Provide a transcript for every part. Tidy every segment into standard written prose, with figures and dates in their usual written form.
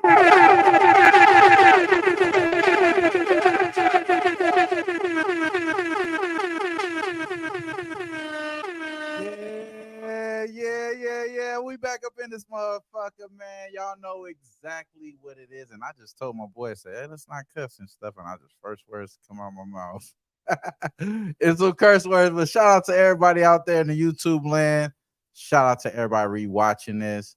Yeah. We back up in this motherfucker, man. Y'all know exactly what it is. And I just told my boy, say, hey, let's not cuss and stuff. And I just first words come out of my mouth. It's some curse words, but shout out to everybody out there in the YouTube land. Shout out to everybody rewatching this.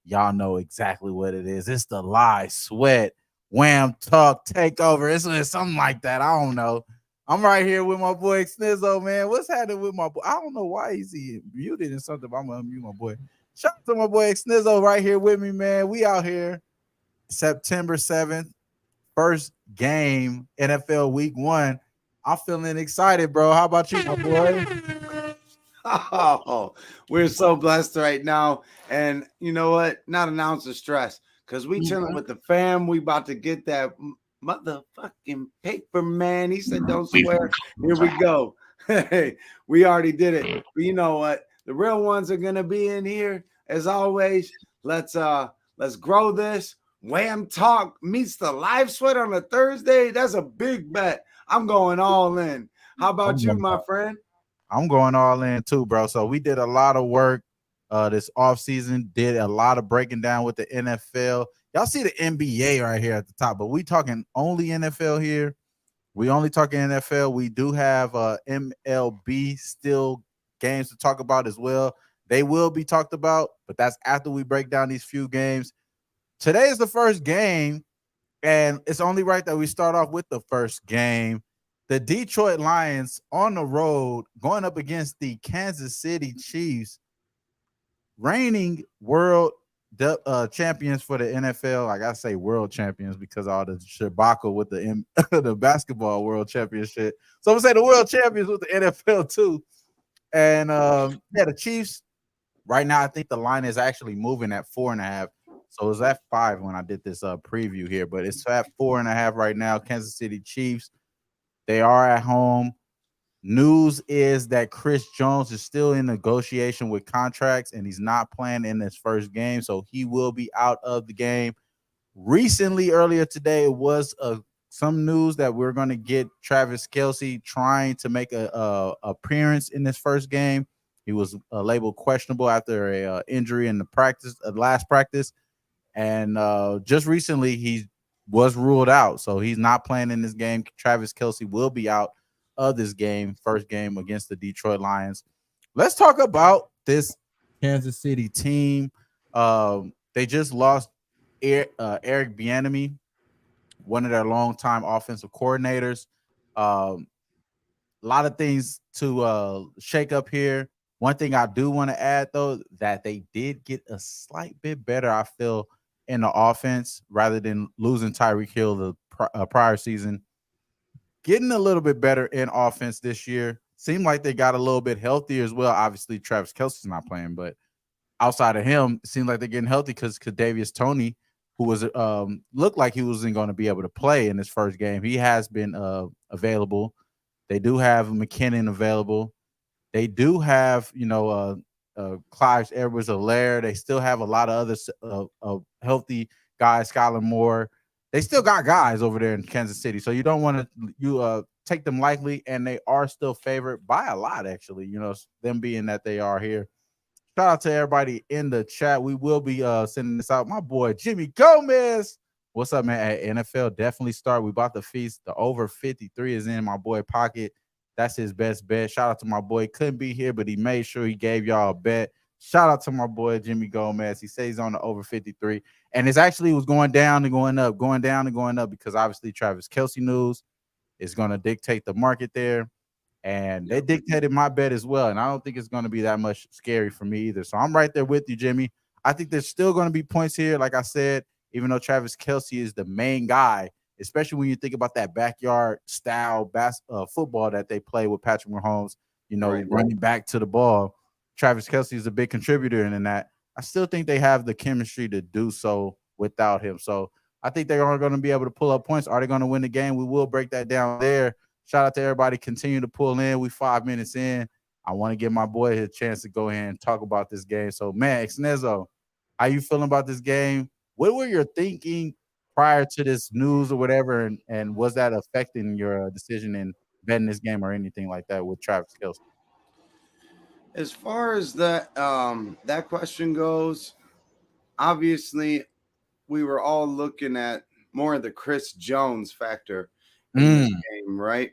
Y'all know exactly what it is. It's the lie, sweat, wham, talk, takeover. It's something like that. I don't know. I'm right here with my boy Snizzo, man. What's happening with my boy? I don't know why he's muted and something, but I'm gonna unmute my boy. Shout out to my boy Snizzo right here with me, man. We out here September 7th, first game, NFL week 1. I'm feeling excited, bro. How about you, my boy? Oh, we're so blessed right now. And you know what? Not an ounce of stress because we chilling with the fam. We about to get that motherfucking paper, man. He said, don't swear. Here we go. Hey, we already did it. But you know what? The real ones are gonna be in here as always. Let's grow this. Wham Talk meets the live sweat on a Thursday. That's a big bet. I'm going all in. How about you, my friend? I'm going all in too, bro. So we did a lot of work this off season, did a lot of breaking down with the NFL. Y'all see the NBA right here at the top, but we talking only NFL here. We only talking NFL. We do have MLB still games to talk about as well. They will be talked about, but that's after we break down these few games. Today is the first game, and it's only right that we start off with the first game. The Detroit Lions on the road going up against the Kansas City Chiefs, reigning world champions for the NFL. I gotta say world champions because all the shabaco with the the basketball world championship. So I'm gonna say the world champions with the NFL too. And yeah, the Chiefs right now. I think the line is actually moving at 4.5. So it was at 5 when I did this preview here, but it's at 4.5 right now. Kansas City Chiefs. They are at home. News is that Chris Jones is still in negotiation with contracts and he's not playing in his first game, so he will be out of the game. Recently, earlier today, it was some news that we're going to get Travis Kelce trying to make a appearance in this first game. He was labeled questionable after a injury in the last practice, and just recently he was ruled out, so he's not playing in this game. Travis Kelce will be out of this game, first game against the Detroit Lions. Let's talk about this Kansas City team. They just lost Eric Bieniemy, one of their longtime offensive coordinators. A lot of things to shake up here. One thing I do want to add, though, that they did get a slight bit better, I feel, in the offense rather than losing Tyreek Hill the prior season. Getting a little bit better in offense this year. Seemed like they got a little bit healthier as well. Obviously, Travis Kelce's not playing, but outside of him, it seems like they're getting healthy because Kadarius Toney, who was looked like he wasn't going to be able to play in his first game, he has been available. They do have McKinnon available. They do have, Clyde Edwards-Helaire. They still have a lot of other healthy guys, Skylar Moore. They still got guys over there in Kansas City, so you don't want to take them lightly, and they are still favored by a lot, actually, them being that they are here. Shout out to everybody in the chat. We will be sending this out. My boy, Jimmy Gomez. What's up, man? At NFL, definitely start. We bought the feast. The over 53 is in my boy pocket. That's his best bet. Shout out to my boy. Couldn't be here, but he made sure he gave y'all a bet. Shout out to my boy, Jimmy Gomez. He says he's on the over 53. And it's actually was going down and going up, going down and going up because obviously Travis Kelce news is going to dictate the market there. And they dictated my bet as well. And I don't think it's going to be that much scary for me either. So I'm right there with you, Jimmy. I think there's still going to be points here. Like I said, even though Travis Kelce is the main guy, especially when you think about that backyard style football that they play with Patrick Mahomes, running back to the ball. Travis Kelce is a big contributor in that. I still think they have the chemistry to do so without him. So I think they are going to be able to pull up points. Are they going to win the game? We will break that down there. Shout out to everybody. Continue to pull in. We 5 minutes in. I want to give my boy a chance to go ahead and talk about this game. So, man, Xnezo, how you feeling about this game? What were your thinking prior to this news or whatever, and was that affecting your decision in betting this game or anything like that with Travis Kelce? As far as that question goes, obviously we were all looking at more of the Chris Jones factor in this Mm, game, right?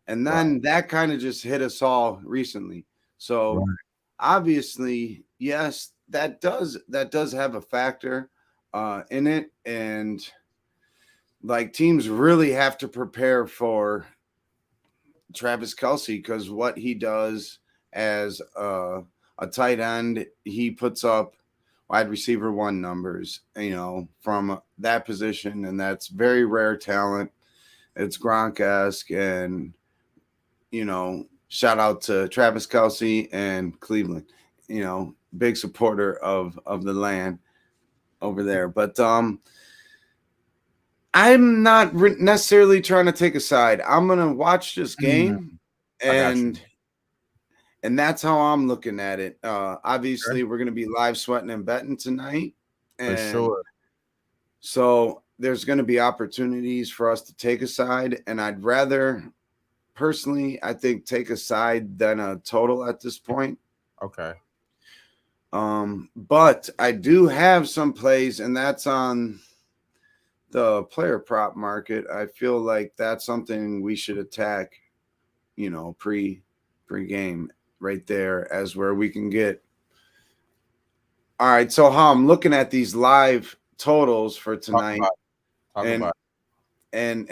And right, then that kind of just hit us all recently. So right. obviously, yes, that does have a factor in it, and like teams really have to prepare for Travis Kelsey because what he does as a tight end, he puts up wide receiver one numbers, from that position, and that's very rare talent. It's Gronk-esque, and shout out to Travis Kelsey and Cleveland. Big supporter of the land over there. But I'm not necessarily trying to take a side. I'm gonna watch this Mm, game, I got you. and that's how I'm looking at it. Okay. Obviously, we're gonna be live sweating and betting tonight, For and sure. so there's gonna be opportunities for us to take a side, and I'd rather personally, I think, take a side than a total at this point. Okay. But I do have some plays, and that's on the player prop market. I feel like that's something we should attack, pre game right there as where we can get. All right, so how I'm looking at these live totals for Talk tonight, about it. Talk and about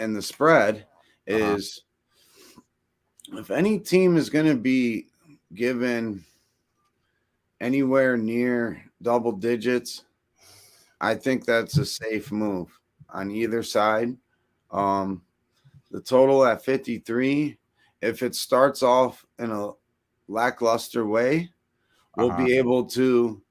it. the spread Uh-huh. is, if any team is going to be given anywhere near double digits, I think that's a safe move on either side. Um, the total at 53, if it starts off in a lackluster way, we'll Uh-huh. be able to,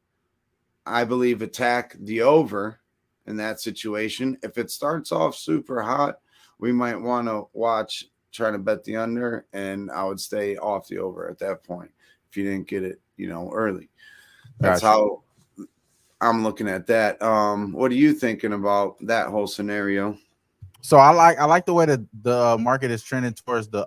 I believe, attack the over in that situation. If it starts off super hot, we might want to watch trying to bet the under, and I would stay off the over at that point if you didn't get it, early. That's Got you. how I'm looking at that. What are you thinking about that whole scenario? So I like the way that the market is trending towards the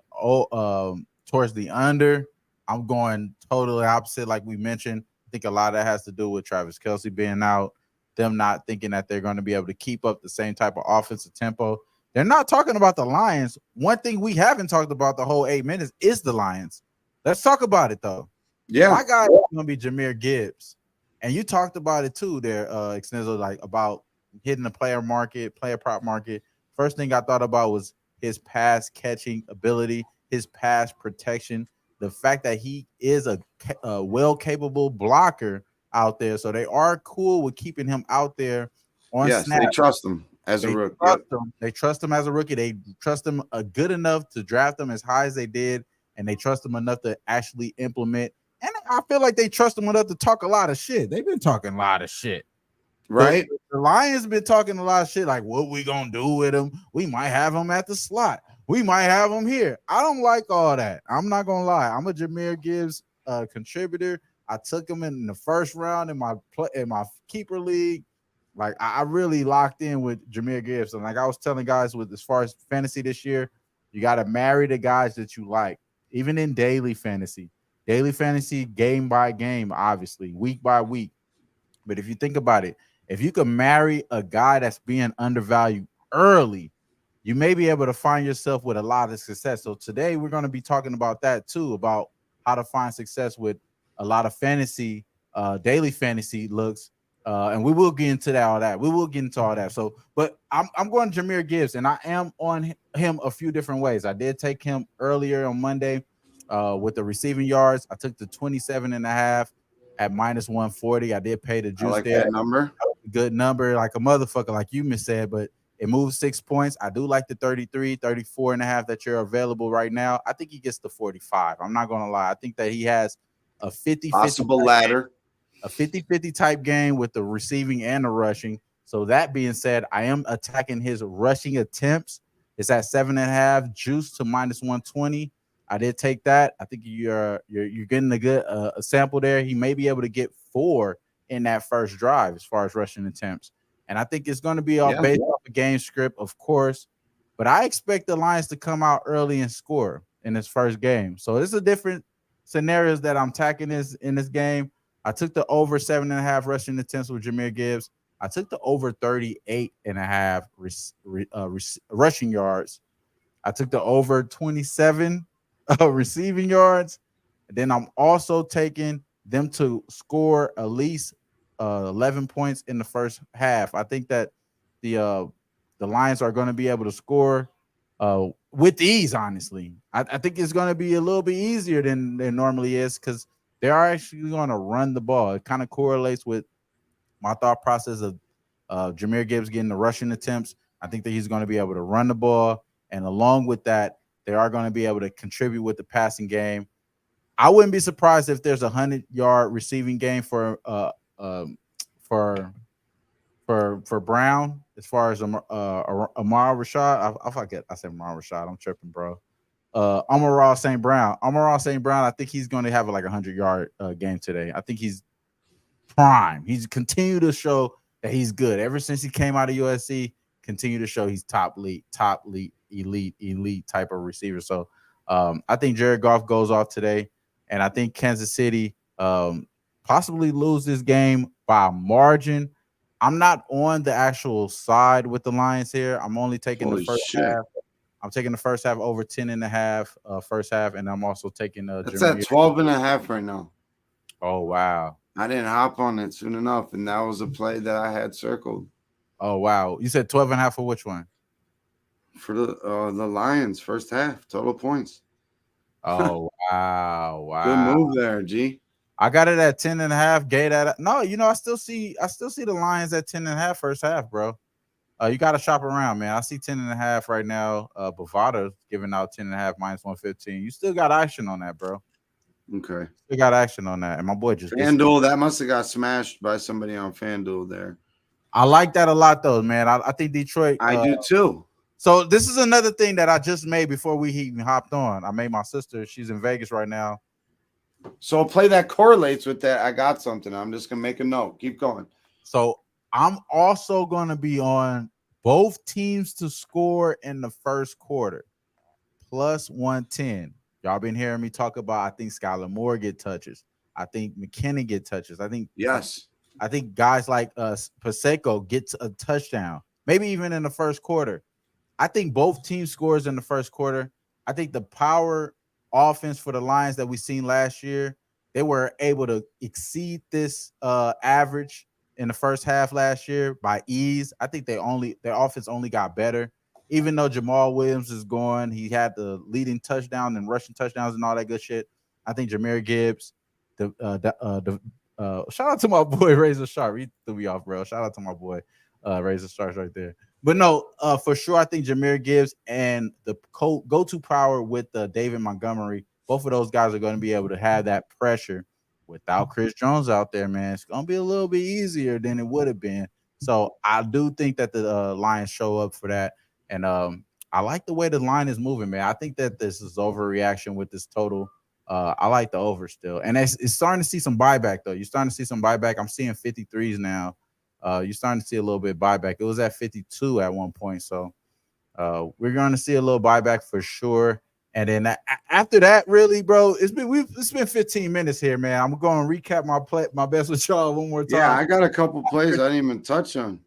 under. I'm going totally opposite, like we mentioned. I think a lot of that has to do with Travis Kelsey being out, them not thinking that they're going to be able to keep up the same type of offensive tempo. They're not talking about the Lions. One thing we haven't talked about the whole 8 minutes is the Lions. Let's talk about it though. Yeah. My guy is going to be Jameer Gibbs, and you talked about it too there, Extenzo, like about hitting the player market, player prop market. First thing I thought about was his pass catching ability, his pass protection, the fact that he is a well capable blocker out there. So they are cool with keeping him out there on Yes, snap. they trust him as a They rook. trust Yep. him. They trust him as a rookie. They trust him good enough to draft him as high as they did, and they trust him enough to actually implement. And I feel like they trust him enough to talk a lot of shit. They've been talking a lot of shit. The, Right. the Lions been talking a lot of shit, like what we gonna do with him. We might have him at the slot. We might have him here. I don't like all that. I'm not gonna lie. I'm a Jameer Gibbs contributor. I took him in the first round in my keeper league. Like I really locked in with Jameer Gibbs. And like I was telling guys, with as far as fantasy this year, you got to marry the guys that you like, even in daily fantasy, game by game, obviously, week by week. But if you think about it, if you could marry a guy that's being undervalued early, you may be able to find yourself with a lot of success. So today we're going to be talking about that too, about how to find success with a lot of fantasy, daily fantasy looks. And we will get into that, all that. We will get into all that. So, but I'm going Jameer Gibbs, and I am on him a few different ways. I did take him earlier on Monday with the receiving yards. I took the 27 and a half at minus 140. I did pay the I juice like there. that number. Good number, like a motherfucker, like you miss said, but it moves 6 points. I do like the 33, 34 and a half that you're available right now. I think he gets the 45. I'm not going to lie. I think that he has a 50-50 Possible ladder. a 50-50 type game with the receiving and the rushing. So that being said, I am attacking his rushing attempts. It's at 7.5, juice to minus 120. I did take that. I think you're getting a good a sample there. He may be able to get 4 in that first drive as far as rushing attempts. And I think it's going to be all Yeah. based off a game script, of course. But I expect the Lions to come out early and score in this first game. So it's a different scenarios that I'm tackling this in this game. I took the over 7.5 rushing attempts with Jahmyr Gibbs. I took the over 38.5 rushing yards. I took the over 27 receiving yards. And then I'm also taking them to score at least 11 points in the first half. I think that the uh, the Lions are going to be able to score with ease. Honestly, I think it's going to be a little bit easier than it normally is because they are actually going to run the ball. It kind of correlates with my thought process of Jahmyr Gibbs getting the rushing attempts. I think that he's going to be able to run the ball, and along with that, they are going to be able to contribute with the passing game. I wouldn't be surprised if there's 100-yard receiving game um, for for Brown as far as Amar Rashad. I forget. I said Amar Rashad. I'm tripping, bro. Amar St. Brown. Amar St. Brown. I think he's going to have like a 100-yard game today. I think he's prime. He's continued to show that he's good ever since he came out of USC. Continue to show he's elite type of receiver. So I think Jared Goff goes off today, and I think Kansas City possibly lose this game by a margin. I'm not on the actual side with the Lions here. I'm only taking the first half. I'm taking the first half over 10.5 first half, and I'm also taking That's at 12.5 right now. Oh wow. I didn't hop on it soon enough, and that was a play that I had circled. Oh wow. You said 12.5 for which one? For the Lions first half total points. Oh wow. Good move there, G. I got it at 10.5. Gate at no, I still see the Lions at 10.5 first half, bro. You got to shop around, man. I see 10.5 right now. Bovada giving out 10.5 minus 115. You still got action on that, bro. Okay. Still got action on that. And my boy just FanDuel, that must have got smashed by somebody on FanDuel there. I like that a lot, though, man. I think Detroit. I do too. So this is another thing that I just made before we even hopped on. I made my sister. She's in Vegas right now. So a play that correlates with that. I got something. I'm just gonna make a note. Keep going. So I'm also gonna be on both teams to score in the first quarter, plus 110. Y'all been hearing me talk about. I think Skylar Moore get touches. I think McKinnon get touches. I think guys like Paseco gets a touchdown, maybe even in the first quarter. I think both teams scores in the first quarter. I think the power offense for the Lions that we seen last year, they were able to exceed this average in the first half last year by ease. I think their offense only got better. Even though Jamal Williams is gone, he had the leading touchdown and rushing touchdowns and all that good shit. I think Jahmyr Gibbs, shout out to my boy Razor Sharp. He threw me off, bro. Shout out to my boy Razor Sharp right there. But no, for sure, I think Jahmyr Gibbs and the go-to power with David Montgomery, both of those guys are going to be able to have that pressure without Chris Jones out there, man. It's going to be a little bit easier than it would have been. So I do think that the Lions show up for that. And I like the way the line is moving, man. I think that this is overreaction with this total. I like the over still. And it's starting to see some buyback, though. You're starting to see some buyback. I'm seeing 53s now. You're starting to see a little bit buyback. It was at 52 at one point. So we're going to see a little buyback for sure. And then after that, really, bro, it's been 15 minutes here, man. I'm going to recap my best with y'all one more time. Yeah, I got a couple plays I didn't even touch on.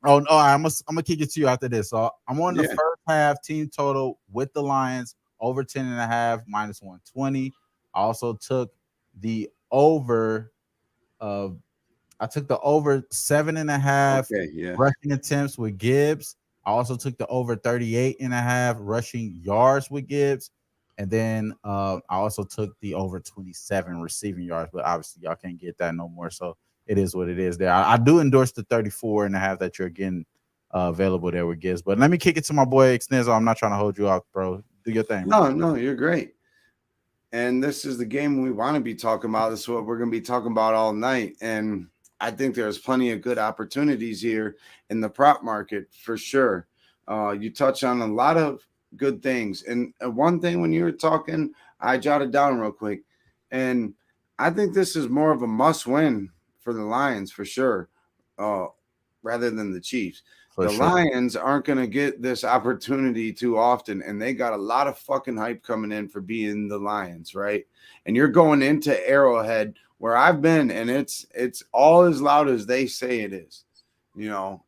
Oh no, I'm gonna kick it to you after this. So I'm on the first half team total with the Lions over 10.5 minus 120. I also took the over I took the over 7.5 rushing attempts with Gibbs. I also took the over 38.5 rushing yards with Gibbs. And then I also took the over 27 receiving yards, but obviously y'all can't get that no more. So it is what it is there. I do endorse the 34.5 that you're getting available there with Gibbs. But let me kick it to my boy Xnizzo. I'm not trying to hold you off, bro. Do your thing. No, you're great. And this is the game we want to be talking about. This is what we're going to be talking about all night. And I think there's plenty of good opportunities here in the prop market for sure. You touch on a lot of good things. And one thing when you were talking, I jotted down real quick. And I think this is more of a must win for the Lions for sure. rather than the Chiefs. For The sure. Lions aren't going to get this opportunity too often, and they got a lot of fucking hype coming in for being the Lions, right? And you're going into Arrowhead, where I've been, and it's all as loud as they say it is,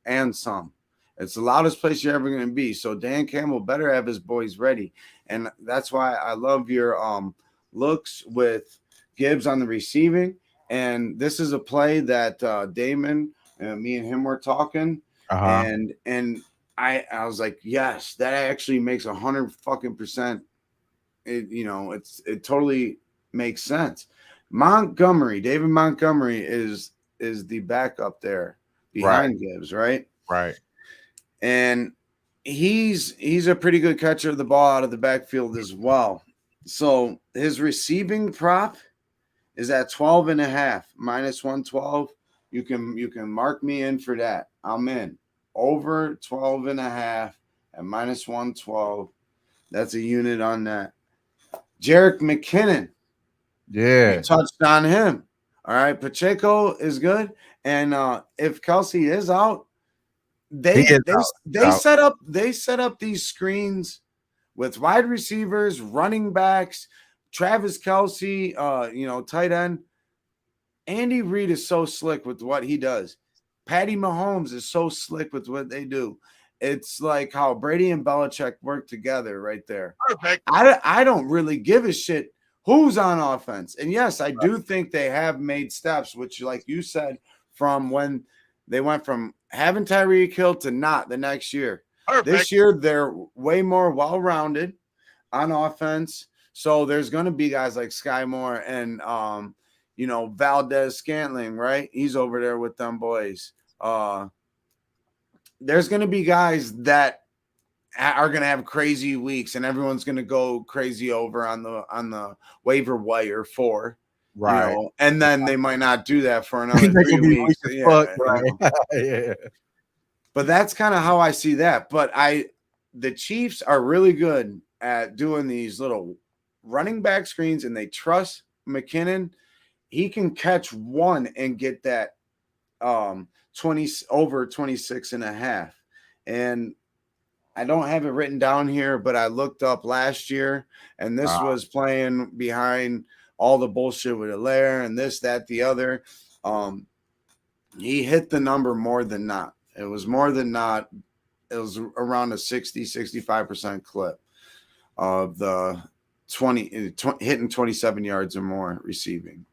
and some. It's the loudest place you're ever going to be. So Dan Campbell better have his boys ready, and that's why I love your looks with Gibbs on the receiving. And this is a play that Damon, me and him were talking, and I was like, yes, that actually makes 100% it totally makes sense. David Montgomery is the backup there Right. behind Gibbs, right? Right. And he's a pretty good catcher of the ball out of the backfield as well. So his receiving prop is at 12.5 minus 112. You can mark me in for that. I'm in. Over 12.5 at minus 112. That's a unit on that. Jerick McKinnon. Yeah. You touched on him. All right. Pacheco is good. And if Kelsey is out, they set up these screens with wide receivers, running backs, Travis Kelsey, tight end. Andy Reid is so slick with what he does. Patty Mahomes is so slick with what they do. It's like how Brady and Belichick work together right there. Perfect. I don't really give a shit who's on offense. And yes, I do think they have made steps, which, like you said, from when they went from having Tyreek Hill to not the next year. Perfect. This year, they're way more well-rounded on offense. So there's going to be guys like Sky Moore and, Valdez Scantling, right? He's over there with them boys. There's going to be guys that are going to have crazy weeks, and everyone's going to go crazy over on the waiver wire for, right. And then they might not do that for another 3 weeks. Right. Yeah. But that's kind of how I see that. But the Chiefs are really good at doing these little running back screens, and they trust McKinnon. He can catch one and get that 20 over 26.5. And I don't have it written down here, but I looked up last year, and this was playing behind all the bullshit with Allaire and this, that, the other. He hit the number more than not. It was more than not. It was around a 65% clip of the 20 hitting 27 yards or more receiving.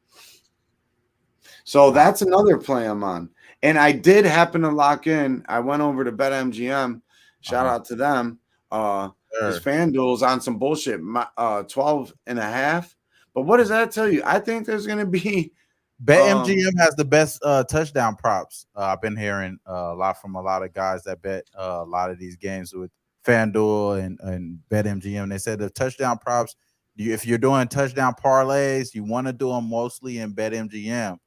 So that's another play I'm on. And I did happen to lock in. I went over to BetMGM. Shout out to them. His FanDuel's on some bullshit, 12.5. But what does that tell you? I think there's going to be BetMGM has the best touchdown props. I've been hearing a lot from a lot of guys that bet a lot of these games with FanDuel and BetMGM. They said the touchdown props, if you're doing touchdown parlays, you want to do them mostly in BetMGM.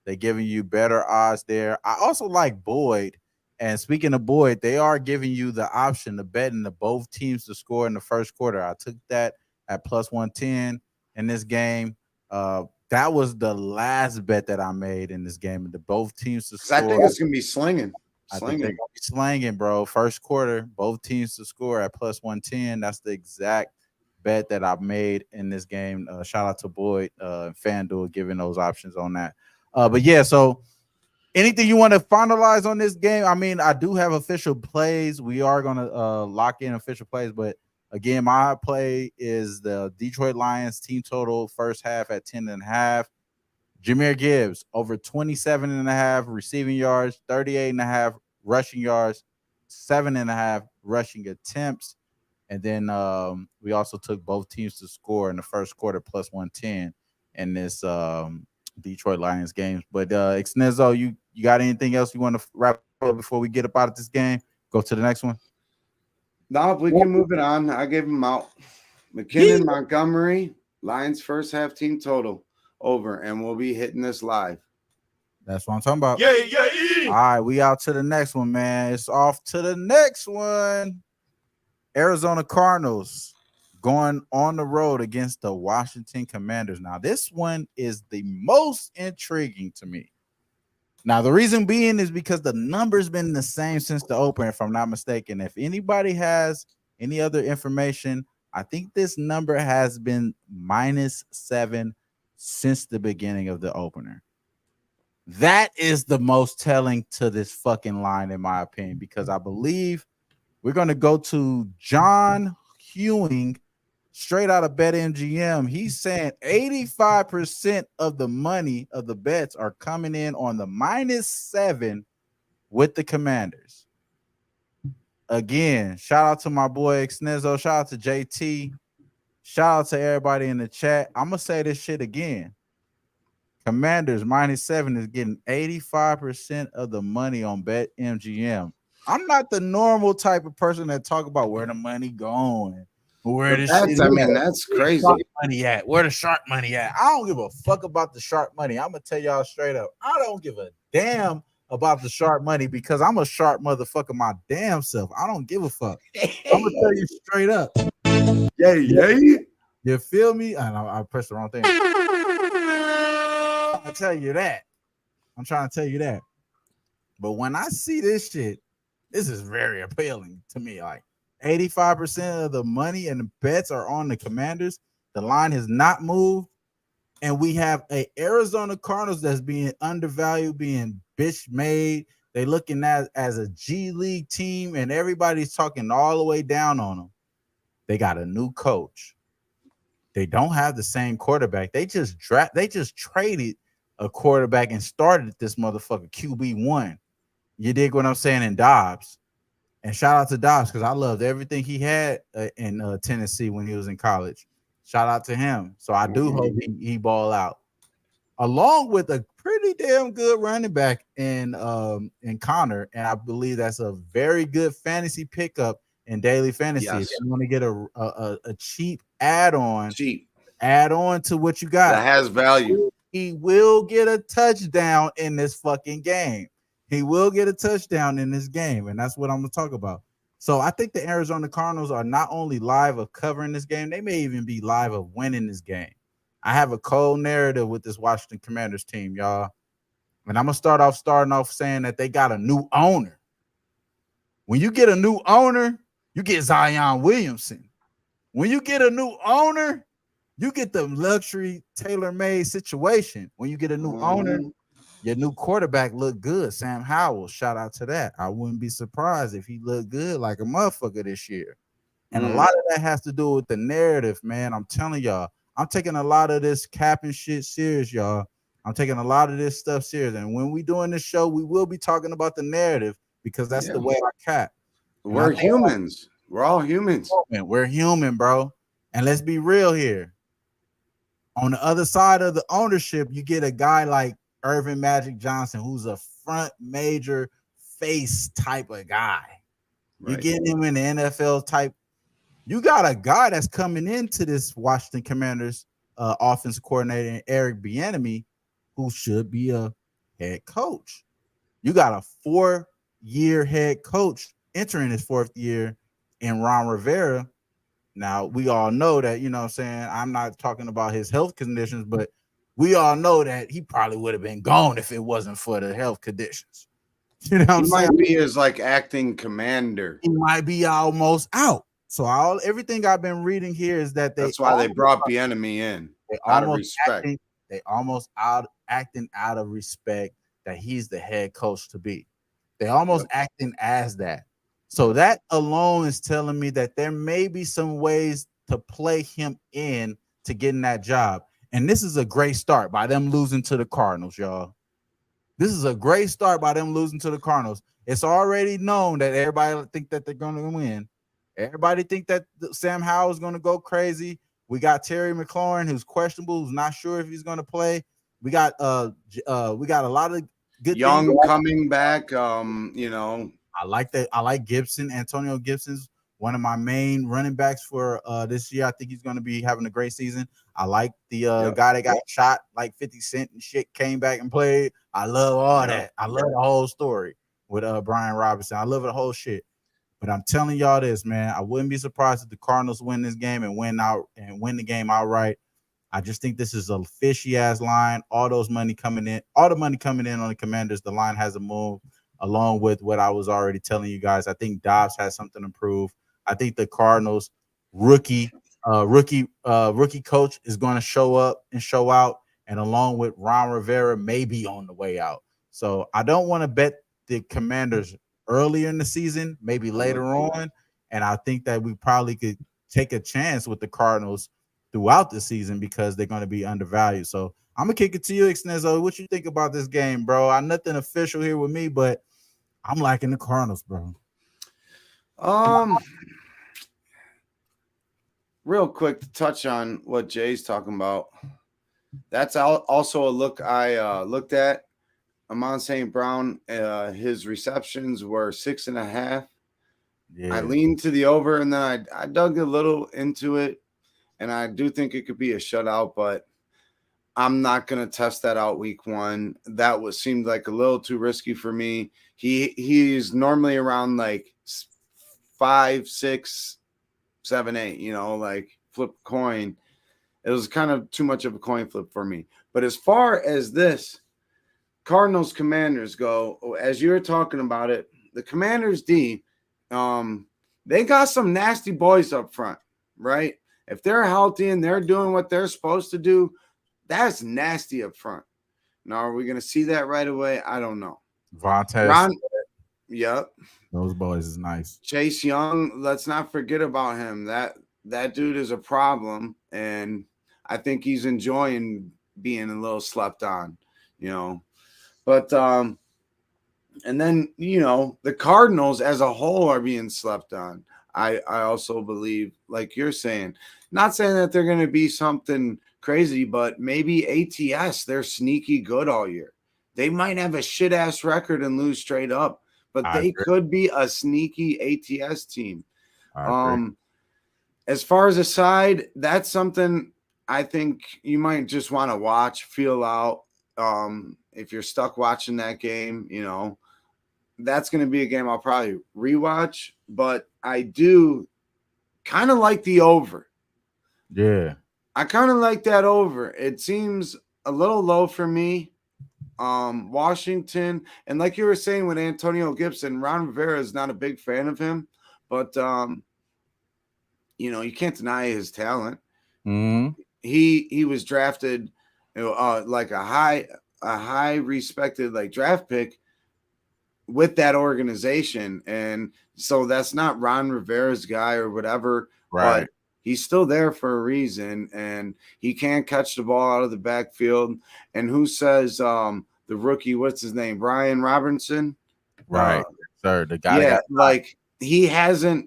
They're giving you better odds there. I also like Boyd. And speaking of Boyd, they are giving you the option to bet in the both teams to score in the first quarter. I took that at plus 110 in this game. That was the last bet that I made in this game. The both teams to score. I think it's gonna be slinging. I think they're gonna be slanging, bro. First quarter, both teams to score at plus 110. That's the exact bet that I've made in this game. Shout out to Boyd, FanDuel giving those options on that. But yeah, so anything you want to finalize on this game? I mean, I do have official plays. We are gonna lock in official plays, but again, my play is the Detroit Lions team total first half at 10.5. Jahmyr Gibbs over 27.5 receiving yards, 38.5 rushing yards, 7.5 rushing attempts. And then we also took both teams to score in the first quarter plus 110 in this Detroit Lions games. But Xnezzo, you got anything else you want to wrap up before we get up out of this game? Go to the next one. No, we can move it on. I gave them out. McKinnon, Montgomery, Lions first half team total over, and we'll be hitting this live. That's what I'm talking about. Yeah. All right, we out to the next one, man. It's off to the next one. Arizona Cardinals going on the road against the Washington Commanders. Now, this one is the most intriguing to me. Now, the reason being is because the number's been the same since the opener, if I'm not mistaken. If anybody has any other information, I think this number has been -7 since the beginning of the opener. That is the most telling to this fucking line, in my opinion, because I believe we're going to go to John Hewing, straight out of BetMGM. He's saying 85% of the money of the bets are coming in on the -7 with the Commanders. Again, shout out to my boy Snizzo. Shout out to JT. Shout out to everybody in the chat. I'm going to say this shit again. Commanders -7 is getting 85% of the money on BetMGM. I'm not the normal type of person that talk about where the money going, where the shit. I mean, that's crazy. Sharp money at? Where the sharp money at? I don't give a fuck about the sharp money. I'm gonna tell y'all straight up. I don't give a damn about the sharp money because I'm a sharp motherfucker my damn self. I don't give a fuck. I'm gonna tell you straight up. Yeah. You feel me? I pressed the wrong thing. I tell you that. I'm trying to tell you that. But when I see this shit, this is very appealing to me. Like 85% of the money and the bets are on the Commanders. The line has not moved. And we have a Arizona Cardinals that's being undervalued, being bitch made. They looking at as a G League team, and everybody's talking all the way down on them. They got a new coach. They don't have the same quarterback. They just traded a quarterback and started this motherfucker QB1. You dig what I'm saying? In Dobbs. And shout out to Dobbs because I loved everything he had in Tennessee when he was in college. Shout out to him. So I do hope he ball out. Along with a pretty damn good running back in Connor. And I believe that's a very good fantasy pickup in daily fantasy. Yes. If you want to get a cheap add-on, add on to what you got. That has value. He will get a touchdown in this fucking game. He will get a touchdown in this game, and that's what I'm going to talk about. So I think the Arizona Cardinals are not only live of covering this game, they may even be live of winning this game. I have a cold narrative with this Washington Commanders team, y'all. And I'm going to starting off saying that they got a new owner. When you get a new owner, you get Zion Williamson. When you get a new owner, you get the luxury tailor-made situation. When you get a new owner, your new quarterback look good. Sam Howell, shout out to that. I wouldn't be surprised if he looked good like a motherfucker this year. And a lot of that has to do with the narrative, man. I'm telling y'all, I'm taking a lot of this capping shit serious, y'all. I'm taking a lot of this stuff serious. And when we doing this show, we will be talking about the narrative because that's the way I cap. We're humans. We're all humans. We're human, bro. And let's be real here. On the other side of the ownership, you get a guy like Irvin Magic Johnson, who's a front major face type of guy. Right. You get him in the NFL type. You got a guy that's coming into this Washington Commanders offensive coordinator, Eric Bieniemy, who should be a head coach. You got a 4-year head coach entering his 4th year in Ron Rivera. Now, we all know that, you know what I'm saying? I'm not talking about his health conditions, but we all know that he probably would have been gone if it wasn't for the health conditions. You know what I'm saying? He might be his like acting commander. He might be almost out. So everything I've been reading here is that that's why they brought Bieniemy in. Out of respect. They almost acting out of respect that he's the head coach to be. They almost acting as that. So that alone is telling me that there may be some ways to play him in to getting that job. And this is a great start by them losing to the Cardinals, y'all. This is a great start by them losing to the Cardinals. It's already known that everybody think that they're going to win. Everybody think that Sam Howell is going to go crazy. We got Terry McLaurin, who's questionable, who's not sure if he's going to play. We got a lot of good young coming back. You know, I like that. I like Gibson. Antonio Gibson's one of my main running backs for this year. I think he's going to be having a great season. I like the guy that got shot like 50 Cent and shit, came back and played. I love all that. I love the whole story with Brian Robinson. I love the whole shit. But I'm telling y'all this, man. I wouldn't be surprised if the Cardinals win this game and win the game outright. I just think this is a fishy ass line. All the money coming in on the Commanders. The line hasn't moved. Along with what I was already telling you guys, I think Dobbs has something to prove. I think the Cardinals rookie, rookie coach is going to show up and show out, and along with Ron Rivera, maybe on the way out. So I don't want to bet the Commanders earlier in the season, maybe later on, and I think that we probably could take a chance with the Cardinals throughout the season because they're going to be undervalued. So I'm gonna kick it to you, Exnezo. What you think about this game, bro? I nothing official here with me, but I'm liking the Cardinals, bro. Um, real quick to touch on what Jay's talking about. That's also a look I looked at. Amon St. Brown, his receptions were 6.5. Yeah, I leaned to the over, and then I dug a little into it, and I do think it could be a shutout, but I'm not gonna test that out week one. That seemed like a little too risky for me. He's normally around like 5, 6, 7, 8. Like flip coin. It was kind of too much of a coin flip for me. But as far as this Cardinals Commanders go, as you were talking about it, the Commanders D, they got some nasty boys up front, right? If they're healthy and they're doing what they're supposed to do, that's nasty up front. Now, are we going to see that right away? I don't know. Vontaze. Yep. Those boys is nice. Chase Young, let's not forget about him. That dude is a problem, and I think he's enjoying being a little slept on, But and then the Cardinals as a whole are being slept on. I also believe, like you're saying, not saying that they're going to be something crazy, but maybe ATS, they're sneaky good all year. They might have a shit ass record and lose straight up, but they could be a sneaky ATS team. As far as a side, that's something I think you might just want to watch, feel out. If you're stuck watching that game, that's going to be a game I'll probably rewatch, but I do kind of like the over. Yeah. I kind of like that over. It seems a little low for me. Washington, and like you were saying with Antonio Gibson, Ron Rivera is not a big fan of him, but you can't deny his talent. Mm-hmm. He was drafted like a high respected like draft pick with that organization, and so that's not Ron Rivera's guy or whatever, right? But he's still there for a reason, and he can't catch the ball out of the backfield. And who says the rookie, what's his name, Brian Robinson? Right, sir. The guy. Yeah, like he hasn't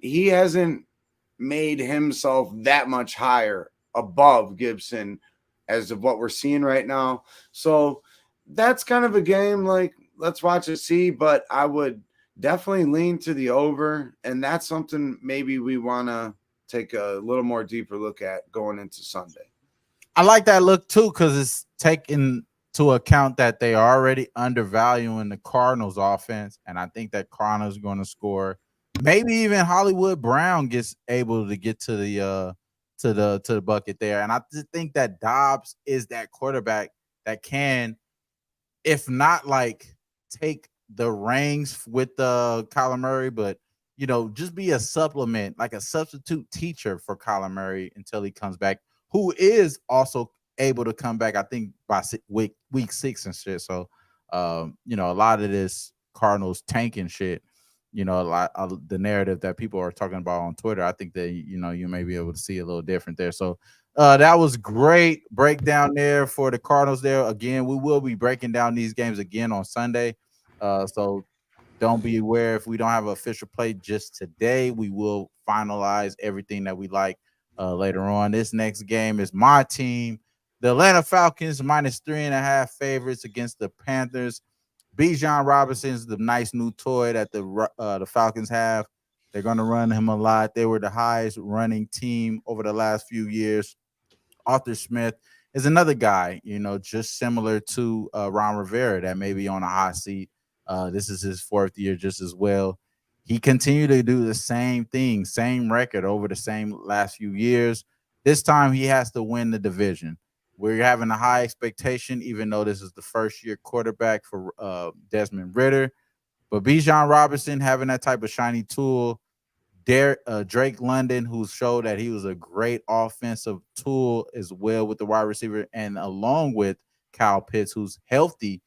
made himself that much higher above Gibson as of what we're seeing right now. So that's kind of a game like let's watch it see, but I would definitely lean to the over, and that's something maybe we want to take a little more deeper look at going into Sunday. I like that look too because it's taking to account that they are already undervaluing the Cardinals offense, and I think that Cardinals are going to score. Maybe even Hollywood Brown gets able to get to the bucket there, and I just think that Dobbs is that quarterback that can, if not like take the reins with Kyler Murray, but just be a supplement, like a substitute teacher for Kyler Murray until he comes back, who is also able to come back, I think, by week 6 and shit. So, a lot of this Cardinals tanking shit, a lot of the narrative that people are talking about on Twitter, I think that, you may be able to see a little different there. So, that was great breakdown there for the Cardinals there. Again, we will be breaking down these games again on Sunday. So don't be aware if we don't have an official play just today. We will finalize everything that we like later on. This next game is my team, the Atlanta Falcons, -3.5 favorites against the Panthers. Bijan Robinson is the nice new toy that the Falcons have. They're going to run him a lot. They were the highest running team over the last few years. Arthur Smith is another guy, just similar to Ron Rivera that may be on a hot seat. This is his 4th year just as well. He continued to do the same thing, same record over the same last few years. This time he has to win the division. We're having a high expectation, even though this is the first year quarterback for Desmond Ritter. But Bijan Robinson having that type of shiny tool, Drake London, who showed that he was a great offensive tool as well with the wide receiver, and along with Kyle Pitts, who's healthy,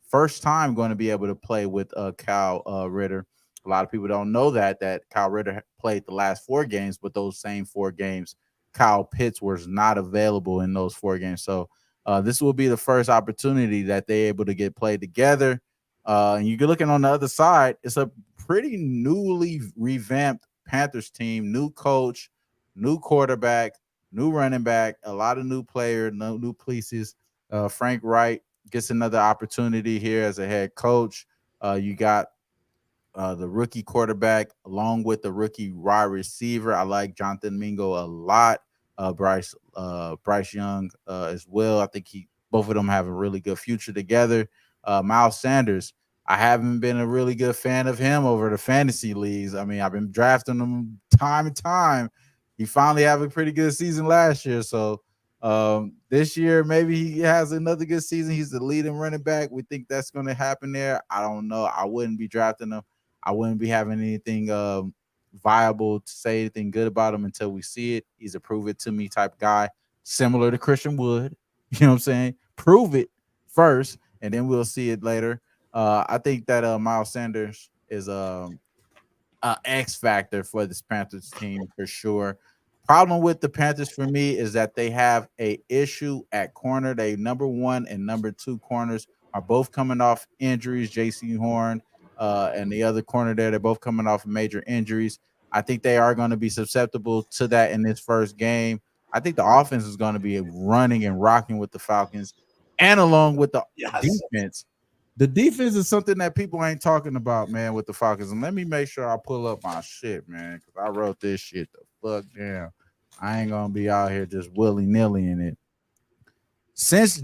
first time going to be able to play with Kyle Ritter. A lot of people don't know that Kyle Ritter played the last 4 games, but those same 4 games, Kyle Pitts was not available in those 4 games. So this will be the first opportunity that they're able to get played together. And you're looking on the other side, it's a pretty newly revamped Panthers team, new coach, new quarterback, new running back, a lot of new players, no new pieces. Frank Wright gets another opportunity here as a head coach. You got the rookie quarterback along with the rookie wide receiver. I like Jonathan Mingo a lot. Bryce Young as well. I think both of them have a really good future together. Miles Sanders, I haven't been a really good fan of him over the fantasy leagues. I mean, I've been drafting him time and time. He finally had a pretty good season last year. So this year, maybe he has another good season. He's the leading running back. We think that's going to happen there. I don't know. I wouldn't be drafting him. I wouldn't be having anything viable to say anything good about him until we see it. He's a prove it to me type guy, similar to Christian Wood. You know what I'm saying? Prove it first, and then we'll see it later. I think that Miles Sanders is X factor for this Panthers team for sure. Problem with the Panthers for me is that they have a issue at corner. They number 1 and number 2 corners are both coming off injuries. J.C. Horn and the other corner there, they're both coming off major injuries. I think they are going to be susceptible to that in this first game. I think the offense is going to be running and rocking with the Falcons, and along with the defense. The defense is something that people ain't talking about, man, with the Falcons. And let me make sure I pull up my shit, man, because I wrote this shit the fuck down. I ain't gonna be out here just willy-nilly in it. Since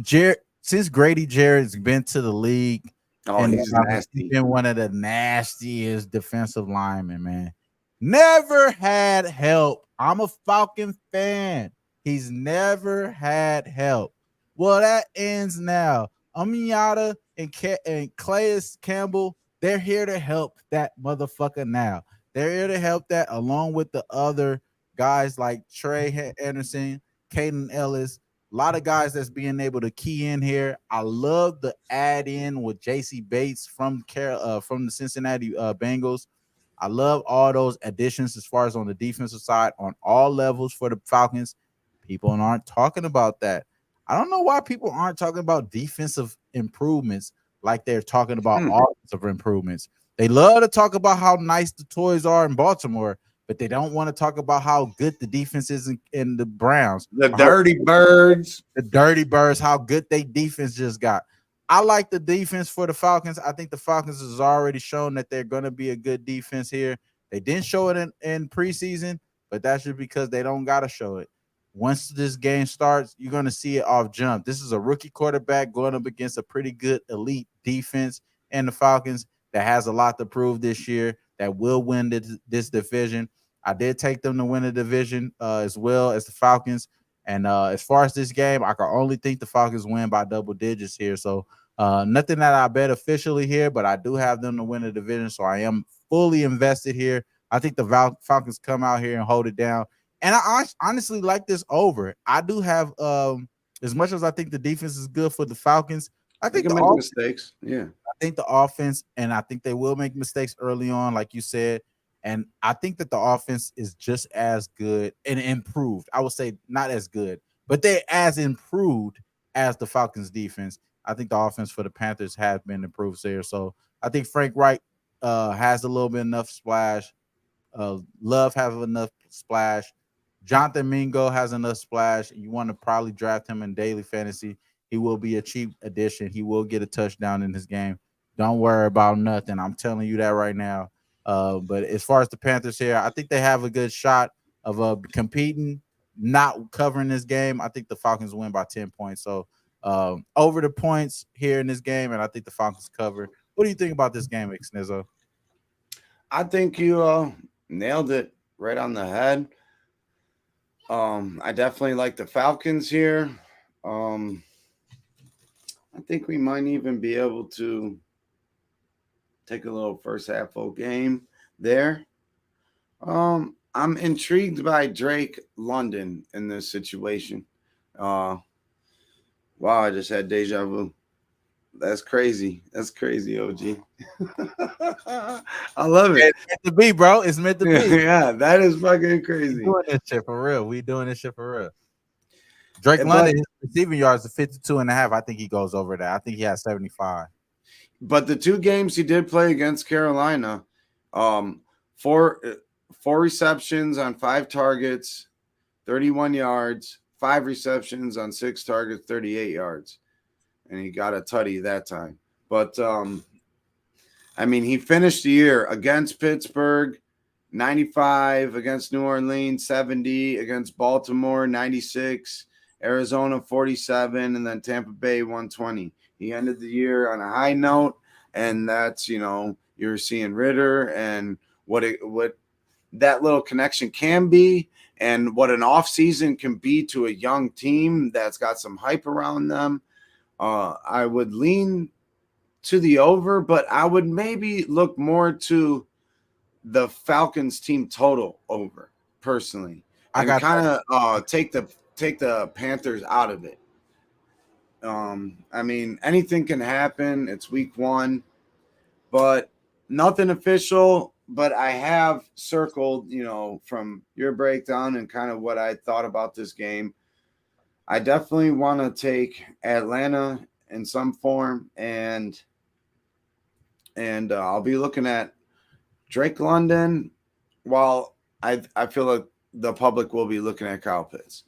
Grady Jarrett's been to the league, he's nasty. He's been one of the nastiest defensive linemen, man. Never had help. I'm a Falcon fan. He's never had help. Well, that ends now. Amiata and Calais Campbell, they're here to help that motherfucker now. They're here to help that along with the other guys like Trey Anderson, Caden Ellis, a lot of guys that's being able to key in here. I love the add in with J.C. Bates from the Cincinnati Bengals. I love all those additions as far as on the defensive side on all levels for the Falcons. People aren't talking about that. I don't know why people aren't talking about defensive improvements like they're talking about offensive improvements. They love to talk about how nice the toys are in Baltimore, but they don't want to talk about how good the defense is in the Browns. The Dirty Birds. The Dirty Birds, how good they defense just got. I like the defense for the Falcons. I think the Falcons has already shown that they're going to be a good defense here. They didn't show it in preseason, but that's just because they don't got to show it. Once this game starts, you're going to see it off jump. This is a rookie quarterback going up against a pretty good elite defense and the Falcons that has a lot to prove this year, that will win this division. I did take them to win the division as well as the Falcons. And as far as this game, I can only think the Falcons win by double digits here. So nothing that I bet officially here, but I do have them to win the division. So I am fully invested here. I think the Falcons come out here and hold it down. And I honestly like this over. I do have, as much as I think the defense is good for the Falcons, I think they can make mistakes. Yeah. I think the offense, and I think they will make mistakes early on, like you said. And I think that the offense is just as good and improved. I would say not as good, but they're as improved as the Falcons defense. I think the offense for the Panthers has been improved there. So I think Frank Wright has a little bit enough splash. Love has enough splash. Jonathan Mingo has enough splash. You want to probably draft him in daily fantasy. He will be a cheap addition. He will get a touchdown in this game. Don't worry about nothing. I'm telling you that right now. But as far as the Panthers here, I think they have a good shot of competing, not covering this game. I think the Falcons win by 10 points. So over the points here in this game, and I think the Falcons cover. What do you think about this game, Snizzo? I think you nailed it right on the head. I definitely like the Falcons here. Um, I think we might even be able to take a little first half full game there. I'm intrigued by Drake London in this situation. Uh, wow, I just had deja vu. That's crazy. That's crazy, OG. I love it. It's meant to be, bro. It's meant to be. Yeah, that is fucking We crazy. doing this shit for real. We doing this shit for real. Drake But London, his receiving yards are 52 and a half. I think he goes over that. I think he has 75. the two games he did play against Carolina, um, four four receptions on 5 targets, 31 yards, 5 receptions on 6 targets, 38 yards, and he got a tutty that time. But I mean, he finished the year against Pittsburgh, 95, against New Orleans, 70, against Baltimore, 96, Arizona, 47, and then Tampa Bay, 120. He ended the year on a high note, and that's, you're seeing Ritter and what that little connection can be and what an offseason can be to a young team that's got some hype around them. I would lean to the over, but I would maybe look more to the Falcons team total over personally, I and got kind of take the Panthers out of it. I mean, anything can happen. It's week 1, but nothing official. But I have circled, from your breakdown and kind of what I thought about this game. I definitely want to take Atlanta in some form, and I'll be looking at Drake London, while I feel like the public will be looking at Kyle Pitts.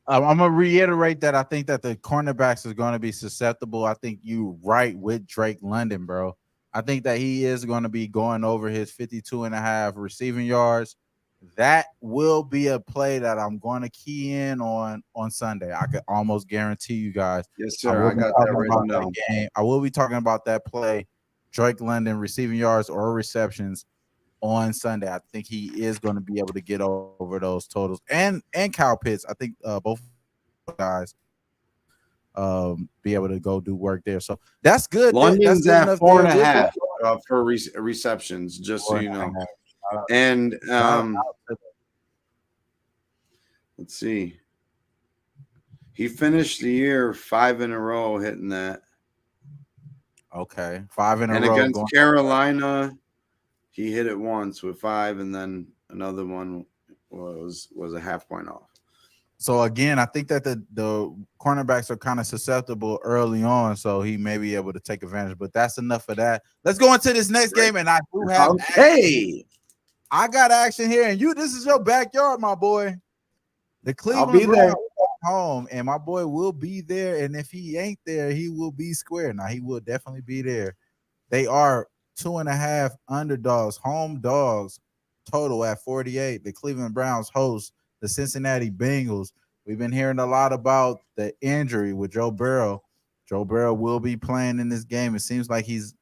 I'm gonna reiterate that I think that the cornerbacks is going to be susceptible. I think you right with Drake London, bro. I think that he is going to be going over his 52 and a half receiving yards. That will be a play that I'm going to key in on Sunday. I could almost guarantee you guys. Yes, I sir. will I be got that talking about written that down. game. I will be talking about that play, Drake London receiving yards or receptions on Sunday. I think he is going to be able to get over those totals. And Kyle Pitts, I think both guys be able to go do work there. So that's good. That's London's good at enough four there. and a We'll go half for receptions, just so four and you a know. half. Shout out, And shout out to let's see, he finished the year 5 in a row hitting that. okay, 5 in a And row against going. Carolina, he hit it once with 5, and then another one was a half point off. So again, I think that the cornerbacks are kind of susceptible early on, so he may be able to take advantage. But that's enough of that. Let's go into this next game, and I do have action. Okay, I got action here, and this is your backyard, my boy. The I'll Cleveland be there. Browns are home, and my boy will be there. And if he ain't there, he will be square. Now he will definitely be there. They are 2.5 underdogs, home dogs, total at 48. The Cleveland Browns host the Cincinnati Bengals. We've been hearing a lot about the injury with Joe Burrow. Joe Burrow will be playing in this game. It seems like he's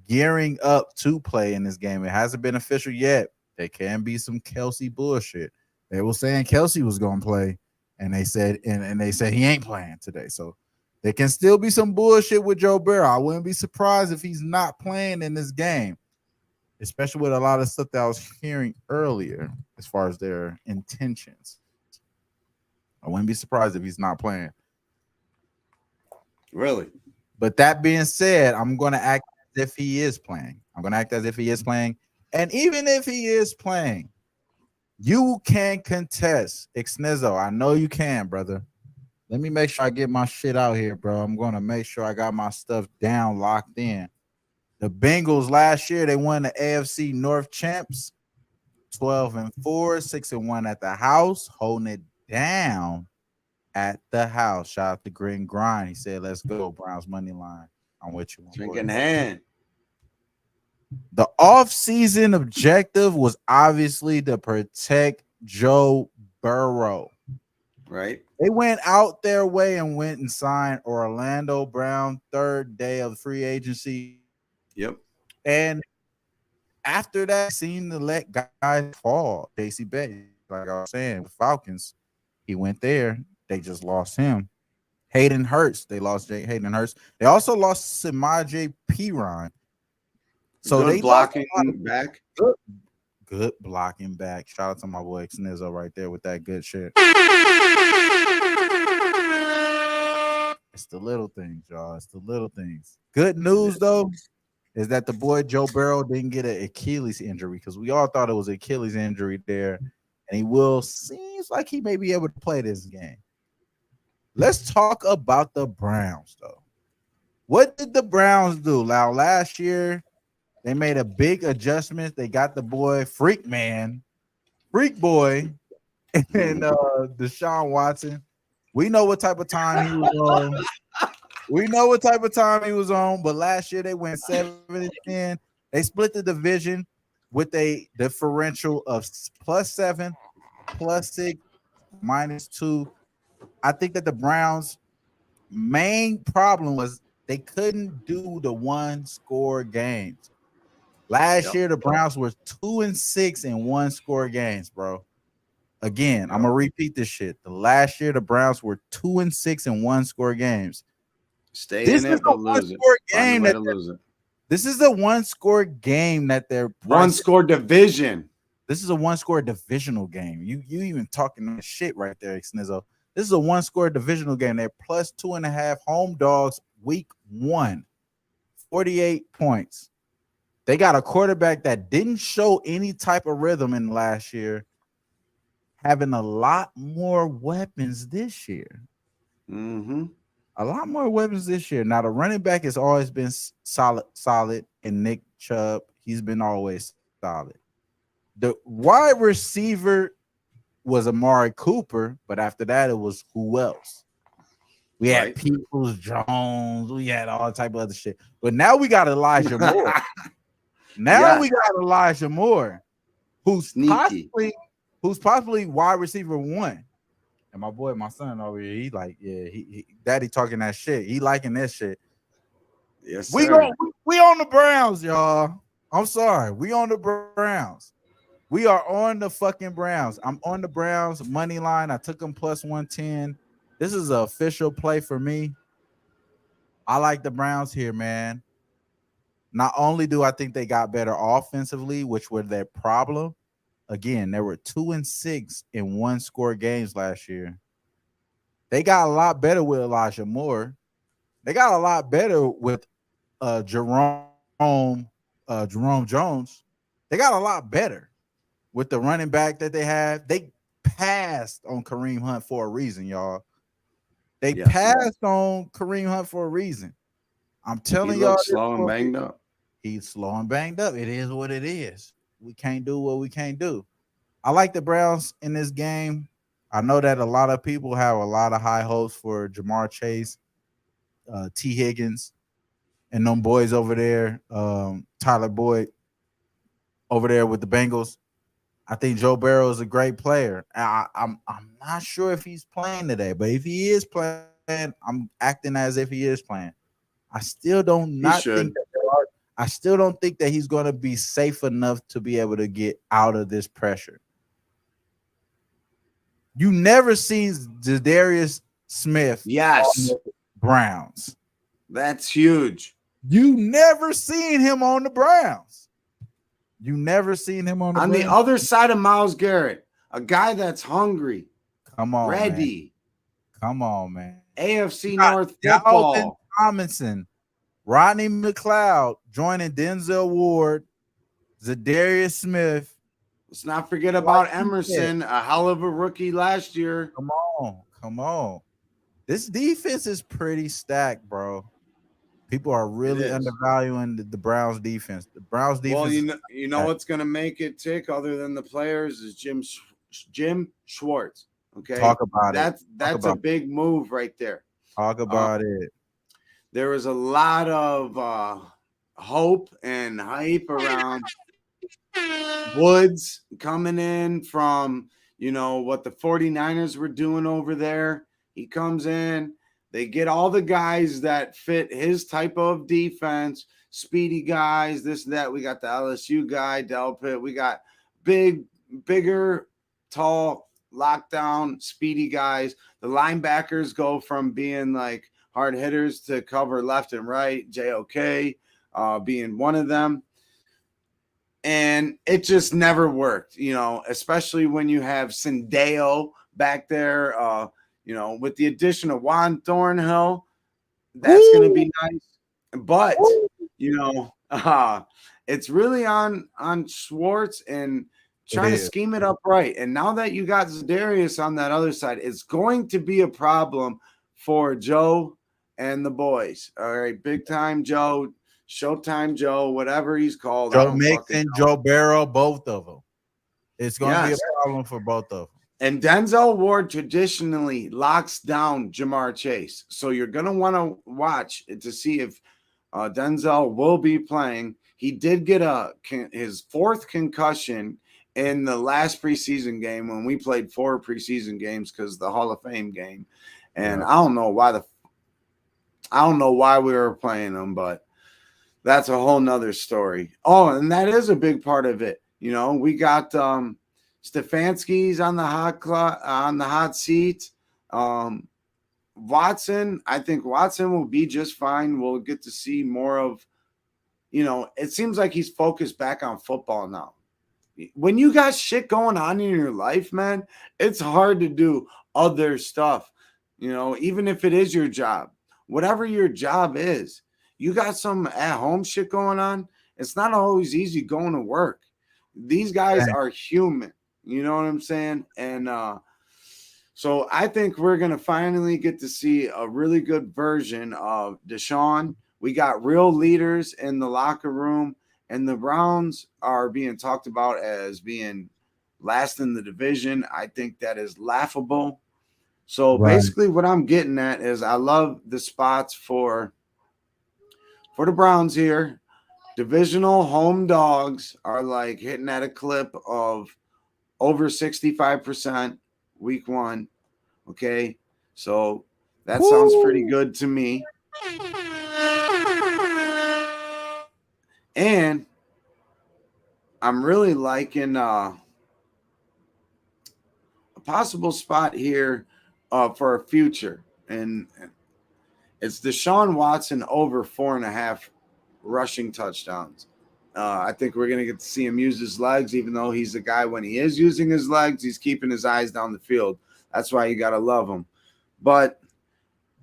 gearing up to play in this game. It hasn't been official yet. There can be some Kelsey bullshit. They were saying Kelsey was going to play, and they said he ain't playing today. So there can still be some bullshit with Joe Burrow. I wouldn't be surprised if he's not playing in this game, especially with a lot of stuff that I was hearing earlier as far as their intentions. I wouldn't be surprised if he's not playing. Really? But that being said, I'm going to act as if he is playing. I'm going to act as if he is playing. And even if he is playing, you can contest Ixnezzo. I know you can, brother. Let me make sure I get my shit out here, bro. I'm going to make sure I got my stuff down, locked in. The Bengals last year, they won the AFC North champs, 12-4, 6-1 at the house, holding it down at the house. Shout out to Green Grind. He said, let's go, Browns money line. I'm with you, my Drinking boy. hand. The offseason objective was obviously to protect Joe Burrow. Right. They went out their way and went and signed Orlando Brown, third day of free agency. Yep. And after that, seemed to let guys fall. JC Bay, like I was saying, with Falcons, he went there. They just lost him. Hayden Hurst. They lost Hayden Hurst. They also lost Samaje Perine. So Good they lost blocking a lot of back. good blocking back. Shout out to my boy Snizzo right there with that good shit. It's the little things, y'all. It's the little things. Good news though is that the boy Joe Burrow didn't get an Achilles injury because we all thought it was an Achilles injury there, and he will seems like he may be able to play this game. Let's talk about the Browns though. What did the Browns do? Now last year they made a big adjustment. They got the boy Freak Boy, and Deshaun Watson. We know what type of time he was on. We know what type of time he was on, but last year they went 7-10. They split the division with a differential of +7, +6, -2. I think that the Browns' main problem was they couldn't do the one-score games. Last year, the Browns were 2-6 in one-score games, bro. Again, I'm gonna repeat this shit. The last year, the Browns were 2-6 in one-score games. Stay This in is it, a but lose it. one-score Find a game way that to lose it. this is a one-score game that they're One score division. This is a one-score divisional game. You even talking that shit right there, Snizzo. This is a one-score divisional game. They're +2.5 home dogs week 1, 48 points. They got a quarterback that didn't show any type of rhythm in last year, having a lot more weapons this year. Mm-hmm. A lot more weapons this year. Now, the running back has always been solid, and Nick Chubb, he's been always solid. The wide receiver was Amari Cooper, but after that, it was who else? We had Peoples Jones. We had all type of other shit. But now we got Elijah Moore. We got Elijah Moore, who's possibly wide receiver 1. And my son over here, he like, yeah, he daddy talking that shit. He liking that shit. Yes, we on the Browns, y'all. I'm sorry. We on the Browns. We are on the fucking Browns. I'm on the Browns money line. I took them +110. This is an official play for me. I like the Browns here, man. Not only do I think they got better offensively, which were their problem. Again, they were 2-6 in one-score games last year. They got a lot better with Elijah Moore. They got a lot better with Jerome Jones. They got a lot better with the running back that they have. They passed on Kareem Hunt for a reason, y'all. They passed on Kareem Hunt for a reason. I'm telling y'all, slow and banged up. He's slow and banged up. It is what it is. We can't do what we can't do. I like the Browns in this game. I know that a lot of people have a lot of high hopes for Jamar Chase, T. Higgins, and them boys over there, Tyler Boyd over there with the Bengals. I think Joe Burrow is a great player. I'm not sure if he's playing today, but if he is playing, I'm acting as if he is playing. I still don't think that he's going to be safe enough to be able to get out of this pressure. You never seen Zadarius Smith on the Browns. That's huge. You never seen him on the Browns. You never seen him on the Browns. The other side of Myles Garrett, a guy that's hungry. Come on, ready. Man. Come on, man. AFC North football. Dalvin Tomlinson, Rodney McLeod joining Denzel Ward, Zadarius Smith. Let's not forget about Emerson, a hell of a rookie last year. Come on. This defense is pretty stacked, bro. People are really undervaluing the Browns defense. The Browns defense. Well, you know what's going to make it tick other than the players is Jim Schwartz. Okay, talk about it. That's a big move right there. Talk about it. There was a lot of hope and hype around Woods coming in from, what the 49ers were doing over there. He comes in. They get all the guys that fit his type of defense, speedy guys, this and that. We got the LSU guy, Del Pitt. We got bigger, tall lockdown, speedy guys. The linebackers go from being like hard hitters to cover left and right. JOK being one of them. And it just never worked, especially when you have Sendeo back there, with the addition of Juan Thornhill, that's going to be nice. But, it's really on Schwartz and trying to scheme it up right. And now that you got Zadarius on that other side, it's going to be a problem for Joe and the boys. All right, big time Joe, Showtime Joe, whatever he's called. Joe Mixon, Joe Barrow, both of them. It's going to be a problem for both of them. And Denzel Ward traditionally locks down Jamar Chase. So you're going to want to watch to see if Denzel will be playing. He did get his fourth concussion in the last preseason game when we played 4 preseason games because the Hall of Fame game. And I don't know why we were playing them, but that's a whole nother story. Oh, and that is a big part of it. We got Stefanski's on the hot seat. Watson, I think Watson will be just fine. We'll get to see more of, it seems like he's focused back on football now. When you got shit going on in your life, man, it's hard to do other stuff, even if it is your job. Whatever your job is, you got some at-home shit going on. It's not always easy going to work. These guys are human. You know what I'm saying? And so I think we're going to finally get to see a really good version of Deshaun. We got real leaders in the locker room, and the Browns are being talked about as being last in the division. I think that is laughable. So basically what I'm getting at is I love the spots for the Browns here. Divisional home dogs are like hitting at a clip of over 65% week 1. Okay. So that sounds pretty good to me. And I'm really liking a possible spot here for a future. And it's Deshaun Watson over 4.5 rushing touchdowns. I think we're going to get to see him use his legs, even though he's a guy when he is using his legs, he's keeping his eyes down the field. That's why you got to love him. But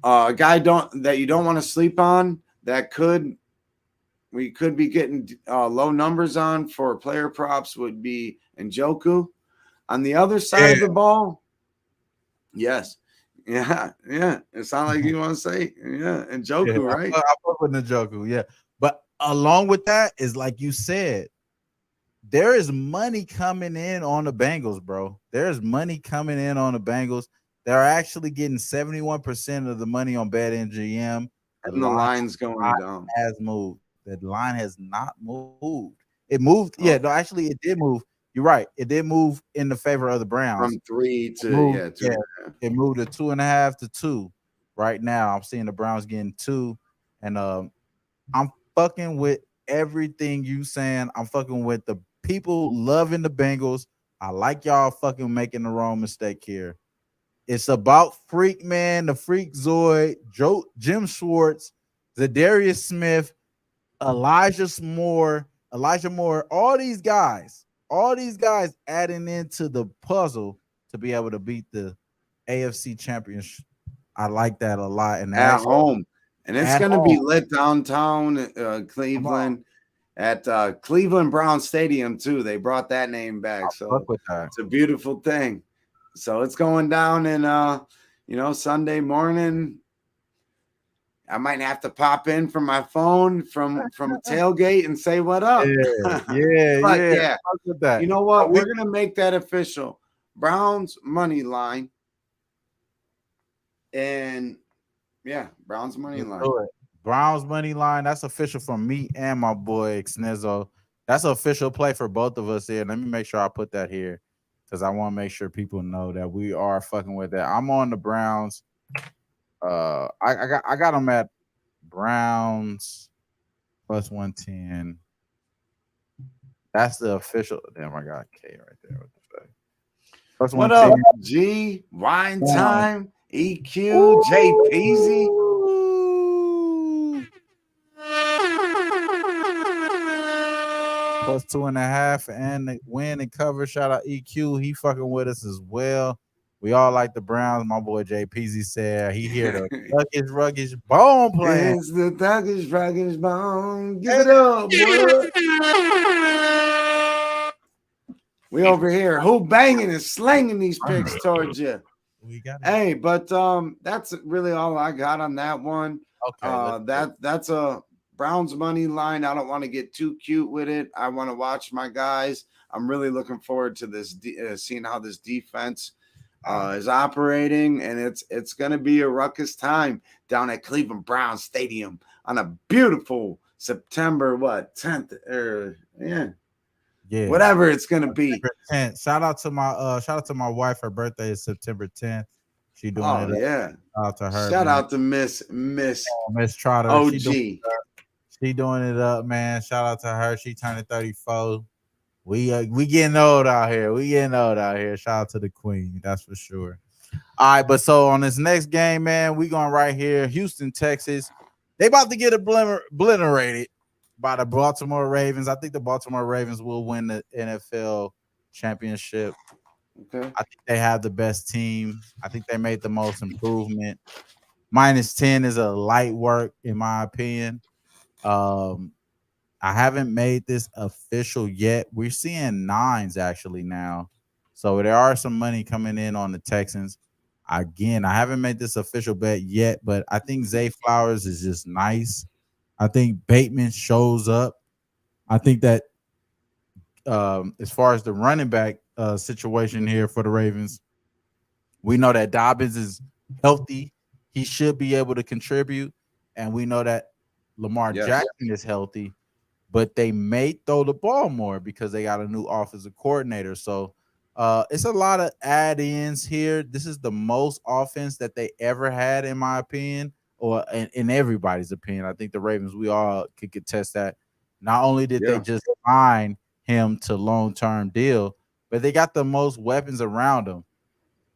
a guy that you don't want to sleep on that we could be getting low numbers on for player props would be Njoku. On the other side of the ball, yes. Yeah. It sounds like you want to say, Njoku, right? I fuck with Njoku, yeah. But along with that is, like you said, there is money coming in on the Bengals, bro. There's money coming in on the Bengals. They're actually getting 71% of the money on BetMGM. And the line's going down. Has moved. The line has not moved. It moved. Yeah, no, actually, it did move. You're right. It did move in the favor of the Browns. From 3 to 2. It moved to 2.5 to 2. Right now, I'm seeing the Browns getting 2, and I'm fucking with everything you saying. I'm fucking with the people loving the Bengals. I like y'all fucking making the wrong mistake here. It's about Freak Man, the Freak Zoid, Jim Schwartz, Zadarius Smith, Elijah Moore, all these guys adding into the puzzle to be able to beat the AFC champions. I like that a lot. And at home. And it's going to be lit downtown Cleveland at Cleveland Brown Stadium too. They brought that name back. So it's a beautiful thing. So it's going down in Sunday morning. I might have to pop in from my phone from a tailgate and say what up. Yeah. You know what? We're gonna make that official. Browns money line. And Browns money line. Browns money line. That's official from me and my boy Snizzo. That's an official play for both of us here. Let me make sure I put that here because I want to make sure people know that we are fucking with that. I'm on the Browns. I got them at Browns plus 110. That's the official. Damn, I got K right there. What the fuck? Plus What 110. up, G? Wine Wow. time, EQ, J Peasy. Ooh. Plus 2.5 and the win and cover. Shout out EQ. He fucking with us as well. We all like the Browns. My boy Jay Peasy said he hear the ruggish bone playing. It's the thuggish bone. Give it up, boy. We over here. Who banging and slanging these picks towards you? We got it. Hey, but that's really all I got on that one. Okay. That's a Browns money line. I don't want to get too cute with it. I want to watch my guys. I'm really looking forward to this, seeing how this defense is operating, and it's going to be a ruckus time down at Cleveland Browns Stadium on a beautiful September 10th or whatever it's going to be. 10th. Shout out to my wife. Her birthday is September 10th. She doing it. Yeah. Shout out to her. Shout man. out to Miss Trotter. OG. She doing it up, man. Shout out to her. She turning 34. We getting old out here. Shout out to the queen. That's for sure. All right, but so on this next game, man, we going right here. Houston, Texas. They about to get obliterated by the Baltimore Ravens. I think the Baltimore Ravens will win the NFL championship. Okay. I think they have the best team. I think they made the most improvement. -10 is a light work, in my opinion. I haven't made this official yet. We're seeing 9s actually now. So there are some money coming in on the Texans. Again, I haven't made this official bet yet, but I think Zay Flowers is just nice. I think Bateman shows up. I think that as far as the running back situation here for the Ravens, we know that Dobbins is healthy. He should be able to contribute. And we know that Lamar Jackson is healthy, but they may throw the ball more because they got a new offensive coordinator. So it's a lot of add-ins here. This is the most offense that they ever had, in my opinion, or in everybody's opinion. I think the Ravens, we all could contest that. Not only did they just sign him to long-term deal, but they got the most weapons around him.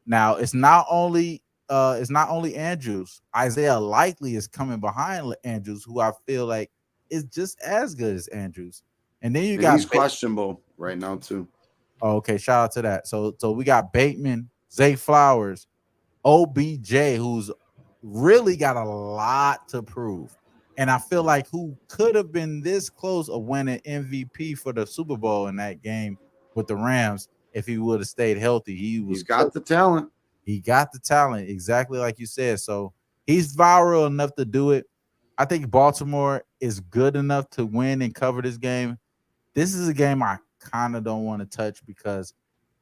Now it's not only Andrews. Isaiah Likely is coming behind Andrews, who I feel like is just as good as Andrews. And then he's questionable right now too. Oh, okay, shout out to that. So we got Bateman, Zay Flowers, OBJ, who's really got a lot to prove. And I feel like who could have been this close of winning MVP for the Super Bowl in that game with the Rams if he would have stayed healthy. He's got the talent. He got the talent, exactly like you said. So he's viral enough to do it. I think Baltimore is good enough to win and cover this game. This is a game I kind of don't want to touch because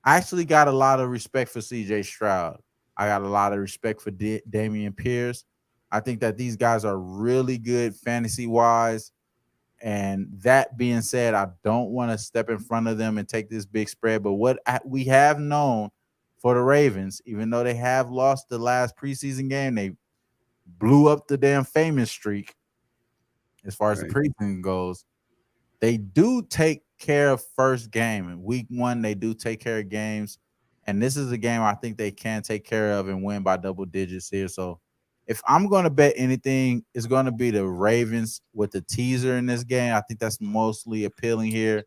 I actually got a lot of respect for CJ Stroud. I got a lot of respect for Dameon Pierce. I think that these guys are really good fantasy-wise. And that being said, I don't want to step in front of them and take this big spread. But what we have known for the Ravens, even though they have lost the last preseason game, they blew up the damn famous streak as far as the preseason goes. They do take care of first game. In week 1, they do take care of games. And this is a game I think they can take care of and win by double digits here. So if I'm going to bet anything, it's going to be the Ravens with the teaser in this game. I think that's mostly appealing here.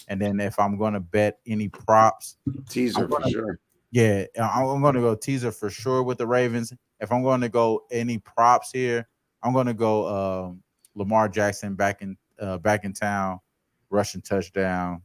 And then if I'm going to bet any props, teaser for sure. Yeah, I'm going to go teaser for sure with the Ravens. If I'm going to go any props here, I'm going to go Lamar Jackson back in town, rushing touchdown,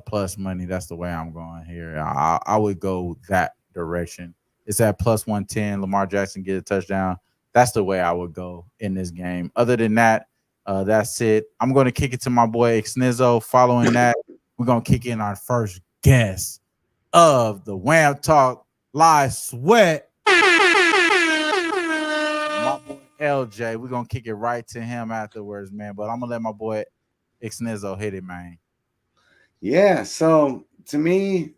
plus money. That's the way I'm going here. I would go that direction. It's at plus 110. Lamar Jackson get a touchdown. That's the way I would go in this game. Other than that, that's it. I'm going to kick it to my boy Snizzo. Following that, we're going to kick in our first guest of the Wham Talk Live Sweat. My boy LJ. We're going to kick it right to him afterwards, man. But I'm going to let my boy Snizzo hit it, man. Yeah, so to me,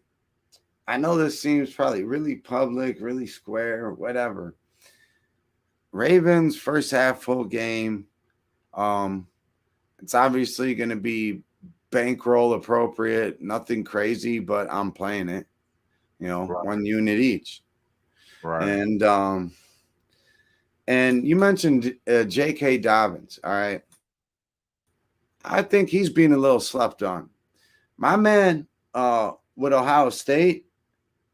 I know this seems probably really public, really square, whatever. Ravens first half full game. It's obviously going to be bankroll appropriate, nothing crazy, but I'm playing it. Right. 1 unit each. Right. And you mentioned J.K. Dobbins. All right, I think he's being a little slept on. My man, with Ohio State,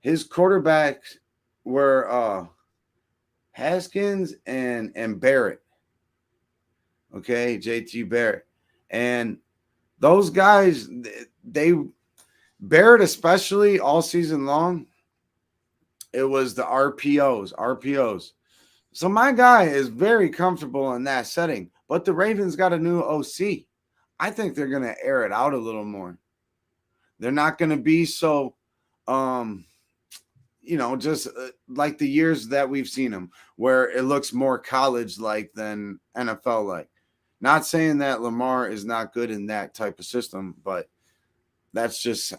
his quarterbacks were Haskins and Barrett. Okay, JT Barrett, and those guys, they Barrett especially all season long. It was the RPOs. So my guy is very comfortable in that setting. But the Ravens got a new OC. I think they're gonna air it out a little more. They're not gonna be so, um, just like the years that we've seen them, where it looks more college like than NFL like. Not saying that Lamar is not good in that type of system, but that's just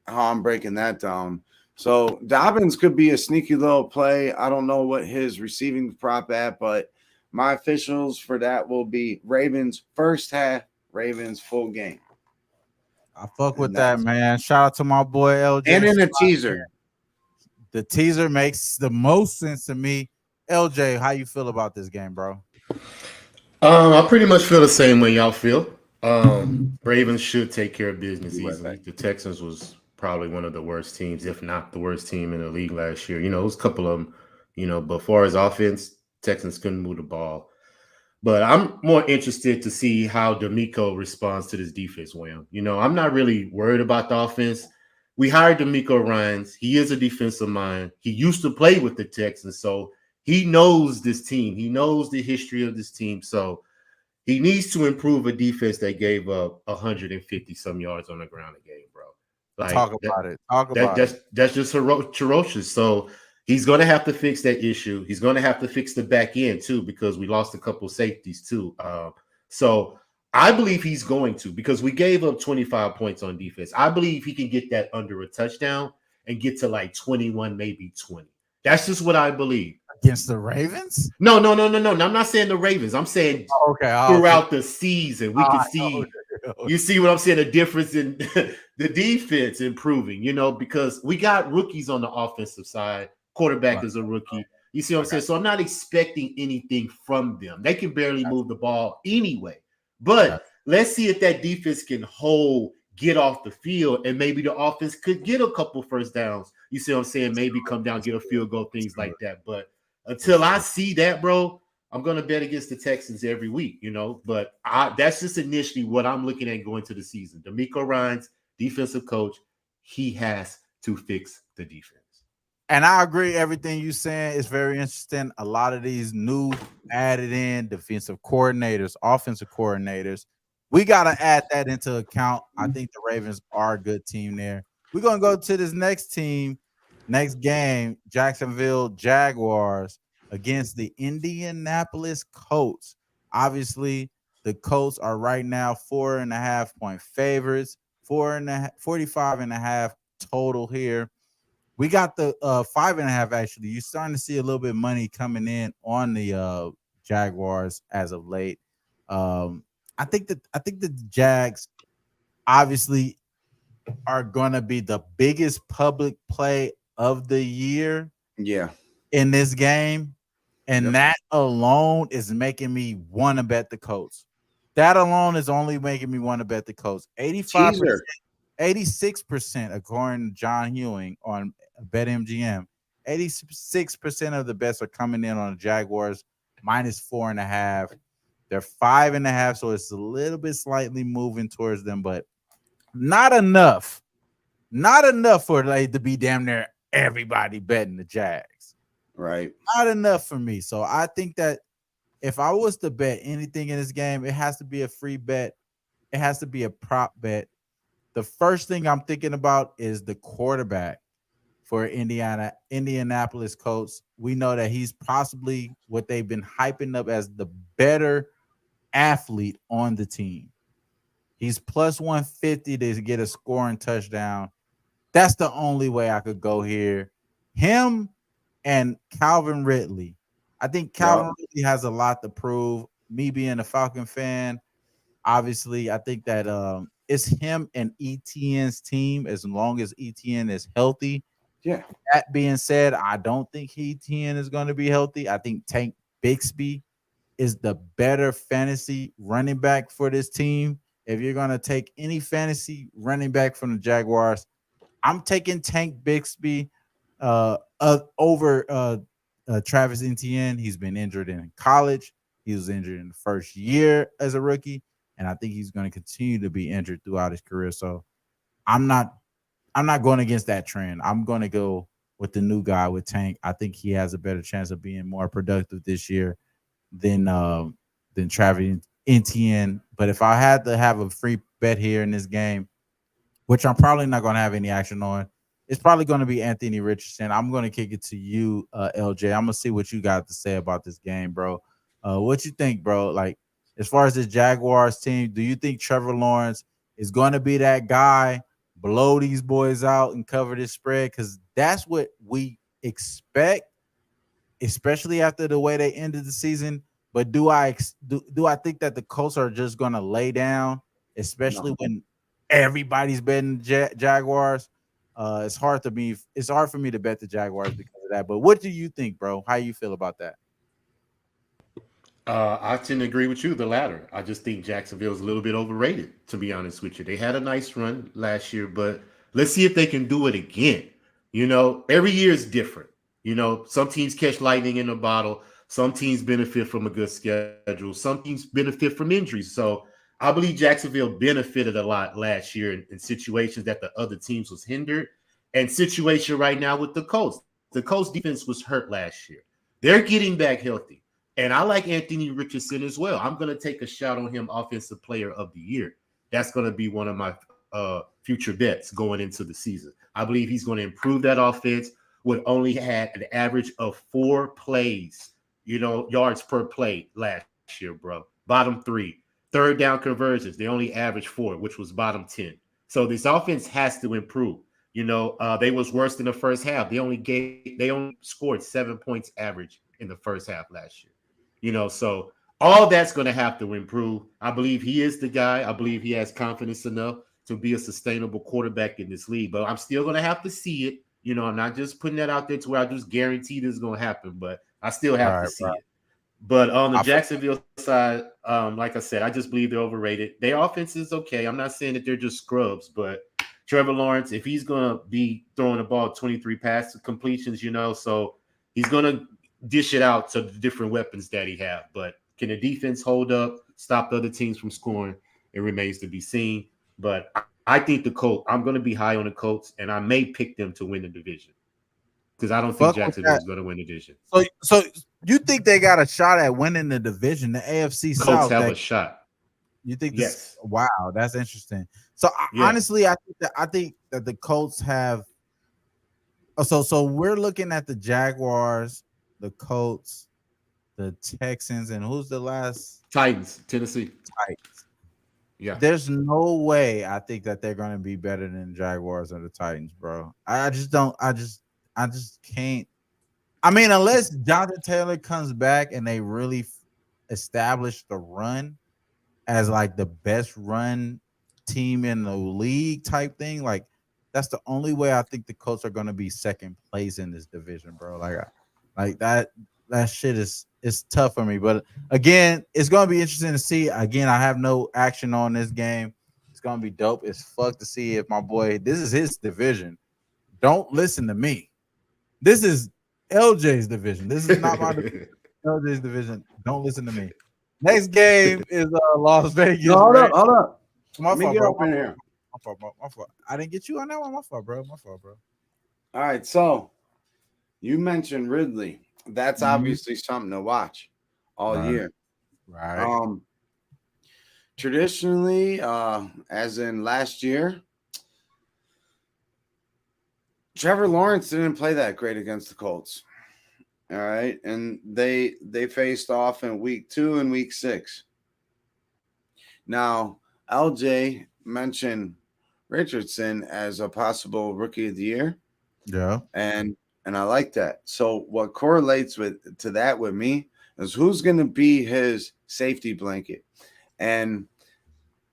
how I'm breaking that down. So Dobbins could be a sneaky little play. I don't know what his receiving prop at, but my officials for that will be Ravens first half, Ravens full game. I fuck with And that, that's man. Shout out to my boy and LJ. in a teaser. The teaser makes the most sense to me. LJ, how you feel about this game, bro? I pretty much feel the same way y'all feel. Ravens should take care of business Be right easily. back. The Texans was probably one of the worst teams, if not the worst team in the league last year. It was a couple of them, but as far as offense, Texans couldn't move the ball. But I'm more interested to see how D'Amico responds to this defense, Wham. I'm not really worried about the offense. We hired D'Amico Ryans. He is a defensive mind. He used to play with the Texans, so he knows this team. He knows the history of this team. So he needs to improve a defense that gave up 150 some yards on the ground a game, bro. Talk Like that, about it. Talk that about it. that's just ferocious. So he's going to have to fix that issue. He's going to have to fix the back end too, because we lost a couple safeties too. So I believe he's going to, because we gave up 25 points on defense. I believe he can get that under a touchdown and get to like 21, maybe 20. That's just what I believe. Against the Ravens? No, no, no, no, no. I'm not saying the Ravens. I'm saying Oh, okay. throughout the season, we could know. see. You see what I'm saying? A difference in the defense improving. Because we got rookies on the offensive side. Quarterback Right. is a rookie. You see what I'm saying? So I'm not expecting anything from them. They can barely move the ball anyway. But let's see if that defense can get off the field, and maybe the offense could get a couple first downs. You see what I'm saying? Maybe come down, get a field goal, things like that. But until I see that, bro, I'm going to bet against the Texans every week, But that's just initially what I'm looking at going to the season. D'Amico Ryans, defensive coach, he has to fix the defense. And I agree everything you saying is very interesting. A lot of these new added in defensive coordinators, offensive coordinators, we got to add that into account. I think the Ravens are a good team there. We're going to go to this next team, next game, Jacksonville Jaguars against the Indianapolis Colts. Obviously, the Colts are right now 4.5-point favorites, 45.5 total here. We got the 5.5 actually. You're starting to see a little bit of money coming in on the Jaguars as of late. I think the Jags obviously are gonna be the biggest public play of the year Yeah. in this game. And Yep. that alone is making me want to bet the Colts. That alone is only making me want to bet the Colts. 85%, Teaser. 86%, according to John Hewing on BetMGM. 86% of the bets are coming in on the Jaguars minus 4.5. They're 5.5, so it's a little bit slightly moving towards them, but not enough. Not enough for like to be damn near everybody betting the Jags. Right. Not enough for me. So I think that if I was to bet anything in this game, it has to be a free bet. It has to be a prop bet. The first thing I'm thinking about is the quarterback for Indianapolis Colts. We know that he's possibly what they've been hyping up as the better athlete on the team. He's plus 150 to get a scoring touchdown. That's the only way I could go here. Him and Calvin Ridley. I think Calvin Ridley has a lot to prove. Me being a Falcon fan, obviously, I think that it's him and ETN's team as long as ETN is healthy. Yeah. That being said, I don't think Etienne is going to be healthy. I think Tank Bixby is the better fantasy running back for this team. If you're going to take any fantasy running back from the Jaguars, I'm taking Tank Bixby over Travis Etienne. He's been injured in college. He was injured in the first year as a rookie, and I think he's going to continue to be injured throughout his career. So I'm not I'm not going against that trend. I'm going to go with the new guy with Tank. I think he has a better chance of being more productive this year than Travis Etienne. But if I had to have a free bet here in this game, which I'm probably not going to have any action on, it's probably going to be Anthony Richardson. I'm going to kick it to you, LJ. I'm going to see what you got to say about this game, bro. What you think, bro? Like, as far as this Jaguars team, do you think Trevor Lawrence is going to be that guy, blow these boys out and cover this spread? Because that's what we expect, especially after the way they ended the season. But do I think that the Colts are just going to lay down, especially No. when everybody's betting Jaguars? It's hard for me to bet the Jaguars because of that. But what do you think, bro? How you feel about that? I tend to agree with you, the latter. I just think Jacksonville's a little bit overrated, to be honest with you. They had a nice run last year, but let's see if they can do it again. Every year is different. Some teams catch lightning in a bottle. Some teams benefit from a good schedule. Some teams benefit from injuries. So I believe Jacksonville benefited a lot last year in situations that the other teams was hindered. And situation right now with the Colts. The Colts defense was hurt last year. They're getting back healthy. And I like Anthony Richardson as well. I'm going to take a shot on him, Offensive Player of the Year. That's going to be one of my future bets going into the season. I believe he's going to improve that offense. Would only had an average of 4 plays, yards per play last year, bro. Bottom 3. Third down conversions, they only averaged 4, which was bottom 10. So this offense has to improve. They was worse in the first half. They only scored 7 points average in the first half last year. So all that's going to have to improve. I believe he is the guy. I believe he has confidence enough to be a sustainable quarterback in this league. But I'm still going to have to see it. I'm not just putting that out there to where I just guarantee this is going to happen, but I still have to see it. But on the Jacksonville side, like I said, I just believe they're overrated. Their offense is okay. I'm not saying that they're just scrubs, but Trevor Lawrence, if he's going to be throwing the ball 23 pass completions, so he's going to dish it out to the different weapons that he have. But can the defense hold up, stop the other teams from scoring? It remains to be seen. But I think the Colts, I'm going to be high on the Colts, and I may pick them to win the division because I don't think Jacksonville is going to win the division. So you think they got a shot at winning the division, the AFC South? Colts have a shot. You think? Yes. Wow, that's interesting. So honestly, I think that the Colts have. So we're looking at the Jaguars, the Colts, the Texans, and who's the last? Titans, Tennessee. Titans. Yeah. There's no way I think that they're going to be better than the Jaguars or the Titans, bro. I just don't. I just can't. I mean, unless Jonathan Taylor comes back and they really establish the run as like the best run team in the league type thing, like that's the only way I think the Colts are going to be second place in this division, bro. Like that shit is tough for me. But again, it's going to be interesting to see. Again, I have no action on this game. It's going to be dope as fuck to see if my boy, this is his division. Don't listen to me. This is LJ's division. This is not my division. LJ's division. Don't listen to me. Next game is Las Vegas. No, hold up. My fault, get bro. up in here. My fault. I didn't get you on that one. My fault, bro. All right, so you mentioned Ridley. That's obviously something to watch all year. Right. Traditionally, as in last year, Trevor Lawrence didn't play that great against the Colts. All right, and they faced off in week 2 and week 6. Now, LJ mentioned Richardson as a possible rookie of the year. Yeah. And I like that. So what correlates to that with me is who's going to be his safety blanket. And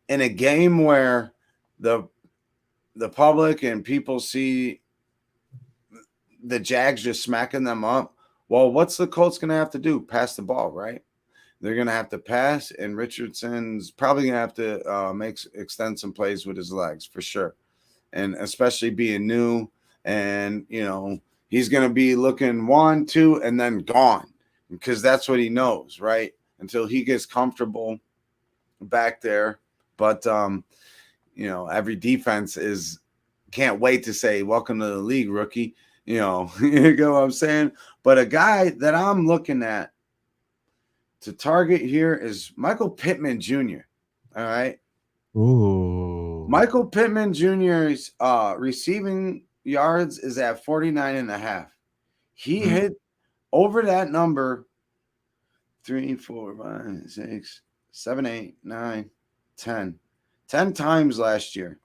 in a game where the public and people see the Jags just smacking them up. Well, what's the Colts going to have to do? Pass the ball, right? They're going to have to pass, and Richardson's probably going to have to extend some plays with his legs for sure. And especially being new, and, he's going to be looking 1, 2, and then gone, because that's what he knows, right? Until he gets comfortable back there. But, every defense can't wait to say, welcome to the league, rookie. You know what I'm saying? But a guy that I'm looking at to target here is Michael Pittman Jr. All right. Ooh. Michael Pittman Jr.'s receiving yards is at 49.5. He hit over that number 3, 4, 5, 6, 7, 8, 9, 10. 10 times last year.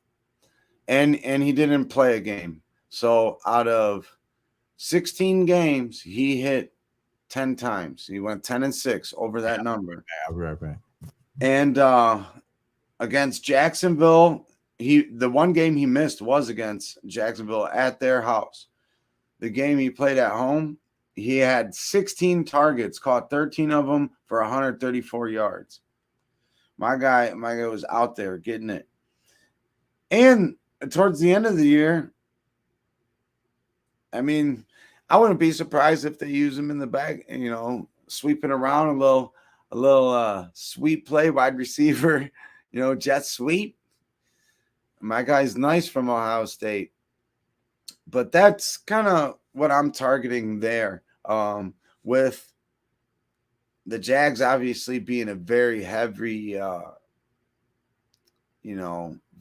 And he didn't play a game. So out of 16 games, he hit 10 times. He went 10-6 over that number. I'll be right back. And against Jacksonville, the one game he missed was against Jacksonville at their house. The game he played at home, he had 16 targets, caught 13 of them for 134 yards. My guy was out there getting it. And towards the end of the year, I mean, I wouldn't be surprised if they use him in the back, sweeping around a little sweep play, wide receiver, jet sweep. My guy's nice from Ohio State. But that's kind of what I'm targeting there, with the Jags obviously being a very heavy,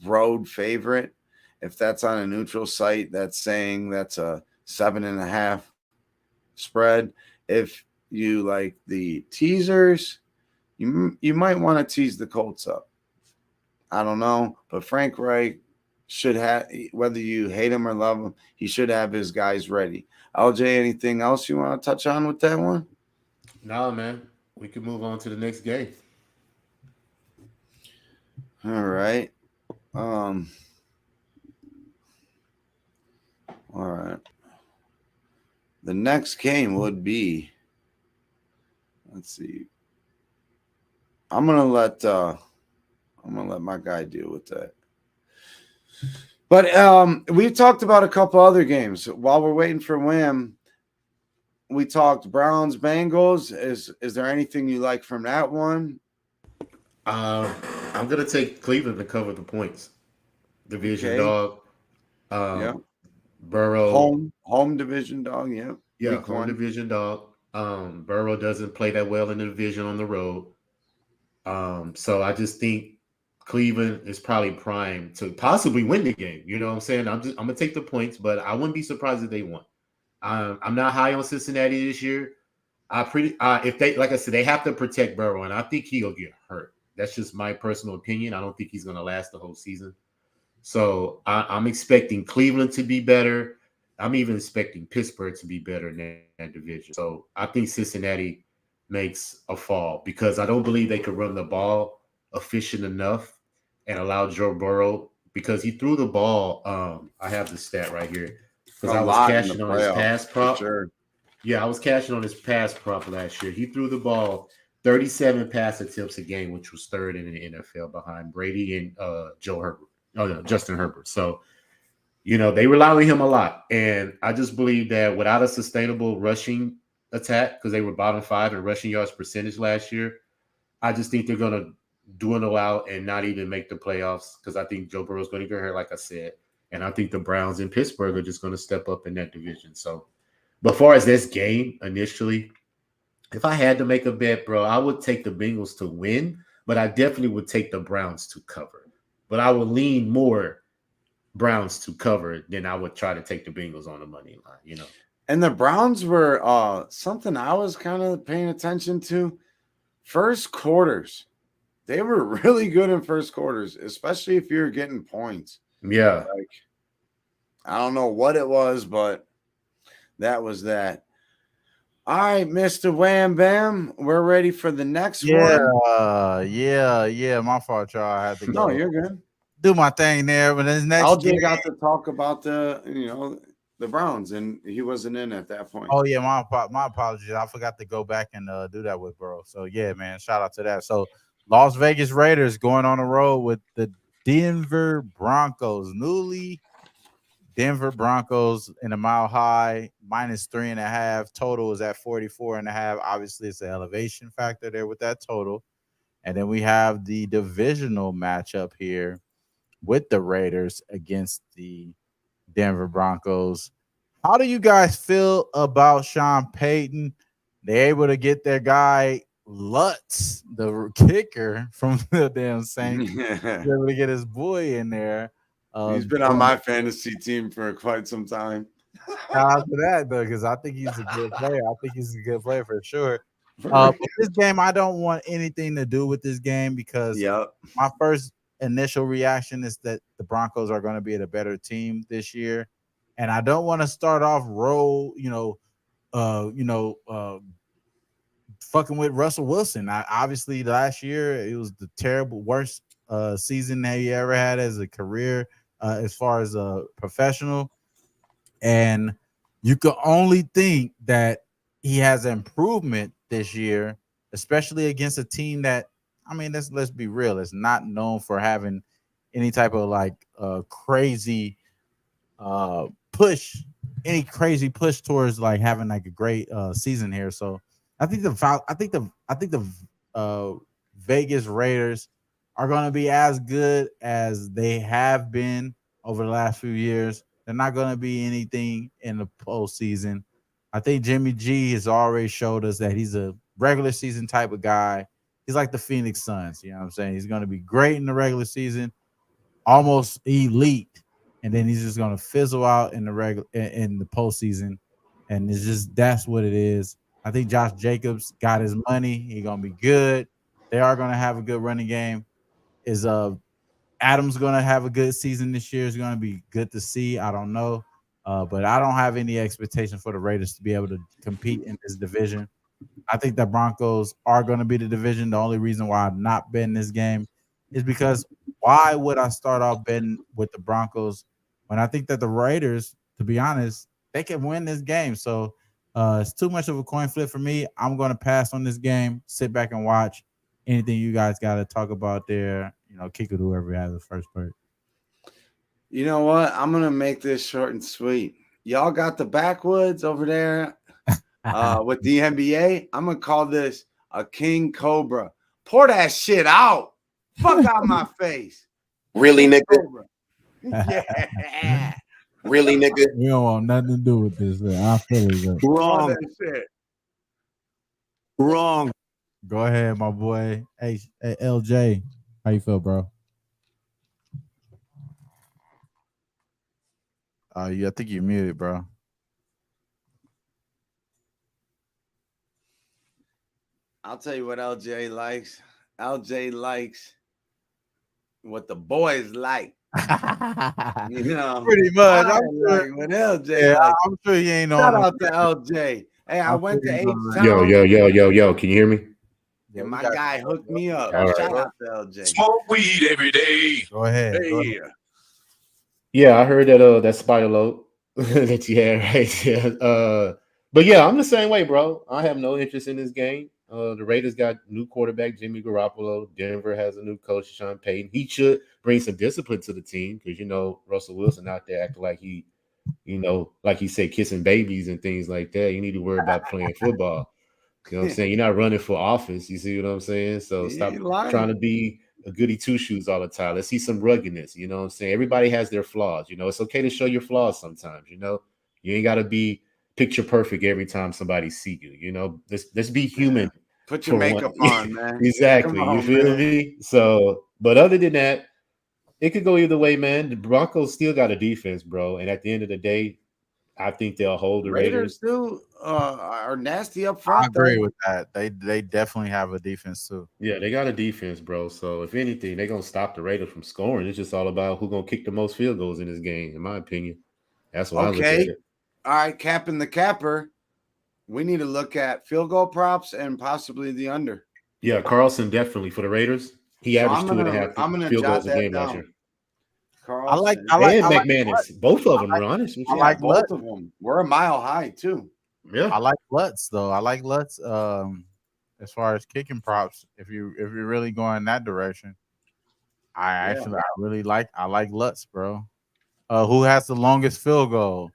road favorite. If that's on a neutral site, that's saying that's a 7.5 spread. If you like the teasers, you might want to tease the Colts up. I don't know, but Frank Reich should have, whether you hate him or love him, he should have his guys ready. LJ, anything else you want to touch on with that one? No, man. We can move on to the next game. All right. All right. The next game would be, let's see. I'm gonna let my guy deal with that. But we talked about a couple other games while we're waiting for Wham. We talked Browns, Bengals. Is there anything you like from that one? I'm gonna take Cleveland to cover the points. Division dog. Yeah. Burrow. Home division dog. Yeah. Yeah, home division dog. Burrow doesn't play that well in the division on the road. So I just think Cleveland is probably primed to possibly win the game. You know what I'm saying? I'm gonna take the points, but I wouldn't be surprised if they won. I'm not high on Cincinnati this year. If they, like I said, they have to protect Burrow, and I think he'll get hurt. That's just my personal opinion. I don't think he's going to last the whole season. So I'm expecting Cleveland to be better. I'm even expecting Pittsburgh to be better in that division. So I think Cincinnati makes a fall because I don't believe they could run the ball efficient enough and allow Joe Burrow, because he threw the ball. I have the stat right here. Because I was cashing on his pass prop. Sure. Yeah, I was cashing on his pass prop last year. He threw the ball 37 pass attempts a game, which was third in the NFL behind Brady and Justin Herbert. So, they rely on him a lot. And I just believe that without a sustainable rushing attack, because they were bottom 5 in rushing yards percentage last year, I just think they're going to dwindle out and not even make the playoffs, because I think Joe Burrow's going to get hurt, like I said. And I think the Browns and Pittsburgh are just going to step up in that division. So, but far as this game initially, if I had to make a bet, bro, I would take the Bengals to win, but I definitely would take the Browns to cover. But I would lean more Browns to cover than I would try to take the Bengals on the money line, And the Browns were something I was kind of paying attention to. First quarters. They were really good in first quarters, especially if you're getting points. Yeah. I don't know what it was, but that was that. All right, Mr. Wham Bam, we're ready for the next one. Yeah. My fault, y'all. I had to go. No, you're good. Do my thing there, but this next LJ got to talk about the, the Browns, and he wasn't in at that point. Oh yeah, my apologies. I forgot to go back and do that with bro. So yeah, man, shout out to that. So Las Vegas Raiders going on the road with the Denver Broncos. Newly Denver Broncos in a Mile High -3.5. Total is at 44.5. Obviously, it's an elevation factor there with that total. And then we have the divisional matchup here with the Raiders against the Denver Broncos. How do you guys feel about Sean Payton? They're able to get their guy Lutz, the kicker from the damn Saints. They're able to get his boy in there. He's been on my fantasy team for quite some time. Shout out to that though, because I think he's a good player. I think he's a good player for sure. But this game, I don't want anything to do with this game because my first initial reaction is that the Broncos are going to be the better team this year, and I don't want to start off fucking with Russell Wilson. Obviously last year it was the terrible worst season that he ever had as a career, as far as a professional, and you could only think that he has improvement this year, especially against a team that, I mean, let's be real, it's not known for having any type of like crazy push, any crazy push towards like having like a great season here. So I think the Vegas Raiders are going to be as good as they have been over the last few years. They're not going to be anything in the postseason. I think Jimmy G has already showed us that he's a regular season type of guy. He's like the Phoenix Suns. You know what I'm saying? He's going to be great in the regular season, almost elite, and then he's just going to fizzle out in the postseason. And it's just that's what it is. I think Josh Jacobs got his money. He's going to be good. They are going to have a good running game. Is Adams going to have a good season this year? Is going to be good to see. I don't know. But I don't have any expectation for the Raiders to be able to compete in this division. I think the Broncos are going to be the division. The only reason why I'm not betting this game is because why would I start off betting with the Broncos when I think that the Raiders, to be honest, they can win this game? So it's too much of a coin flip for me. I'm going to pass on this game, sit back and watch. Anything you guys got to talk about there, kick it whoever has the first part. You know what? I'm going to make this short and sweet. Y'all got the backwoods over there with the NBA. I'm going to call this a king cobra. Pour that shit out. Fuck out my face. Really, nigga? Cobra. Yeah. Really, nigga? We don't want nothing to do with this. I feel it. Wrong. That shit. Wrong. Go ahead, my boy. Hey, LJ. How you feel, bro? I think you're muted, bro. I'll tell you what LJ likes. LJ likes what the boys like. Pretty much. I'm sure what LJ likes. I'm sure he ain't on. Shout out to LJ. Hey, I went to H-Town. Yo. Can you hear me? And my guy hooked me up. Right. Shout out to LJ. Smoke weed every day. Go ahead. Hey. Yeah, I heard that spider load that you had, right? Yeah. But yeah, I'm the same way, bro. I have no interest in this game. The Raiders got new quarterback Jimmy Garoppolo. Denver has a new coach, Sean Payton. He should bring some discipline to the team because Russell Wilson out there acting like he, like he said, kissing babies and things like that. You need to worry about playing football. You know what I'm saying? You're not running for office. You see what I'm saying? So stop trying to be a goody two shoes all the time. Let's see some ruggedness. You know what I'm saying? Everybody has their flaws. It's okay to show your flaws sometimes. You ain't got to be picture perfect every time somebody see you. Let's be human. Put your makeup on, man. Exactly. You feel me? So, but other than that, it could go either way, man. The Broncos still got a defense, bro. And at the end of the day, I think they'll hold the Raiders. Still are nasty up front. I agree with that. They definitely have a defense too. Yeah, they got a defense, bro. So if anything, they're gonna stop the Raiders from scoring. It's just all about who's gonna kick the most field goals in this game, in my opinion. That's why I look at it. All right, capping the capper. We need to look at field goal props and possibly the under. Yeah, Carlson definitely for the Raiders. He averaged 2.5 field goals a game last year. Carlson. And I like McManus. Both of them, to be honest with I you. Yeah, like both Lutz. of them. We're a mile high too. Yeah. I like Lutz though. I like Lutz. As far as kicking props, if you're really going that direction, Yeah. I like Lutz, bro. Who has the longest field goal?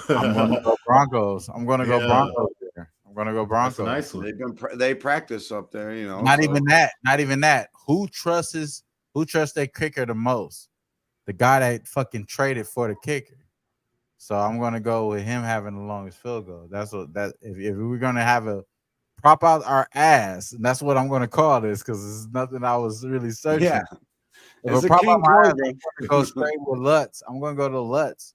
I'm gonna go Broncos. I'm gonna go Yeah. Broncos there. I'm gonna go That's a Broncos. nice one. They practice up there, you know. Not so. even that. Not even that. Who trusts their kicker the most? The guy that fucking traded for the kicker. So I'm gonna go with him having the longest field goal. That's what that if we're gonna have a prop out our ass, and that's what I'm gonna call this because it's nothing I was really searching. Yeah, If it's I a prop out King my ass, Cobra. I'm gonna go straight with Lutz. I'm gonna go to Lutz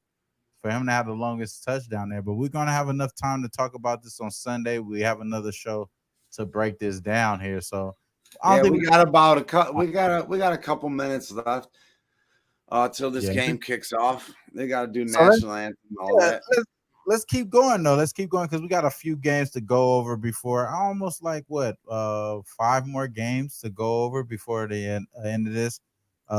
for him to have the longest touchdown there. But we're gonna have enough time to talk about this on Sunday. We have another show to break this down here. So I don't Yeah, think we got about we got a couple minutes left till this Yeah. game kicks off. They got to do So let's- national anthem and all that. let's keep going though. Let's keep going because we got a few games to go over before almost like 5 more games to go over before the end of this.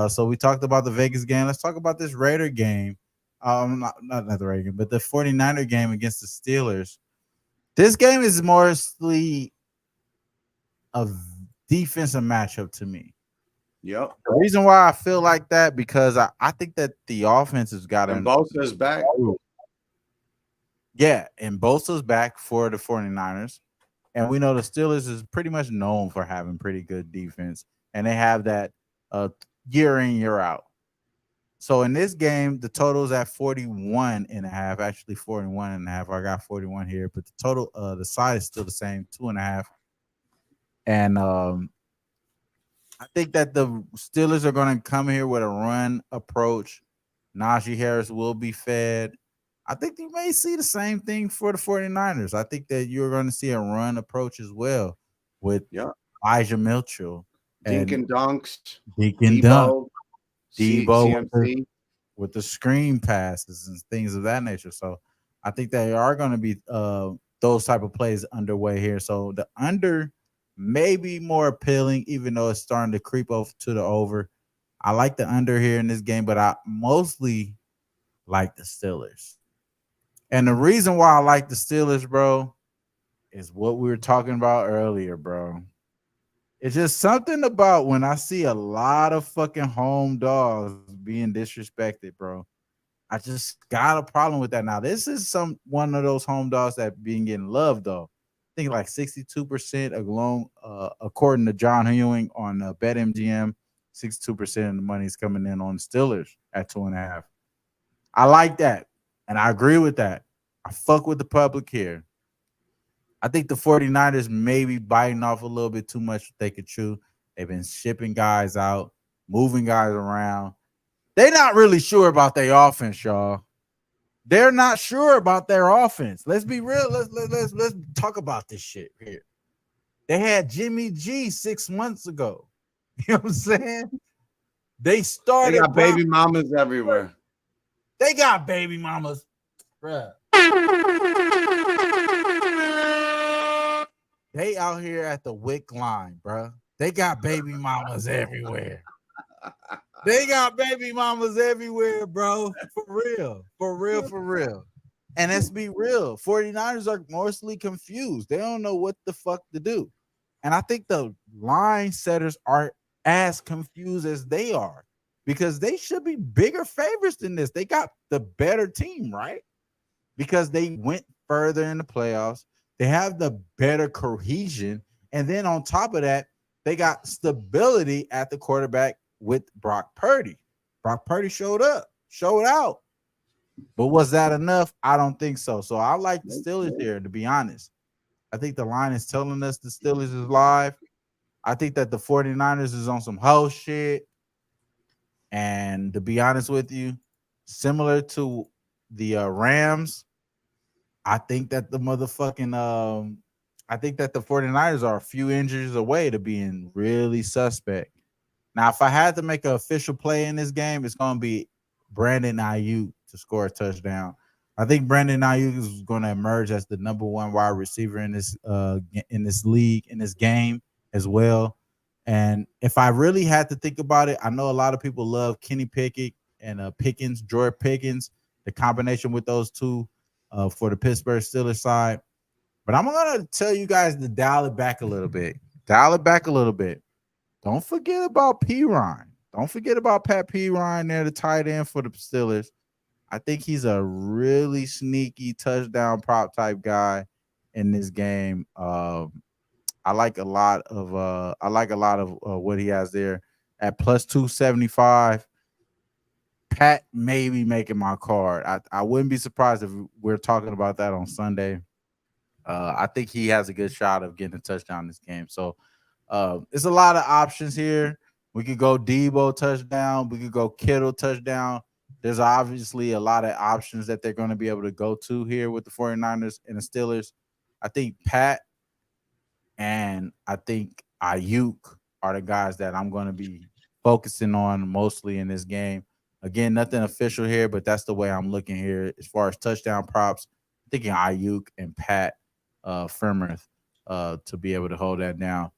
So we talked about the Vegas game. Let's talk about this Raider game. Not the Raider game, but the 49er game against the Steelers. This game is mostly a defensive matchup to me. Yep. The reason why I feel like that because I think that the offense has got And Bosa's back. Yeah, and Bosa's back for the 49ers. And we know the Steelers is pretty much known for having pretty good defense. And they have that year in, year out. So in this game, the total is at 41 and a half, actually 41 and a half. I got 41 here, but the total, the side is still the same, 2.5. And I think that the Steelers are going to come here with a run approach. Najee Harris will be fed. I think you may see the same thing for the 49ers. I think that you're going to see a run approach as well with Elijah Mitchell. Dink and Dunks. Dink and Dunk. Debo CMC. with the screen passes and things of that nature. So I think they are going to be those type of plays underway here. So the under may be more appealing, even though it's starting to creep over to the over. I like the under here in this game, but I mostly like the Steelers. And the reason why I like the Steelers, bro, is what we were talking about earlier, bro. It's just something about when I see a lot of fucking home dogs being disrespected, bro. I just got a problem with that. Now, this is one of those home dogs that being getting loved, though. I think like 62% alone, according to John Hewing on BetMGM, 62% of the money is coming in on the Steelers at 2.5. I like that, and I agree with that. I fuck with the public here. I think the 49ers may be biting off a little bit too much they could chew. They've been shipping guys out, moving guys around. They're not really sure about their offense, y'all. They're not sure about their offense. Let's be real. Let's talk about this shit here. They had Jimmy G 6 months ago. You know what I'm saying? They started. They got baby mamas everywhere. They got baby mamas, bruh. They out here at the WIC line, bruh. They got baby mamas everywhere. They got baby mamas everywhere, bro. For real. For real, for real. And let's be real. 49ers are mostly confused. They don't know what the fuck to do. And I think the line setters are as confused as they are because they should be bigger favorites than this. They got the better team, right? Because they went further in the playoffs. They have the better cohesion. And then on top of that, they got stability at the quarterback with Brock Purdy. Brock Purdy showed out. But was that enough? I don't think so. So I like the Steelers here, to be honest. I think the line is telling us the Steelers is live. I think that the 49ers is on some hoe shit. And to be honest with you, similar to the Rams, I think that the 49ers are a few injuries away to being really suspect. Now, if I had to make an official play in this game, it's going to be Brandon Ayuk to score a touchdown. I think Brandon Ayuk is going to emerge as the number one wide receiver in this league, in this game as well. And if I really had to think about it, I know a lot of people love Kenny Pickett. and Pickens, George Pickens, the combination with those two for the Pittsburgh Steelers side. But I'm gonna tell you guys to dial it back a little bit. Dial it back a little bit. Don't forget about P. Ryan. Don't forget about Pat P. Ryan there, the tight end for the Steelers. I think he's a really sneaky touchdown prop type guy in this game. I like a lot of what he has there at plus 275. Pat may be making my card. I wouldn't be surprised if we're talking about that on Sunday. I think he has a good shot of getting a touchdown in this game. So it's a lot of options here. We could go Debo touchdown. We could go Kittle touchdown. There's obviously a lot of options that they're going to be able to go to here with the 49ers and the Steelers. I think Pat and I think Ayuk are the guys that I'm going to be focusing on mostly in this game. Again, nothing official here, but that's the way I'm looking here as far as touchdown props. I'm thinking Ayuk and Pat Freiermuth to be able to hold that down.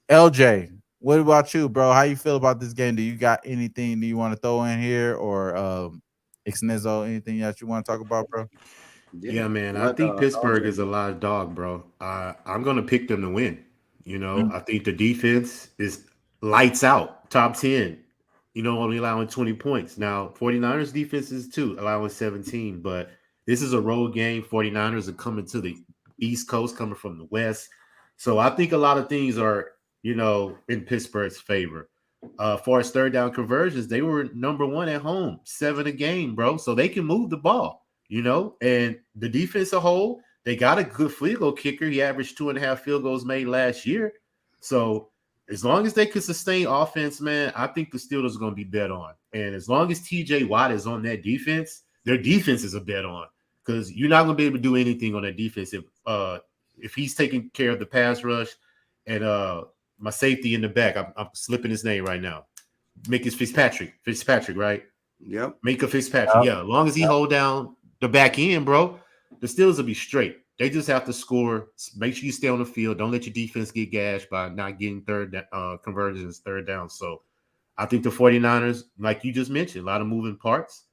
LJ, what about you, bro? How you feel about this game? Do you got anything that you want to throw in here, or Ixnizzo, anything that you want to talk about, bro? Yeah, man. I think Pittsburgh is a live dog, bro. I'm going to pick them to win. I think the defense is lights out, top 10. Only allowing 20 points. Now, 49ers defense is too, allowing 17. But this is a road game. 49ers are coming to the East Coast, coming from the West. So I think a lot of things are, in Pittsburgh's favor. For as third down conversions, they were number one at home, 7 a game, bro. So they can move the ball. And the defense as a whole, they got a good field goal kicker. He averaged 2.5 field goals made last year. So as long as they can sustain offense, man, I think the Steelers are going to be bet on. And as long as TJ Watt is on that defense, their defense is a bet on because you're not going to be able to do anything on that defense if he's taking care of the pass rush and my safety in the back. I'm slipping his name right now. Micah Fitzpatrick, right? Yep. Micah Fitzpatrick. Yeah, as long as he hold down the back end, bro, the Steelers will be straight. They just have to score. Make sure you stay on the field. Don't let your defense get gashed by not getting conversions, third down. So I think the 49ers, like you just mentioned, a lot of moving parts.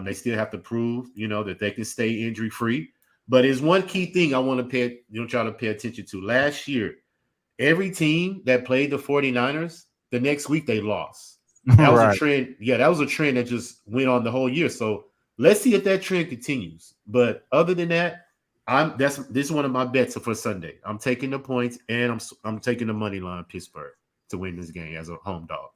They still have to prove, that they can stay injury-free. But there's one key thing I want to try to pay attention to. Last year, every team that played the 49ers, the next week they lost. That was a trend. Yeah, that was a trend that just went on the whole year. So let's see if that trend continues. But other than that, this is one of my bets for Sunday. I'm taking the points and I'm taking the money line Pittsburgh to win this game as a home dog.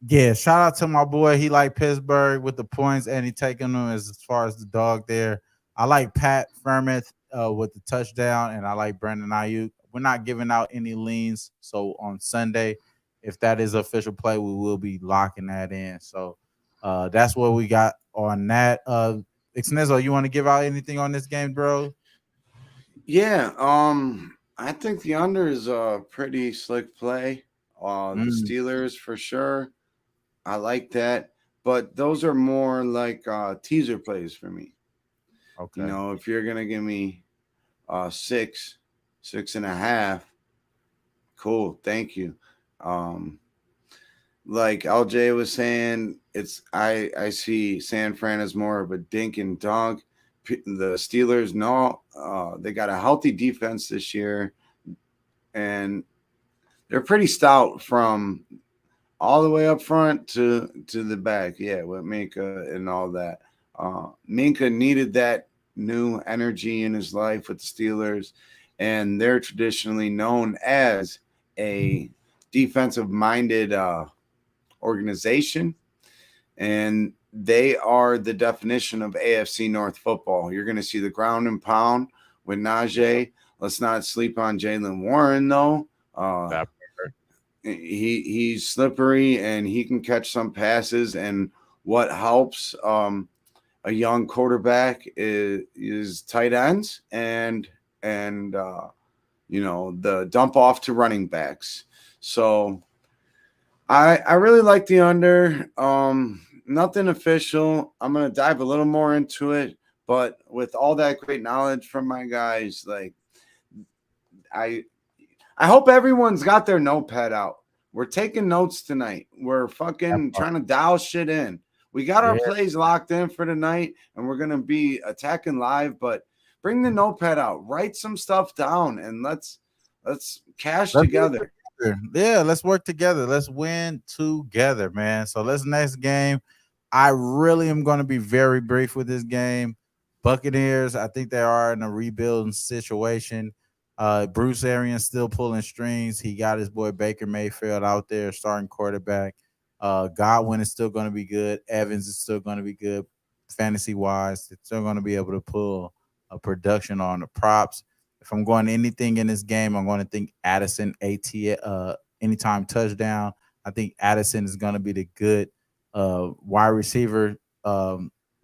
Yeah, shout out to my boy. He like Pittsburgh with the points and he taking them as far as the dog there. I like Pat Freiermuth with the touchdown and I like Brandon Ayuk. We're not giving out any leans. So on Sunday, if that is official play, we will be locking that in. So that's what we got on that. Ixnizzo, you want to give out anything on this game, bro? Yeah, I think the under is a pretty slick play. The Steelers for sure. I like that, but those are more like teaser plays for me. Okay. If you're gonna give me 6.5, cool. Thank you. Like LJ was saying, I see San Fran as more of a dink and dunk. The Steelers, they got a healthy defense this year, and they're pretty stout from all the way up front to the back. Yeah, with Minka and all that. Minka needed that new energy in his life with the Steelers, and they're traditionally known as a defensive-minded organization, and they are the definition of AFC North football. You're going to see the ground and pound with Najee. Let's not sleep on Jaylen Warren, though. He's slippery, and he can catch some passes. And what helps a young quarterback is tight ends and the dump off to running backs. So I really like the under. Nothing official. I'm going to dive a little more into it, but with all that great knowledge from my guys, like I hope everyone's got their notepad out. We're taking notes tonight. We're fucking trying to dial shit in. We got our plays locked in for tonight, and we're gonna be attacking live. But bring the notepad out, write some stuff down, and let's cash together. Yeah, let's work together. Let's win together, man. So let's next game. I really am going to be very brief with this game. Buccaneers, I think they are in a rebuilding situation. Bruce Arians still pulling strings. He got his boy Baker Mayfield out there, starting quarterback. Godwin is still going to be good. Evans is still going to be good, fantasy wise. It's still going to be able to pull a production on the props. If I'm going anything in this game, I'm going to think Addison anytime touchdown. I think Addison is going to be the good wide receiver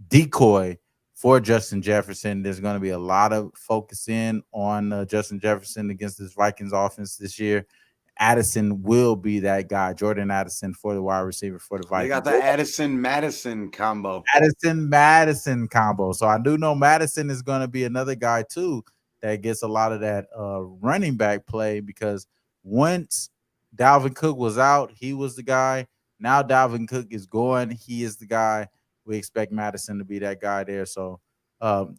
decoy for Justin Jefferson. There's going to be a lot of focus in on Justin Jefferson against this Vikings offense this year. Addison will be that guy, Jordan Addison, for the wide receiver for the Vikings. They got the Addison-Madison combo. Addison-Madison combo. So I do know Madison is going to be another guy too that gets a lot of that running back play, because once Dalvin Cook was out, he was the guy. Now Dalvin Cook is going. He is the guy. We expect Madison to be that guy there. So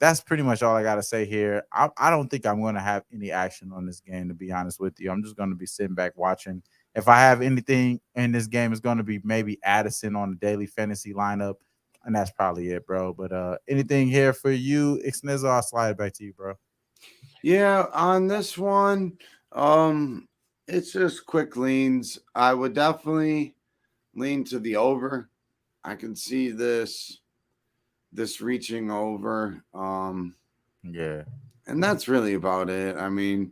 that's pretty much all I got to say here. I don't think I'm going to have any action on this game, to be honest with you. I'm just going to be sitting back watching. If I have anything in this game, it's going to be maybe Addison on the daily fantasy lineup, and that's probably it, bro. But anything here for you, Ixnezzo, I'll slide it back to you, bro. Yeah, on this one, it's just quick leans. I would definitely lean to the over. I can see this reaching over. Yeah. And that's really about it. I mean,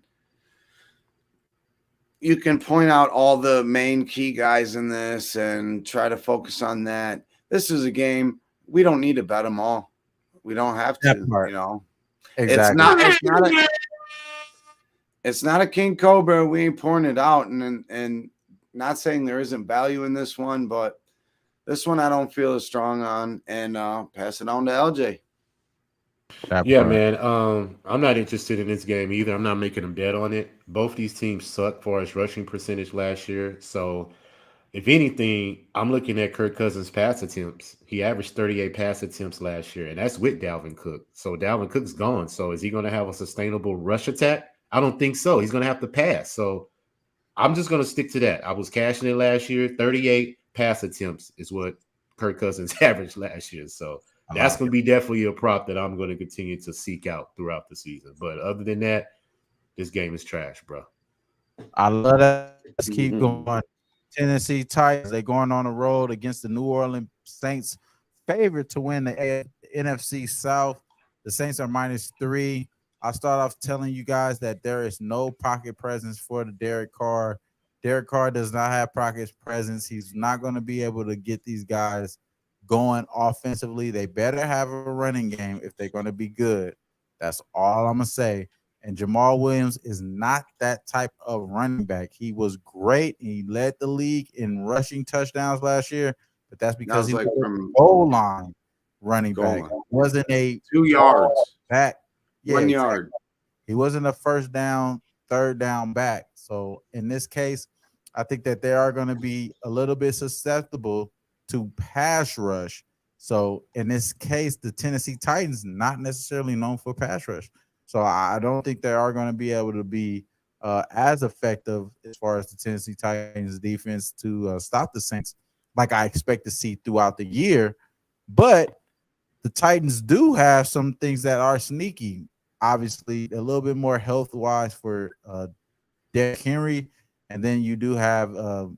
you can point out all the main key guys in this and try to focus on that. This is a game we don't need to bet them all. We don't have to, you know. Exactly. It's not a King Cobra. We ain't pouring it out, and not saying there isn't value in this one, but this one I don't feel as strong on. And pass it on to LJ. Yeah, man. I'm not interested in this game either. I'm not making a bet on it. Both these teams suck for his rushing percentage last year. So, if anything, I'm looking at Kirk Cousins' pass attempts. He averaged 38 pass attempts last year, and that's with Dalvin Cook. So Dalvin Cook's gone. So is he going to have a sustainable rush attack? I don't think so. He's going to have to pass. So I'm just going to stick to that. I was cashing it last year. 38 pass attempts is what Kirk Cousins averaged last year. So that's going to be definitely a prop that I'm going to continue to seek out throughout the season. But other than that, this game is trash, bro. I love that. Let's keep going. Tennessee Titans, they're going on the road against the New Orleans Saints, favorite to win the NFC South. The Saints are -3. I'll start off telling you guys that there is no pocket presence for the Derek Carr. Derek Carr does not have pocket presence. He's not going to be able to get these guys going offensively. They better have a running game if they're going to be good. That's all I'm going to say. And Jamal Williams is not that type of running back. He was great. He led the league in rushing touchdowns last year, but that's because he was a goal line running back. He wasn't a 2 yards back. Yeah, 1 yard. He wasn't a first down, third down back. So in this case, I think that they are going to be a little bit susceptible to pass rush. So in this case, the Tennessee Titans not necessarily known for pass rush. So I don't think they are going to be able to be as effective as far as the Tennessee Titans defense to stop the Saints like I expect to see throughout the year. But the Titans do have some things that are sneaky. Obviously, a little bit more health-wise for Derrick Henry. And then you do have a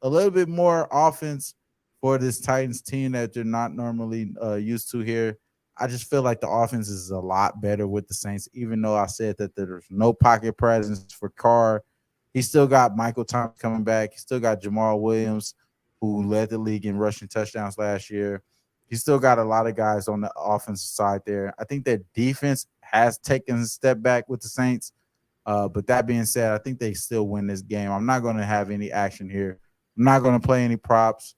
little bit more offense for this Titans team that you're not normally used to here. I just feel like the offense is a lot better with the Saints, even though I said that there's no pocket presence for Carr. He still got Michael Thomas coming back. He still got Jamal Williams, who led the league in rushing touchdowns last year. He still got a lot of guys on the offensive side there. I think that defense has taken a step back with the Saints. But that being said, I think they still win this game. I'm not going to have any action here. I'm not going to play any props.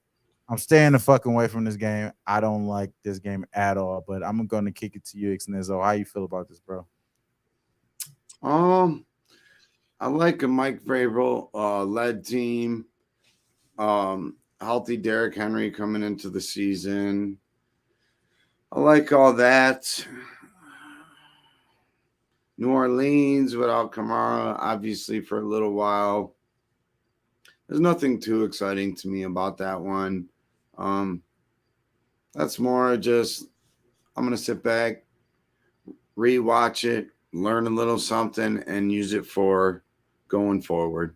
I'm staying the fucking away from this game. I don't like this game at all, but I'm going to kick it to you, Ixnezzo. How you feel about this, bro? I like a Mike Vrabel led team. healthy Derrick Henry coming into the season. I like all that. New Orleans without Kamara, obviously, for a little while. There's nothing too exciting to me about that one. That's more just I'm going to sit back, rewatch it, learn a little something, and use it for going forward.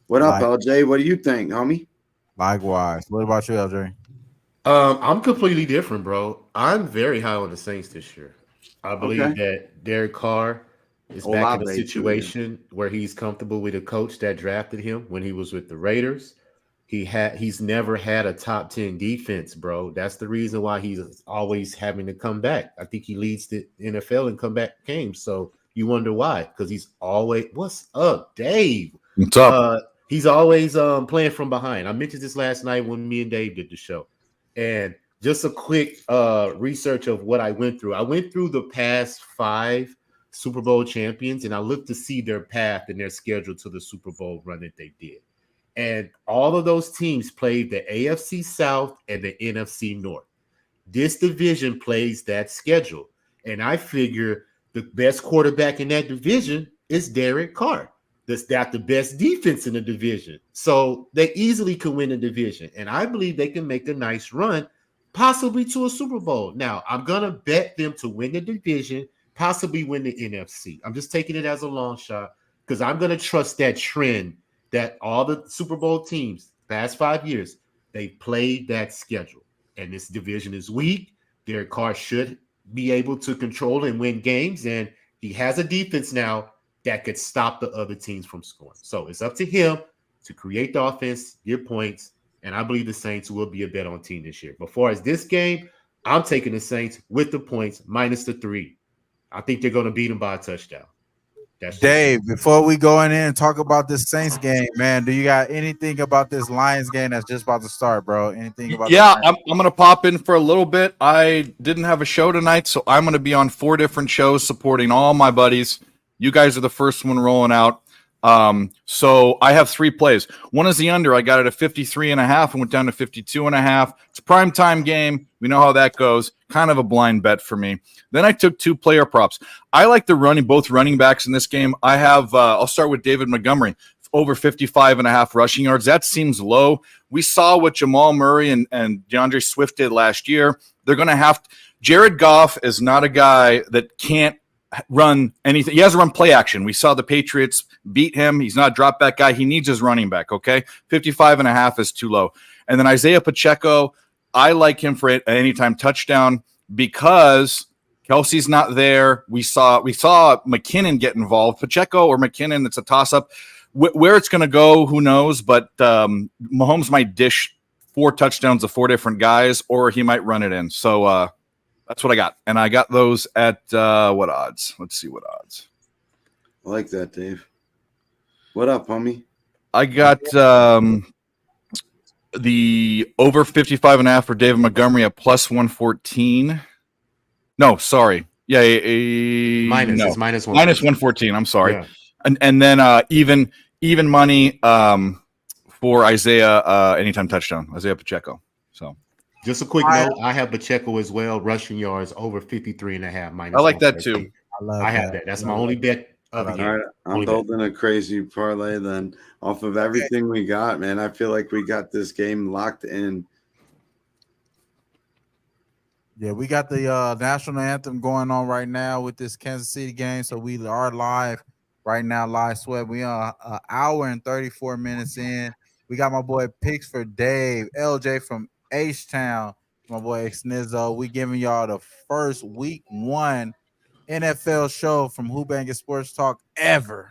What up, LJ? What do you think, homie? Likewise. What about you, LJ? I'm completely different, bro. I'm very high on the Saints this year. I believe that Derek Carr is back in a situation where he's comfortable with a coach that drafted him when he was with the Raiders. He's never had a top 10 defense, bro. That's the reason why he's always having to come back. I think he leads the NFL in comeback games. So you wonder why? Because he's always what's up, Dave? What's up? He's always playing from behind. I mentioned this last night when me and Dave did the show. And just a quick research of what I went through. I went through the past 5 Super Bowl champions, and I looked to see their path and their schedule to the Super Bowl run that they did. And all of those teams played the AFC South and the NFC North. This division plays that schedule. And I figure the best quarterback in that division is Derek Carr. That's got the best defense in the division. So they easily can win the division. And I believe they can make a nice run, possibly to a Super Bowl. Now, I'm going to bet them to win the division, possibly win the NFC. I'm just taking it as a long shot because I'm going to trust that trend that all the Super Bowl teams, past 5 years, they played that schedule. And this division is weak. Derek Carr should be able to control and win games. And he has a defense now that could stop the other teams from scoring. So it's up to him to create the offense, get points, and I believe the Saints will be a bet on team this year. But far as this game, I'm taking the Saints with the points minus the 3. I think they're going to beat them by a touchdown. That's Dave, before we go in and talk about this Saints game, man, do you got anything about this Lions game that's just about to start, bro? Anything about I'm going to pop in for a little bit. I didn't have a show tonight, so I'm going to be on 4 different shows supporting all my buddies. You guys are the first one rolling out. So I have 3 plays. One is the under. I got it at 53.5 and went down to 52.5. It's a primetime game. We know how that goes. Kind of a blind bet for me. Then I took 2 player props. I like both running backs in this game. I have, I'll start with David Montgomery, over 55.5 rushing yards. That seems low. We saw what Jamal Murray and DeAndre Swift did last year. They're going to have Jared Goff is not a guy that can't run anything. He has to run play action. We saw the Patriots beat him. He's not a drop back guy. He needs his running back. Okay. 55.5 is too low. And then Isaiah Pacheco, I like him for an anytime touchdown because Kelsey's not there. We saw McKinnon get involved. Pacheco or McKinnon, it's a toss up. Where it's going to go, who knows? But Mahomes might dish 4 touchdowns to 4 different guys, or he might run it in. So, that's what I got. And I got those at what odds? Let's see what odds. I like that, Dave. What up, homie? I got the over 55.5 for David Montgomery at plus 114. No, sorry. Yeah, It's minus 114. Minus 114. I'm sorry. Yeah. And then even money for Isaiah anytime touchdown, Isaiah Pacheco. So just a quick note, I have Pacheco as well, rushing yards over 53.5. Minus I like that too. I have that. That's my only bet of the game. All right, I'm building a crazy parlay then off of everything we got, man. I feel like we got this game locked in. Yeah, we got the national anthem going on right now with this Kansas City game. So we are live right now, live sweat. We are an hour and 34 minutes in. We got my boy Picks for Dave, LJ from H-Town, my boy Snizzo. We giving y'all the first week 1 NFL show from Who-Bangin Sports Talk ever.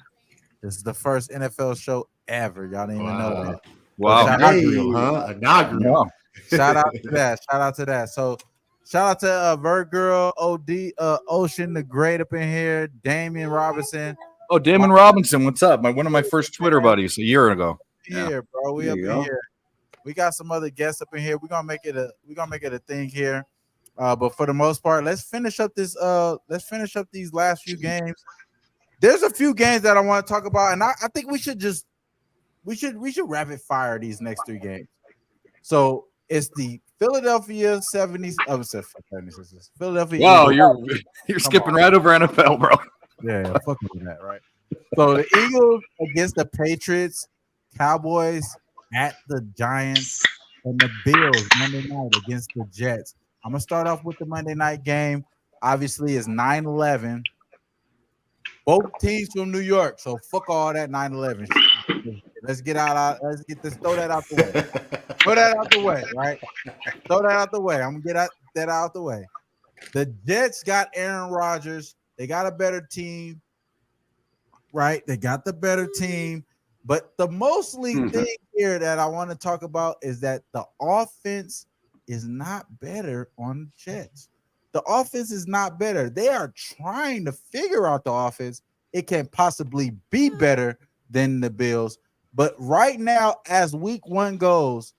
This is the first NFL show ever. Y'all didn't even know that. Wow. Inaugural, huh? Inaugural. Wow. Shout out to that. Shout out to that. So shout out to Vert Girl, OD, Ocean the Great up in here, Damian Robinson. Oh, Damon Robinson, what's up? One of my first Twitter buddies a year ago. Here, bro. We up in here. We got some other guests up in here. We're gonna make it a thing here. But for the most part, let's finish up these last few games. There's a few games that I want to talk about, and I think we should rapid fire these next 3 games. So it's the Philadelphia 70s. Oh, it's Philadelphia Wow, Eagles. you're skipping right over NFL, bro. Yeah, fuck with that, right? So the Eagles against the Patriots, Cowboys at the Giants, and the Bills Monday night against the Jets. I'm gonna start off with the Monday night game. Obviously, it's 9/11. Both teams from New York, so fuck all that 9/11 shit. Let's get out. Let's get this. Throw that out the way. Throw that out the way, right? Throw that out the way. I'm gonna get that out the way. The Jets got Aaron Rodgers. They got a better team, right? They got the better team. But the mostly thing here that I want to talk about is that the offense is not better on the Jets. The offense is not better. They are trying to figure out the offense. It can possibly be better than the Bills. But right now, as week 1 goes,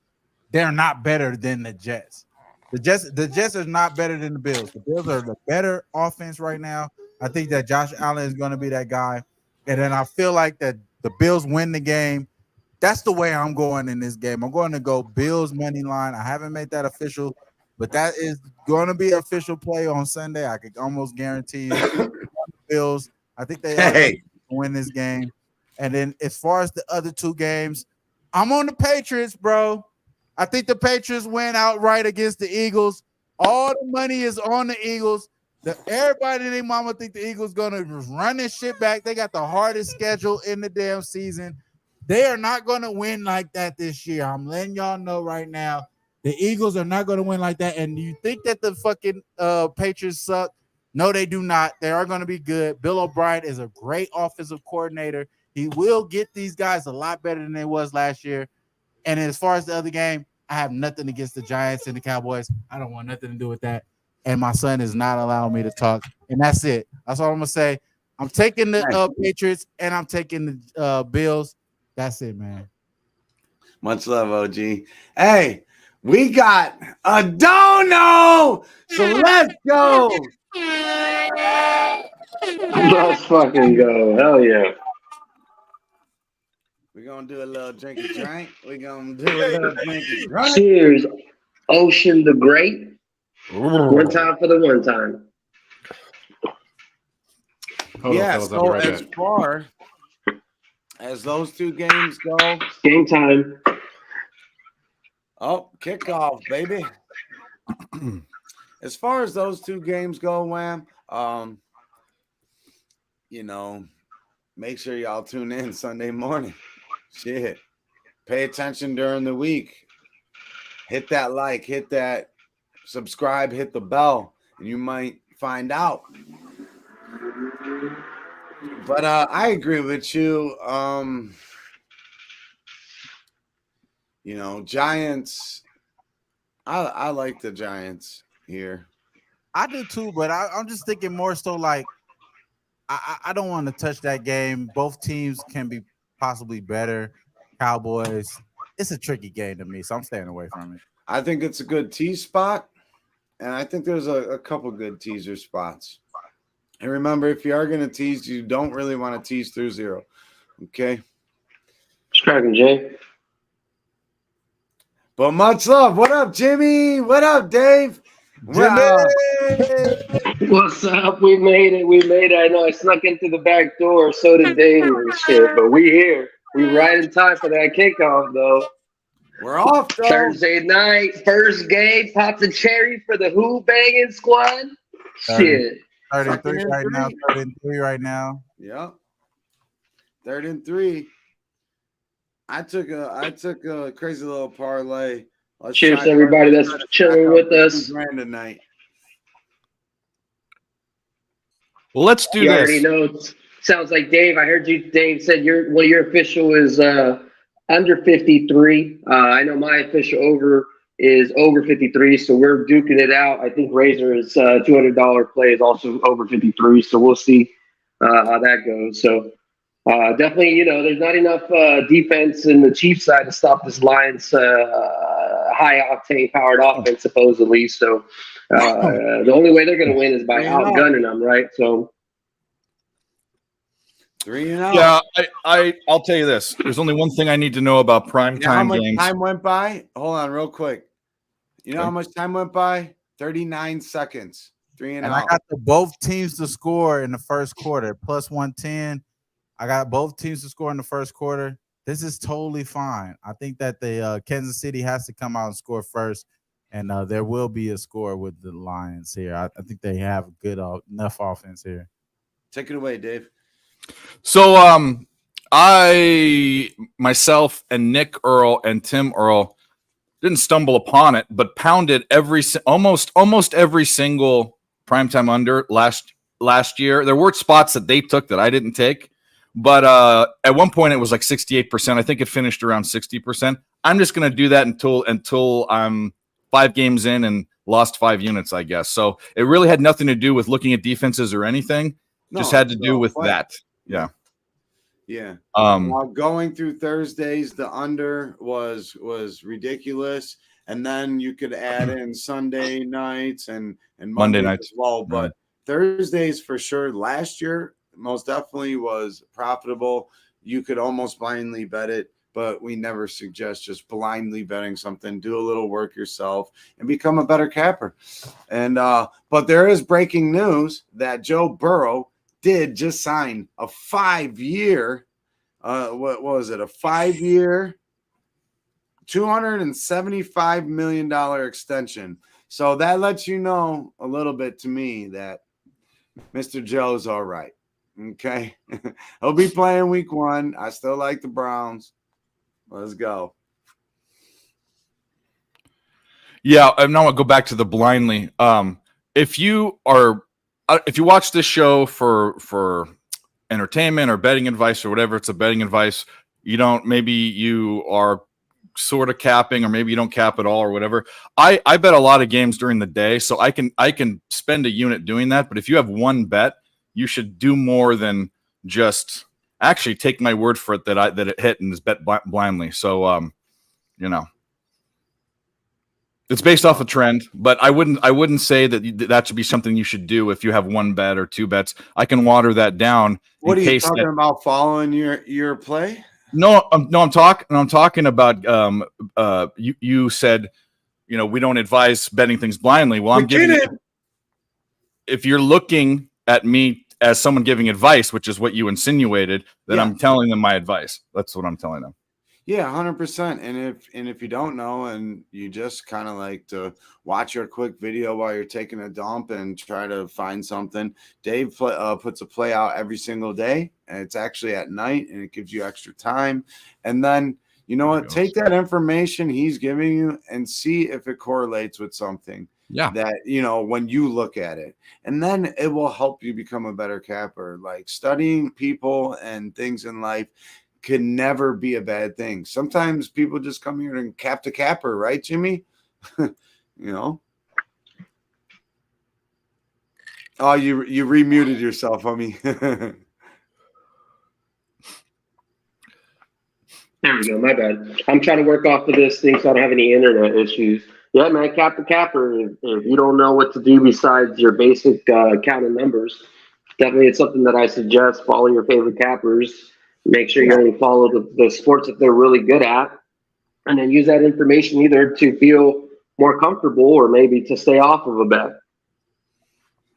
they're not better than the Jets. The Jets are not better than the Bills. The Bills are the better offense right now. I think that Josh Allen is going to be that guy. And then I feel like that the Bills win the game. That's the way I'm going in this game. I'm going to go Bills money line. I haven't made that official, but that is going to be an official play on Sunday. I could almost guarantee you. Bills, I think they are going to win this game. And then as far as the other 2 games, I'm on the Patriots, bro. I think the Patriots win outright against the Eagles. All the money is on the Eagles. Everybody and their mama think the Eagles gonna run this shit back. They got the hardest schedule in the damn season. They are not gonna win like that this year. I'm letting y'all know right now. The Eagles are not gonna win like that. And you think that the fucking Patriots suck? No, they do not. They are gonna be good. Bill O'Brien is a great offensive coordinator. He will get these guys a lot better than they was last year. And as far as the other game, I have nothing against the Giants and the Cowboys. I don't want nothing to do with that. And my son is not allowing me to talk. And that's it. That's all I'm going to say. I'm taking the Patriots and I'm taking the Bills. That's it, man. Much love, OG. Hey, we got a dono. So let's go. Let's fucking go. Hell yeah. We're going to do a little drink and drink. We're going to do a little drink and drink. Cheers, Ocean the Great. One time for the one time. So as far as those 2 games go. Game time. Oh, kickoff, baby. As far as those 2 games go, Wham, make sure y'all tune in Sunday morning. Shit. Pay attention during the week. Hit that like, hit that subscribe, hit the bell, and you might find out. But I agree with you. Giants. I like the Giants here. I do too, but I'm just thinking more so like I don't want to touch that game. Both teams can be possibly better. Cowboys. It's a tricky game to me, so I'm staying away from it. I think it's a good tease spot, and I think there's a couple good teaser spots. And remember, if you are going to tease, you don't really want to tease through 0. Okay? What's cracking, Jay? But much love. What up, Jimmy? What up, Dave? What's up? We made it. I know I snuck into the back door. So did Dave and shit. But we here. We right in time for that kickoff, though. We're off, though. Thursday night, first game. Pop the cherry for the Who-Bangin squad. Shit. 33 right now. 33 right now. Yep. 3rd and 3. I took a crazy little parlay. Cheers to everybody that's chilling with us. Tonight. Well, let's do you this. Already know. Sounds like Dave. I heard you. Dave said your official is under 53. I know my official over is over 53, so we're duking it out. I think Razor's $200 play is also over 53, so we'll see how that goes. So definitely, there's not enough defense in the Chiefs side to stop this Lions high octane powered offense, supposedly. So the only way they're going to win is by outgunning them, right? So 3-0. Yeah, I'll tell you this. There's only one thing I need to know about prime You know how time much games. time went by? Hold on, real quick. You know Okay. how much time went by? 39 seconds. 3-0. And I got both teams to score in the first quarter, plus 110. I got both teams to score in the first quarter. This is totally fine. I think that the Kansas City has to come out and score first, and there will be a score with the Lions here. I think they have good enough offense here. Take it away, Dave. So I myself and Nick Earl and Tim Earl didn't stumble upon it, but pounded almost every single primetime under last year. There were spots that they took that I didn't take, but at one point it was like 68%. I think it finished around 60%. I'm just going to do that until I'm 5 games in and lost 5 units, I guess. So it really had nothing to do with looking at defenses or anything. Just had to do with that. Yeah. Yeah. While going through Thursdays, the under was ridiculous, and then you could add in Sunday nights and Monday nights as well. But Thursdays for sure. Last year, most definitely was profitable. You could almost blindly bet it, but we never suggest just blindly betting something. Do a little work yourself and become a better capper. And but there is breaking news that Joe Burrow did just sign a 5-year, what was it? A 5-year, $275 million extension. So that lets you know a little bit to me that Mr. Joe's all right. Okay. He'll be playing week 1. I still like the Browns. Let's go. Yeah, and now I'll go back to the blindly. If you watch this show for entertainment or betting advice or whatever, it's a betting advice. Maybe you are sort of capping, or maybe you don't cap at all or whatever. I bet a lot of games during the day, so I can spend a unit doing that. But if you have one bet, you should do more than just actually take my word for it that it hit and is bet blindly. So it's based off a trend, but I wouldn't say that should be something you should do if you have one bet or 2 bets. I can water that down. What are you talking about? Following your play? No, I'm talking about you said, we don't advise betting things blindly. Well, I'm giving you, if you're looking at me as someone giving advice, which is what you insinuated, then I'm telling them my advice. That's what I'm telling them. Yeah, 100%. And if you don't know, and you just kind of like to watch your quick video while you're taking a dump and try to find something, Dave puts a play out every single day, and it's actually at night, and it gives you extra time. And then, you know what? Take that information he's giving you and see if it correlates with something. Yeah. That, when you look at it, and then it will help you become a better capper. Like studying people and things in life can never be a bad thing. Sometimes people just come here and cap the capper, right, Jimmy? Oh, you remuted yourself, homie. There we go. My bad. I'm trying to work off of this thing so I don't have any internet issues. Yeah, man, cap the capper. If you don't know what to do besides your basic count of numbers, definitely it's something that I suggest. Follow your favorite cappers. Make sure you only follow the sports that they're really good at, and then use that information either to feel more comfortable or maybe to stay off of a bet.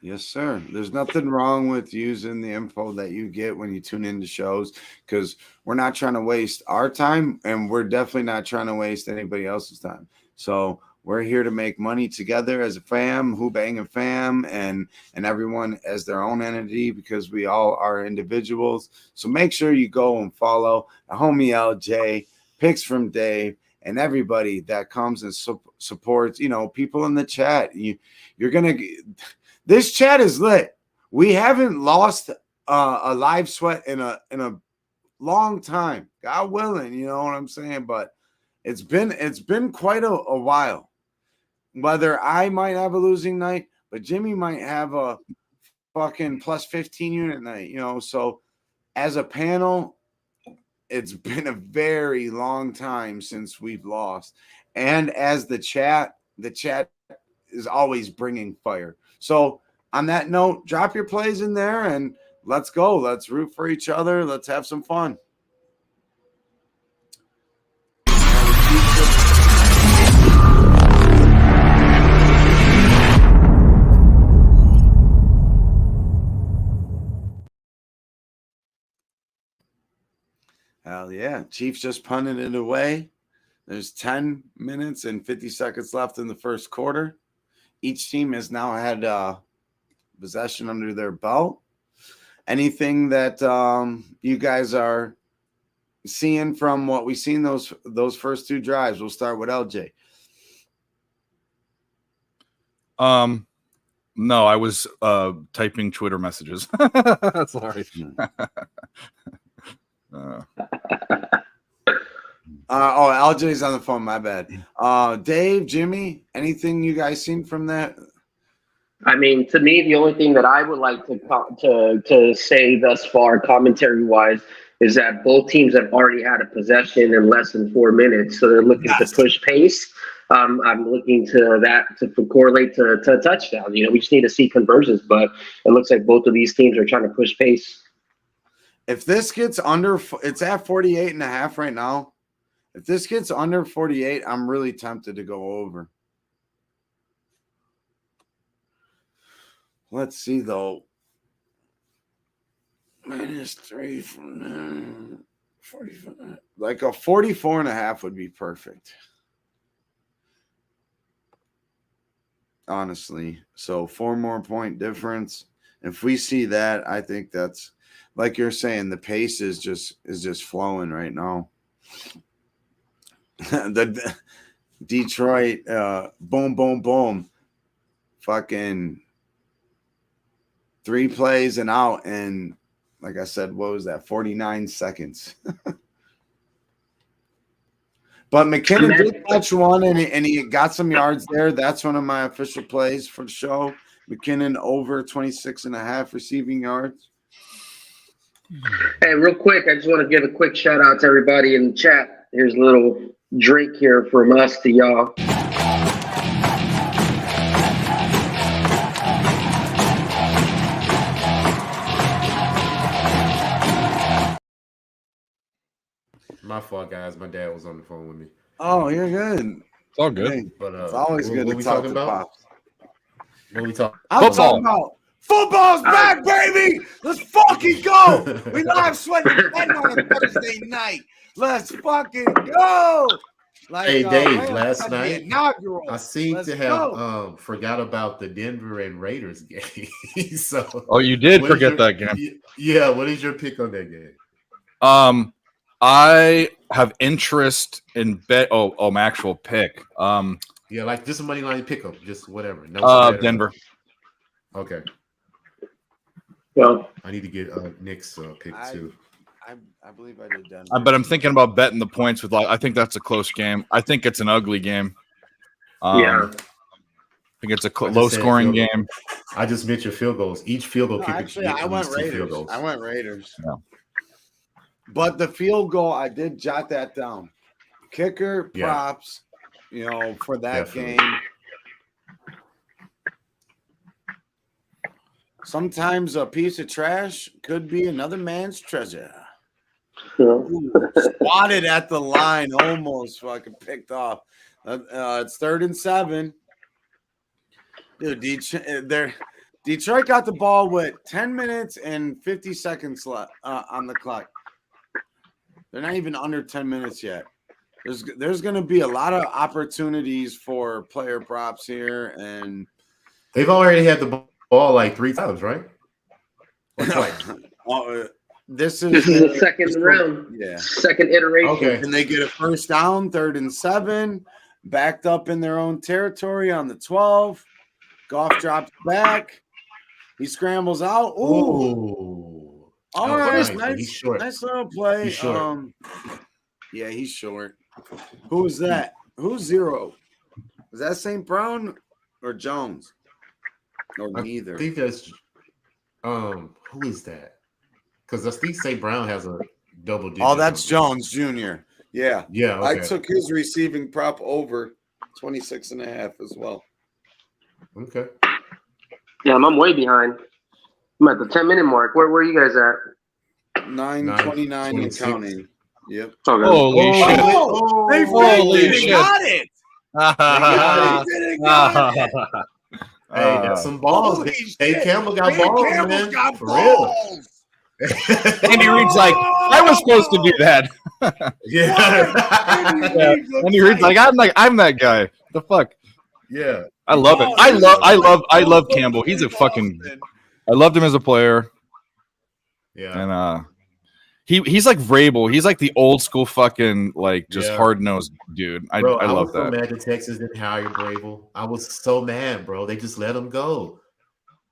Yes, sir. There's nothing wrong with using the info that you get when you tune into shows, because we're not trying to waste our time, and we're definitely not trying to waste anybody else's time. So we're here to make money together as a fam, Who-Bangin fam, and everyone as their own entity, because we all are individuals. So make sure you go and follow the homie LJ, picks from Dave, and everybody that comes and supports, people in the chat. You're going to – this chat is lit. We haven't lost a live sweat in a long time. God willing, you know what I'm saying? But it's been quite a while. Whether I might have a losing night, but Jimmy might have a fucking plus 15 unit night, So as a panel, it's been a very long time since we've lost. And as the chat is always bringing fire. So on that note, drop your plays in there, and let's go. Let's root for each other. Let's have some fun. Hell yeah. Chiefs just punted it away. There's 10 minutes and 50 seconds left in the first quarter. Each team has now had possession under their belt. Anything that you guys are seeing from what we've seen those first two drives? We'll start with LJ. No, I was typing Twitter messages. Sorry. LJ's on the phone. My bad. Dave, Jimmy, anything you guys seen from that? I mean, to me, the only thing that I would like to say thus far, commentary-wise, is that both teams have already had a possession in less than 4 minutes, so they're looking to push pace. I'm looking to that to correlate to a touchdown. You know, we just need to see conversions, but it looks like both of these teams are trying to push pace. If this gets under, it's at 48.5 right now. If this gets under 48, I'm really tempted to go over. Let's see, though. -3 from 45. Like a 44.5 would be perfect. Honestly. So 4 more point difference. If we see that, I think that's, like you're saying, the pace is just flowing right now. The Detroit, boom, boom, boom. Fucking 3 plays and out, and like I said, what was that? 49 seconds. But McKinnon did catch one, and he got some yards there. That's one of my official plays for the show. McKinnon over 26.5 receiving yards. Hey, real quick, I just want to give a quick shout out to everybody in the chat. Here's a little drink here from us to y'all. My fault, guys. My dad was on the phone with me. Oh, you're good. It's all good. Hey, But it's always good to talk to Pops. What we talking? I'm talking about football's back, baby. Let's fucking go. We live sweating 10 on a Thursday night. Let's fucking go. Like, Hey, Dave, last the night inaugural. I seem Let's to have forgot about the Denver and Raiders game. So, Oh, you did what is forget that game. Yeah, what is your pick on that game? I have interest in bet. Oh, my actual pick. Yeah, like just a money line pick up, just whatever. No, Denver. Okay. Well, I need to get Nick's pick too. I believe I did Denver. But I'm thinking about betting the points with I think that's a close game. I think it's an ugly game. yeah. I think it's a low-scoring game. I just mentioned field goals. Each field goal kicker Actually, I went Raiders. I went Raiders. Yeah. But the field goal, I did jot that down. Kicker props, for that game. Sometimes a piece of trash could be another man's treasure. Ooh, spotted at the line, almost fucking picked off. It's 3rd and 7. Dude, Detroit got the ball with 10 minutes and 50 seconds left on the clock. They're not even under 10 minutes yet. There's going to be a lot of opportunities for player props here, and they've already had the ball like 3 times, right? Or twice. This is the second round. Yeah. Second iteration. Okay. And they get a first down, 3rd and 7, backed up in their own territory on the 12. Goff drops back. He scrambles out. Ooh. All right. Nice little play. He's short. Yeah, he's short. Who is that? Who's 0? Is that St. Brown or Jones? Or neither? I think that's who is that? Because I think St. Brown has a double digit. Oh, that's Jones Jr. Yeah. Yeah. Okay. I took his receiving prop over 26.5 as well. Okay. Yeah, I'm way behind. I'm at the 10-minute mark. Where you guys at? 9:29 and 9:26. counting. Yep. Okay. Holy shit! Oh, they Holy faked it and shit. got it. got They got it. Hey, that's some balls. Holy Dave shit. Campbell got Dave balls, Campbell's man. got For real. balls. Andy Reid's like, I was supposed to do that. Yeah. Andy Yeah. Reid looks Andy Reid's like, I'm that guy. The fuck? Yeah. I love it. I love Campbell. He's a fucking. I loved him as a player, Yeah. and he's like Vrabel. He's like the old school fucking like just Yeah. hard nosed dude. I Bro, I love was so that. mad the Texans didn't hire Brable. I was so mad, bro. They just let him go.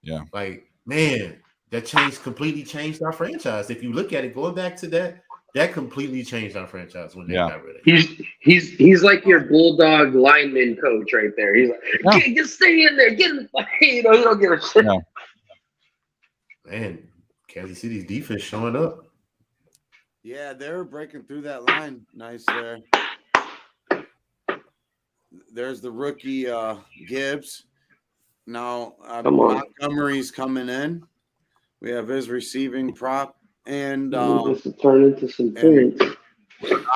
Yeah. Like, man, that completely changed our franchise. If you look at it, going back to that completely changed our franchise when they got rid of him. He's like your bulldog lineman coach right there. He's like, Yeah. just stay in there, get in the fight. You know, you don't give a shit. Yeah. Man, Kansas City's defense showing up. Yeah, they're breaking through that line. Nice there. There's the rookie Gibbs. Now Montgomery's coming in. We have his receiving prop and This will turn into some points.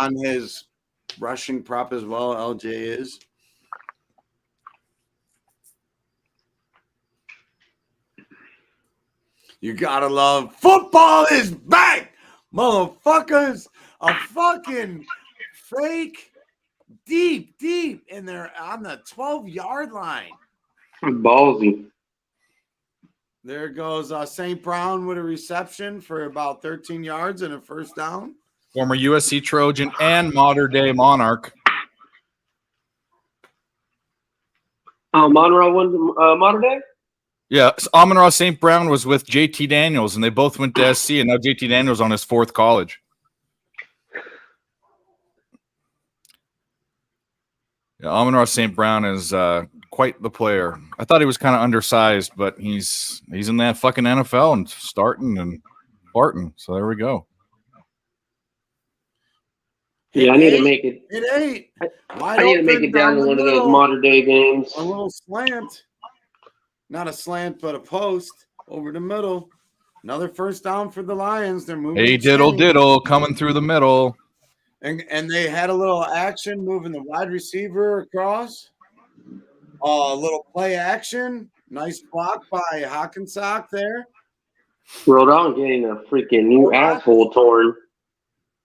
on his rushing prop as well. LJ is. You gotta love football is back, motherfuckers. A fucking fake deep in there on the 12-yard line. Ballsy. There goes St. Brown with a reception for about 13 yards and a first down. Former USC Trojan and modern day Monarch. Monroe won modern day? Yeah, Amon-Ra St. Brown was with JT Daniels, and they both went to SC, and now JT Daniels on his fourth college. Yeah, Amon-Ra St. Brown is quite the player. I thought he was kind of undersized, but he's in that fucking NFL and starting and farting. So there we go. Yeah, I need to make it. It ain't. I need to make it down to one of those modern day games. A little slant. Not a slant, but a post over the middle. Another first down for the Lions. They're moving. Hey, diddle coming through the middle. And they had a little action moving the wide receiver across. A little play action. Nice block by Hockensock there. Rhode Island getting a freaking new asshole torn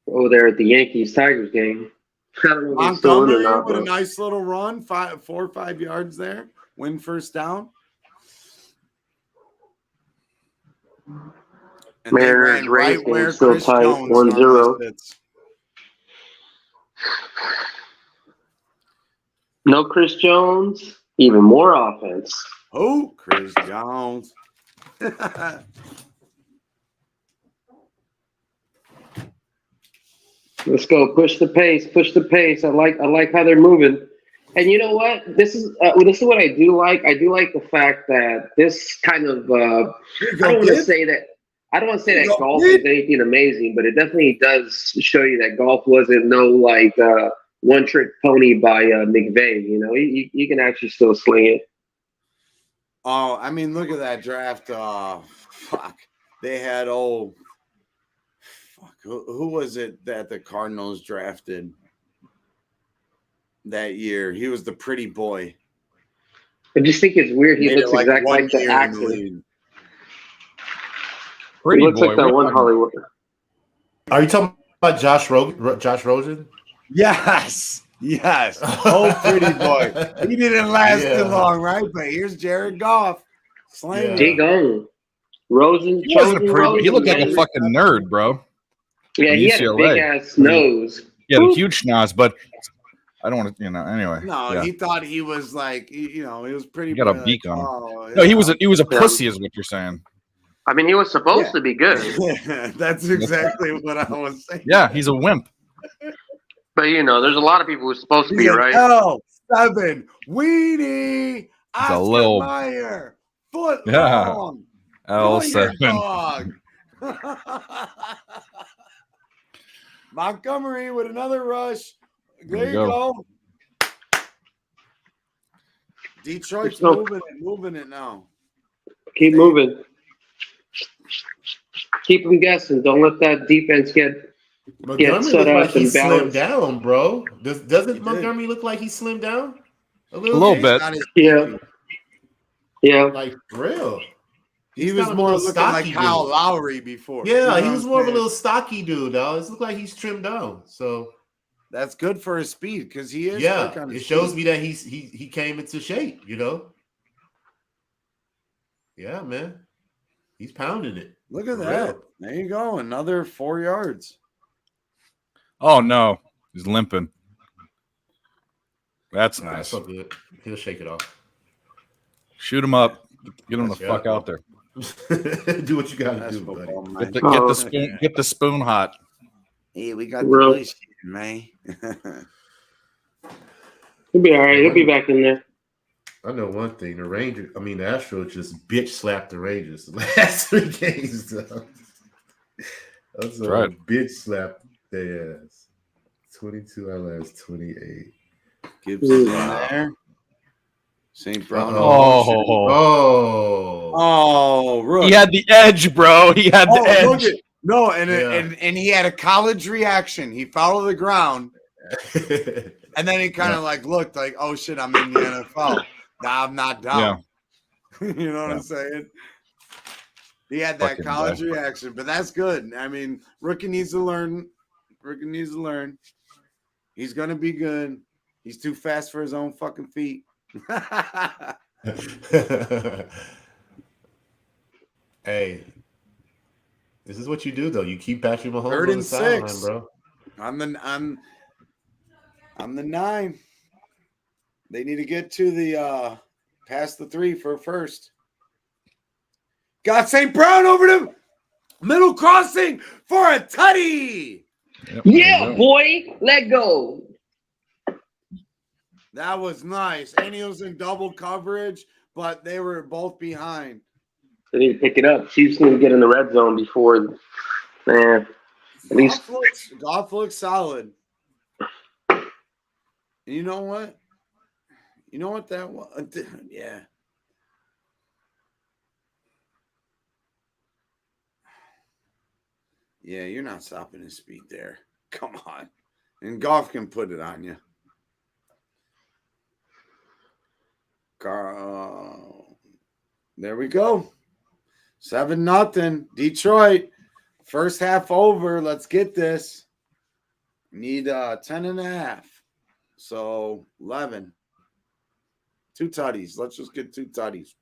over there at the Yankees-Tigers game. I don't know if he's still in or not. With a nice little run, 4 or 5 yards there. Win first down. And Mariners race game still tight, 1-0. No Chris Jones, even more offense. Oh, Chris Jones. Let's go. Push the pace. I like how they're moving. And you know what? This is what I do like. I do like the fact that this kind of I don't want to say that golf is anything amazing, but it definitely does show you that golf wasn't no like one trick pony by McVay. You know, you can actually still sling it. Oh, I mean, look at that draft. Fuck. They had who was it that the Cardinals drafted that year? He was the pretty boy. I just think it's weird. He looks exactly like the actor. Pretty he looks boy. like that one Hollywood. Are you talking about Josh Rosen? Yes. Oh, pretty boy. He didn't last too long, right? But here's Jared Goff. Yeah. Digong. Rosen. He looked like a fucking nerd, bro. Yeah, he had a big ass nose. He had a huge schnoz, but I don't want to, anyway. No, he thought he was like, he was pretty. He got a beak on him. Oh, yeah. No, he was a pussy, is what you're saying. I mean, he was supposed to be good. That's exactly what I was saying. Yeah, he's a wimp. But there's a lot of people who's supposed to be, right? L7 Weenie Oscar Meyer foot long. L7. Montgomery with another rush. There you go. Detroit's moving it now. Keep moving. Keep them guessing. Don't let that defense get Montgomery set looked like up he and slimmed balanced. down, bro. Doesn't He did. Montgomery look like he slimmed down a A little little bit? bit. Not as Yeah. beefy. Yeah. Like for real. He He's was kind of a more little looking like stocky Kyle dude. Lowry before. Yeah, You know he what was I'm more of a saying? little stocky dude, dog. It looked like he's trimmed down. So That's good for his speed because he is yeah, quick on his it shows feet. me that he came into shape, you know. Yeah, man. He's pounding it. Look at For that. real. There you go. Another 4 yards. Oh no, he's limping. That's Nah, it's nice. all good. He'll shake it off. Shoot him up. Get him the That's fuck right, out there. Do what you gotta That's do, buddy. football, man. Get the spoon hot. Hey, we got the Real. bush, man. He'll be all right. He'll be back in there. I know one thing. The Astros just bitch slapped the Rangers the last 3 games, though. That's right. bitch slapped their ass. 22 out of last 28. Gibson's in there. St. Brown. Oh, Rook. He had the edge, bro. He had the edge. Look at no, Yeah. and he had a college reaction. He fell to the ground, and then he kind of like looked like, "Oh shit, I'm in the NFL. Nah, I'm not down." You know what I'm saying? He had that Fucking college guy. reaction, but that's good. I mean, Rookie needs to learn. Rookie needs to learn. He's gonna be good. He's too fast for his own fucking feet. Hey, this is what you do, though. You keep Patrick Mahomes 3rd on the and sideline, 6. bro. I'm the 9. They need to get to the past the 3 for a first. Got St. Brown over to middle crossing for a tutty. Yep, Yeah, boy. Let go. That was nice. And he was in double coverage, but they were both behind. They need to pick it up. Chiefs need to get in the red zone before, man. At least Goff looks solid. And you know what? You know what that was? Yeah. Yeah, you're not stopping his speed there. Come on. And Goff can put it on you. There we go. 7-0. Detroit. First half over. Let's get this. Need 10.5. So 11. 2 tutties. Let's just get 2 tutties.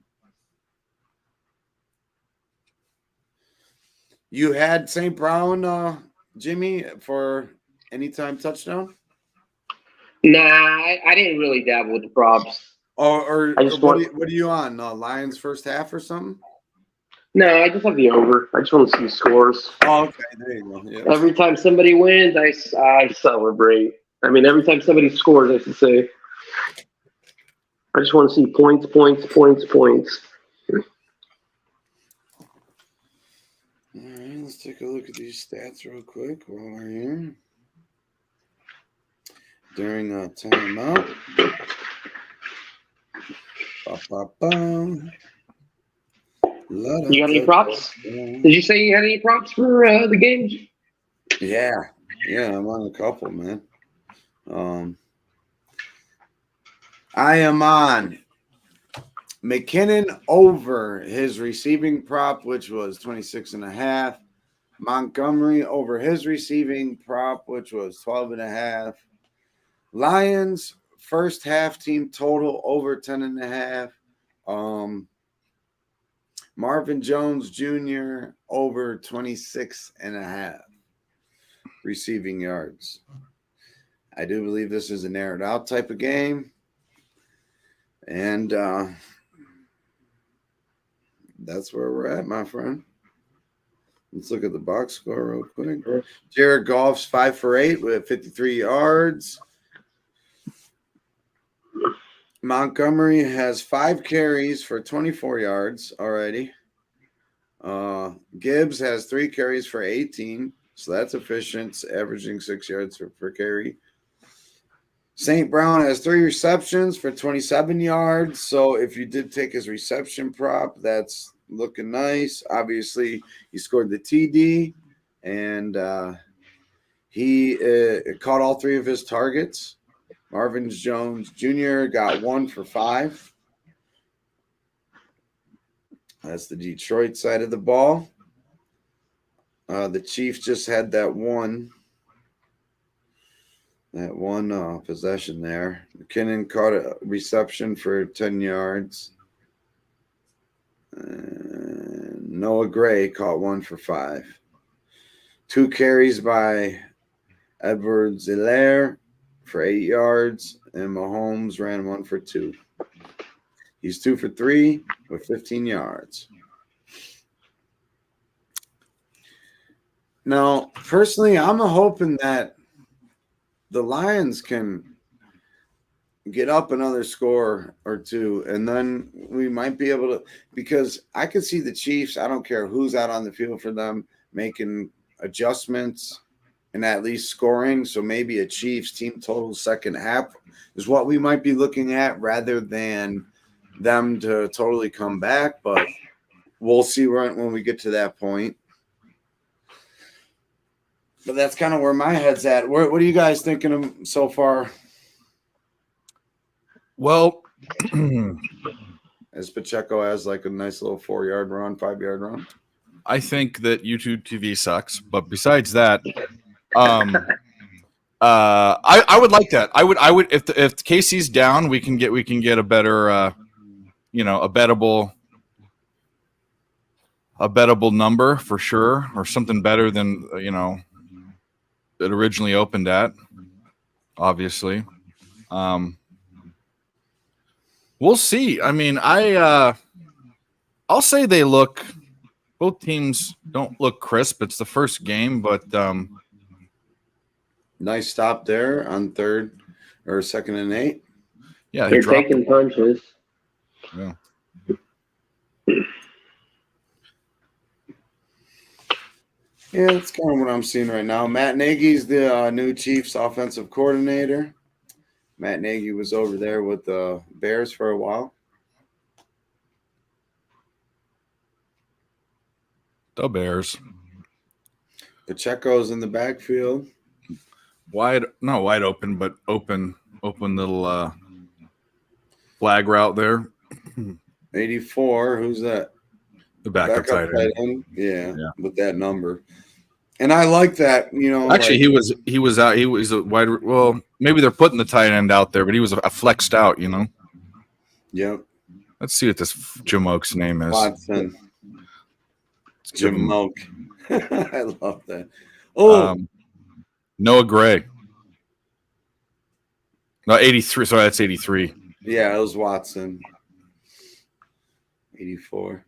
You had St. Brown, Jimmy, for anytime touchdown? Nah, I didn't really dabble with the props. Or I just what want- are you on? Lions first half or something? No, I just have the over. I just want to see scores. Oh, okay. There you go. Yeah. Every time somebody wins, I celebrate. I mean, every time somebody scores, I should say. I just want to see points. All right, let's take a look at these stats real quick while we're here. During a timeout. You got any props? Did you say you had any props for the games? Yeah, I'm on a couple, man. I am on McKinnon over his receiving prop, which was 26.5. Montgomery over his receiving prop, which was 12.5. Lions first half team total over 10.5. Marvin Jones Jr. over 26.5 receiving yards. I do believe this is a narrowed out type of game. And that's where we're at, my friend. Let's look at the box score real quick. Jared Goff's 5 for 8 with 53 yards. Montgomery has 5 carries for 24 yards already. Gibbs has 3 carries for 18, so that's efficient, averaging 6 yards per carry. St. Brown has 3 receptions for 27 yards. So if you did take his reception prop, that's looking nice. Obviously, he scored the TD, and he caught all 3 of his targets. Marvin Jones Jr. got 1 for 5. That's the Detroit side of the ball. The Chiefs just had that one possession there. McKinnon caught a reception for 10 yards. Noah Gray caught 1 for 5. 2 carries by Edwards-Helaire for 8 yards, and Mahomes ran 1 for 2. He's 2 for 3 with 15 yards. Now, personally, I'm hoping that the Lions can get up another score or 2, and then we might be able to, because I could see the Chiefs, I don't care who's out on the field for them, making adjustments and at least scoring. So maybe a Chiefs team total second half is what we might be looking at rather than them to totally come back. But we'll see when we get to that point. But that's kind of where my head's at. What are you guys thinking of so far? Well, As Pacheco has like a nice little 4-yard run, 5-yard run. I think that YouTube TV sucks, but besides that, I would like that. I would if Casey's down, we can get a better a bettable number for sure, or something better than it originally opened at. Obviously, we'll see. I mean, I'll say they look. Both teams don't look crisp. It's the first game, but nice stop there on 3rd or 2nd and 8. Yeah, they're taking punches. Yeah. Yeah, that's kind of what I'm seeing right now. Matt Nagy's the new Chiefs offensive coordinator. Matt Nagy was over there with the Bears for a while. The Bears. Pacheco's in the backfield. Not wide open, but open little flag route there. 84. Who's that? The backup tight end. Yeah, with that number. And I like that, Actually, he was out. He was a wide. Well, maybe they're putting the tight end out there, but he was a flexed out. Yep. Let's see what this Jim Oak's name is. Watson. Jim Oak. I love that. Oh, Noah Gray. No, 83. Sorry, that's 83. Yeah, it was Watson. 84.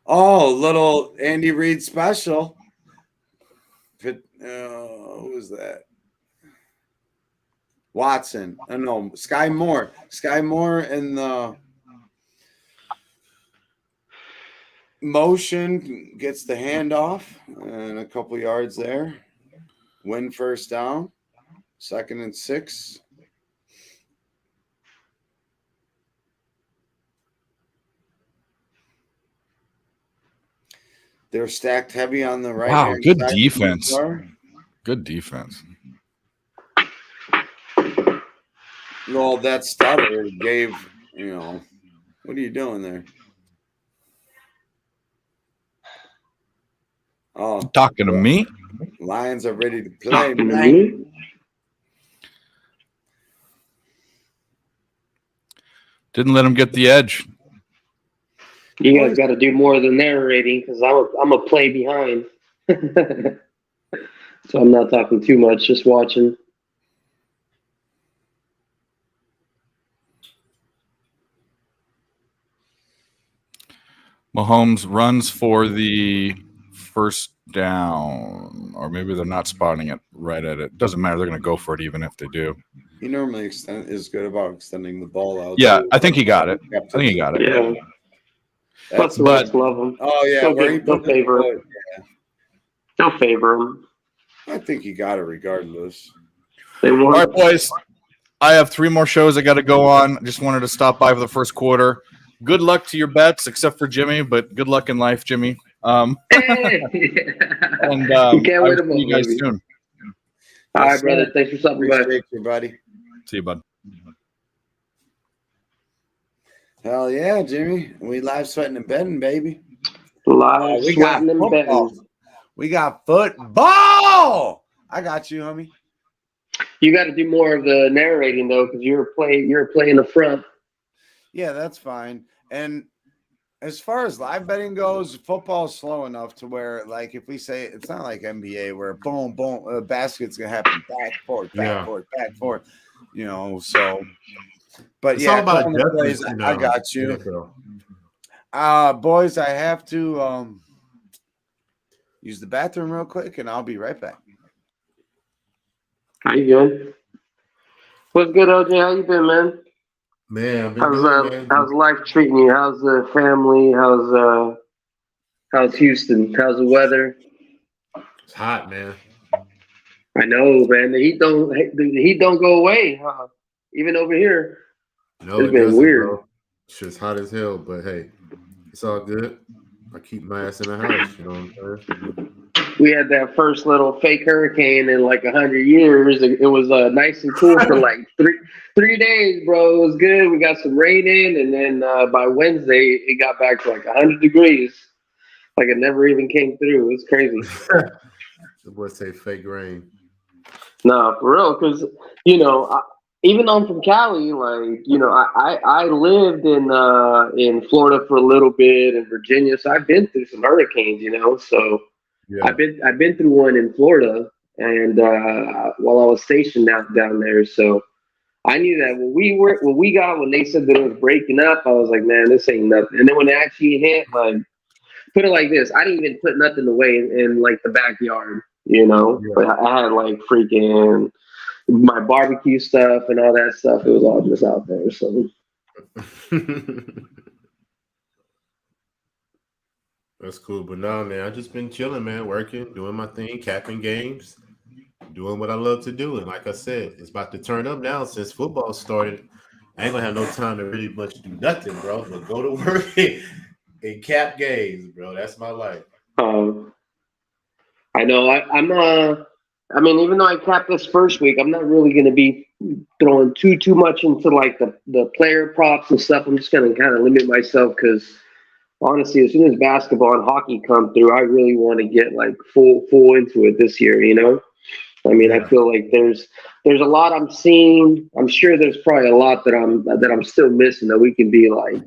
Oh, little Andy Reid special. Who was that? Watson. No, Sky Moore. Sky Moore in the motion gets the handoff and a couple yards there. Win first down. 2nd and 6. They're stacked heavy on the right. Wow, good defense. Good defense. Well, that stutter gave, what are you doing there? Oh, talking to me? Lions are ready to play. Didn't let him get the edge. You guys got to do more than narrating because I'm a play behind. So I'm not talking too much, just watching. Mahomes runs for the first down, or maybe they're not spotting it right at it. Doesn't matter. They're going to go for it even if they do. He normally is good about extending the ball out. Yeah, I think he got it. I think he got it. Yeah. Plus the Reds love him. Oh, yeah. They'll favor him. Yeah. They'll favor him. I think he got it regardless. They won. All right, boys. I have 3 more shows I got to go on. I just wanted to stop by for the first quarter. good luck to your bets, except for Jimmy, but good luck in life, Jimmy. Hey! And You can't I'll win them see all, you guys baby. soon. All Yes, right, brother. sir. Thanks for stopping by. Appreciate you, buddy. See you, bud. Hell yeah, Jimmy. We live sweating and betting, baby. Live We got sweating and football. betting. We got football. I got you, homie. You got to do more of the narrating though, because you're playing the front. Yeah, that's fine. And as far as live betting goes, football's slow enough to where, like, if we say it's not like NBA where boom, boom, basket's gonna happen back, forth, back, forth, back, forth. You know, so. But It's yeah, all about calling the plays, adjustments. I got you. NFL. Boys, I have to use the bathroom real quick, and I'll be right back. How you doing? What's good, OJ? How you been, man? Man, I've been doing, man. How's life treating you? How's the family? How's Houston? How's the weather? It's hot, man. I know, man. The heat don't go away, huh? Even over here. No, It's it been doesn't, weird. bro. Shit's hot as hell, but hey, it's all good. I keep my ass in the house, you know what I'm saying? We had that first little fake hurricane in like 100 years. It was nice and cool for like three days, bro. It was good. We got some rain in, and then by Wednesday it got back to like 100 degrees. Like it never even came through. It's crazy. The boy say fake rain. No, for real, because even though I'm from Cali, like I lived in Florida for a little bit, in Virginia, so I've been through some hurricanes, So Yeah. I've been through one in Florida, and while I was stationed down there, so I knew that when they said that it was breaking up, I was like, man, this ain't nothing. And then when it actually hit, like, put it like this, I didn't even put nothing away in like the backyard, But I had like freaking my barbecue stuff and all that stuff. It was all just out there. So That's cool. But no, man, I just been chilling, man, working, doing my thing, capping games, doing what I love to do. And like I said, it's about to turn up now since football started. I ain't gonna have no time to really much do nothing, bro. But go to work and cap games, bro. That's my life. I know. I mean, even though I capped this first week, I'm not really going to be throwing too much into like the player props and stuff. I'm just going to kind of limit myself because honestly, as soon as basketball and hockey come through, I really want to get like full into it this year. I mean, I feel like there's a lot I'm seeing. I'm sure there's probably a lot that I'm still missing that we can be like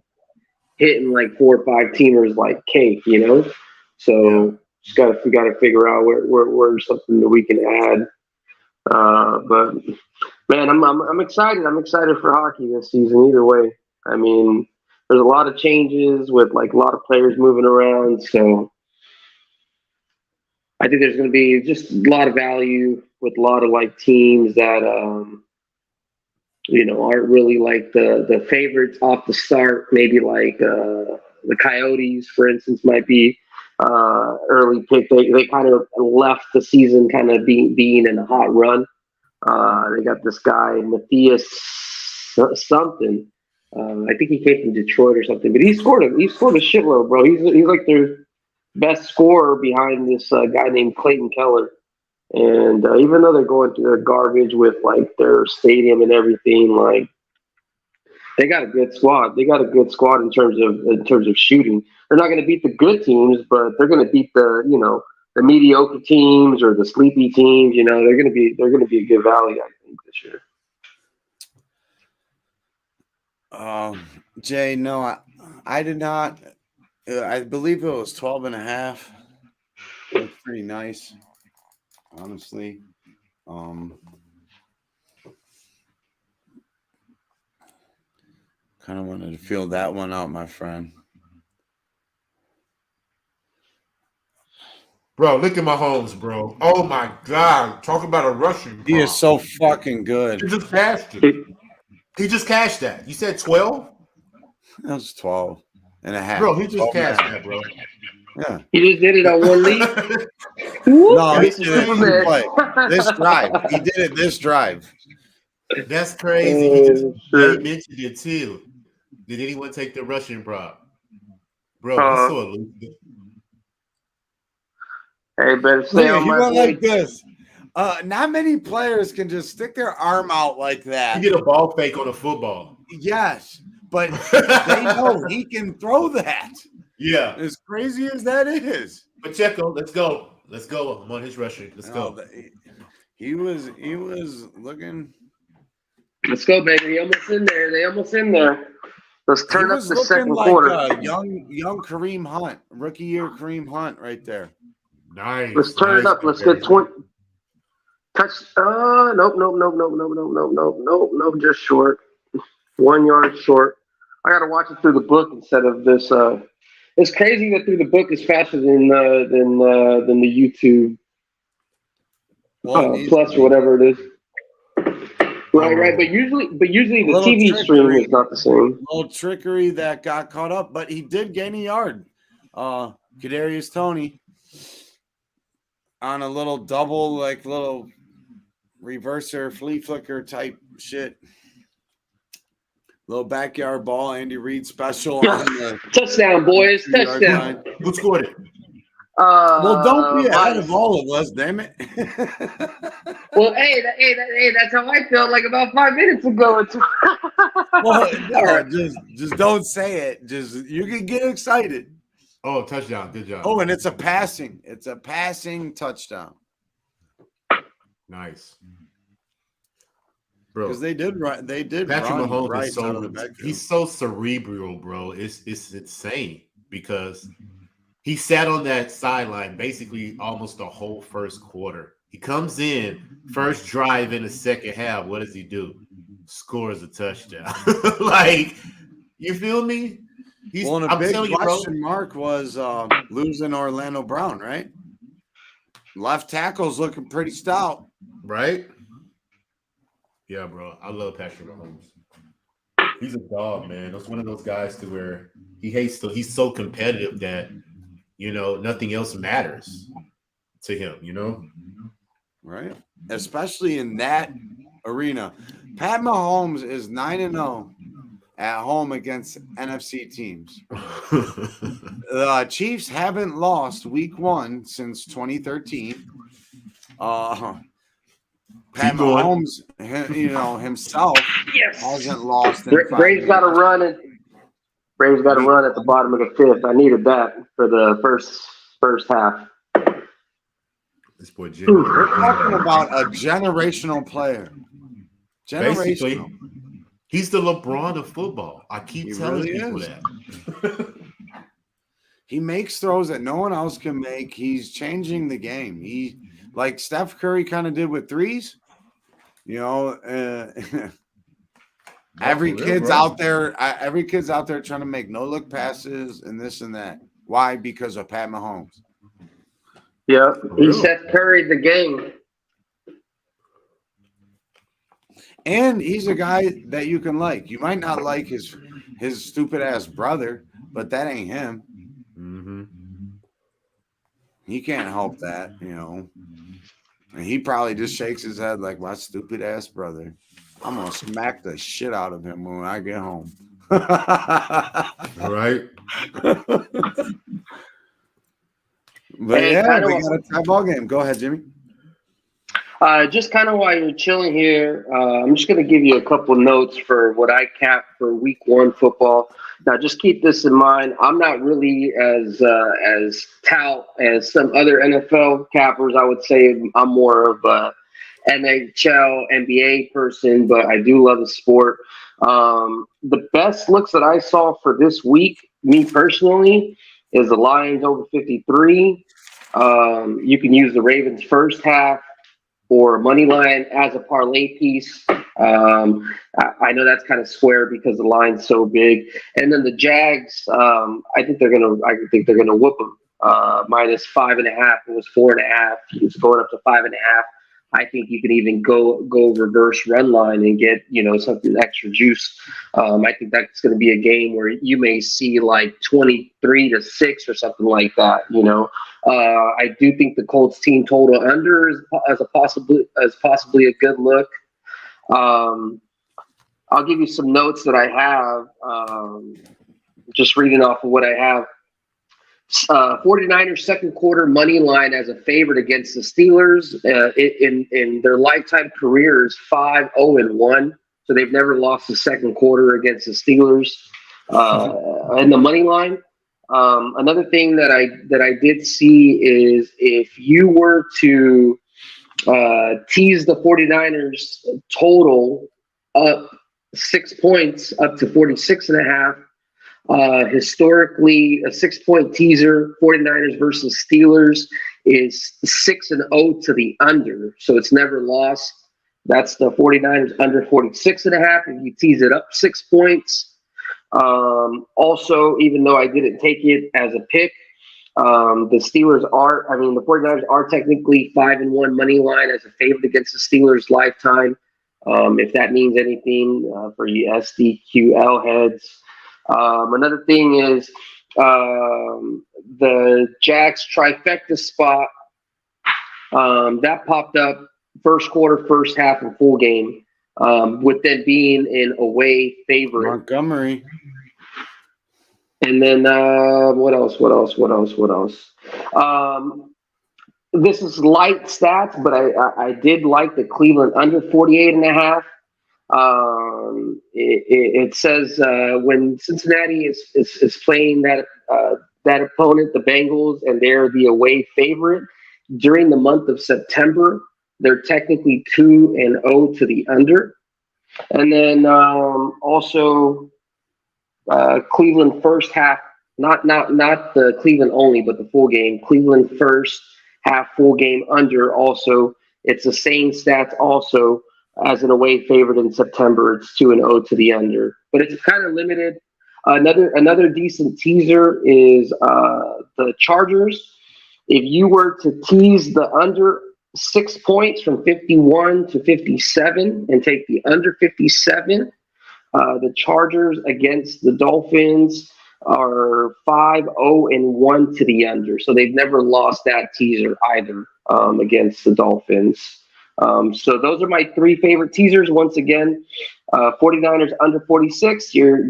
hitting like 4 or 5 teamers like cake. So. Just we got to figure out where something that we can add. But man, I'm excited. I'm excited for hockey this season. Either way, I mean, there's a lot of changes with like a lot of players moving around. So I think there's going to be just a lot of value with a lot of like teams that aren't really like the favorites off the start. Maybe like the Coyotes, for instance, might be. Early pick. They kind of left the season kind of being in a hot run. They got this guy Matthias something. I think he came from Detroit or something, but he scored a shitload, bro. He's like their best scorer behind this guy named Clayton Keller. And even though they're going through their garbage with like their stadium and everything, like they got a good squad. They got a good squad in terms of shooting. They're not going to beat the good teams, but they're going to beat the mediocre teams or the sleepy teams. They're going to be a good value, I think, this year. Jay, no, I did not. I believe it was 12.5. It was pretty nice, honestly. Kind of wanted to feel that one out, my friend. Bro, look at Mahomes, bro. Oh my God. Talk about a Russian. He is so fucking good. He just cashed it. He just cashed that. You said 12? That was 12.5. Bro, he just cashed that, bro. Yeah. He just did it on one league? No, he did it this drive. He did it this drive. That's crazy. He mentioned it too. Did anyone take the Russian prop? Bro, he's so elusive. Hey, better stay on He my went boy. like this. Not many players can just stick their arm out like that. You get a ball fake on a football. Yes, but they know he can throw that. Yeah. As crazy as that is. Pacheco, let's go. Let's go. I'm on his Russian. Let's go. He was looking. Let's go, baby. They almost in there. They almost in there. Let's turn up the second like quarter. Young Kareem Hunt, rookie year Kareem Hunt, right there. Nice. Let's turn it up. Let's get 20. Touch. Nope. Just short. 1 yard short. I got to watch it through the book instead of this. It's crazy that through the book is faster than the YouTube plus or whatever it is. Right. But usually the TV stream is not the same. A little trickery that got caught up, but he did gain a yard. Kadarius Toney on a little double, like little reverser, flea flicker type shit. Little backyard ball, Andy Reid special. Yeah. Touchdown, boys! Touchdown. Who scored it? Well, don't be ahead of all of us, damn it. Well, hey, that's how I felt like about 5 minutes ago. Well, no, just don't say it. Just you can get excited. Oh, touchdown! Good job. Oh, and it's a passing. It's a passing touchdown. Nice, bro. Because they did run. They did. Patrick run Mahomes right is so out of the backfield. he's so cerebral, bro. It's insane because he sat on that sideline basically almost the whole first quarter. He comes in first drive in the second half. What does he do? Scores a touchdown. Like, you feel me? And a big question mark was losing Orlando Brown, right? Left tackle's looking pretty stout, right? Yeah, bro. I love Patrick Mahomes. He's a dog, man. That's one of those guys to where he's so competitive that nothing else matters to him, right? Especially in that arena. Pat Mahomes is 9-0 at home against NFC teams. The Chiefs haven't lost week 1 since 2013. Pat Mahomes, himself hasn't lost. Braves got to run it. Braves got to run at the bottom of the 5th. I needed that for the first half. This boy Jimmy. We're talking about a generational player. Basically, he's the LeBron of football. I keep telling people that. He makes throws that no one else can make. He's changing the game. He, like Steph Curry kind of did with threes. Every kid's out there trying to make no-look passes and this and that. Why? Because of Pat Mahomes. Yeah, he Steph Curry the game. And he's a guy that you can like. You might not like his stupid ass brother, but that ain't him. Mm-hmm. He can't help that, And he probably just shakes his head like, my stupid ass brother. I'm gonna smack the shit out of him when I get home. All right. But we got a tie ball game. Go ahead, Jimmy. Just kind of while you're chilling here, I'm just going to give you a couple notes for what I capped for week 1 football. Now, just keep this in mind. I'm not really as tout as some other NFL cappers. I would say I'm more of a NHL, NBA person, but I do love the sport. The best looks that I saw for this week, me personally, is the Lions over 53. You can use the Ravens first half or money line as a parlay piece. I know that's kind of square because the line's so big. And then the Jags, I think they're gonna whoop them. Minus 5.5. It was 4.5. It's going up to 5.5. I think you can even go reverse run line and get something extra juice. I think that's going to be a game where you may see like 23-6 or something like that. I do think the Colts team total under is possibly a good look. I'll give you some notes that I have. Just reading off of what I have. 49ers second quarter money line as a favorite against the Steelers in their lifetime careers 5-0-1. So they've never lost the second quarter against the Steelers in the money line. Another thing that I did see is if you were to tease the 49ers total up 6 points up to 46.5. Historically, a 6-point teaser, 49ers versus Steelers, is 6-0 to the under. So it's never lost. That's the 49ers under 46.5. If you tease it up 6 points. Also, even though I didn't take it as a pick, the 49ers are technically 5-1 money line as a favorite against the Steelers lifetime. If that means anything for you SDQL heads. Another thing is the Jags trifecta spot that popped up first quarter, first half, and full game, with them being an away favorite. Montgomery. And then what else? This is light stats, but I did like the Cleveland under 48.5. It says when Cincinnati is playing that opponent, the Bengals, and they're the away favorite during the month of September, they're technically 2-0 to the under. And then also Cleveland first half, not the Cleveland only, but the full game. Cleveland first half full game under. Also, it's the same stats also. As an away favorite in September, it's 2-0 to the under, but it's kind of limited. Another decent teaser is the Chargers. If you were to tease the under 6 points from 51 to 57 and take the under 57, the Chargers against the Dolphins are 5-0-1 to the under, so they've never lost that teaser either against the Dolphins. So those are my three favorite teasers. Once again, 49ers under 46. You're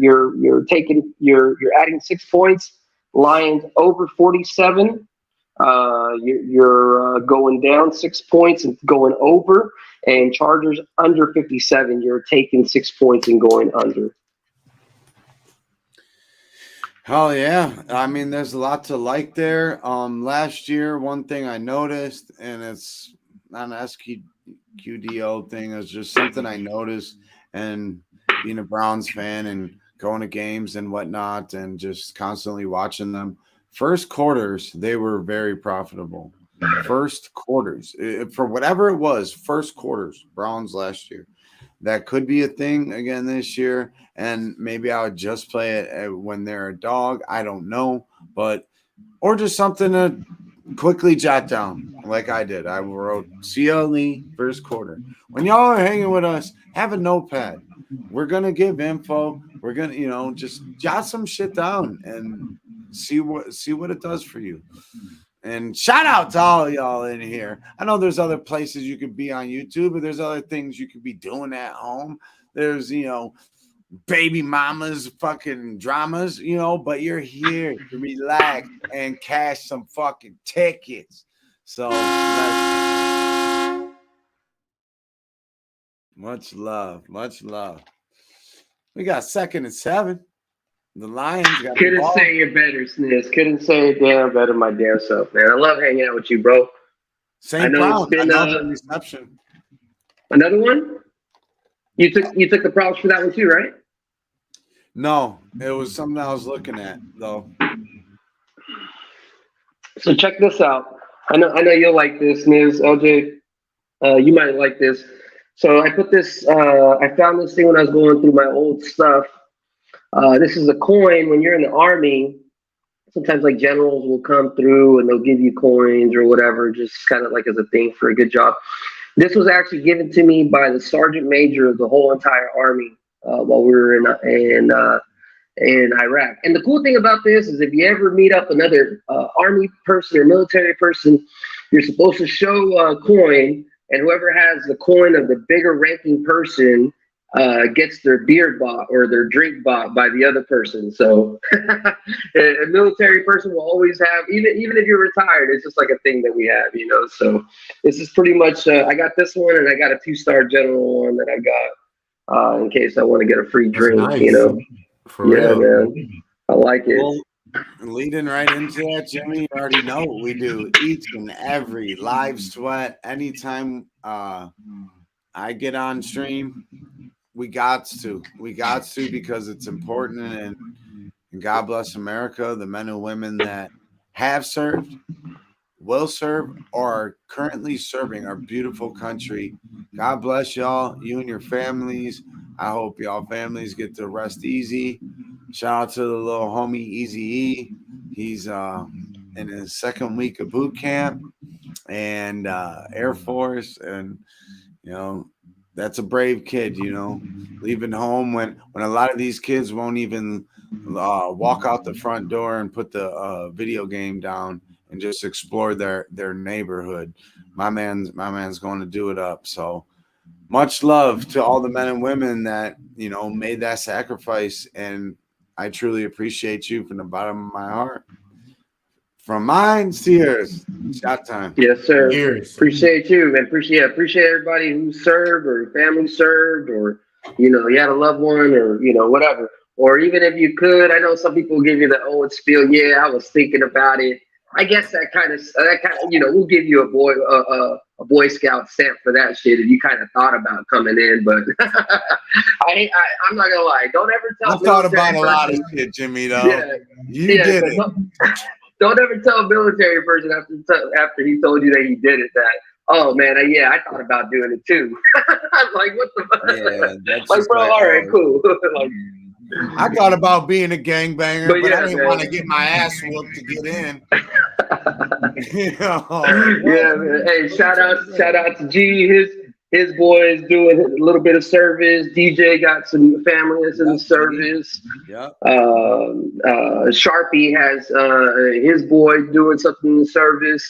adding 6 points. Lions over 47. You're going down 6 points and going over. And Chargers under 57. You're taking 6 points and going under. Hell yeah. I mean, there's a lot to like there. Last year, one thing I noticed, and it's not an SQDO thing, it's just something I noticed, and being a Browns fan and going to games and whatnot and just constantly watching them. First quarters, they were very profitable. First quarters, for whatever it was, first quarters, Browns last year. That could be a thing again this year, and maybe I would just play it when they're a dog. I don't know, or just something to quickly jot down like I did. I wrote CLE first quarter. When y'all are hanging with us, have a notepad. We're going to give info. We're going to, just jot some shit down and see what it does for you. And shout out to all y'all in here. I know there's other places you could be on YouTube, but there's other things you could be doing at home. There's, baby mamas, fucking dramas, but you're here to relax and cash some fucking tickets. So much love. We got 2nd and 7. The Lions got Couldn't say it better, Sniz. Couldn't say it damn better my damn self, man. I love hanging out with you, bro. Same problem. Another reception. Another one? You took the props for that one too, right? No, it was something I was looking at though. So check this out. I know you'll like this, Niz. LJ, you might like this. So I put this. I found this thing when I was going through my old stuff. This is a coin. When you're in the army, sometimes like generals will come through and they'll give you coins or whatever, just kind of like as a thing for a good job. This was actually given to me by the sergeant major of the whole entire army while we were in Iraq. And the cool thing about this is if you ever meet up another army person or military person, you're supposed to show a coin, and whoever has the coin of the bigger ranking person gets their beer bought or their drink bought by the other person. So a military person will always have, even if you're retired, it's just like a thing that we have, you know. So this is pretty much. I got this one, and I got a 2-star general one that I got in case I want to get a free drink. nice. You know, For yeah, real. man, I like it. Well, leading right into that, Jimmy, you already know what we do each and every live sweat. Anytime I get on stream, we got to because it's important, and God bless America, the men and women that have served, will serve, or are currently serving our beautiful country. God bless y'all, you and your families. I hope y'all families get to rest easy. Shout out to the little homie Easy E. He's in his second week of boot camp and Air Force, and you know, that's a brave kid, you know, leaving home when a lot of these kids won't even walk out the front door and put the video game down and just explore their neighborhood. My man's going to do it up. So much love to all the men and women that, you know, made that sacrifice, and I truly appreciate you from the bottom of my heart. From mine to yours. Shot time. Yes, sir. Years. Appreciate you, man. Appreciate everybody who served or your family served, or you know, you had a loved one, or you know, whatever. Or even if you could, I know some people give you the old spiel. Yeah, I was thinking about it. I guess that kind of, you know, we'll give you a Boy Scout stamp for that shit if you kind of thought about coming in. But I'm not gonna lie. Don't ever tell. I thought about a lot of shit, Jimmy. Though Yeah, you did it. Don't ever tell a military person after he told you that he did it that, oh man, I thought about doing it too. I'm like, what the fuck? Yeah, that's like, bro, all right, cool. Like, I thought about being a gangbanger, but yeah, I didn't man. want to get my ass whooped to get in. You know, yeah, man. Hey, shout out to G. His boy is doing a little bit of service. DJ got some family that's in the service. Yeah. Sharpie has his boy doing something in the service.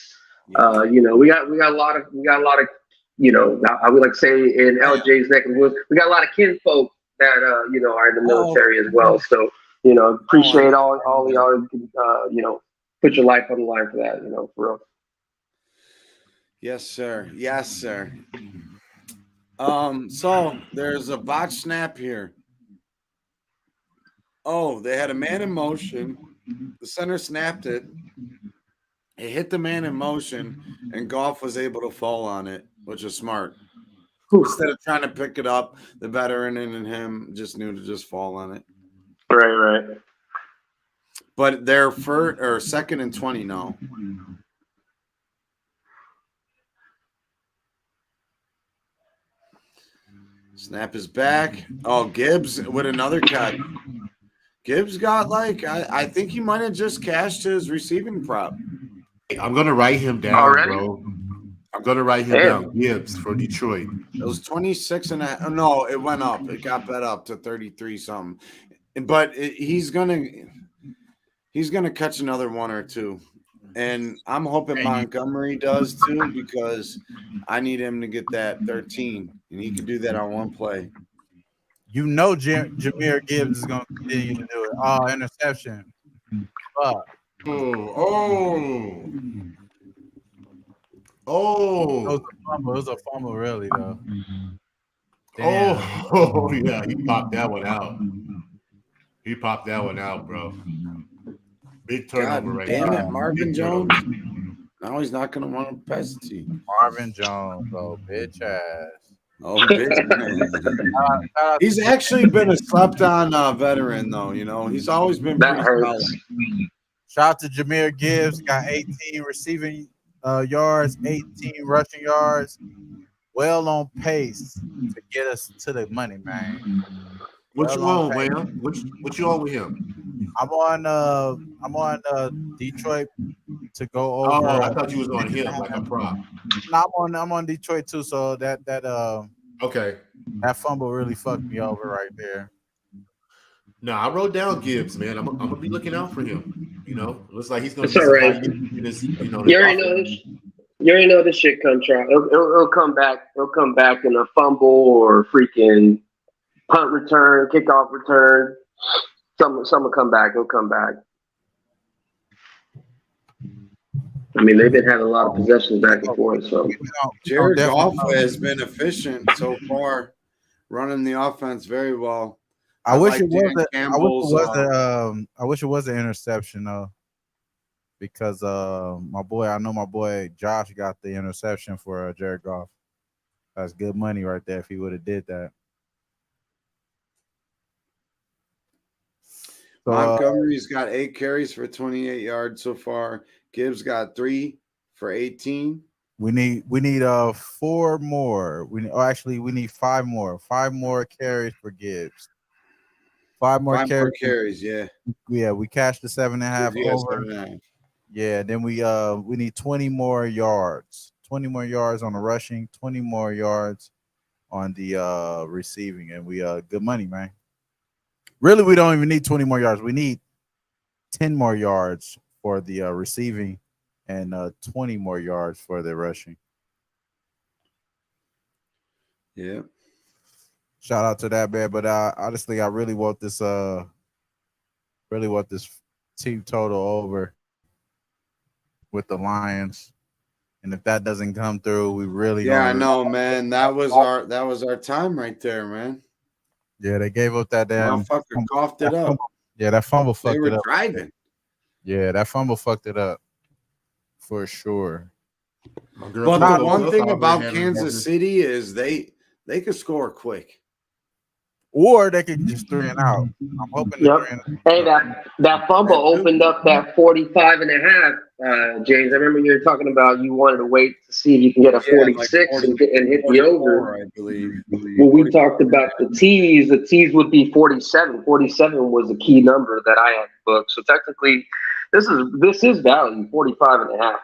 You know, we got a lot of you know, I would like to say in LJ's neck of the woods, we got a lot of kinfolk that you know, are in the military as well. So, you know, appreciate all of y'all you know, put your life on the line for that, you know, for real. Yes, sir. Yes, sir. So there's a botch snap here. Oh, they had a man in motion. The center snapped it. It hit the man in motion, and Goff was able to fall on it, which is smart. Instead of trying to pick it up, the veteran and him just knew to just fall on it. Right. But they're second and 20 now. Snap is back. Oh, Gibbs with another cut. Gibbs got like, I think he might have just cashed his receiving prop. I'm gonna write him down, Already? bro. I'm gonna write him down. Gibbs for Detroit. It was 26 and a, no, it went up. It got bet up to 33 something. But he's gonna catch another one or two. And I'm hoping Montgomery does too, because I need him to get that 13, and he can do that on one play. You know, Jahmyr Gibbs is going to continue to do it. Oh, interception. Fuck. Oh. It was a fumble, really, though. Damn. Oh, yeah. He popped that one out. Bro. Big turnover right damn now. It, Marvin Jones. Now he's not going to want to pass it to you. Marvin Jones, bitch ass. Oh, bitch. He's actually been a slept-on veteran, though. You know, he's always been pretty solid. Shout out to Jahmyr Gibbs. Got 18 receiving yards, 18 rushing yards. Well on pace to get us to the money, man. What you on, man? What you on with him? I'm on Detroit to go over. Oh, I thought you was on him like a prop. No, I'm on Detroit too. So that okay, that fumble really fucked me over right there. No, I wrote down Gibbs, man. I'm gonna be looking out for him. You know, looks like he's gonna. It's all right. You already know this shit comes out. It'll come back. It'll come back in a fumble or freaking punt return, kickoff return. Some will come back. He'll come back. I mean, they've been having a lot of possessions back and forth. So Jared Goff has been efficient so far, running the offense very well. I wish it was an interception though, because I know my boy Josh got the interception for Jared Goff. That's good money right there if he would have did that. So, Montgomery's got 8 carries for 28 yards so far. Gibbs got 3 for 18. We need 4 more. We need 5 more. 5 more carries for Gibbs. 5 more carries. Yeah. Yeah, we cashed the 7.5 over. 7.5. Yeah, then we need 20 more yards. 20 more yards on the rushing, 20 more yards on the receiving, and we good money, man. Really, we don't even need 20 more yards. We need 10 more yards for the receiving and 20 more yards for the rushing. Yeah. Shout out to that, man. But honestly, I really want this team total over with the Lions. And if that doesn't come through, we really I know, man. That was our time right there, man. Yeah, they gave up that damn motherfucker coughed it up. Yeah, that fumble fucked it up. They were driving. Yeah, that fumble fucked it up for sure. But the one thing about Kansas City is they could score quick. Or they could just 3 and out. I'm hoping. Hey, that fumble opened up that 45.5. James, I remember you were talking about you wanted to wait to see if you can get a 46 and hit the over. I believe. When we talked about the tees would be 47. 47 was the key number that I had booked. So technically, this is value 45.5.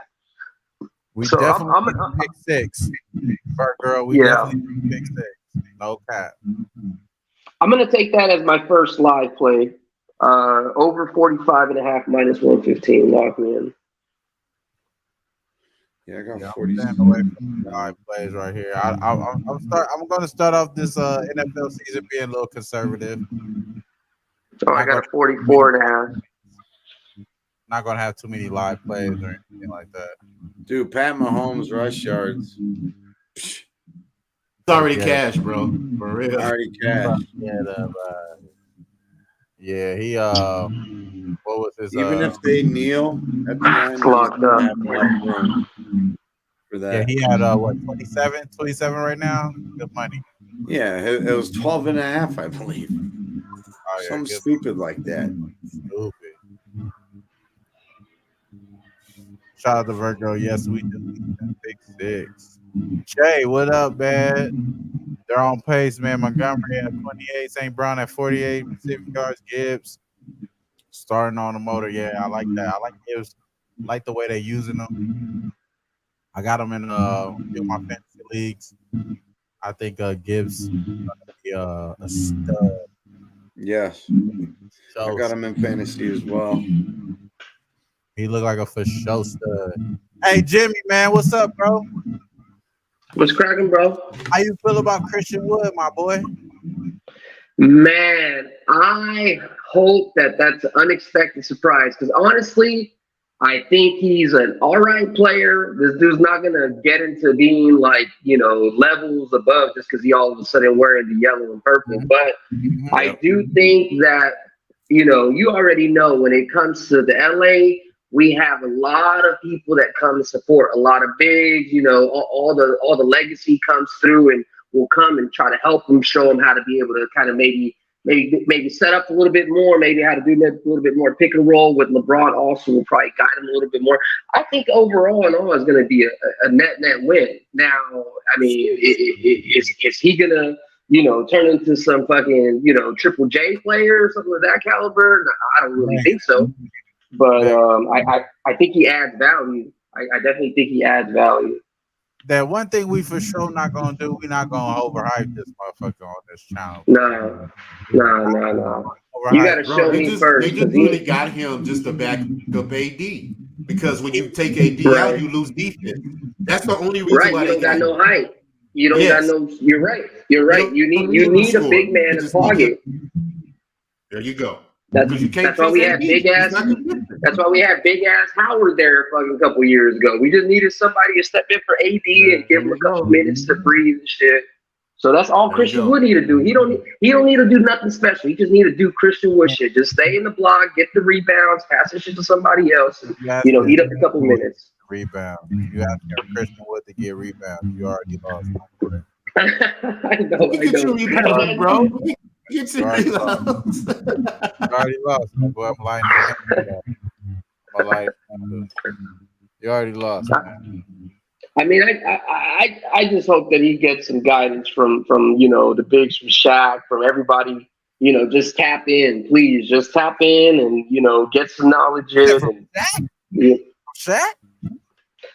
We definitely pick 6. Girl, we definitely pick 6. No cap. I'm going to take that as my first live play. Over 45.5 minus 115. Lock me in. Yeah, I got 40. Away from live plays right here. I'm going to start off this NFL season being a little conservative. Oh, I got a 44.5. Not going to have too many live plays or anything like that. Dude, Pat Mahomes rush yards. It's already cash, bro. For real. Already cash. Yeah, he what was his even if they kneel at the line, locked up for that. Yeah, he had 27 right now. Good money. Yeah, it was 12.5, I believe. Something stupid like that. Stupid. Shout out to Virgo. Yes, we do. Big 6. Jay, what up, man? They're on pace, man. Montgomery at 28, St. Brown at 48, receiving yards, Gibbs starting on the motor. Yeah, I like that. I like Gibbs. Like the way they're using them. I got them in my fantasy leagues. I think Gibbs is gonna be a stud. Yes. I got him in fantasy as well. He looked like a for sure stud. Hey, Jimmy, man, what's up, bro? What's cracking, bro? How you feel about Christian Wood, my boy? Man, I hope that's an unexpected surprise because honestly, I think he's an all right player. This dude's not going to get into being like, levels above just because he all of a sudden wearing the yellow and purple. But I do think that, you already know when it comes to the LA, we have a lot of people that come to support, a lot of bigs, all the legacy comes through and will come and try to help them, show them how to be able to kind of maybe set up a little bit more, maybe how to do a little bit more pick and roll with LeBron also will probably guide him a little bit more. I think overall and all is going to be a net win. Now, I mean, is he going to, turn into some fucking, Triple J player or something of that caliber? No, I don't really think so. But I think he adds value. I definitely think he adds value. That one thing we for sure not gonna do, we're not gonna overhype this motherfucker on this channel. No. You gotta show me first. They just really got him just to back up AD. Because when you take AD out, you lose defense. That's the only reason why you don't got no height. You don't got no. You're right. You're right. You need a big man to clog it. There you go. That's why we had big ass. That's why we had big ass Howard there a fucking couple years ago. We just needed somebody to step in for AD and give him a couple minutes to breathe and shit. So that's all Christian Wood need to do. He don't need to do nothing special. He just need to do Christian Wood shit. Just stay in the block, get the rebounds, pass the shit to somebody else, and eat up a couple minutes. Rebound. You have to have Christian Wood to get rebound. You already lost. I know. Get your rebound, bro. Get your rebounds. You already lost, my boy. I'm lying. You already lost, man. I mean, I just hope that he gets some guidance from the bigs, from Shaq, from everybody. Just tap in, please. Just tap in and get some knowledge in. Shaq?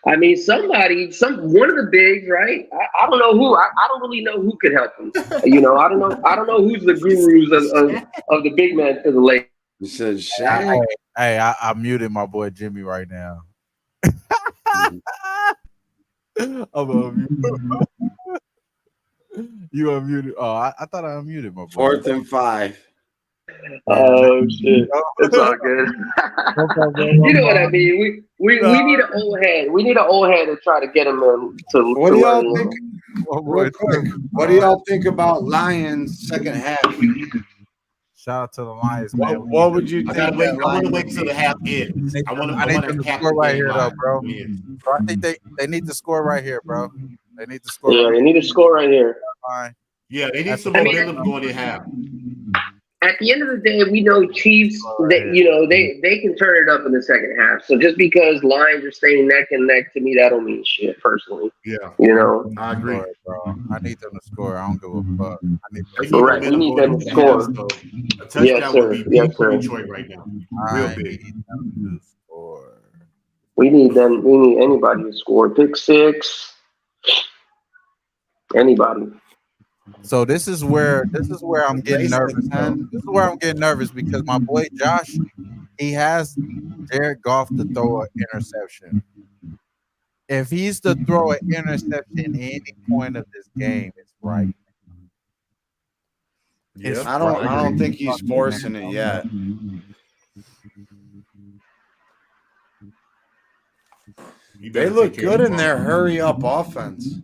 I mean, one of the bigs, right? I don't know who. I don't really know who could help him. I don't know who's the gurus of the big man for the Lakers. It says Shaq. Hey, I muted my boy Jimmy right now. I'm unmuted. You unmuted. Oh, I thought I unmuted my boy. 4th and 5. Oh shit! It's all good. You know what I mean? We need an old head. We need an old head to try to get him to. What do y'all think? Real quick, what do y'all think about Lions second half? Shout out to the Lions, man. What would you think? I want to wait until the half ends. I need them to score right here, though, bro. I think they need to score right here, bro. They need to score. Yeah, they need to score right here. Yeah, they need some momentum going in half. At the end of the day, we know Chiefs. They can turn it up in the second half. So just because Lions are staying neck and neck, to me, that don't mean shit. Personally, yeah, I agree, bro. I need them to score. I don't give a fuck. We need them to score. A touchdown would be big for Detroit right now. Real big. We need them. We need anybody to score. Pick six. Anybody. So this is where I'm getting nervous. This is where I'm getting nervous because my boy Josh, he has Jared Goff to throw an interception. If he's to throw an interception any point of this game, it's right. Yeah, I don't think he's forcing it yet. They look good in their hurry up offense.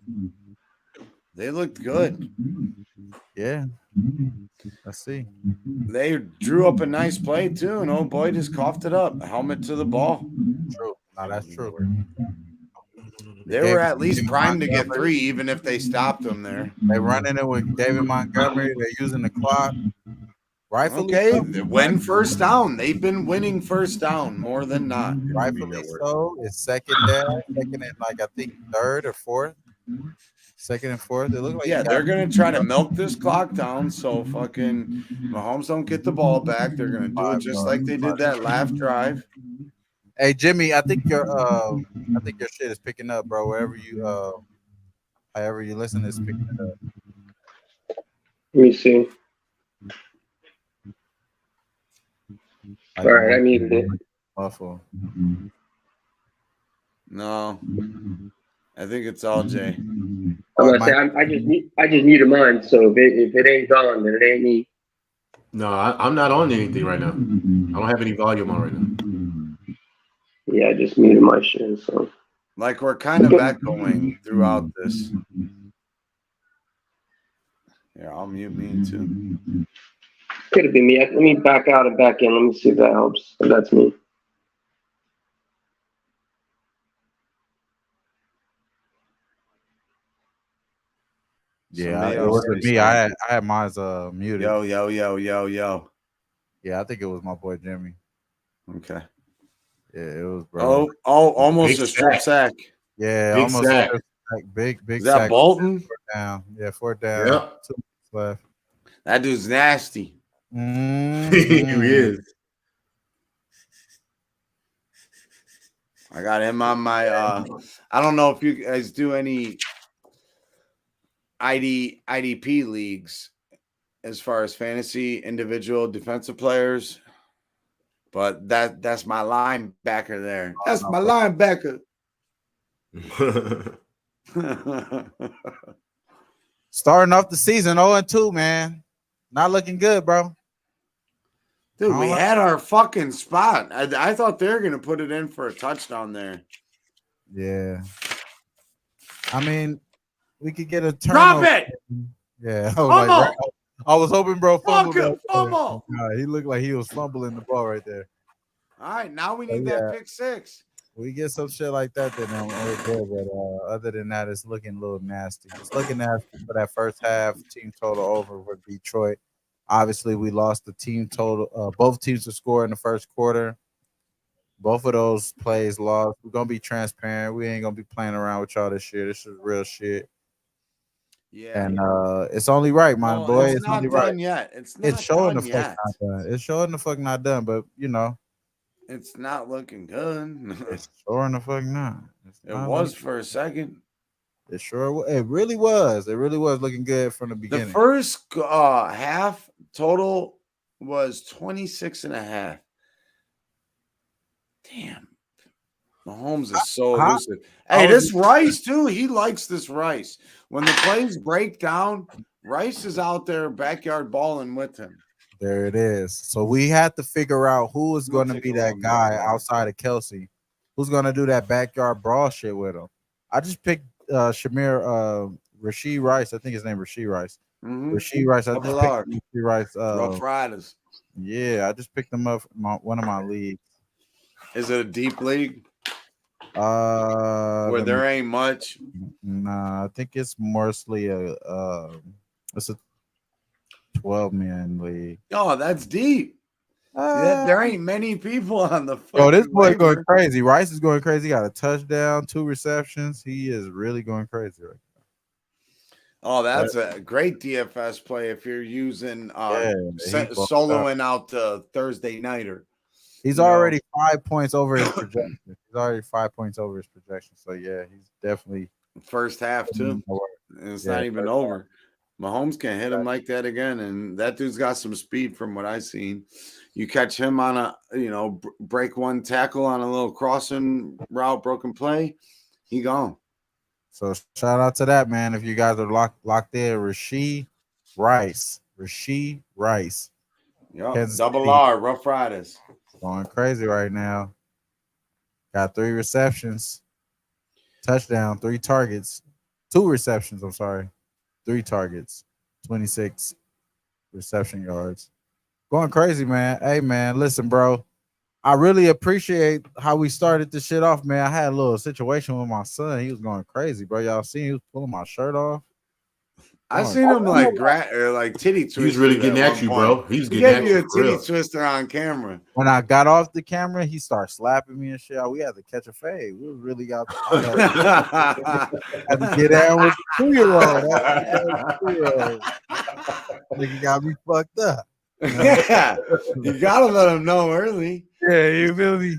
They looked good. Yeah. Let's see. They drew up a nice play too, and old boy just coughed it up. Helmet to the ball. True. No, that's true. They were at least primed to get 3, even if they stopped them there. They're running it with David Montgomery. They're using the clock. Rightfully so. Win first down. They've been winning first down more than not. Rightfully so. It's second down. Second and I think third or fourth. Second and fourth. They look like they're gonna try to milk this clock down so fucking Mahomes don't get the ball back. They're gonna do it just like they did that last drive. Hey Jimmy, I think your shit is picking up, bro. Wherever you however you listen, is picking it up. Let me see. All right, I muted it. Awful. No. I think it's all Jay. I'm gonna say I just muted mine. So if it ain't gone, then it ain't me. No, I'm not on anything right now. I don't have any volume on right now. Yeah, I just muted my shit. So like we're kind of echoing throughout this. Yeah, I'll mute me too. Could have been me. Let me back out and back in. Let me see if that helps. If that's me. Yeah, it wasn't me. I had mine muted. Yo. Yeah, I think it was my boy Jimmy. Okay. Yeah, it was bro. Almost big a strip sack. Yeah, big almost sack. Big Is that sack. Bolton? 4th down. Yeah, 4th down. Yep. 2 minutes left. That dude's nasty. Mm-hmm. He is. I got him on my I don't know if you guys do any IDP leagues as far as fantasy individual defensive players, but that's my linebacker there. That's my linebacker. Starting off the season 0-2, man. Not looking good, bro. Dude, we had our fucking spot. I thought they were gonna put it in for a touchdown there. Yeah. I mean, we could get a Drop turnover. it! Yeah. I was hoping bro fumbled. Fumble! He looked like he was fumbling the ball right there. All right, now we need that pick six. We get some shit like that, then we're good. But other than that, it's looking a little nasty. It's looking nasty for that first half. Team total over with Detroit. Obviously, we lost the team total. Both teams to score in the first quarter. Both of those plays lost. We're gonna be transparent. We ain't gonna be playing around with y'all this year. This is real shit. Yeah, and it's only right, my boy. It's not only done right. yet. It's showing the fuck not done. It's showing the fuck not done. But it's not looking good. It's showing the fuck not. It was for a second. It sure. It really was. It really was looking good from the beginning. The first half total was 26.5. Damn. Mahomes is so elusive. Hey, this Rice, too. He likes this Rice. When the plays break down, Rice is out there backyard balling with him. There it is. So we had to figure out who is going to be that guy outside of Kelsey, who's going to do that backyard brawl shit with him. I just picked Rashee Rice. I think his name is Rashee Rice. Mm-hmm. Rashee Rice. I just picked Rashee Rice. Rough Riders. Yeah, I just picked him up from one of my leagues. Is it a deep league? Where there ain't much. Nah, I think it's mostly it's a 12-man league. Oh, that's deep. There ain't many people on the Oh, this boy's going crazy. Rice is going crazy. He got a touchdown, 2 receptions. He is really going crazy right now. Oh, that's a great DFS play if you're using soloing out the Thursday nighter. He's already 5 points over his projection. He's already 5 points over his projection. So yeah, he's definitely first half too. And it's not even over. Mahomes can't hit him like that again, and that dude's got some speed from what I've seen. You catch him on a break one tackle on a little crossing route, broken play, he gone. So shout out to that, man. If you guys are locked in, Rashee Rice. Yep, double R, Rough Riders. Going crazy right now. Got 3 receptions, touchdown, 3 targets, 2 receptions. I'm sorry, 3 targets, 26 reception yards. Going crazy, man. Hey, man, listen, bro. I really appreciate how we started this shit off, man. I had a little situation with my son. He was going crazy, bro. Y'all seen he was pulling my shirt off. I seen him like titty twister. He was really getting at you, bro. He was getting at you. He gave you a titty twister on camera. When I got off the camera, he started slapping me and shit. We had to catch a fade. We really got had to get down with the 2-year-old. Nigga got me fucked up. Yeah, you gotta let him know early. Yeah, you feel me?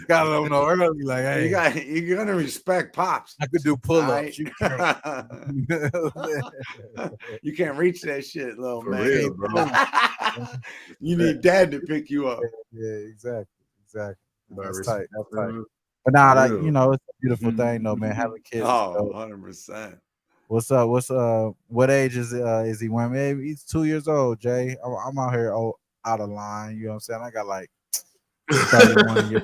Gotta let him know early. Like, hey, you're gonna respect pops. I could do pull-ups. Right? You can't reach that shit, little For man. real, bro. You need dad to pick you up. Yeah, exactly. That's tight. That's tight. Mhm. But nah, it's a beautiful thing though, man. Having kids. Oh, 100%. What's up? What age is he? When maybe he's 2 years old, Jay. I'm out here out of line. You know what I'm saying? I got like 31 years.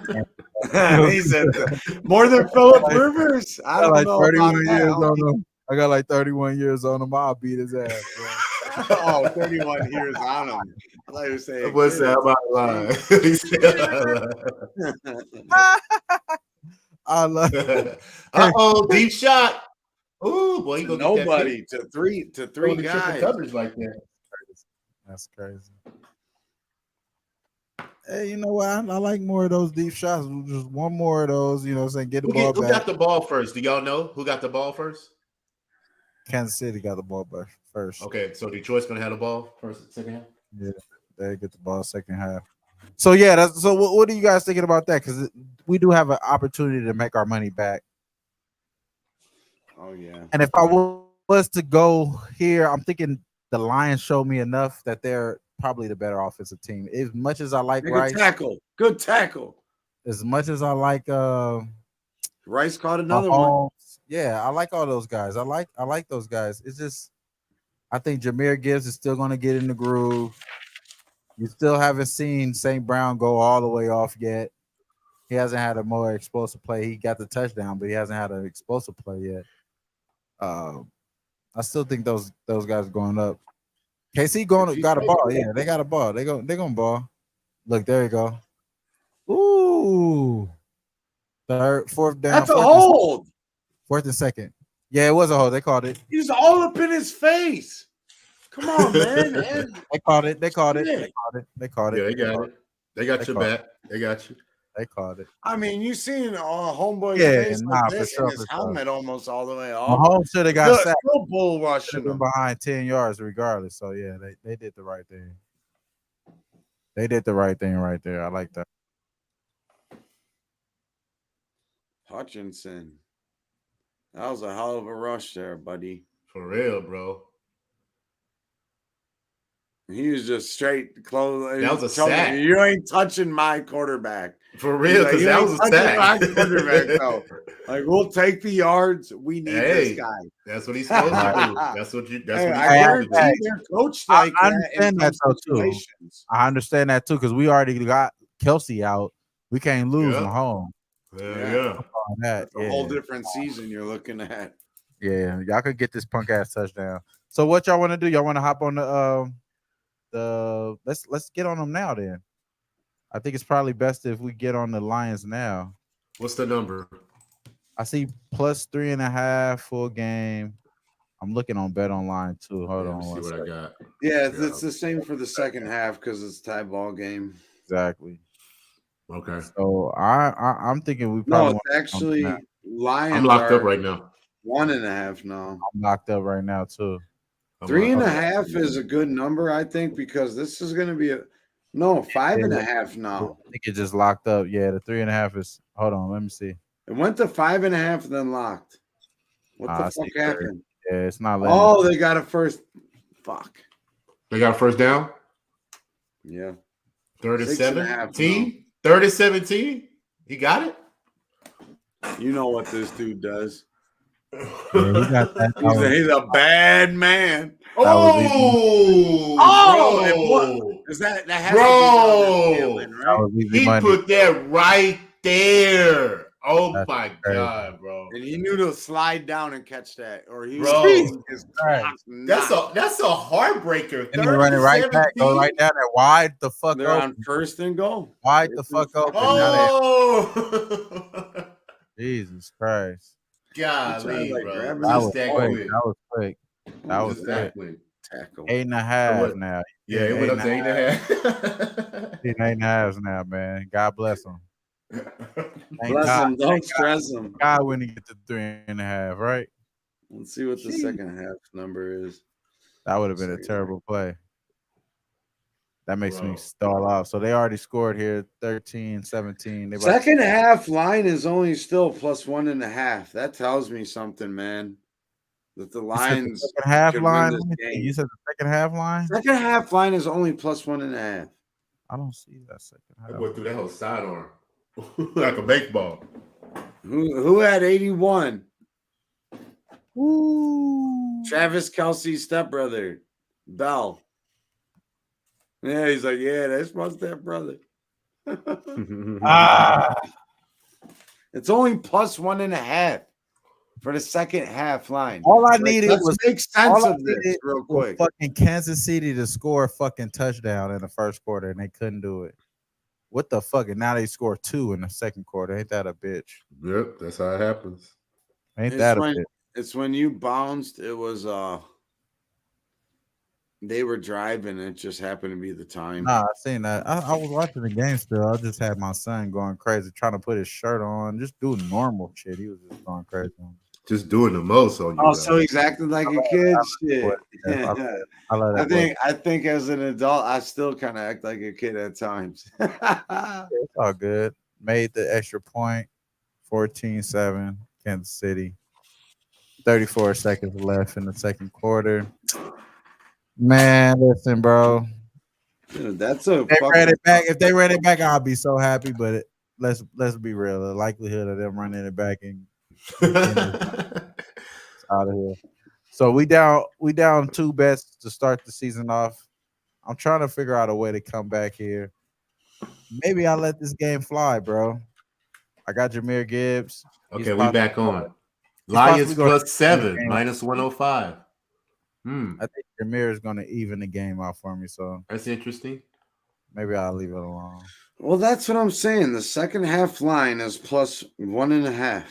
He said more than Philip Rivers. I don't like know 31 about years that. on him. I got like 31 years on him. I'll beat his ass, bro. 31 years on him. I like to say, what's that about line? I love it. Deep shot. Ooh, boy, you nobody to three guys. Coverage like that. That's crazy. Hey, you know what? I like more of those deep shots. Just one more of those, you know what I'm saying? Get the ball back. Who got the ball first? Do y'all know who got the ball first? Kansas City got the ball back first. Okay, so Detroit's gonna have the ball first, second half. Yeah, they get the ball second half. So yeah, what are you guys thinking about that? Because we do have an opportunity to make our money back. Oh yeah. And if I was to go here, I'm thinking the Lions showed me enough that they're probably the better offensive team. As much as I like Rice, good tackle. As much as I like Rice caught another one. Yeah, I like all those guys. I like those guys. It's just I think Jahmyr Gibbs is still going to get in the groove. You still haven't seen St. Brown go all the way off yet. He hasn't had a more explosive play. He got the touchdown, but he hasn't had an explosive play yet. I still think those guys are going up. KC got a ball. Yeah, they got a ball. They're gonna ball. Look, there you go. Ooh. Fourth down. That's a hold. Fourth and second. Yeah, it was a hold. They called it. He's all up in his face. Come on, man. They called it. They called it. They called it. They called it. Yeah, they got it. They got your back. They got you. They called it. I mean, you seen homeboy's face nah, like this, for and sure, his for helmet almost all the way off. Mahomes should have got sacked. Still bull rushing him behind 10 yards regardless. So yeah, they did the right thing. They did the right thing right there. I like that. Hutchinson. That was a hell of a rush there, buddy. For real, bro. He was just straight close. That was a sack. You ain't touching my quarterback. For real, because that was a sack. My quarterback, though. Like, we'll take the yards. We need this guy. That's what he's supposed to do. That's what you. That's what I guarantee they're coached like I understand that too. I understand that too because we already got Kelsey out. We can't lose Mahomes. Yeah. That's a whole different season you're looking at. Yeah, y'all could get this punk ass touchdown. So what y'all want to do? Y'all want to hop on the let's get on them now then. I think it's probably best if we get on the Lions now. What's the number? I see plus 3.5 full game. I'm looking on Bet Online too. Hold on. See what I got. Yeah, it's the same for the second half because it's a tie ball game. Exactly. Okay. So I'm thinking we probably it's actually Lions. I'm locked up right now. 1.5 now. I'm locked up right now too. 3.5 is a good number, I think, because this is going to be 5.5 now. I think it just locked up. Yeah, the 3.5 is. Hold on, let me see. It went to 5.5, then locked. What the fuck happened? Yeah, it's not. They got a first. Fuck. They got a first down. Yeah. 30-17. 30-17. He got it. You know what this dude does. Yeah, he got that. He's a bad man. Bro. Is that has bro? To be right? He put that right there. Oh my god, bro! And he knew to slide down and catch that, or he bro. That's a heartbreaker. And he running right back, go right down there. Wide the fuck They're open. On first and goal. Wide the fuck open. Oh, Jesus Christ! Golly, like, bro. That was quick. That was quick. Tackle. 8.5 now. Yeah, it went up to 8.5. 8.5 now, man. God bless him. Bless him. Don't stress him. God when he get to 3.5, right? Let's see what the second half number is. That would have been a terrible play. That makes me stall off. So they already scored here 13-17. Second half line is only still plus 1.5. That tells me something, man. That the Lions second half line. You said the second half line? Second half line is only plus 1.5. I don't see that second half. I went through that whole sidearm like a baseball. Who had 81? Ooh. Travis Kelce's stepbrother, Bell. Yeah, he's like, yeah, that's my stepbrother. It's only plus 1.5 for the second half line. All I needed was make sense of this real quick. Fucking Kansas City to score a fucking touchdown in the first quarter, and they couldn't do it. What the fuck? And now they score 2 in the second quarter. Ain't that a bitch? Yep, that's how it happens. Ain't that a bitch? It's when you bounced. It was they were driving. It just happened to be the time. Nah, I seen that. I was watching the game still. I just had my son going crazy, trying to put his shirt on, just doing normal shit. He was just going crazy. Just doing the most on you. Oh, so he's acting like a kid. Shit. I love that. I think as an adult, I still kind of act like a kid at times. It's all good. Made the extra point. 14-7, Kansas City. 34 seconds left in the second quarter. Man, listen, bro. Dude, that's a. They ran it back. If they ran it back, I'll be so happy. But let's be real. The likelihood of them running it back and out of here. So we down 2 bets to start the season off. I'm trying to figure out a way to come back here. Maybe I'll let this game fly, bro. I got Jameer Gibbs. Okay, we back on. He's possibly Lions going plus to the 7, game. minus 105. I think Jameer is going to even the game out for me, so That's interesting. maybe I'll leave it alone. Well, that's what I'm saying. The second half line is plus 1.5,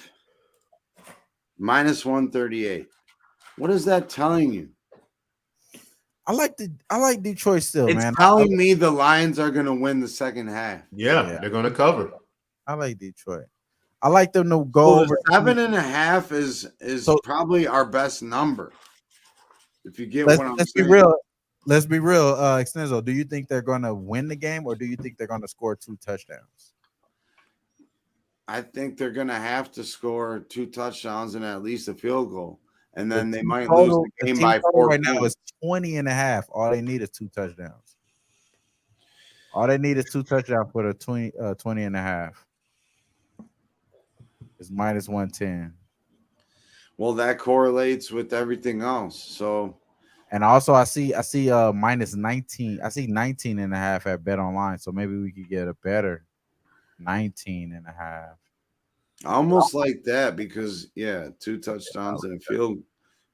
minus 138. What is that telling you? I like Detroit still, It's man. telling me the Lions are going to win the second half. Yeah, they're going to cover. I like Detroit. I like them to go Well, over 7.5 is So- probably our best number. If you get Let's what I'm be saying. real. Let's be real. Extenzo, do you think they're going to win the game, or do you think they're going to score 2 touchdowns? I think they're going to have to score 2 touchdowns and at least a field goal. And then they might lose the game team by total 4 right now points. is 20.5. All they need is 2 touchdowns. All they need is 2 touchdowns for the 20.5. It's minus 110. Well, that correlates with everything else. So, And also I see minus 19. I see 19.5 at Bet Online. So maybe we could get a better 19.5. almost like that because 2 touchdowns and a field.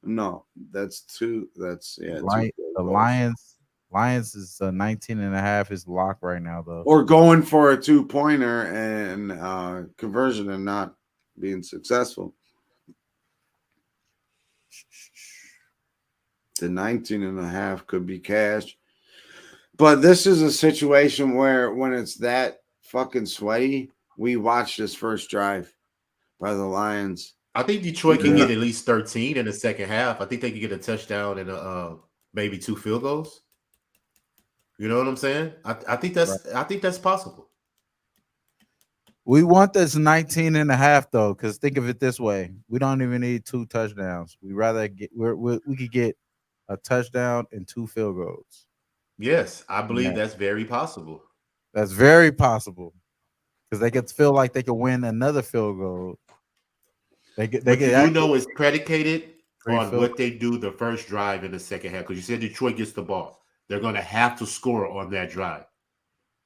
No, that's 2. That's 2 field The goals. Lions is 19.5 is locked right now though. Or going for a 2-pointer and conversion and not being successful. The 19.5 could be cash. But this is a situation where when it's that fucking sweaty, we watch this first drive by the Lions. I think Detroit can get at least 13 in the second half. I think they can get a touchdown and maybe 2 field goals. You know what I'm saying? I think that's possible. We want this 19.5 though, because think of it this way: we don't even need 2 touchdowns. We rather get we could get a touchdown and 2 field goals. Yes, I believe that's very possible. That's very possible because they could feel like they could win another field goal. They get know it's predicated on field what they do the first drive in the second half. Because you said Detroit gets the ball, they're going to have to score on that drive.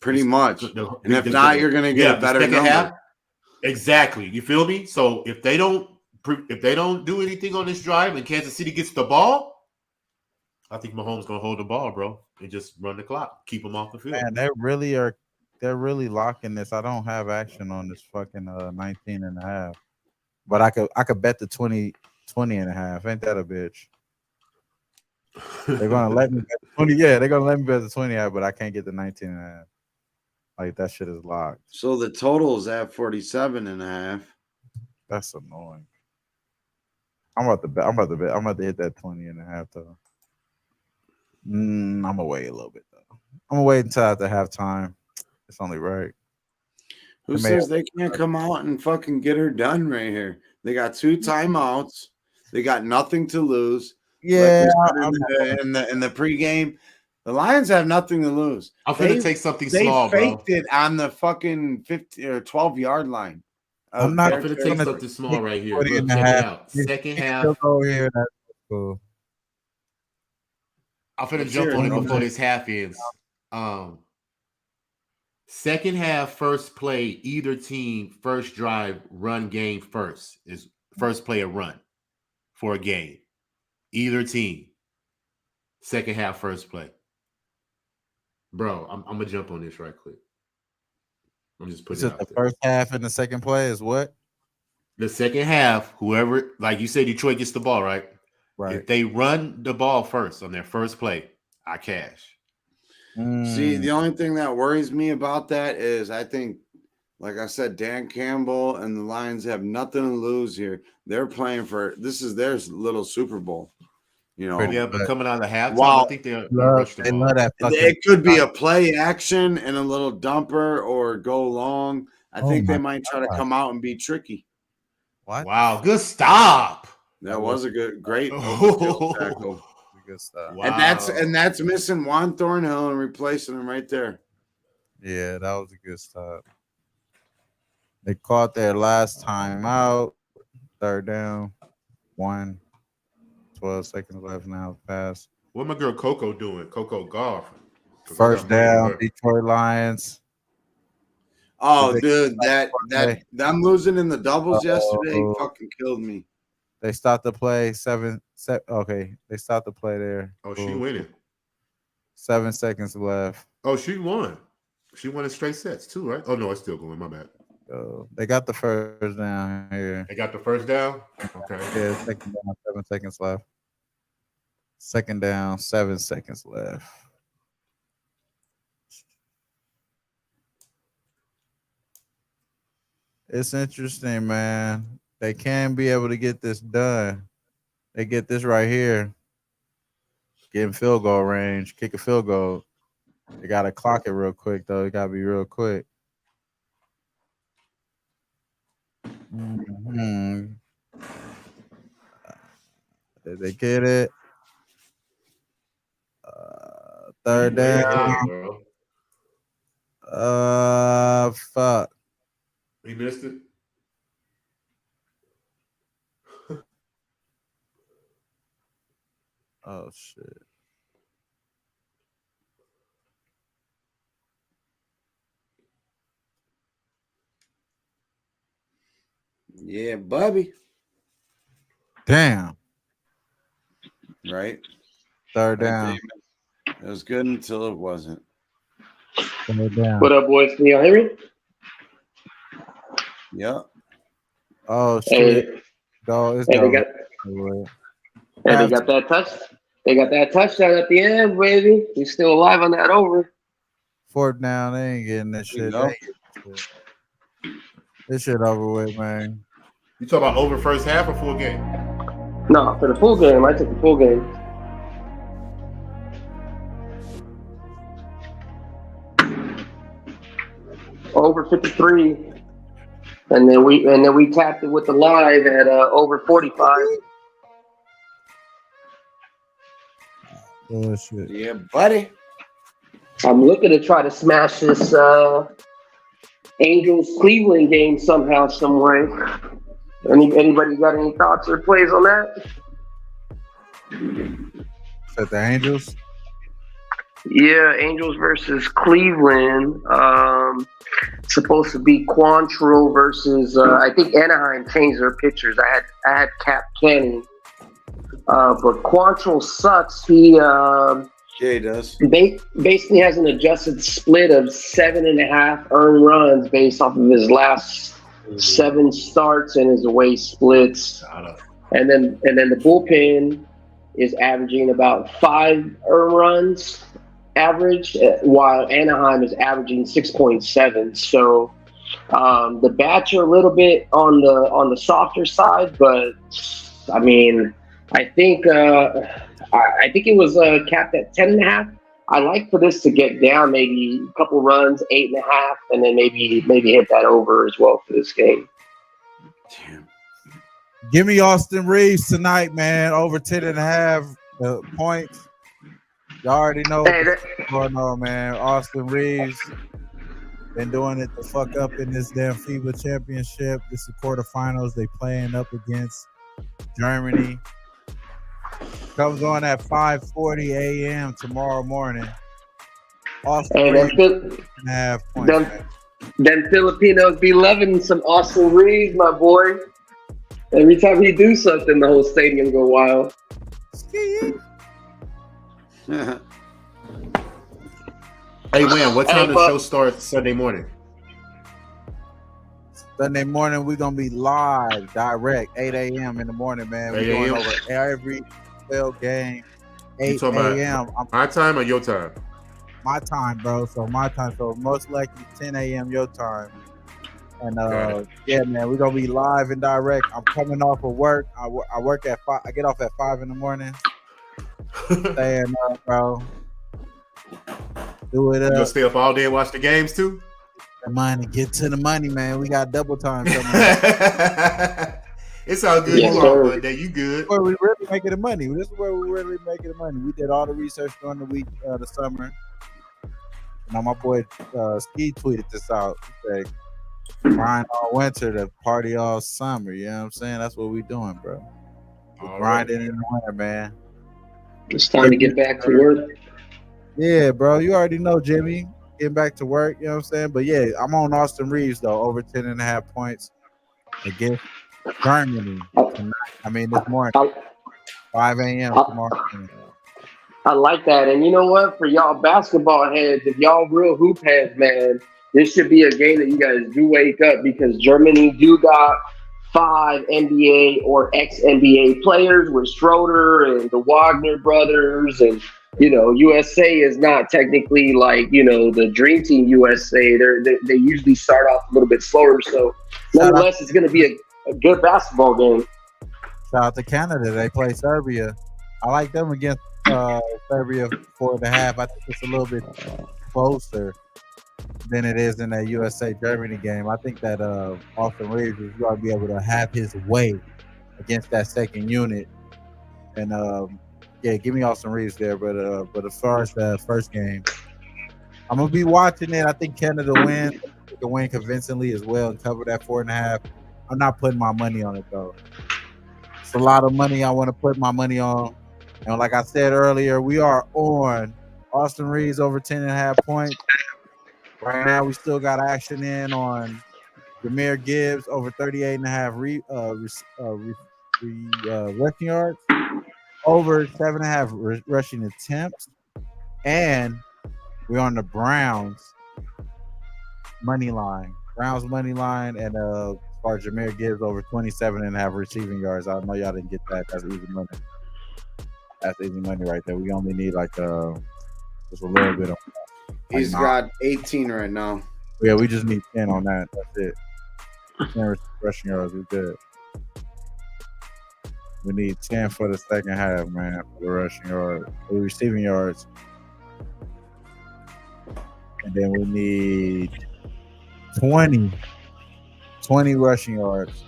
Pretty much. And if not, you're going to get a better second number. half. Exactly. You feel me? So if they don't do anything on this drive and Kansas City gets the ball, I think Mahomes going to hold the ball, bro, and just run the clock, keep them off the field. Man, they're really locking this. I don't have action on this fucking 19.5, but I could bet the 20.5. Ain't that a bitch? They're gonna let me bet the 20. Yeah, they're gonna let me bet the 20.5, but I can't get the 19.5. Like that shit is locked. So the total is at 47.5. That's annoying. I'm about to hit that 20.5 though. I'm gonna wait a little bit though. I'm gonna wait until after halftime. It's only right. Who says they can't come out and fucking get her done right here? They got 2 timeouts. They got nothing to lose. Yeah, like in the pregame, the Lions have nothing to lose. I'm going to take something small, bro. They faked it on the fucking 50 or 12-yard line. I'm not going to take something small right here. Look, check it out. Second half. Here, that's cool. I'm going to jump on it before this half ends. Second half, first play, either team, first drive, run game first. Is first play a run for a game. Either team. Second half, first play. Bro, I'm going to jump on this right quick. I'm just putting it out the there. First half and the second play is what? The second half, whoever, like you said, Detroit gets the ball, right? Right. If they run the ball first on their first play, I cash. See, the only thing that worries me about that is I think, like I said, Dan Campbell and the Lions have nothing to lose here. They're playing for this is their little Super Bowl. You know, Yeah, but coming out of the halftime, Wow. I think they'll rush the ball. It could be a play action and a little dumper or go long. I think they might try to come out and be tricky. What? Wow, good stop. That was a great tackle. Good stuff. Wow. And that's missing Juan Thornhill and replacing him right there. Yeah, that was a good stop. They caught their last time out. Third down. 1, 12 seconds left now. Pass. What my girl Coco doing? Coco golf. 'Cause I First got money on down, her. Detroit Lions. Oh, They- dude, that them losing in the doubles yesterday Oh. fucking killed me. They stopped the play. Okay, they stopped the play there. Oh, she Cool. winning. 7 seconds left. Oh, she won. She won in straight sets too, right? Oh no, it's still going. My bad. They got the first down here. They got the first down. Okay. Yeah, second down, 7 seconds left. Second down, 7 seconds left. It's interesting, man. They can be able to get this done. They get this right here. Get in field goal range, kick a field goal. They got to clock it real quick, though. It got to be real quick. Mm-hmm. Did they get it? Third Way down. ahead, bro. Fuck. He missed it. Oh shit. Yeah, Bubby. Damn. Right? Third down. It was good until it wasn't. Third down. What up, boys? Can y'all hear me? Yep. Oh shit. Hey, Go. It's hey, they go. got that touch. They got that touchdown at the end, baby. We still alive on that over. Fourth down. They ain't getting this shit. go. They ain't getting this shit. This shit over with, man. You talk about over first half or full game? No, for the full game. I took the full game. Over 53, and then we tapped it with the live at over 45. Bullshit. Yeah, buddy. I'm looking to try to smash this Angels Cleveland game somehow, some way. Anybody got any thoughts or plays on that? At the Angels. Yeah, Angels versus Cleveland. Supposed to be Quantrill versus I think Anaheim changed their pitchers. I had Cap Kenny, but Quantrill sucks. He Yeah, he does. basically has an adjusted split of 7.5 earned runs based off of his last 7 starts and his away splits. And then the bullpen is averaging about 5 earned runs average, while Anaheim is averaging 6.7. So the bats are a little bit on the softer side, but I mean, I think it was capped at 10.5. I like for this to get down maybe a couple runs, 8.5, and then maybe hit that over as well for this game. Damn. Give me Austin Reeves tonight, man. Over 10.5 points. Y'all already know what's going on, man. Austin Reeves been doing it the fuck up in this damn FIBA championship. This is the quarterfinals. They playing up against Germany. Comes on at 5:40 a.m. tomorrow morning. Austin Reeves, 10.5 points. Them Filipinos be loving some Austin Reeves, my boy. Every time he do something, the whole stadium go wild. Hey, man, what time does the show start Sunday morning? Sunday morning, we're going to be live, direct, 8 a.m. in the morning, man. We're going over every 12 game, 8 a.m. My time or your time? My time, bro. So my time. So most likely 10 a.m. your time. And yeah, man, we're going to be live and direct. I'm coming off of work. I work at 5. I get off at 5 in the morning. Staying up, bro. Do it up. You gonna stay up all day and watch the games too? The money, get to the money, man. We got double time coming. It's all good. Yes, you sir. are, but you good. Where we really making the money. This is where we really making the money. We did all the research during the week, the summer. Now my boy Ski tweeted this out. He said, "Grind all winter to party all summer." You know what I'm saying? That's what we doing, bro. All grinding right. in the winter, man. It's time to get back to work. Yeah, bro. You already know, Jimmy. Getting back to work, you know what I'm saying? But yeah, I'm on Austin Reeves though, over 10.5 points against Germany tonight. I mean this morning, I, 5 a.m. I, tomorrow morning. I like that. And you know what? For y'all basketball heads, if y'all real hoop heads, man, this should be a game that you guys do wake up because Germany do got 5 NBA or ex-NBA players with Schroeder and the Wagner brothers. And, USA is not technically like, the Dream Team USA. They usually start off a little bit slower. So, Shout out, nonetheless, it's going to be a good basketball game. shout out to Canada. They play Serbia. I like them against Serbia 4.5. I think it's a little bit closer than it is in that USA Germany game. I think that Austin Reeves is going to be able to have his way against that second unit. And yeah, give me Austin Reeves there. But as far as the first game, I'm gonna be watching it. I think Canada wins. They can win convincingly as well and cover that 4.5. I'm not putting my money on it though. It's a lot of money I want to put my money on. And like I said earlier, we are on Austin Reeves over 10.5 points. Right now, we still got action in on Jameer Gibbs over 38.5 rushing yards, over 7.5 rushing attempts, and we're on the Browns money line. Browns money line, and as far as Jameer Gibbs over 27.5 receiving yards. I know y'all didn't get that. That's easy money. That's easy money right there. We only need like just a little bit of. He's got 18 right now. Yeah, we just need 10 on that. That's it. 10 rushing yards, we're good. We need 10 for the second half, man, for the rushing yards, for the receiving yards. And then we need 20 rushing yards.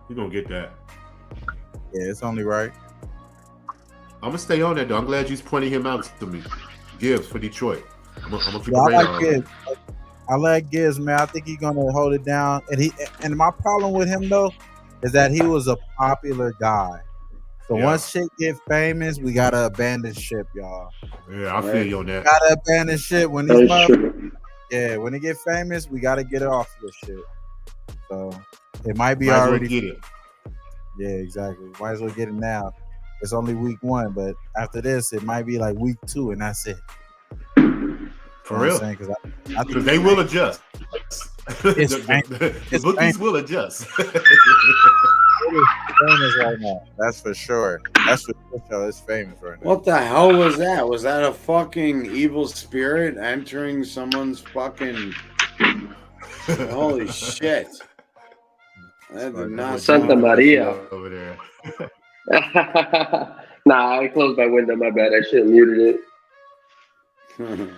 You're going to get that. Yeah, it's only right. I'm going to stay on that, though. I'm glad you pointed him out to me. Gibbs for Detroit. I'm gonna keep Yeah, a radar I like on Gibbs. I like Gibbs, man. I think he's gonna hold it down. And my problem with him though is that he was a popular guy. So once shit get famous, we gotta abandon ship, y'all. Yeah, I feel you on that. Gotta abandon ship when these when it get famous, we gotta get it off this shit. So it might be Might already as well get it. Yeah, exactly. Might as well get it now. It's only week 1, but after this, it might be like week 2, and that's it. For real? Because they will adjust. The bookies will adjust. It is famous right now. That's for sure. That's for sure. It's famous right now. What the hell was that? Was that a fucking evil spirit entering someone's fucking? Holy shit! That did not Santa Maria over there. Nah, I closed my window. My bad. I should have muted it.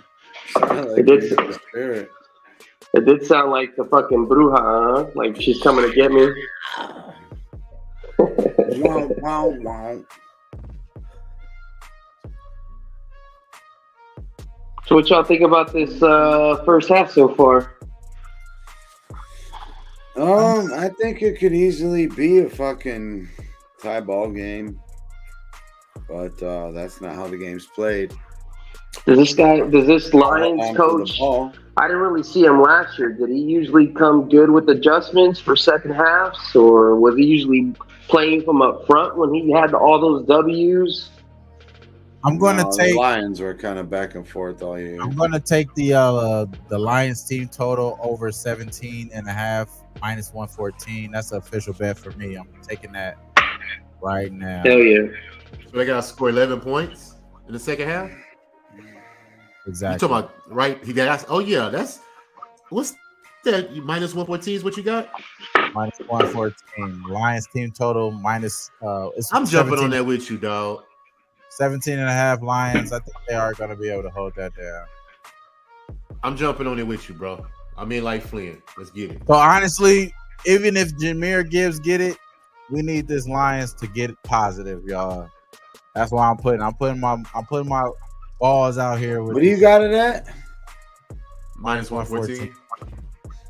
It did sound like the fucking bruja, huh? Like she's coming to get me. Wow, wow, wow. So what y'all think about this first half so far? I think it could easily be a fucking tie ball game, but that's not how the game's played. Does this Lions coach? I didn't really see him last year. Did he usually come good with adjustments for second halves, or was he usually playing from up front when he had all those W's? The Lions were kind of back and forth all year. I'm gonna take the Lions team total over 17.5 minus 114. That's an official bet for me. I'm taking that right now. Hell yeah! So they got to score 11 points in the second half. Exactly. You talking about right? He got. Oh yeah, that's what's that? Minus 114 is what you got. Minus 114. Lions team total minus. I'm jumping on that with you, dog. 17.5 Lions. I think they are going to be able to hold that down. I'm jumping on it with you, bro. I'm in like Flynn. Let's get it. So honestly, even if Jameer Gibbs get it, we need this Lions to get it positive, y'all. That's why I'm putting my balls out here. With what do you got it at? Minus 114.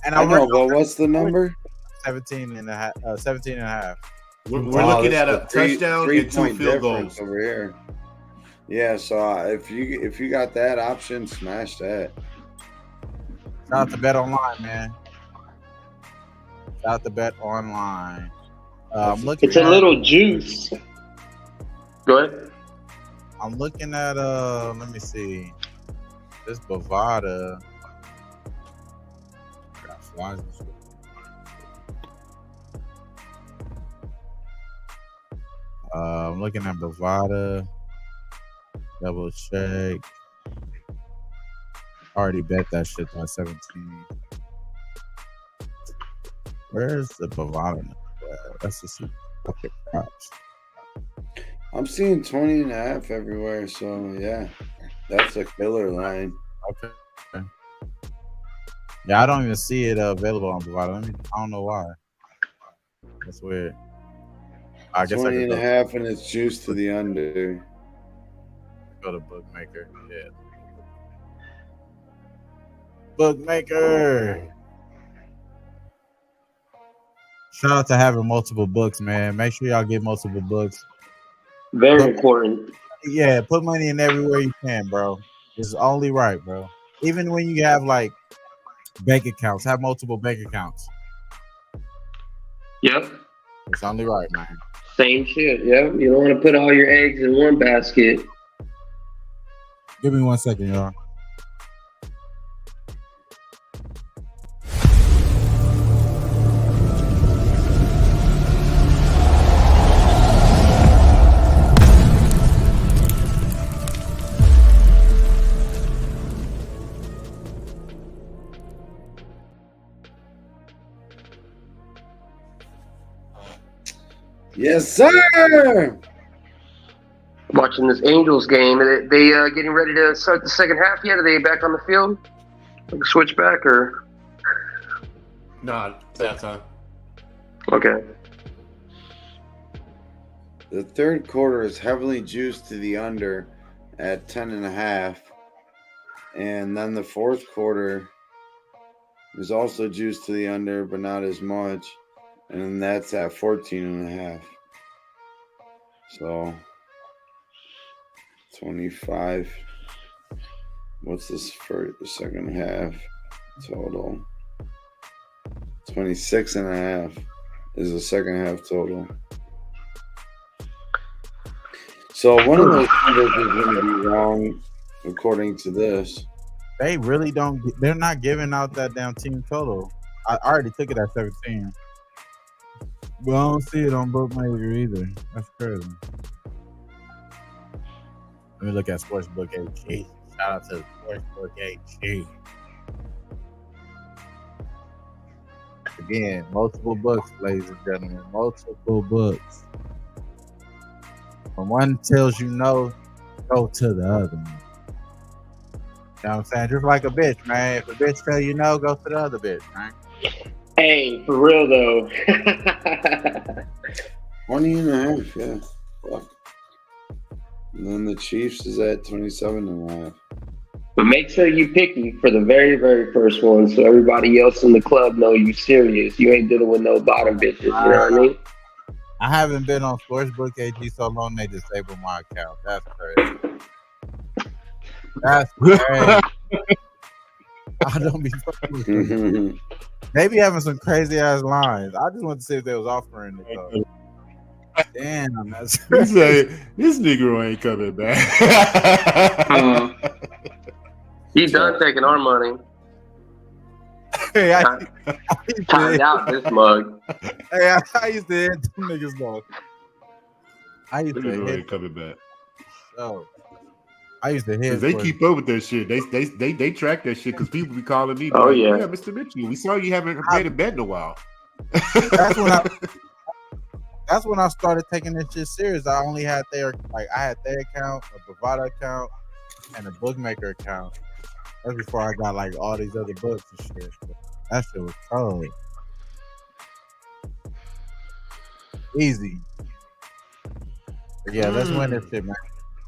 And I know, but what's the number? 17.5. We're Oh, looking this at is a touchdown and 2 3-point field difference goals. over here. Yeah, so if you got that option, smash that. Shout out to Bet Online, man. Shout out to Bet Online. I'm looking It's a at little juice. Go ahead. I'm looking at let me see. This Bovada. Got flies and shit. I'm looking at Bovada. Double check. Already bet that shit by 17. Where's the Bovada? That's just fucking props. I'm seeing 20.5 everywhere, so yeah, that's a killer line. Okay. Yeah, I don't even see it available on Bovada. I don't know why. That's weird. I guess I could 20.5, and it's juice to the under. go to Bookmaker. Yeah. Bookmaker. Shout out to having multiple books, man. Make sure y'all get multiple books. Very important. Yeah, put money in everywhere you can, bro. It's only right, bro. Even when you have like bank accounts, have multiple bank accounts. Yep. It's only right, man. Same shit. Yep. You don't want to put all your eggs in one basket. Give me 1 second, y'all. Yes, sir. Watching this Angels game, they getting ready to start the second half yet? Are they back on the field? Like switch back or? Nah, it's that time. Okay. The third quarter is heavily juiced to the under at 10.5, and then the fourth quarter is also juiced to the under, but not as much, and that's at 14.5. So 25. What's this for the second half total? 26.5 is the second half total. So one of those numbers is going to be wrong according to this. They really don't. They're not giving out that damn team total. I already took it at 17. But I don't see it on Bookmaker either. That's crazy. Let me look at Sportsbook AG. Shout out to Sportsbook AG. Again, multiple books, ladies and gentlemen. Multiple books. When one tells you no, go to the other one. You know what I'm saying? Just like a bitch, man. If a bitch tell you no, go to the other bitch, man. Hey, for real though. 20.5, yeah. Fuck. And then the Chiefs is at 27.5. But make sure you picky for the very, very first one, so everybody else in the club know you serious. You ain't dealing with no bottom bitches. You know what I mean? I haven't been on Sportsbook AG so long they disabled my account. That's crazy. That's crazy. I don't be fucking with them. They be having some crazy ass lines. I just want to see if they was offering it though. Damn, that's You say this nigga ain't coming back. He done taking our money. Hey, Timed out this mug. I used to hit them niggas though. I used This to nigga hit. ain't coming back. So, I used to hit. Cause they keep up with that shit. They track that shit because people be calling me. Oh, like, yeah. Mr. Mitchell, we saw you haven't made a bet in a while. That's when I started taking this shit serious. I only had I had their account, a Bovada account, and a Bookmaker account. That's before I got like all these other books and shit. That shit was cold. Easy. But yeah, let's win this shit, man.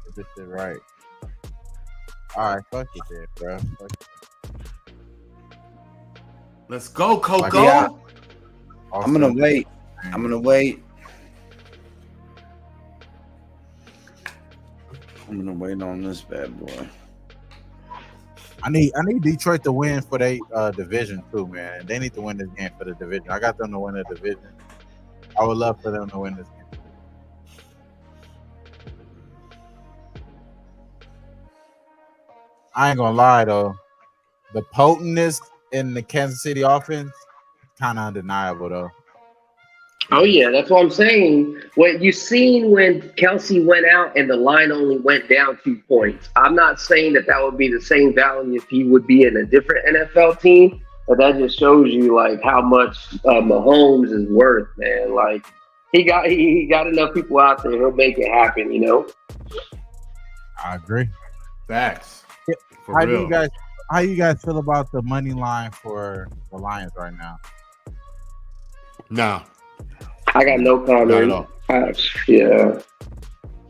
Get this shit right. All right, fuck it then, bro. Fuck it. Let's go, Coco. Yeah. Also, I'm gonna wait. I'm gonna wait on this bad boy. I need Detroit to win for their division too, man. They need to win this game for the division. I got them to win the division. I would love for them to win this game. I ain't gonna lie though, the potentness in the Kansas City offense kind of undeniable though. Oh yeah, that's what I'm saying. What you seen when Kelsey went out and the line only went down 2 points. I'm not saying that would be the same value if he would be in a different NFL team, but that just shows you like how much Mahomes is worth, man. Like he got enough people out there. He'll make it happen, you know. I agree. Facts. For How real. you guys feel about the money line for the Lions right now? Nah. I got no comment. Not at all. Yeah.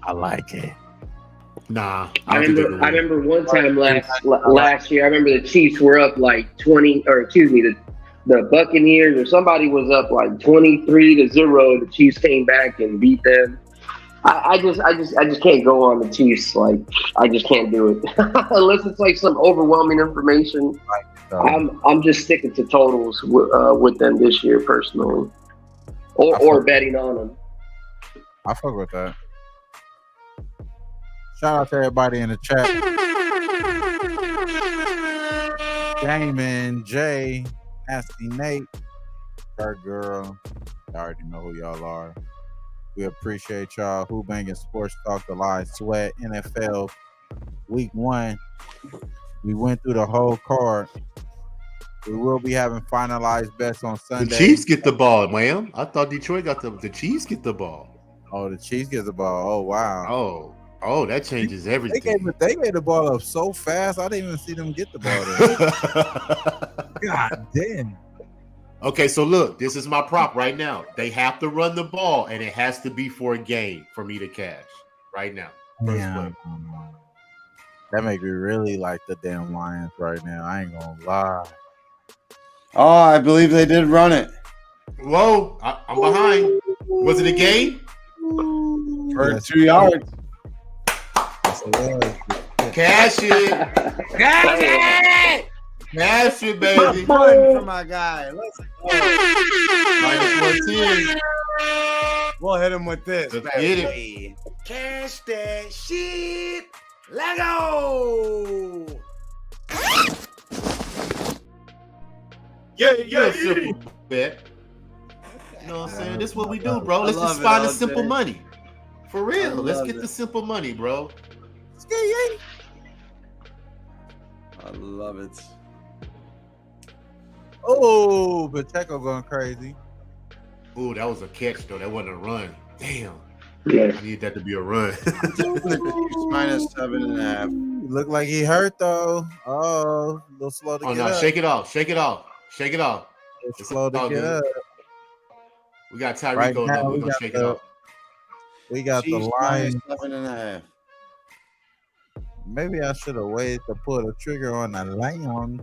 I like it. Nah. I don't think they can win. remember one time last year. I remember the Chiefs were up like 20, or excuse me, the Buccaneers or somebody was up like 23-0. The Chiefs came back and beat them. I just can't go on the Chiefs. Like I just can't do it unless it's like some overwhelming information. I'm just sticking to totals with them this year personally, or betting on them. I fuck with that. Shout out to everybody in the chat. Damon, Jay, Nasty Nate, Third Girl. I already know who y'all are. We appreciate y'all. Who-Bangin Sports Talk, the Live Sweat, NFL Week 1. We went through the whole card. We will be having finalized bets on Sunday. The Chiefs get the ball, man. I thought Detroit got the Chiefs get the ball. Oh, the Chiefs get the ball. Oh, wow. Oh, that changes everything. They gave the ball up so fast, I didn't even see them get the ball there. God damn. Okay, so look, this is my prop right now. They have to run the ball, and it has to be for a game for me to cash right now. Yeah. That make me really like the damn Lions right now. I ain't gonna lie. Oh, I believe they did run it. Whoa, I'm behind. Was it a game? For 2 yards. Cash it. Cash it. Cash it, baby. Fun for my guy. Let's go. -110. We'll hit him with this. Let's get it. Cash that shit. Let go. Yeah. Simple bet. You know what I'm saying? This is what we do, bro. Let's just find the simple money. For real. Let's get the simple money, bro. I love it. Oh, Pacheco going crazy. Ooh, that was a catch, though. That wasn't a run. Damn. Yeah. I need that to be a run. -7.5. Look like he hurt though. Oh, a little slow to Oh, get no. up. Shake it off. Shake it off. Shake it off. It's slow to all get good. up. We got Tyreek Right going now, up. We're we going to got shake the- it off. We got Chiefs the Lions. -7.5. Maybe I should have waited to pull the trigger on the Lions.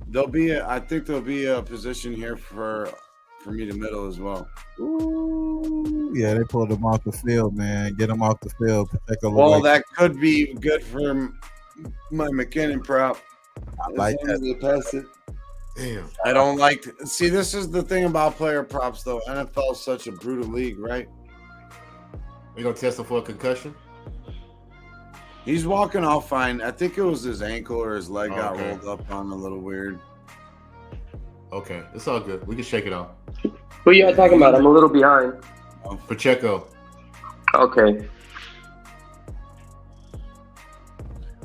I think there'll be a position here for me to middle as well. Ooh, yeah, they pulled him off the field, man. Get him off the field. Pacheco look Well, like that could be good for my McKinnon prop. I like As long as they pass it. Damn. I don't like to see. This is the thing about player props, though. NFL is such a brutal league, right? We going to test him for a concussion? He's walking off fine. I think it was his ankle or his leg got Okay. rolled up on a little weird. Okay. It's all good. We can shake it off. Who y'all talking about? I'm a little behind. Pacheco. Okay.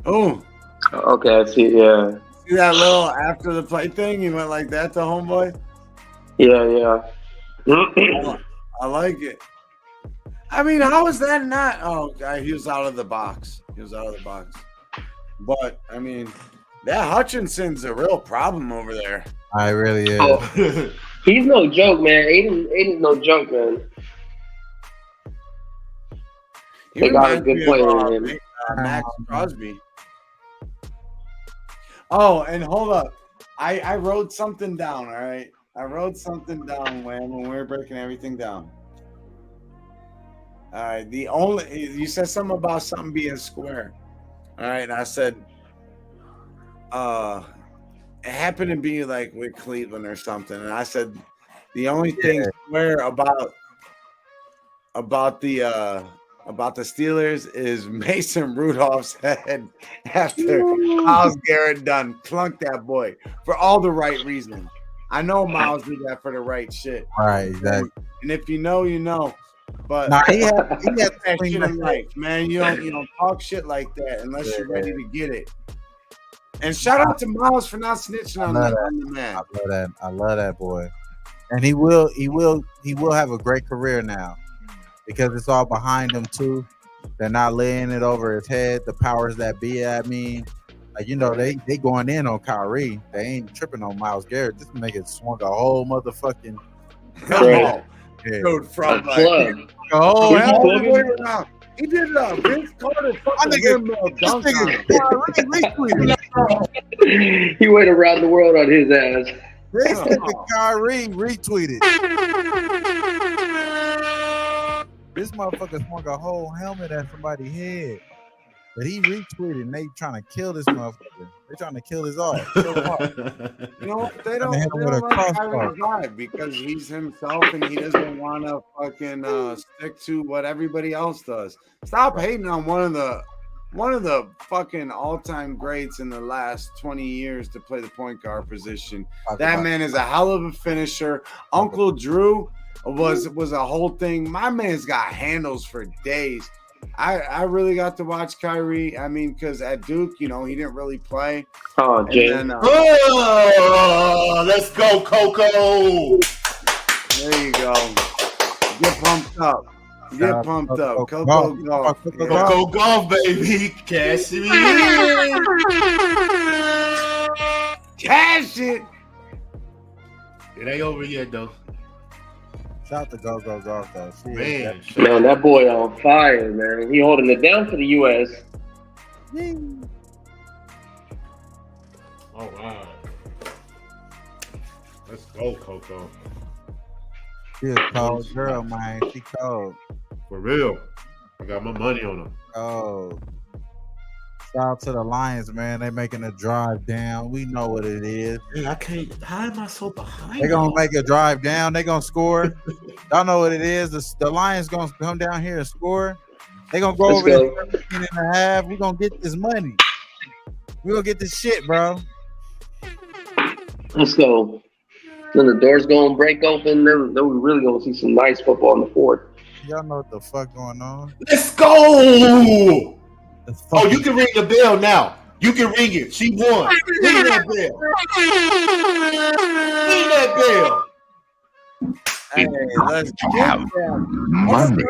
Oh, Okay, I see. Yeah. see that little after the play thing? He went like that to homeboy. Yeah. I like it. I mean, how is that not? Oh, he was out of the box. But I mean, that Hutchinson's a real problem over there. I really is. Oh, he's no joke, man. Aiden's no joke, man. He They got a reminds good me player of, in him. Max Crosby. Oh, and hold up. I wrote something down, all right? I wrote something down, Wham, when we were breaking everything down. All right. You said something about something being square. All right. And I said, it happened to be like with Cleveland or something. And I said, the only thing square about the Steelers is Mason Rudolph's head after Myles Garrett done plunked that boy for all the right reasons. I know Myles did that for the right shit. Right, exactly. And if you know, you know. But Nah, he had that shit in life, man. You don't talk shit like that unless you're ready to get it. And shout out to Myles for not snitching on the man. I love that boy. And he will have a great career now because it's all behind him too. They're not laying it over his head. The powers that be, I mean, like, you know, they going in on Kyrie. They ain't tripping on Myles Garrett. This nigga swung a whole motherfucking dude from club. He did Vince Carter fucking windmill dunk on him. He went around the world on his ass. This nigga Kyrie retweeted. This motherfucker swung a whole helmet at somebody's head. But he retweeted and they trying to kill this motherfucker. They trying to kill his off. Kill him off. You know what? They don't like Kyrie vibe because he's himself and he doesn't want to fucking stick to what everybody else does. Stop hating on one of the fucking all-time greats in the last 20 years to play the point guard position. That man is a hell of a finisher. Uncle Drew was a whole thing. My man's got handles for days. I really got to watch Kyrie. I mean, because at Duke, you know, he didn't really play. Oh, Jay. Let's go, Coco. There you go. Get pumped up. Get pumped up. Coco Golf. Coco Golf, baby. Cash it in. Cash it. It ain't over yet, though. Shout out to Go Golf, though. Man, that boy on fire, man. He holding it down for the U.S. All right. Let's go, Coco. She a cold girl, man. She cold. For real. I got my money on them. Oh. Shout out to the Lions, man. They making a drive down. We know what it is. Man, I can't. How am I so behind? They're going to make a drive down. They're going to score. Y'all know what it is. The Lions going to come down here and score. They're going to go over there 17 and a half. We're going to get this money. We're going to get this shit, bro. Let's go. Then the door's going to break open. Then we really going to see some nice football in the fourth. Y'all know what the fuck going on. Let's go. Oh, you can ring the bell now. You can ring it. She won. Ring that bell. Ring that bell. Hey, let's get them. Monday.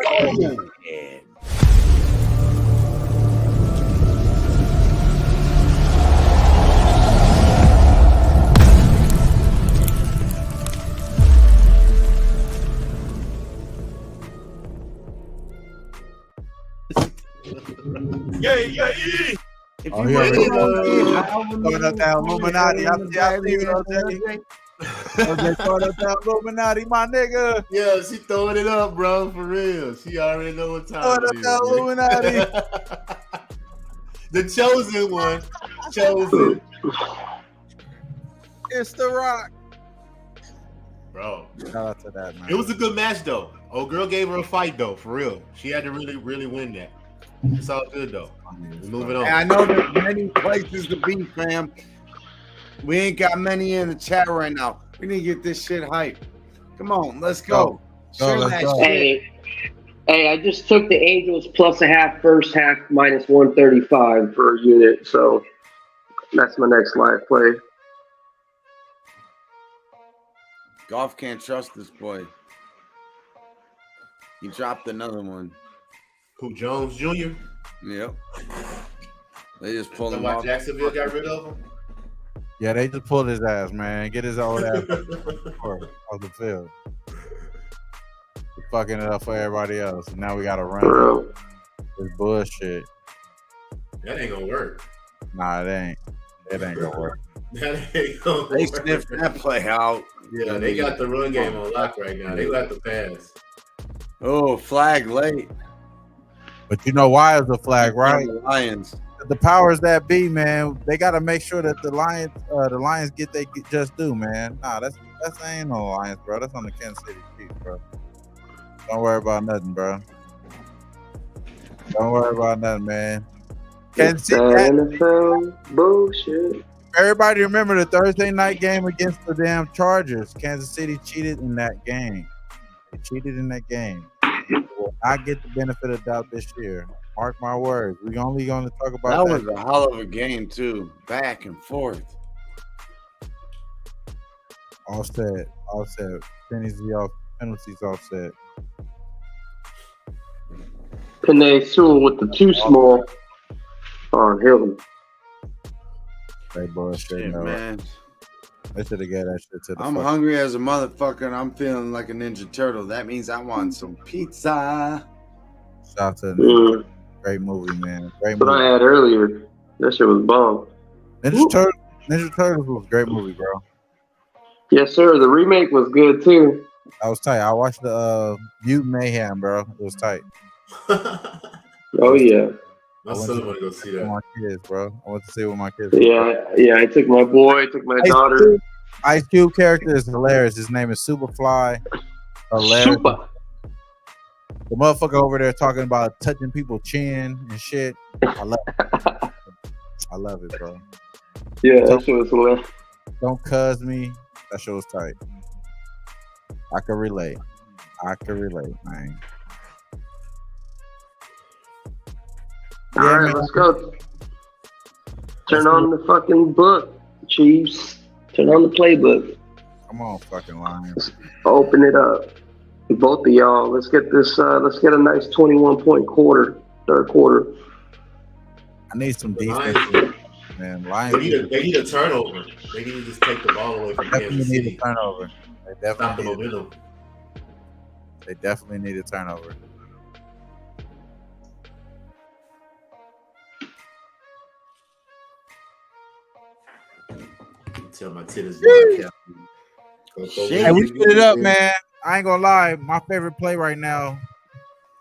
Yeah. If Oh, you yeah. want Up that Illuminati. I see it, OJ. OJ throwing up that Illuminati, my nigga. Yeah, she throwing it up, bro. For real. She already know what time Throwing up it is. that Illuminati. The chosen one. Chosen. It's the Rock. Bro. Shout out to that, man. It was a good match, though. Old girl gave her a fight, though, for real. She had to really, really win that. It's all good, though. We're moving on. And I know there's many places to be, fam. We ain't got many in the chat right now. We need to get this shit hype. Come on, let's go. Let's go. Hey, I just took the Angels plus a half, first half minus 135 per unit. So that's my next live play. Golf can't trust this boy. He dropped another one. Who, Jones Jr.? Yep. They just pulled him Why off. Jacksonville got rid of him? Yeah, they just pulled his ass, man. Get his old ass off the field. We're fucking it up for everybody else. And now we got to run this bullshit. That ain't gonna work. Nah, it ain't. It ain't gonna work. That ain't gonna They work. sniffed that play out. Yeah, they got the run game on lock right now. They got the pass. Oh, flag late. But you know why it's a flag, right? The Lions. The powers that be, man, they got to make sure that the Lions get they just due, man. Nah, that's ain't no Lions, bro. That's on the Kansas City Chiefs, bro. Don't worry about nothing, bro. Don't worry about nothing, man. Kansas City. NFL bullshit. Everybody remember the Thursday night game against the damn Chargers. Kansas City cheated in that game. They cheated in that game. They will not get the benefit of doubt this year. Mark my words. We're only going to talk about That was a hell of a game, too. Back and forth. Offset. Penalties offset. Panay Sewell with the too small on him. They bullshit, Shit, man. They should have got that shit to the I'm hungry as a motherfucker, and I'm feeling like a Ninja Turtle. That means I want some pizza. Shout to great movie, man. Great What movie. I had earlier. That shit was bomb. Ninja Turtles was a great movie, bro. Yes, sir. The remake was good too. I was tight. I watched the Mutant Mayhem, bro. It was tight. Oh yeah. My son want to go see With that. my kids, bro. I went to see it with my kids. Yeah. I took my boy, took my daughter. Ice Cube character is hilarious. His name is Superfly. Hilarious. Super. The motherfucker over there talking about touching people's chin and shit. I love it. I love it, bro. Yeah, that shit was hilarious. Don't cuz me. That shit was tight. I can relate, man. All right, man. let's go. Turn on the fucking book, Chiefs. Turn on the playbook. Come on, fucking Lions. Open it up. Both of y'all. Let's get this. Let's get a nice 21-point quarter, third quarter. I need some Lions, defense, man. Lions they need a turnover. They need to just take the ball away from definitely Kansas need a City. turnover. They Stop the definitely momentum. need a turnover. Tell my tennis Hey, we split it up, man. I ain't gonna lie. My favorite play right now,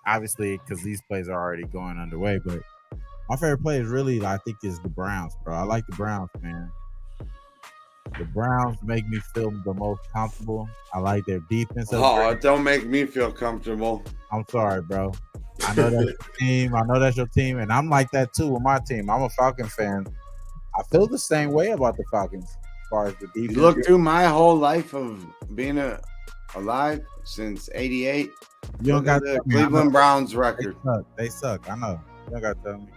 obviously, because these plays are already going underway, but my favorite play is really, I think, is the Browns, bro. I like the Browns, man. The Browns make me feel the most comfortable. I like their defense. Oh, don't make me feel comfortable. I'm sorry, bro. I know that's your team. I know that's your team, and I'm like that too with my team. I'm a Falcon fan. I feel the same way about the Falcons as far as the defense. You look through my whole life of being alive since '88. You don't got the Cleveland Browns record. They suck. I know. You don't got to tell me.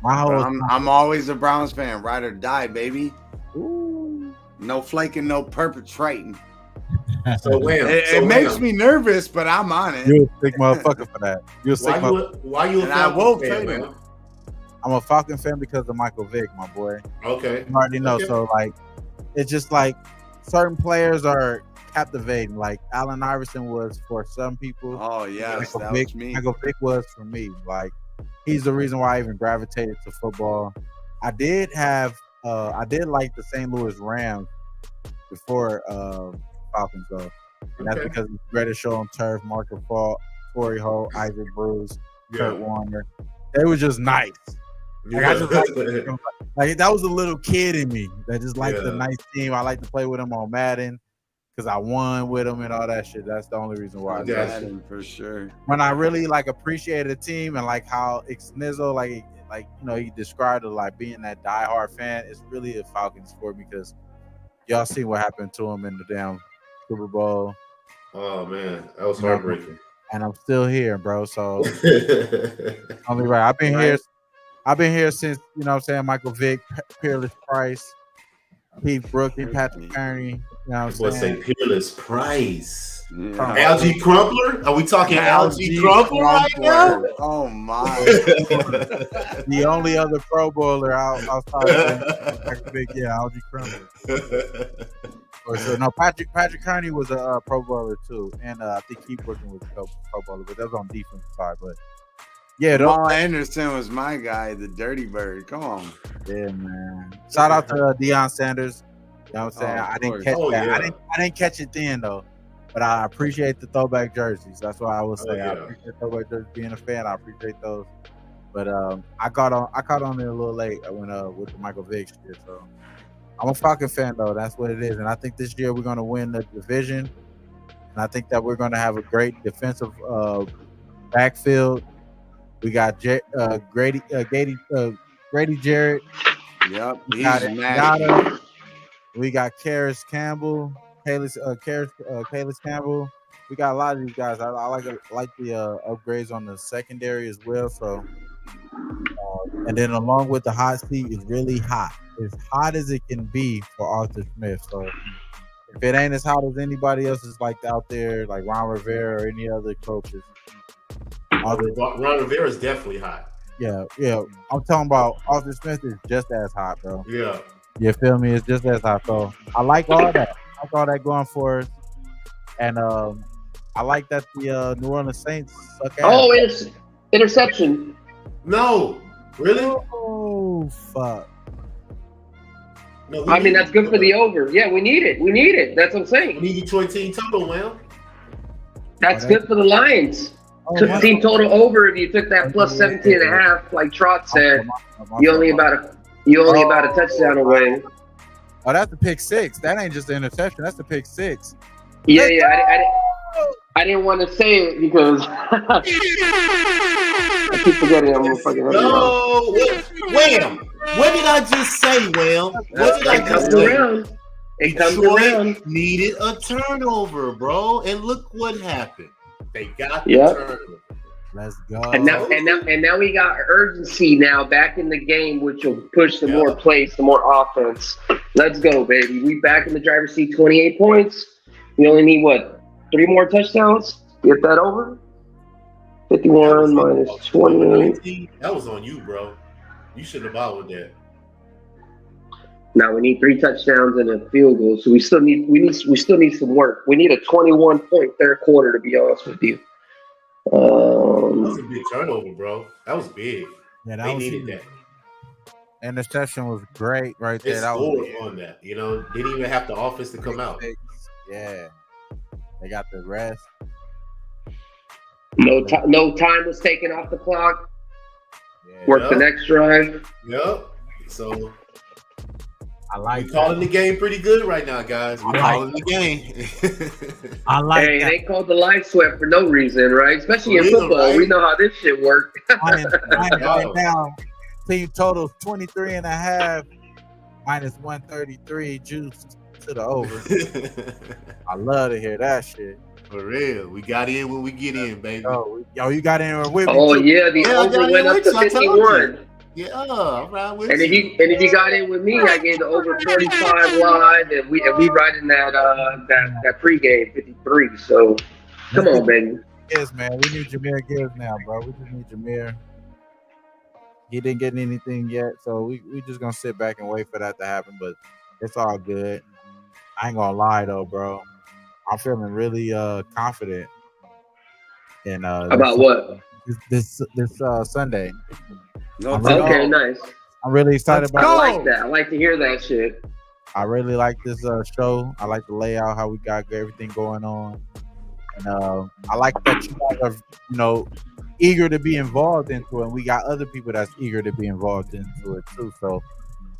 My whole I'm always a Browns fan, ride or die, baby. Ooh. No flaking, no perpetrating. So wham. It makes me nervous, but I'm on it. You're a sick motherfucker for that. You're a sick motherfucker. Why you a And I Falcons will fan, take man? I'm a Falcon fan because of Michael Vick, my boy. Okay. You already know. Okay. So, like, it's just like certain players are captivating. Like, Allen Iverson was for some people. Oh, yes, Michael that Vick, was me. Michael Vick was for me. Like, he's the reason why I even gravitated to football. I did like the St. Louis Rams before Falcons, though. And that's because it's greatest show on turf, Marco Fault, Torrey Holt, Isaac Bruce, Kurt Warner. They were just nice. Like, I just like that was a little kid in me that just liked the nice team. I like to play with them on Madden because I won with them and all that shit. That's the only reason why. Madden, for sure. When I really like appreciated the team and like how Ixnizzo, like he described it like being that diehard fan. It's really a Falcons sport because y'all see what happened to him in the damn Super Bowl. Oh man, that was heartbreaking. And I'm still here, bro. So only right. I've been here since, you know what I'm saying, Michael Vick, Peerless Price, Pete Brooklyn, Patrick Kearney. You know what I'm saying? Say Peerless Price. Yeah. Algie Crumpler? Are we talking Algie Crumpler right now? Oh my! The only other Pro Bowler outside of Michael Vick, Algie Crumpler. So no, Patrick Kearney was a Pro Bowler too, and I think Keith Brooklyn was a Pro Bowler, but that was on defensive side. But yeah, Paul Anderson was my guy, the Dirty Bird. Come on, yeah, man. Shout out to Deion Sanders. You know what I'm saying? I didn't catch that. Yeah. I didn't catch it then though. But I appreciate the throwback jerseys. That's why I would say yeah. I appreciate throwback jerseys. Being a fan, I appreciate those. But I caught on it a little late when with the Michael Vick shit. So I'm a Falcon fan though. That's what it is. And I think this year we're gonna win the division. And I think that we're gonna have a great defensive backfield. We got Grady Jarrett. Yep, We he's got mad. Ngata. We got Karis Campbell. Kalis Campbell. We got a lot of these guys. I like the upgrades on the secondary as well. So, and then along with the hot seat is really hot, as hot as it can be for Arthur Smith. So, if it ain't as hot as anybody else is like out there, like Ron Rivera or any other coaches, Ron Rivera is definitely hot. Yeah. I'm talking about Arthur Smith is just as hot, bro. Yeah. You feel me? It's just as hot. So I like all that. I like all that going for us. And I like that the New Orleans Saints suck ass. Oh, it's interception. No, really? Oh, fuck. No, I mean, that's good for the over. Yeah, we need it. We need it. That's what I'm We saying. need Detroit team total, man. That's good for the Lions. Oh, Team total over if you took that plus 17.5, like Trot said. You only about a touchdown away. Oh, that's the pick six. That ain't just the interception. That's the pick six. Yeah. I didn't want to say it because I keep forgetting I'm gonna fucking. No, Wham! What did I just say, Wham? What did I just say? It comes around. Detroit needed a turnover, bro, and look what happened. They got the turnover. Let's go. And now we got urgency now back in the game, which will push some more plays, some more offense. Let's go, baby. We back in the driver's seat, 28 points. We only need, 3 more touchdowns? Get that over? 51 minus 28. That was on you, bro. You shouldn't have bothered with that. Now we need 3 touchdowns and a field goal. So we still need some work. We need a 21-point third quarter, to be honest with you. That was a big turnover, bro. That was big. Yeah, they needed that. Interception was great right there. They scored on that. Didn't even have the offense to come out. Yeah, they got the rest. No time was taken off the clock. Yeah. Work the next drive. Yep. So I like calling the game pretty good right now, guys. We're calling the game. I like Hey, that. they called the live sweat for no reason, right? Especially in football. Right? We know how this shit works. Right now, team total 23.5 minus 133 juice to the over. I love to hear that shit. For real. We got in when we get in, baby. Yo, you got in with me. Oh, too. yeah. The over went up to 51. Yeah, I'm right with And you. if you got in with me, I gave the over 45 live, and we right in that pregame 53. So come on, baby. Yes, man. We need Jameer Gibbs now, bro. We just need Jameer. He didn't get anything yet, so we just gonna sit back and wait for that to happen. But it's all good. I ain't gonna lie though, bro. I'm feeling really confident. In About what? This Sunday. Okay, nice. I'm really excited about. I like that. I like to hear that shit. I really like this show. I like the layout, how we got everything going on, and I like that you guys are, eager to be involved into it. And we got other people that's eager to be involved into it too. So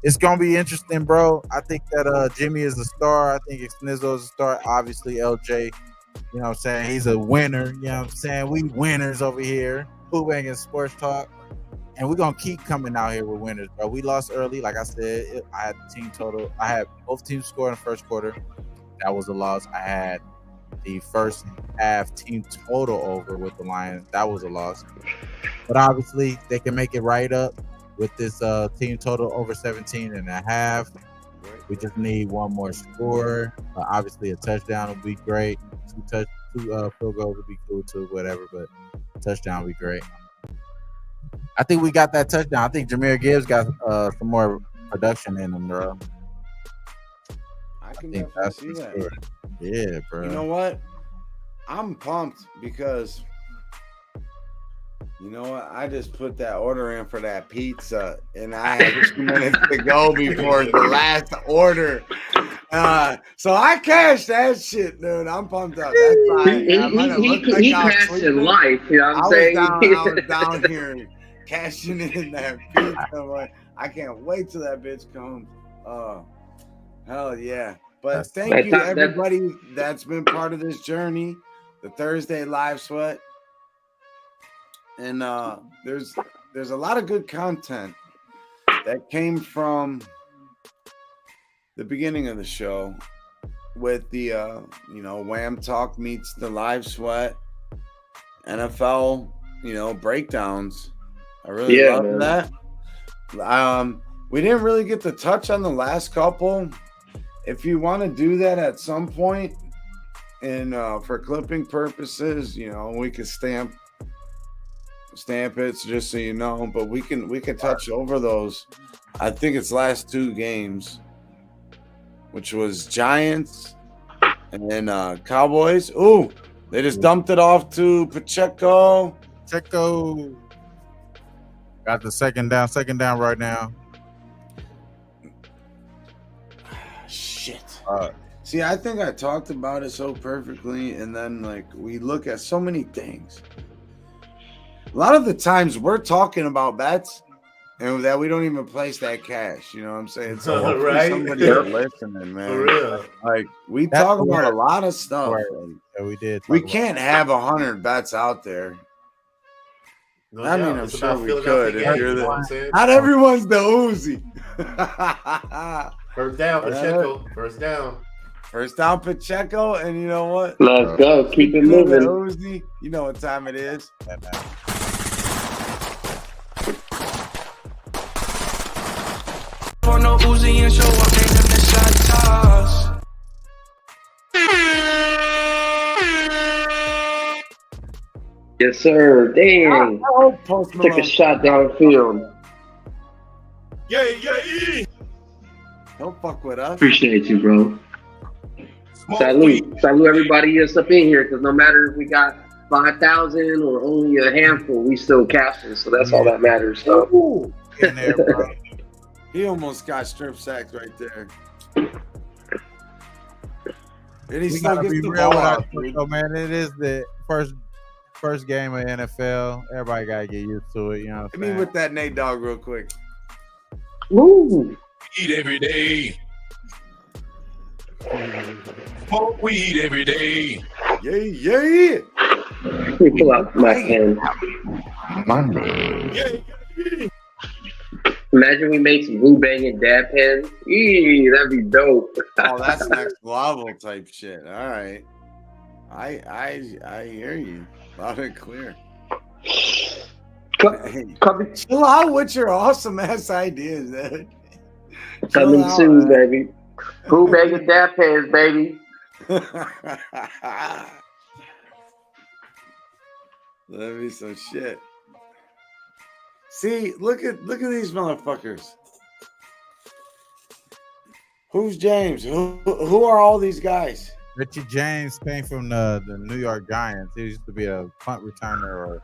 it's gonna be interesting, bro. I think that Jimmy is a star. I think Snizzo is a star. Obviously, LJ. You know what I'm saying? He's a winner. You know what I'm saying? We winners over here. Who-Bangin Sports Talk. And we're going to keep coming out here with winners, bro. We lost early. Like I said, I had the team total. I had both teams score in the first quarter. That was a loss. I had the first half team total over with the Lions. That was a loss. But obviously, they can make it right up with this team total over 17.5. We just need one more score. Obviously, a touchdown would be great. Two field goals would be cool too, whatever. But touchdown would be great. I think we got that touchdown. I think Jameer Gibbs got some more production in him, bro. I can definitely see that. Sure. Yeah, bro. You know what? I'm pumped because I just put that order in for that pizza, and I had 2 minutes to go before the last order. So I cashed that shit, dude. I'm pumped up. That's fine. He cashed in life. You know what I'm saying? I was down here cashing in that pizza. I can't wait till that bitch comes. Hell yeah. But thank you, everybody that's been part of this journey, the Thursday Live Sweat. And there's a lot of good content that came from the beginning of the show with the Wham Talk meets the Live Sweat, NFL, breakdowns. I really love that. We didn't really get to touch on the last couple. If you want to do that at some point, and for clipping purposes, we could stamp it just so you know. But we can touch over those. I think it's last two games, which was Giants and then Cowboys. Ooh, they just dumped it off to Pacheco. Pacheco got the second down right now. Shit. See, I think I talked about it so perfectly, and then we look at so many things. A lot of the times we're talking about bets and that we don't even place that cash. You know what I'm saying? So right? Somebody's listening, man. For real. We talk about a lot of stuff. Yeah, we did. We can't have 100 bets out there. I mean, I'm sure we could. Not everyone's the Uzi. First down, Pacheco. First down. First down, Pacheco, and you know what? Let's go. Keep it moving. Uzi, you know what time it is. For no Uzi and show up in the shot toss. Yes, sir. Dang. Took a shot downfield. Yeah. Don't fuck with us. Appreciate you, bro. Salute everybody that's up in here, because no matter if we got 5,000 or only a handful, we still cashing. So that's all that matters. So. In there, bro. He almost got strip sacked right there. And he still gets the ball out. So, man, it is the first game of NFL. Everybody gotta get used to it. You know what I'm saying? Hit me with that Nate Dogg real quick. Woo! Eat every day. Smoke weed every day. Yeah. We pull out my pen. Yeah. Imagine we make some Who-Bangin dab pens. That'd be dope. Oh, that's next level type shit. All right. I hear you loud and clear. Chill out with your awesome ass ideas, man. Coming soon, baby. Who-Bangin dab pens, baby. Let me some shit. See, look at these motherfuckers. Who's James? Who are all these guys? Richie James came from the New York Giants. He used to be a punt returner or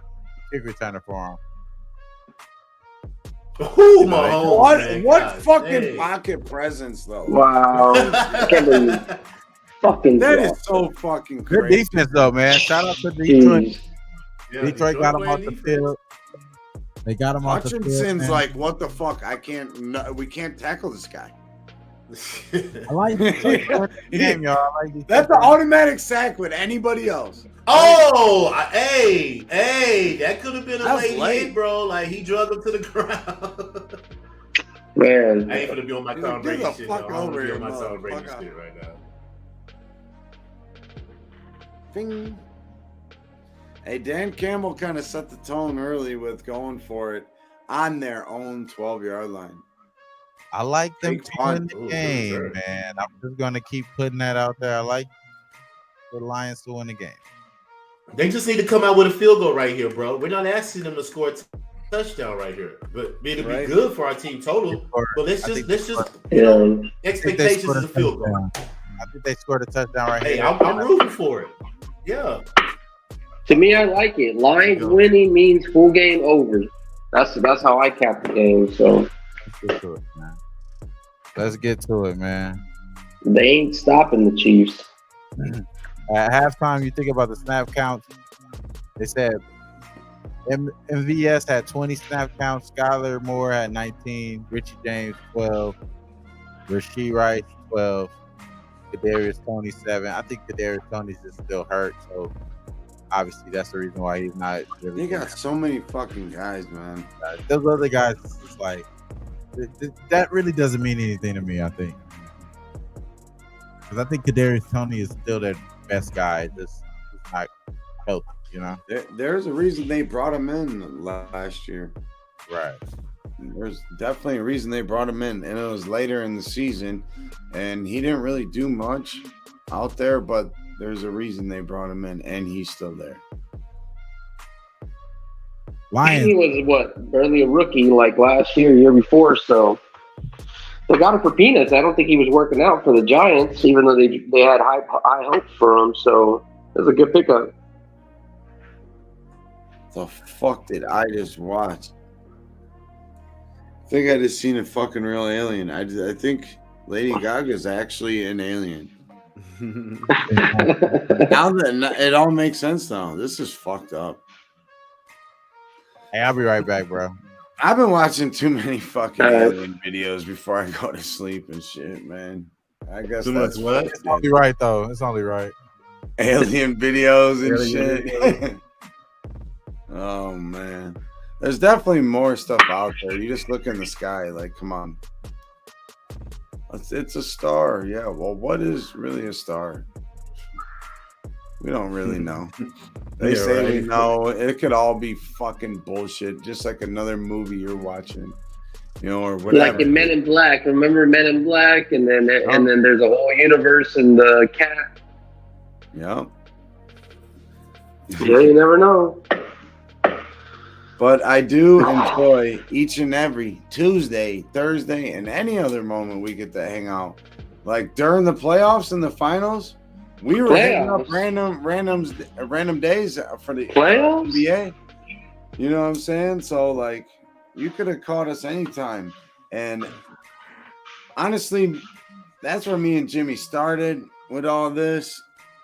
kick returner for him. What fucking pocket presence though? Wow. I can't believe fucking that is so fucking crazy. Good defense though, man. Shout out to Detroit. Detroit got him off the field. They got him off the field. Hutchinson's like, what the fuck? We can't tackle this guy. I like game, y'all. I like that's an automatic sack with anybody else. Oh, hey, that could have been a late hit, bro. Like he drug him to the ground. Man, I ain't gonna be on my celebration shit. I'm gonna be on my celebration shit right now. Ding. Hey, Dan Campbell kind of set the tone early with going for it on their own 12-yard line. I like them to win the game, man. I'm just going to keep putting that out there. I like the Lions to win the game. They just need to come out with a field goal right here, bro. We're not asking them to score a touchdown right here, but it'll be good for our team total. But let's just expectations is a field goal. I think they scored a touchdown right here. Hey, I'm rooting for it. Yeah. To me, I like it. Lions winning means full game over. That's how I cap the game. So let's get to it, man. They ain't stopping the Chiefs. At halftime, you think about the snap counts. They said MVS had 20 snap counts. Skylar Moore had 19. Richie James 12. Rasheed Rice 12. Kadarius Toney 7. I think Kadarius Toney's just still hurt, so obviously that's the reason why he's not. Really They got so many fucking guys, man. Those other guys, it's like that really doesn't mean anything to me. I think because I think Kadarius Toney is still their best guy. Just not healthy, you know. There's a reason they brought him in last year. Right. There's definitely a reason they brought him in, and it was later in the season, and he didn't really do much out there, but there's a reason they brought him in, and he's still there. Lions. He was what, barely a rookie like last year before, so they got him for peanuts. I don't think he was working out for the Giants, even though they had high hopes for him. So it was a good pickup. The fuck did I just watch? I think I just seen a fucking real alien. I think Lady Gaga's actually an alien. Now that it all makes sense now. This is fucked up. Hey, I'll be right back, bro. I've been watching too many fucking alien videos before I go to sleep and shit, man. I guess that's what. It's only right though. It's only right. Alien videos and shit. Oh man. There's definitely more stuff out there. You just look in the sky, like, come on. It's a star. Yeah, well, what is really a star? We don't really know. They say we know. It could all be fucking bullshit, just like another movie you're watching, you know, or whatever. Like in Men in Black. Remember Men in Black? And then there's a whole universe in the cat. Yeah. Yeah, you never know. But I do enjoy each and every Tuesday, Thursday, and any other moment we get to hang out. Like during the playoffs and the finals, we were hitting up random days for the playoffs? NBA. You know what I'm saying? So like, you could have caught us anytime. And honestly, that's where me and Jimmy started with all this,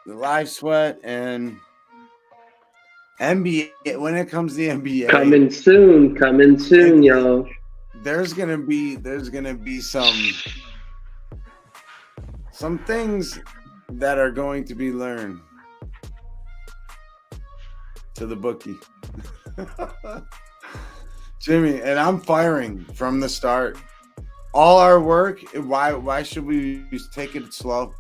the live sweat and NBA. When it comes to the NBA, coming soon, y'all. There's gonna be some things that are going to be learned to the bookie. Jimmy, and I'm firing from the start. All our work, why should we take it slow?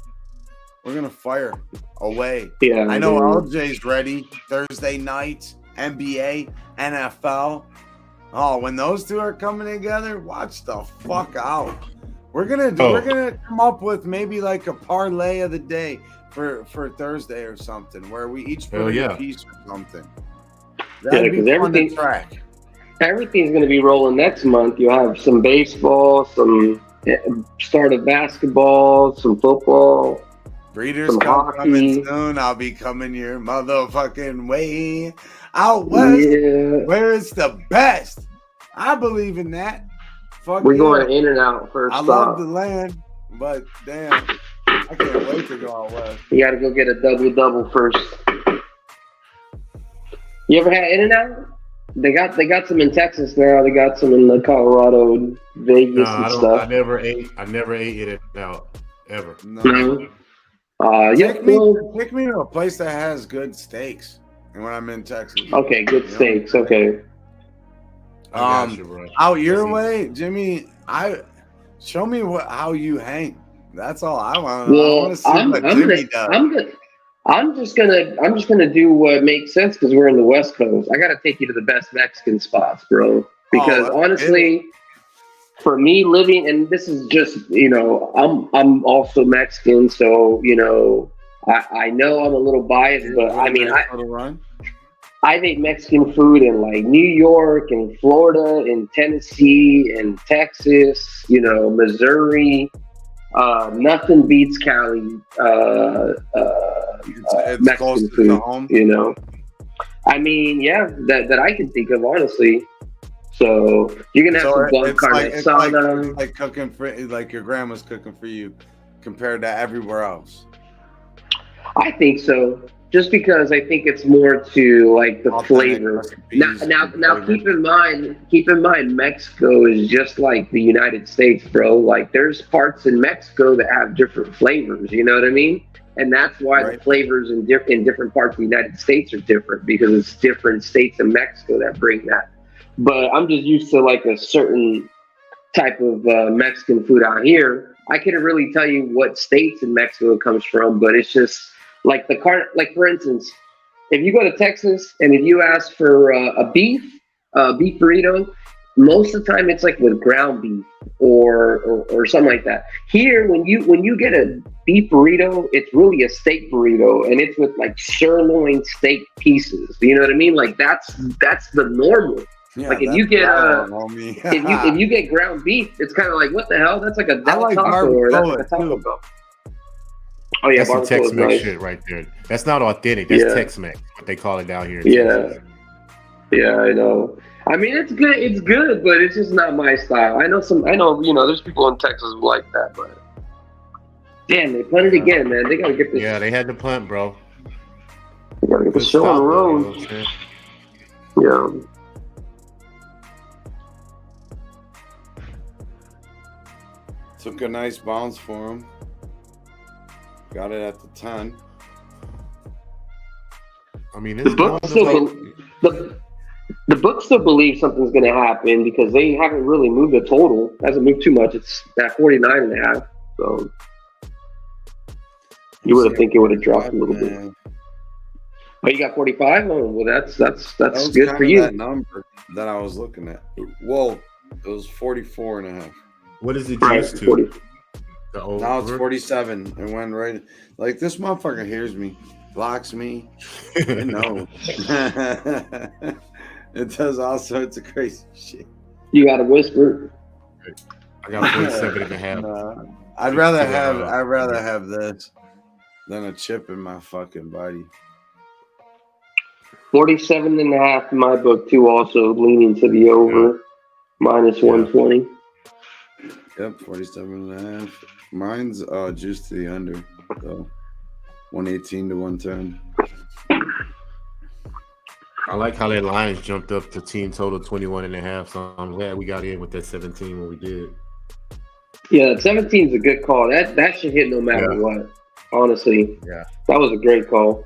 We're gonna fire away. Yeah, I know LJ's ready. Thursday night, NBA, NFL. Oh, when those two are coming together, watch the fuck out. We're gonna come up with maybe like a parlay of the day for Thursday or something, where we each put a piece or something. That'd be fun to track. Everything's gonna be rolling next month. You'll have some baseball, some start of basketball, some football. Breeders' Cup coming soon. I'll be coming your motherfucking way out west, where it's the best. I believe in that. Fuck We're going in and out first. I love the land, but damn, I can't wait to go out west. You got to go get a double first. You ever had In-N-Out? They got some in Texas now. They got some in Colorado, Vegas, and stuff. I never ate In-N-Out ever. No. Take me to a place that has good steaks. And when I'm in Texas. Okay, good steaks. Okay. Out your way, Jimmy. Show me how you hang. That's all I want. Well, I want to see what Jimmy does. I'm just gonna do what makes sense because we're in the West Coast. I gotta take you to the best Mexican spots, bro. Because honestly, for me living, and this is just, I'm also Mexican, so I know I'm a little biased, but I mean I've ate Mexican food in like New York and Florida and Tennessee and Texas, Missouri. Nothing beats Cali. It's Mexican food, to home. I mean, yeah, that I can think of, honestly. So you're gonna have some bone carne asada. Like cooking for, like your grandma's cooking for you. compared to everywhere else? I think so. Just because I think it's more to like the Authentic flavor. recipes Now, and flavor. keep in mind, Mexico is just like the United States, bro. Like, there's parts in Mexico that have different flavors. You know what I mean? And that's why Right. the flavors in different parts of the United States are different, because it's different states in Mexico that bring that. But I'm just used to like a certain type of Mexican food out here. I couldn't really tell you what states in Mexico it comes from, but it's just like like for instance, if you go to Texas and if you ask for a beef burrito, most of the time it's like with ground beef or something like that. Here, when you get a beef burrito, it's really a steak burrito, and it's with like sirloin steak pieces. You know what I mean? Like that's the normal. Yeah, Like if that's you get wild, homie. if you get ground beef, it's kind of like, what the hell? That's like a Del like Taco, or that's like a barbacoa, Taco too. Bell. Oh yeah, That's some barbacoa is Tex-Mex nice. shit right there. That's not authentic. That's Yeah. Tex-Mex, what they call it down here. In Yeah. Texas. Yeah, I know. I mean, it's good. It's good, but it's just not my style. I know, there's people in Texas who like that, but damn, they punted again, man. They gotta get this. Yeah, they had the punt, bro. They gotta get the Good show on stop, the though, you road. know what I'm saying? Yeah. Took a nice bounce for him. Got it at the 10. I mean, The it's book going still to the book still believes something's going to happen because they haven't really moved the total. It hasn't moved too much. It's at 49.5. So you would have think it would have dropped a little bit. Oh, you got 45? Oh, well, that's That was good kind for of you. that number that I was looking at. Well, it was 44.5. what is it Right, used to? 40. The old Now it's over? 47. It went right. Like, this motherfucker hears me, blocks me. You know. It does all sorts of crazy shit. You got to whisper. I got 47 and a half. I'd rather Yeah. have this than a chip in my fucking body. 47.5 in my book, too, also leaning to the over, minus 120. Yep, 47.5. Mine's juiced to the under. So 118 to 110. I like how that Lions jumped up to team total 21 and a half. So I'm glad we got in with that 17 when we did. Yeah, 17 is a good call. That should hit no matter what. Honestly, Yeah. that was a great call.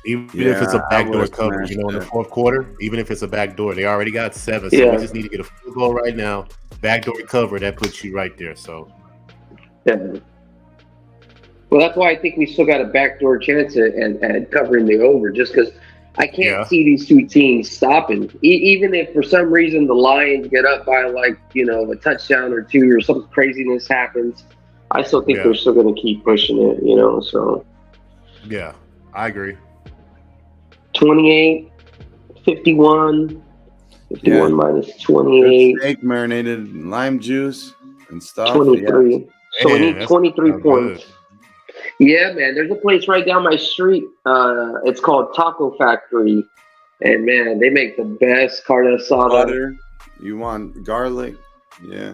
Even if it's a I backdoor would've coverage, in the smashed fourth quarter, even if it's a backdoor, they already got 7. So Yeah. we just need to get a field goal right now. Backdoor cover, that puts you right there. So Yeah. Well, that's why I think we still got a backdoor chance at covering the over, just because I can't Yeah. see these two teams stopping. Even if for some reason the Lions get up by a touchdown or two or some craziness happens, I still think Yeah. they're still going to keep pushing it. So yeah, I agree. 28, 51, 51 Yeah. minus Good 28, steak marinated in lime juice and stuff. 23. Yeah. So we Man, need that's 23 not points. good. Yeah, man. There's a place right down my street. It's called Taco Factory, and man, they make the best carne asada. Butter. You want garlic? Yeah.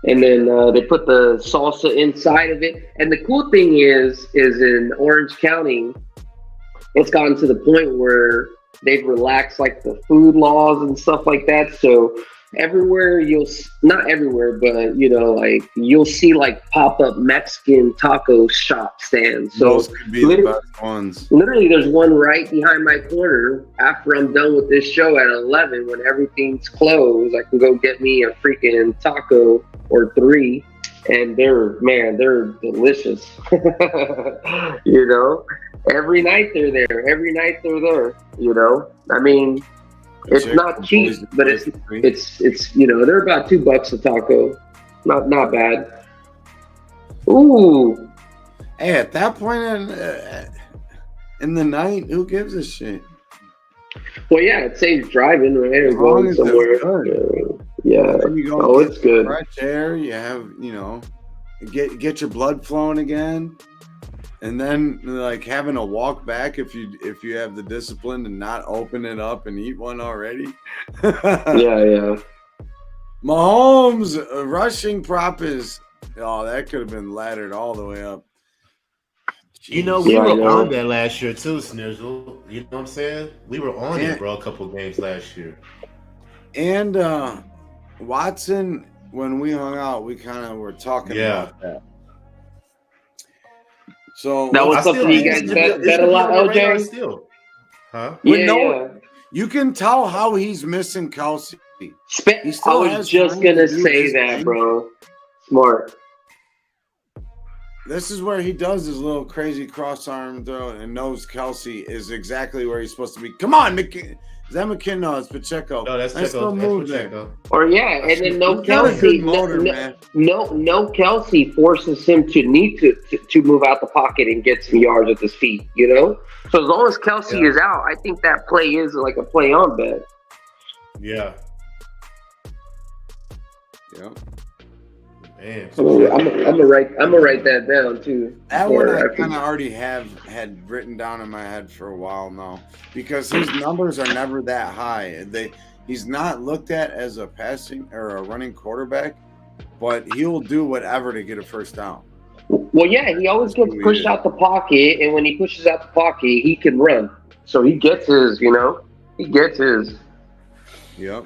And then they put the salsa inside of it. And the cool thing is in Orange County, it's gotten to the point where they've relaxed like the food laws and stuff like that. So everywhere not everywhere, but you'll see like pop-up Mexican taco shop stands. So Those could be the best ones. literally there's one right behind my corner. After I'm done with this show at 11, when everything's closed, I can go get me a freaking taco or 3, and they're delicious. Every night they're there. I mean, it's not cheap, but it's they're about $2 a taco. Not bad. Ooh. Hey, at that point in the night, who gives a shit? Well, yeah, it saves driving, right? Or As long going as it's somewhere. good. Yeah. Then you go Oh, get it's good. fresh air. You have, get your blood flowing again, and then like having a walk back if you have the discipline to not open it up and eat one already. Yeah. Mahomes rushing prop is Oh, that could have been laddered all the way up. You know, we Yeah, I were know. on that last year too, Snizzle. You know what I'm saying? We were on it, bro, a couple games last year. And Watson, when we hung out, we kind of were talking about that. So That was I still something you think guys it's bet a gonna be lot, on the radar OJ? still. Huh? Yeah. you can tell how he's missing Kelsey. He I still was has just time to gonna do say his that, thing. bro. Smart. This is where he does his little crazy cross arm throw and knows Kelsey is exactly where he's supposed to be. Come on, is that McKinnon? No, it's Pacheco. No, that's Nice Pacheco. little That's move there. Pacheco. Or yeah, and then no He's got a Kelsey. good motor, man. No Kelsey forces him to need to move out the pocket and get some yards with his feet. You know, so as long as Kelsey is out, I think that play is like a play on bet. Yeah. Yep. Man, I'm gonna write that down too. That one I Before- kind of already had written down in my head for a while now because his numbers are never that high. He's not looked at as a passing or a running quarterback, but he will do whatever to get a first down. Well, yeah, he always gets pushed out the pocket, and when he pushes out the pocket, he can run. So he gets his, you know, he gets his. Yep.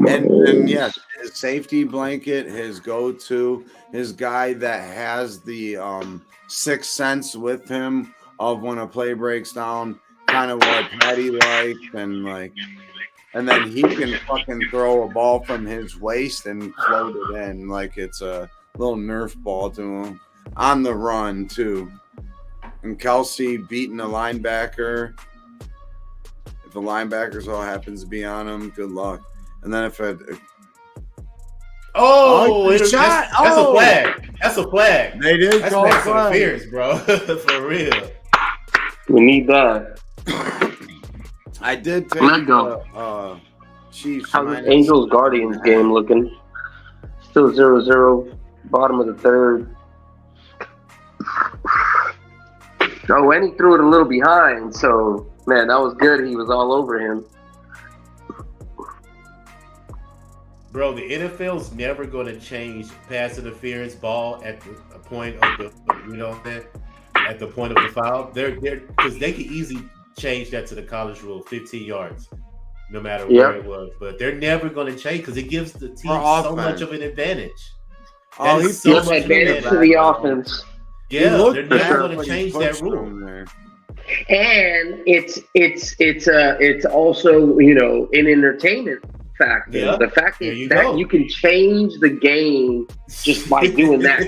And yes, his safety blanket, his go-to, his guy that has the sixth sense with him of when a play breaks down, kind of what Patty likes, and then he can fucking throw a ball from his waist and float it in like it's a little Nerf ball to him on the run too. And Kelsey beating a linebacker. If the linebackers all happens to be on him, good luck. And then if it's shot! That's a flag. That's a flag. They did That's call a pass flag. interference, bro. For real. We need that. I did take Let go. Chiefs. How's the minus Angels Guardians 1.5. game looking? Still 0-0, bottom of the third. Oh, and he threw it a little behind, so man, that was good. He was all over him. Bro, the NFL's never going to change pass interference ball at the point of the, you know what I'm saying? At the point of the foul. They're because they could easily change that to the college rule, 15 yards, no matter where it was. But they're never going to change because it gives the team so much of an advantage. Oh, Gives advantage to the offense. Yeah, they're never going to change that rule. And it's also, you know, an entertainment factor. Yeah. The fact that go. you can change the game just by doing that.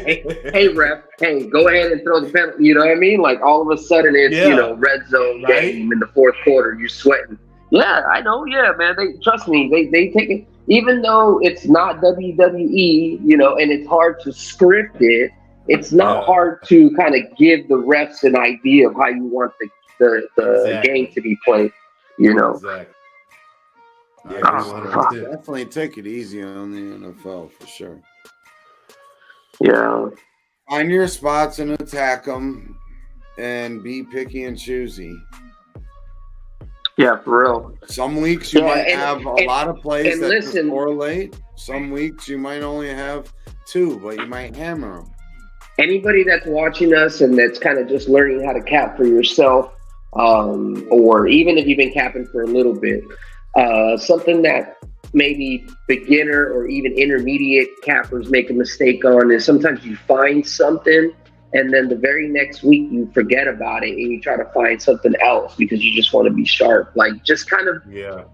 hey ref, hey, go ahead and throw the penalty. You know what I mean? Like all of a sudden it's you know, red zone game in the fourth quarter. You're sweating. Yeah, I know. Yeah, man. They trust me. They take it, even though it's not WWE, you know, and it's hard to script it. It's not hard to kind of give the refs an idea of how you want the game to be played. You know. Exactly. Definitely take it easy on the NFL for sure. Yeah. Find your spots and attack them, and be picky and choosy. Yeah, for real. Some weeks you might have a lot of plays that listen, correlate. Some weeks you might only have two, but you might hammer them. Anybody that's watching us and that's kind of just learning how to cap for yourself, or even if you've been capping for a little bit, something that maybe beginner or even intermediate cappers make a mistake on is sometimes you find something and then the very next week you forget about it and you try to find something else because you just want to be sharp. Like just kind of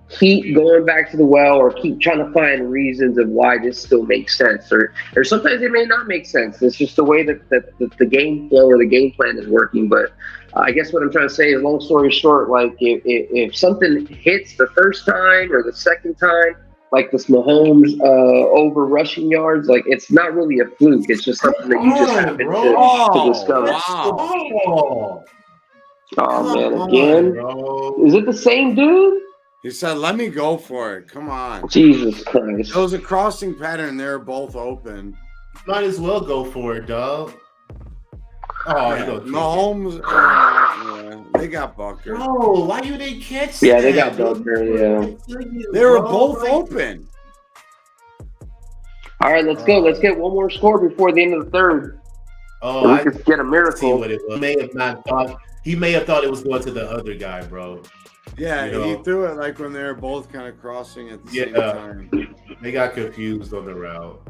keep going back to the well or keep trying to find reasons of why this still makes sense. Or sometimes it may not make sense. It's just the way that the game flow or the game plan is working. But I guess what I'm trying to say is, long story short, like if something hits the first time or the second time, like this Mahomes over rushing yards, like it's not really a fluke. It's just something that you just happen to discover. Wow. Oh man, again? Is it the same dude? He said, let me go for it. Come on. Jesus Christ. It was a crossing pattern. They're both open. Might as well go for it, dog. Oh, yeah. you Mahomes, they got Bucker. No, why you didn't catch Yeah, that? they got Bucker, yeah. They were both open. All right, let's go. Let's get one more score before the end of the third. Oh, We I could get a see miracle. what it was. He may have thought it was going to the other guy, bro. Yeah, You know. he threw it like when they were both kind of crossing at the same Yeah. time. They got confused on the route.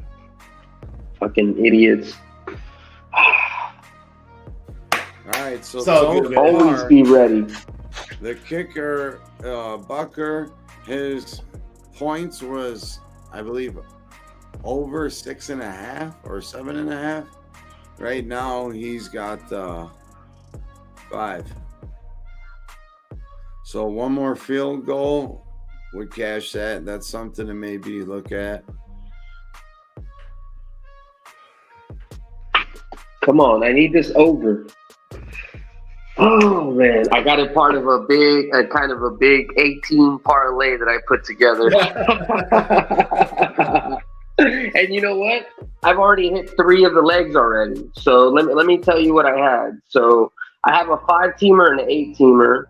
Fucking idiots. All right, so So good, man. Always far, be ready. the kicker, Bucker, his points was, I believe, over 6.5 or 7.5. Right now, he's got 5. So one more field goal would cash that. That's something to maybe look at. Come on, I need this over. Oh man, I got it part of a kind of a big 18 parlay that I put together. And you know what? I've already hit 3 of the legs already. So let me tell you what I had. So I have a 5-teamer and an 8-teamer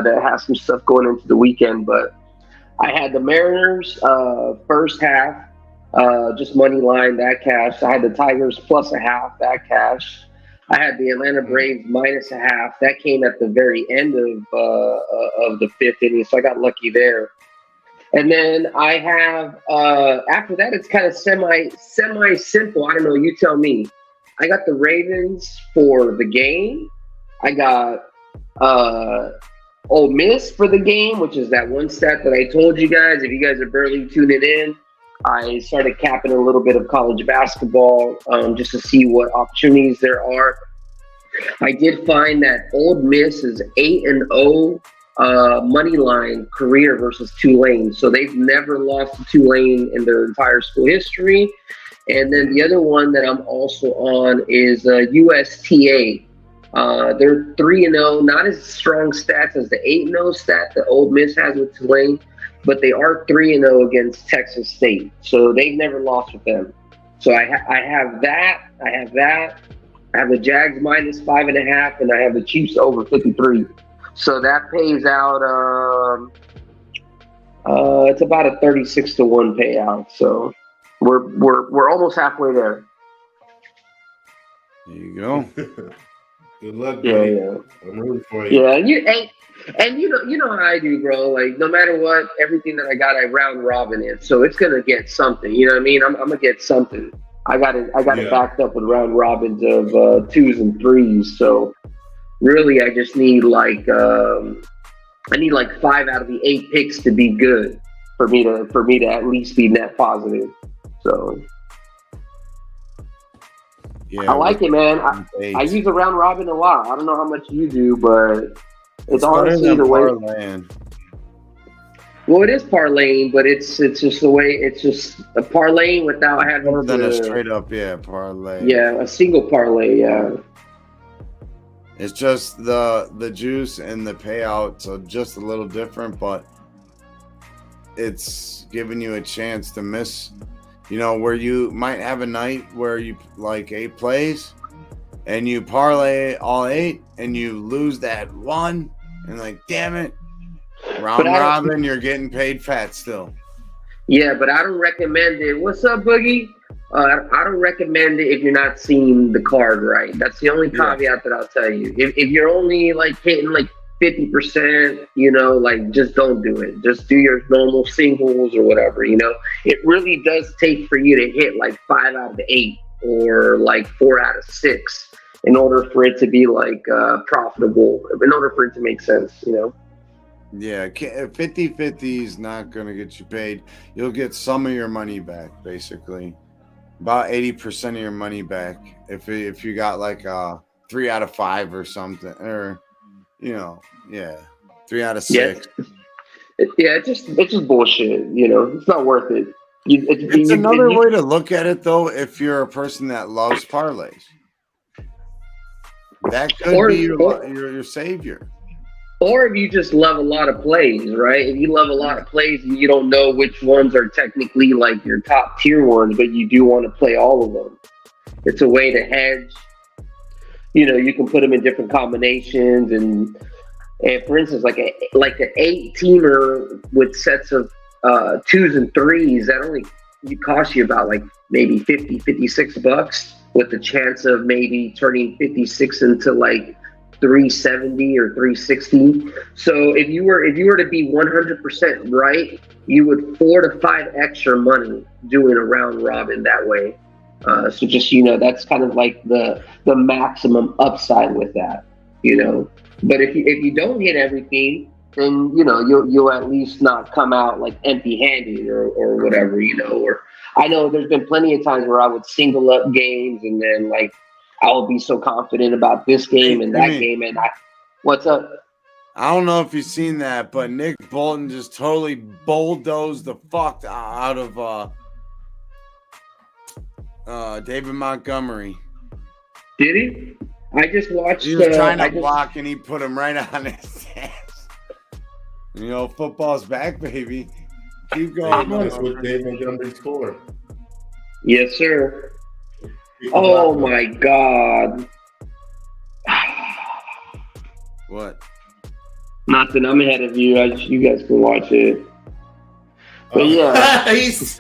that has some stuff going into the weekend. But I had the Mariners first half, just money line, that cash. I had the Tigers plus a half, that cash. I had the Atlanta Braves minus a half. That came at the very end of the 5th inning, so I got lucky there. And then I have after that, it's kind of semi simple. I don't know. You tell me. I got the Ravens for the game. I got Ole Miss for the game, which is that one stat that I told you guys. If you guys are barely tuning in, I started capping a little bit of college basketball just to see what opportunities there are. I did find that Ole Miss is 8-0 money line career versus Tulane. So they've never lost to Tulane in their entire school history. And then the other one that I'm also on is USTA. They're 3-0, not as strong stats as the 8-0 stat that Ole Miss has with Tulane, but they are 3-0 against Texas State. So they've never lost with them. So I have that. I have the Jags minus 5.5, and I have the Chiefs over 53. So that pays out. It's about a 36-1 payout. So we're almost halfway there. There you go. Good luck, Yeah, buddy. yeah. I'm rooting for you. Yeah, and you know how I do, bro. Like no matter what, everything that I got, I round robin it, so it's gonna get something. You know what I mean? I'm gonna get something. I got it backed up with round robins of 2s and 3s. So really, I just need like 5 out of the 8 picks to be good for me to at least be net positive. So Yeah, I like it, man. I use a round robin a lot. I don't know how much you do, but it's honestly the way. Parlaying. Well, it is parlaying, but it's just the way. It's just a parlaying without having Better than to, a straight up parlay. Yeah, a single parlay. Yeah. It's just the juice and the payouts are just a little different, but it's giving you a chance to miss. You know, where you might have a night where you like 8 plays and you parlay all 8 and you lose that one and like, damn it. Round robin, you're getting paid fat still. Yeah, but I don't recommend it. What's up, Boogie? I don't recommend it if you're not seeing the card right. That's the only caveat that I'll tell you. If you're only like hitting like 50%, you know, like just don't do it. Just do your normal singles or whatever, you know. It really does take for you to hit like 5 out of 8 or like 4 out of 6 in order for it to be like profitable, in order for it to make sense, you know. Yeah, 50-50 is not going to get you paid. You'll get some of your money back, basically. About 80% of your money back if you got like 3 out of 5 or something, or you know, 3 out of 6. It's just bullshit. You know, it's not worth it. It's another way to look at it, though. If you're a person that loves parlays, that could be your savior. Or if you just love a lot of plays, right? If you love a lot of plays and you don't know which ones are technically like your top tier ones, but you do want to play all of them, it's a way to hedge. You know, you can put them in different combinations, and for instance, like an 8-teamer with sets of 2s and 3s, that only it costs you about like maybe 50, 56 bucks with the chance of maybe turning 56 into like 370 or 360. So if you were to be 100% right, you would 4 to 5x your money doing a round robin that way. So just, that's kind of like the maximum upside with that, But if you don't hit everything, then you'll at least not come out like empty-handed or whatever, Or I know there's been plenty of times where I would single up games and then like I would be so confident about this game and that game, and what's up? I don't know if you've seen that, but Nick Bolton just totally bulldozed the fuck out of David Montgomery. Did he? I just watched. He was trying to block, and he put him right on his ass. Football's back, baby. Keep going. That's what David Montgomery scored. Yes, sir. Oh my God. What? Nothing. I'm ahead of you. You guys can watch it. But yeah, he's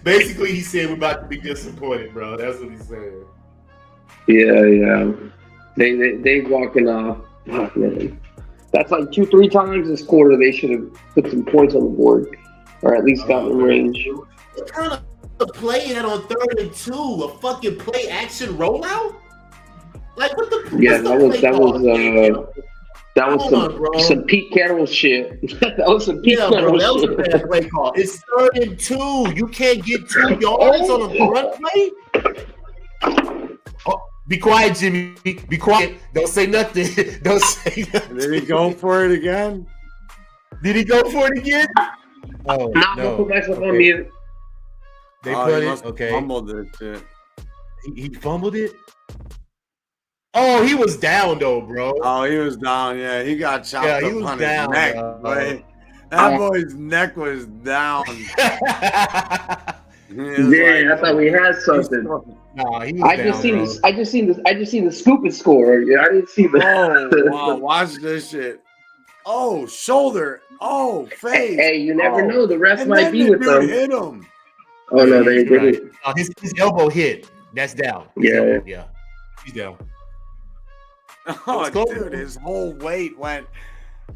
basically he said we're about to be disappointed, bro. That's what he's saying. Yeah. They walking off. Oh, man. That's like 2-3 times this quarter. They should have put some points on the board, or at least gotten in range. What kind of play that on 3rd and 2? A fucking play action rollout? Like what the? Yeah, that was some Pete Carroll shit. That was some Pete Carroll that shit. was a bad play call. It's 3rd and 2. You can't get 2 yards on a run play. Oh, be quiet, Jimmy. Be quiet. Don't say nothing. Don't say nothing. Did he go for it again? Did he go for it again? Oh, no. Put myself on mute. They put it. Okay. Fumbled this shit. He fumbled it. Oh, he was down though, bro. Oh, he was down. Yeah, he got chopped up he was on down, his neck. That boy's neck was down. I thought we had something. Nah, he was I just seen the scoop and score. I didn't see the. Oh, wow! Watch this shit. Oh, shoulder. Oh, face. Hey, you never know. The ref might be with them. Hit him. Oh no, they didn't. His elbow hit. That's down. Yeah. He's down. Oh, dude, his whole weight went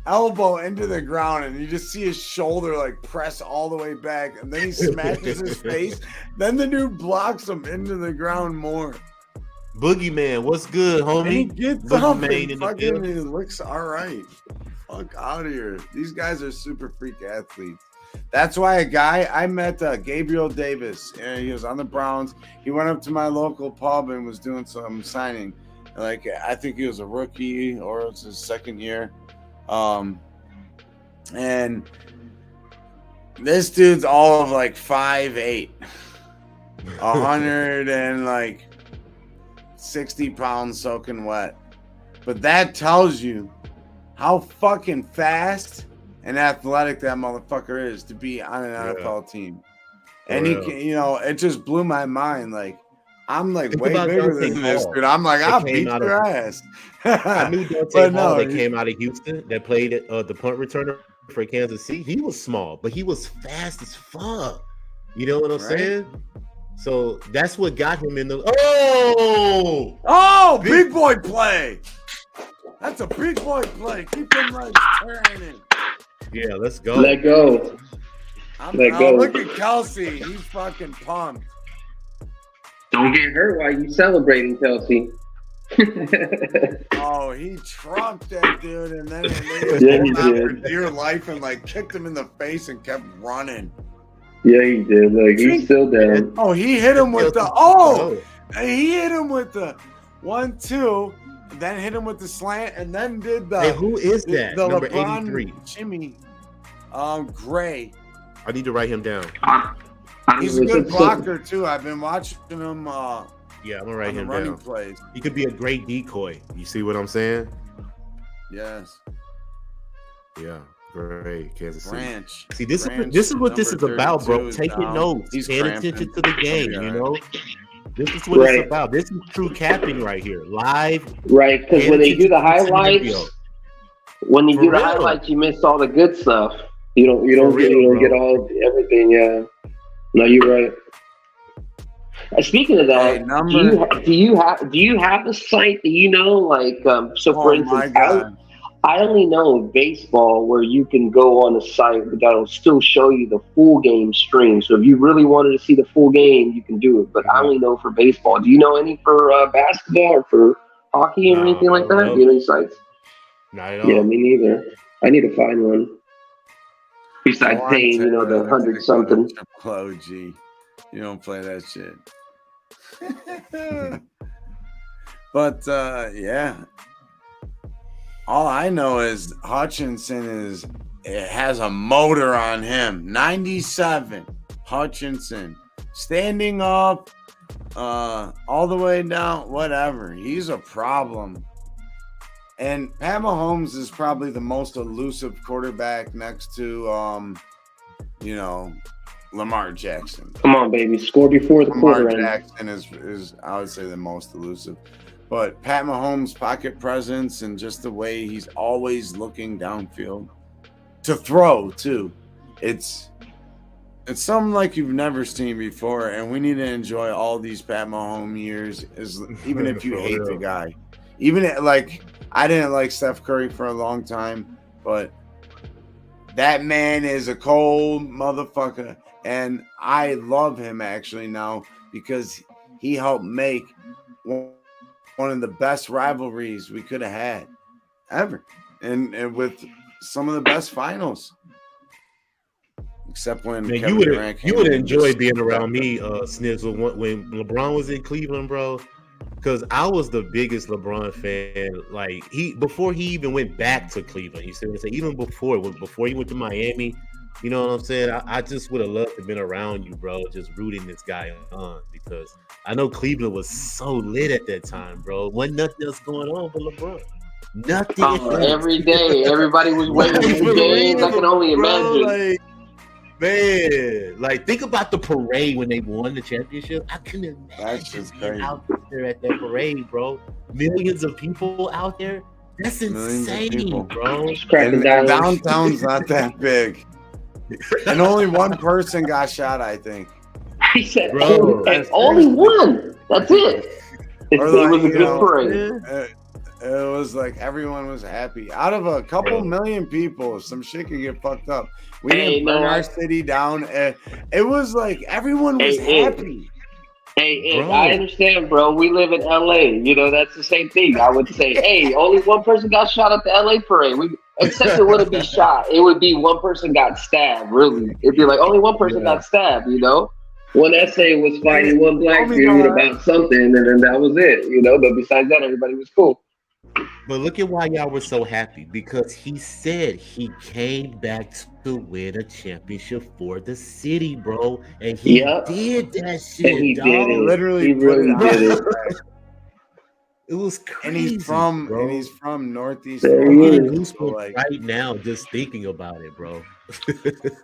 elbow into the ground, and you just see his shoulder like press all the way back, and then he smashes his face. Then the dude blocks him into the ground more. Boogeyman, what's good, homie? And he gets up and fucking he looks all right. Fuck out of here. These guys are super freak athletes. That's why I met Gabriel Davis, and he was on the Browns. He went up to my local pub and was doing some signing. Like, I think he was a rookie or it's his second year. And this dude's all of like 5'8", 160 pounds soaking wet. But that tells you how fucking fast and athletic that motherfucker is to be on an NFL team. And he can, it just blew my mind. Like, I'm like way bigger than this dude. I'm like, I'll beat your ass. I knew Dante Hall that came out of Houston that played the punt returner for Kansas City. He was small, but he was fast as fuck. You know what I'm saying? So that's what got him in the. Oh, big boy play. That's a big boy play. Keep them legs turning. Yeah, let's go. Let go. Look at Kelsey. He's fucking pumped. Don't get hurt while you celebrating, Kelsey. Oh, he trucked that dude, and then he did for did. dear life and like kicked him in the face and kept running. Yeah, he did. Like he's still down. Oh, he hit him with the he hit him with the 1-2, then hit him with the slant, and then did the. Hey, who is that? The Number LeBron 83. Jimmy, Gray. I need to write him down. He's a good blocker too. I've been watching him. Yeah, I'm gonna write him running down. Plays. He could be a great decoy. You see what I'm saying? Yes. Yeah, great. Kansas City. Branch. See, this Branch, is what this is about, bro. is Taking down. notes, He's paying cramping. attention to the game. Okay, You all know, this is what it's about. This is true capping right here, live. Right, because when they do the highlights, For real. you miss all the good stuff. You don't get all everything. Yeah. No, you're right. Speaking of Hey, that, do you have a site that you know, like so for Oh my instance, God. I only know of baseball where you can go on a site that'll still show you the full game stream. So if you really wanted to see the full game, you can do it. But I only know for baseball. Do you know any for basketball or for hockey or No, anything like that? Do no, you know any sites? not at Yeah, all. me neither. I need to find one. Besides Go on paying, you know, the Taylor, 100 go to something. Triple OG. You don't play that shit. But yeah. All I know is Hutchinson has a motor on him. 97. Hutchinson. Standing up, all the way down, whatever. He's a problem. And Pat Mahomes is probably the most elusive quarterback next to Lamar Jackson. Come on, baby. Score before the Lamar quarter ends. Jackson is I would say the most elusive. But Pat Mahomes' pocket presence and just the way he's always looking downfield to throw too. It's something like you've never seen before, and we need to enjoy all these Pat Mahomes years. Even if you For hate the real. guy, even like I didn't like Steph Curry for a long time, but that man is a cold motherfucker, and I love him actually now because he helped make one of the best rivalries we could have had ever, and with some of the best finals. Except when Man, Kevin Durant you came would in and enjoy just being around me, Snizzle, when LeBron was in Cleveland, bro. Because I was the biggest LeBron fan. Like before he even went back to Cleveland, you see what I'm saying? Even before he went to Miami, you know what I'm saying? I just would have loved to have been around you, bro, just rooting this guy on because I know Cleveland was so lit at that time, bro. Wasn't nothing else going on but LeBron. Nothing else. Every day, everybody was waiting Like, for the for games. I can real, only bro, imagine. Man, like think about the parade when they won the championship. I couldn't That's imagine just being crazy. out there at that parade, bro. Millions of people out there. That's Millions of insane, people. bro. Just cracking And down. downtown's not that big, and only one person got shot, I think. He said, Bro. only one. That's it. It Or was like, a you good know, parade. It was like everyone was happy. Out of a couple million people, some shit can get fucked up. We didn't burn our city down. It was like everyone was happy. Hey, I understand, bro. We live in LA. You know, that's the same thing. I would say, hey, only one person got shot at the LA parade. Except it wouldn't be shot. It would be one person got stabbed, really. It'd be like only one person got stabbed, you know? One essay was fighting one black dude about something, and then that was it, you know? But besides that, everybody was cool. But look at why y'all were so happy because he said he came back to win a championship for the city, bro, and he did that shit. And he dog. did it. Literally, he really did it. It was crazy. And he's from Northeast There I'm he getting is. goosebumps right now just thinking about it, bro.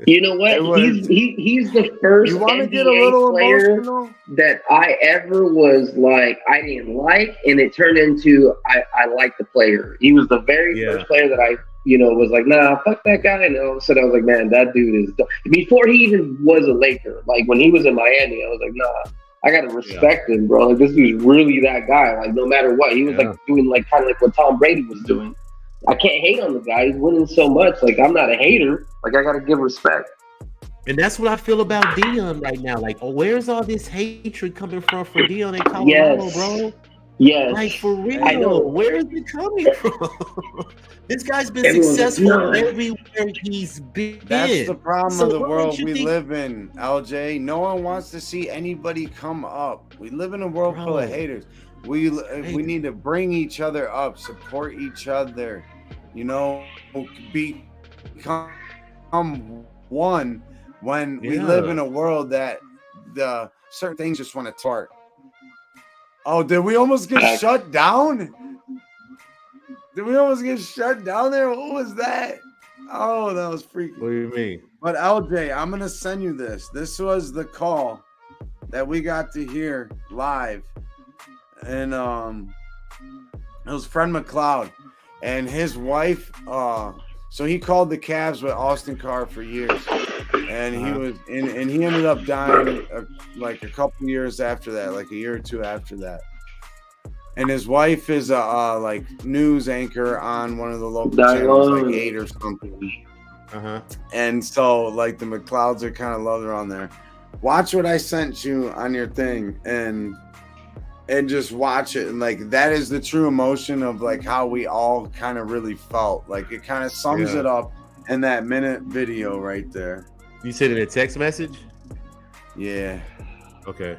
You know what? He's the first You want to NBA get a little player emotional? that I ever was like I didn't like, and it turned into I liked the player. He was the very first player that I was like, nah, fuck that guy. And all of a sudden I was like, man, that dude is before he even was a Laker. Like when he was in Miami, I was like, nah, I gotta respect him, bro. Like this dude's really that guy. Like no matter what, he was like doing like kind of like what Tom Brady was doing. I can't hate on the guy. He's winning so much. Like I'm not a hater. Like I gotta give respect. And that's what I feel about Dion right now. Like, where's all this hatred coming from for Dion in Colorado, bro? Yes. Like for real. I know. Where is it coming from? This guy's been successful everywhere he's been. That's the problem of the world we live in, LJ. No one wants to see anybody come up. We live in a world full of haters. We need to bring each other up, support each other, become one when we live in a world that the certain things just want to tart. Oh, did we almost get shut down? Did we almost get shut down there? What was that? Oh, that was freaky. What do you mean? But LJ, I'm gonna send you this. This was the call that we got to hear live, and it was Fred McLeod and his wife So he called the Cavs with Austin Carr for years, and he was and he ended up dying like a couple years after that, like a year or two after that. And his wife is a like news anchor on one of the local channels, like 8 or something. And so like the McLeods are kind of loved her on there. Watch what I sent you on your thing, and just watch it, and like that is the true emotion of like how we all kind of really felt. Like it kind of sums it up in that minute video right there. You said in a text message? Yeah. Okay.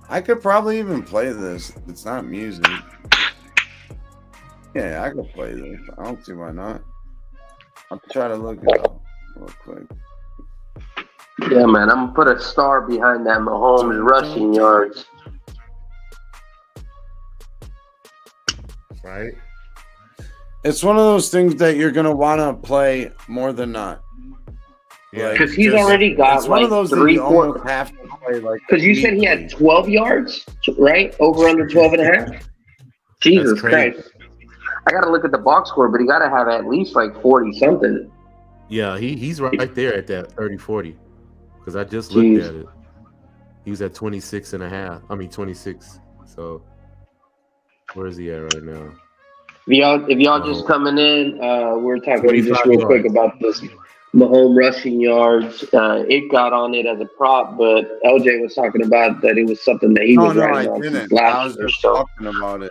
I could probably even play this. It's not music. Yeah, I could play this. I don't see why not. I'll try to look it up real quick. Yeah, man, I'm gonna put a star behind that Mahomes rushing yards. Right. It's one of those things that you're gonna want to play more than not. Yeah, because he's already got it's one like of those 3, that you 4. almost have to play like. Because you said he had 12 yards, right? Over under 12 and a half? Jesus Christ. I got to look at the box score, but he got to have at least like 40 something. Yeah, he's right there at that 30-40. Because I just looked at it. He was at 26 and a half. I mean 26. So where is he at right now? If y'all just coming in, we're talking just real quick about this Mahomes rushing yards. It got on it as a prop, but LJ was talking about that it was something that he was writing on since last year. So talking about it.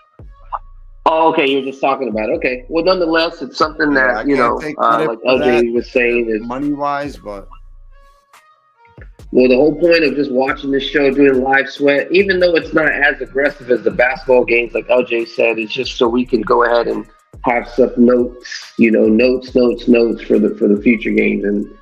Oh, okay, you're just talking about it. Okay. Well, nonetheless, it's something that, like LJ was saying, is money-wise, but... Well, the whole point of just watching this show, doing live sweat, even though it's not as aggressive as the basketball games, like LJ said, it's just so we can go ahead and have some notes, notes for the future games. And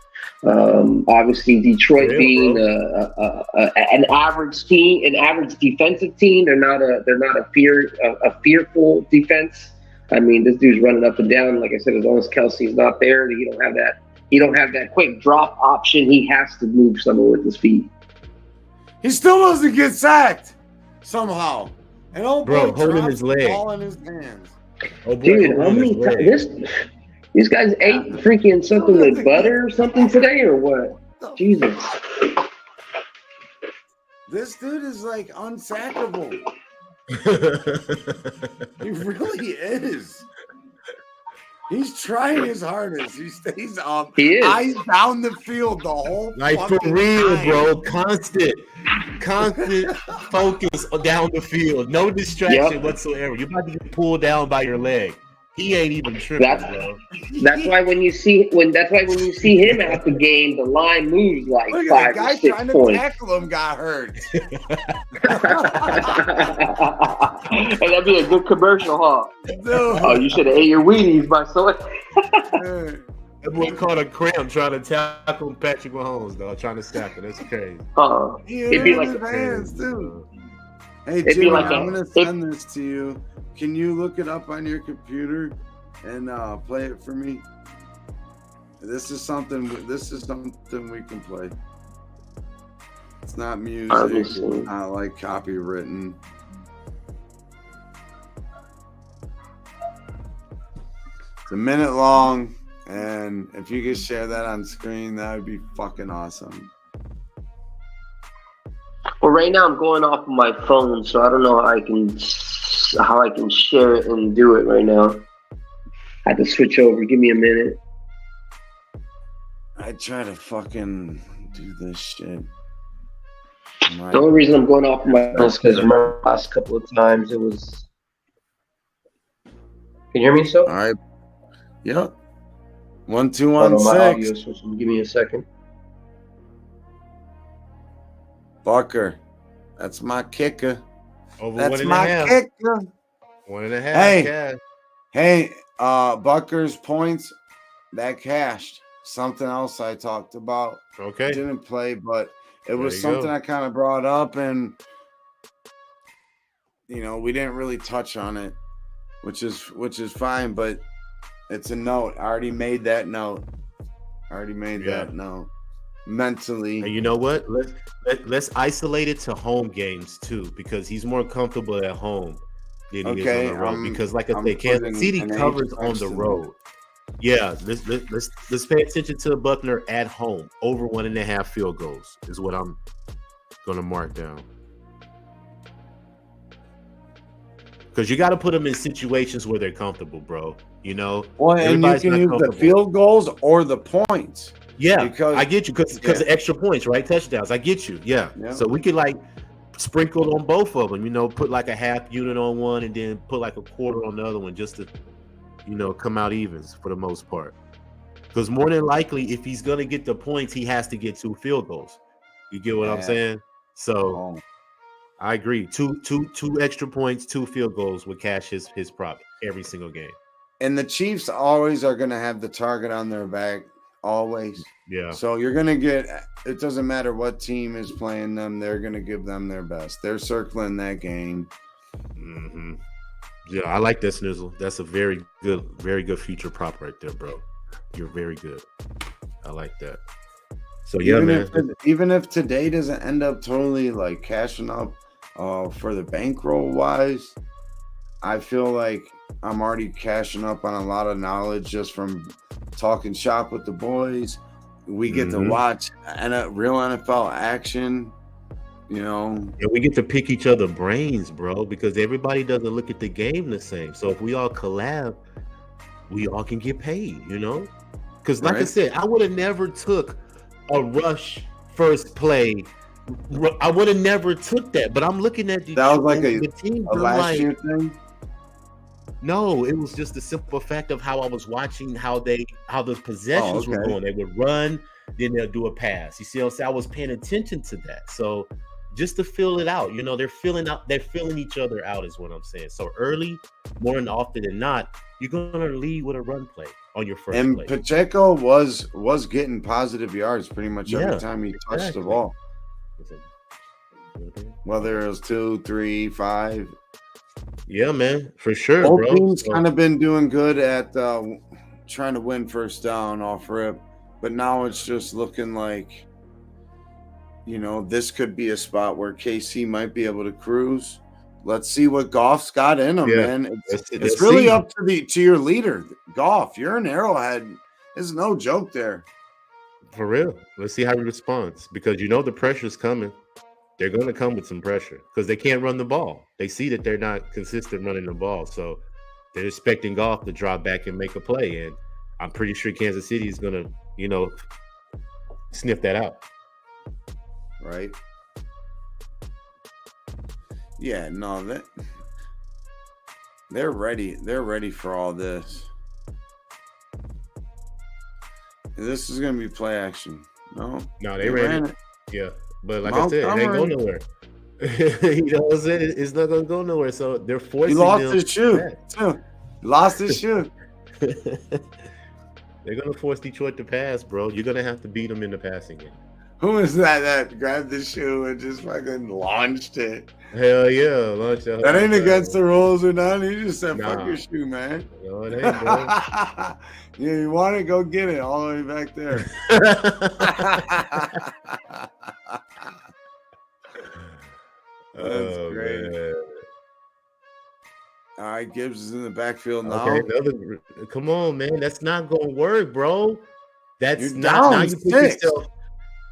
obviously, Detroit being an average team, an average defensive team, they're not a fearful defense. I mean, this dude's running up and down. Like I said, as long as Kelsey's not there, you don't have that. He don't have that quick drop option. He has to move someone with his feet. He still doesn't get sacked somehow. And old bro holding his leg, ball in his hands. Dude, how many times these guys ate freaking something with butter or something today, or what? Jesus. This dude is like unsackable. He really is. He's trying his hardest. He stays up. He is. Eyes down the field the whole like for real, bro. Constant focus down the field. No distraction whatsoever. You're about to get pulled down by your leg. He ain't even tripping, bro. That's why when you see him at the game, the line moves like look 5 at the guy or 6 trying points. to tackle him got hurt. And that'd be a good commercial, huh? No. Oh, you should have ate your Wheaties by so. That boy caught a cramp trying to tackle Patrick Mahomes, though, trying to stack it. That's crazy. It'd be like his hands too. Hey, it'd Jimmy, be like I'm gonna send this to you. Can you look it up on your computer and play it for me? This is something we can play. It's not music. It's not like copywritten. It's a minute long, and if you could share that on screen, that would be fucking awesome. Well, right now I'm going off of my phone, so I don't know how I can share it and do it right now. I have to switch over. Give me a minute. I try to fucking do this shit. The only reason I'm going off my phone is because remember the last couple of times it was. Can you hear me still? All right. Yep. 1 2 1 6. Give me a second. Bucker. That's my kicker. Over That's 1.5. my kicker. 1.5. Hey, Bucker's points, that cashed. Something else I talked about. Okay. Didn't play, but it was something I kind of brought up, and we didn't really touch on it, which is fine, but it's a note. I already made that note. That note. Mentally. And you know what? Let's isolate it to home games too, because he's more comfortable at home than he is on the road. Because like I say, Kansas City covers on the road. Yeah, let's pay attention to Buckner at home. Over 1.5 field goals is what I'm gonna mark down. Because you got to put them in situations where they're comfortable, bro. You know, Well, and you can use the field goals or the points. Yeah, because I get you because of extra points, right? Touchdowns. I get you. Yeah. So we could like sprinkle on both of them. You know, put like a half unit on one and then put like a quarter on the other one, just to, you know, come out evens for the most part. Because more than likely, if he's gonna get the points, he has to get 2 field goals. You get what I'm saying? So I agree. Two extra points, 2 field goals would cash his profit every single game. And the Chiefs always are going to have the target on their back, always. Yeah. So you're going to get, it doesn't matter what team is playing them, they're going to give them their best. They're circling that game. Mm-hmm. Yeah, I like that, Snizzle. That's a very good future prop right there, bro. You're very good. I like that. So yeah, even if today doesn't end up totally like cashing up for the bankroll wise, I feel like I'm already cashing up on a lot of knowledge just from talking shop with the boys. We get to watch real NFL action, you know. And we get to pick each other brains, bro, because everybody doesn't look at the game the same. So if we all collab, we all can get paid, you know? Because like I said, I would have never took a rush first play. I would have never took that, but I'm looking at that was like a last year thing. No, it was just the simple fact of how I was watching how the possessions were going. They would run, then they'll do a pass. You see what I'm saying? I was paying attention to that. So just to fill it out, you know, they're filling each other out is what I'm saying. So early, more than often than not, you're gonna lead with a run play on your first play. Pacheco was getting positive yards pretty much every time he touched the ball. Whether it was 2, 3, 5. Yeah, man, for sure, Both bro. teams kind of been doing good at trying to win first down off rip, but now it's just looking like, you know, this could be a spot where KC might be able to cruise. Let's see what Goff's got in him, man. It's really up to your leader, Goff. You're an Arrowhead. There's no joke there. For real. Let's see how he responds, because you know the pressure's coming. They're going to come with some pressure because they can't run the ball. They see that they're not consistent running the ball, so they're expecting Goff to drop back and make a play. And I'm pretty sure Kansas City is going to, you know, sniff that out. Right. Yeah, no, they're ready. They're ready for all this. This is going to be play action. No, they ready. Yeah. But like I said, it ain't going nowhere. You know what I'm saying? It's not going to go nowhere. So they're forcing him. He lost his shoe. Too. Lost his shoe. They're going to force Detroit to pass, bro. You're going to have to beat them in the passing game. Who is that grabbed the shoe and just fucking launched it? Hell yeah. Launch it. That ain't against the rules or nothing. He just said, fuck your shoe, man. No, it ain't, bro. Yeah, you want it? Go get it all the way back there. That's great. Man. All right, Gibbs is in the backfield now. Okay, come on, man. That's not going to work, bro. That's You're not.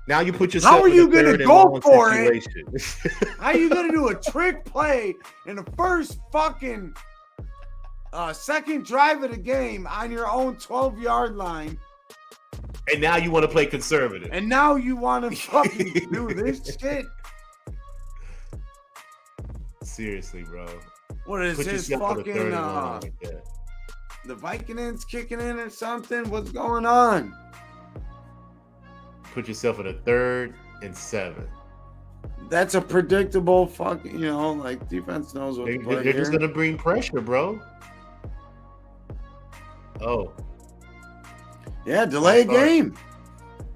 Now you put yourself. How are you going to go for situation. it? How are you going to do a trick play in the first fucking second drive of the game on your own 12-yard line? And now you want to play conservative. And now you want to fucking do this shit? Seriously, bro. What is his fucking the Vikings kicking in or something? What's going on? Put yourself in a 3rd and 7. That's a predictable fucking, you know, like defense knows what to play. They're just gonna bring pressure, bro. Oh. Yeah, delay a game.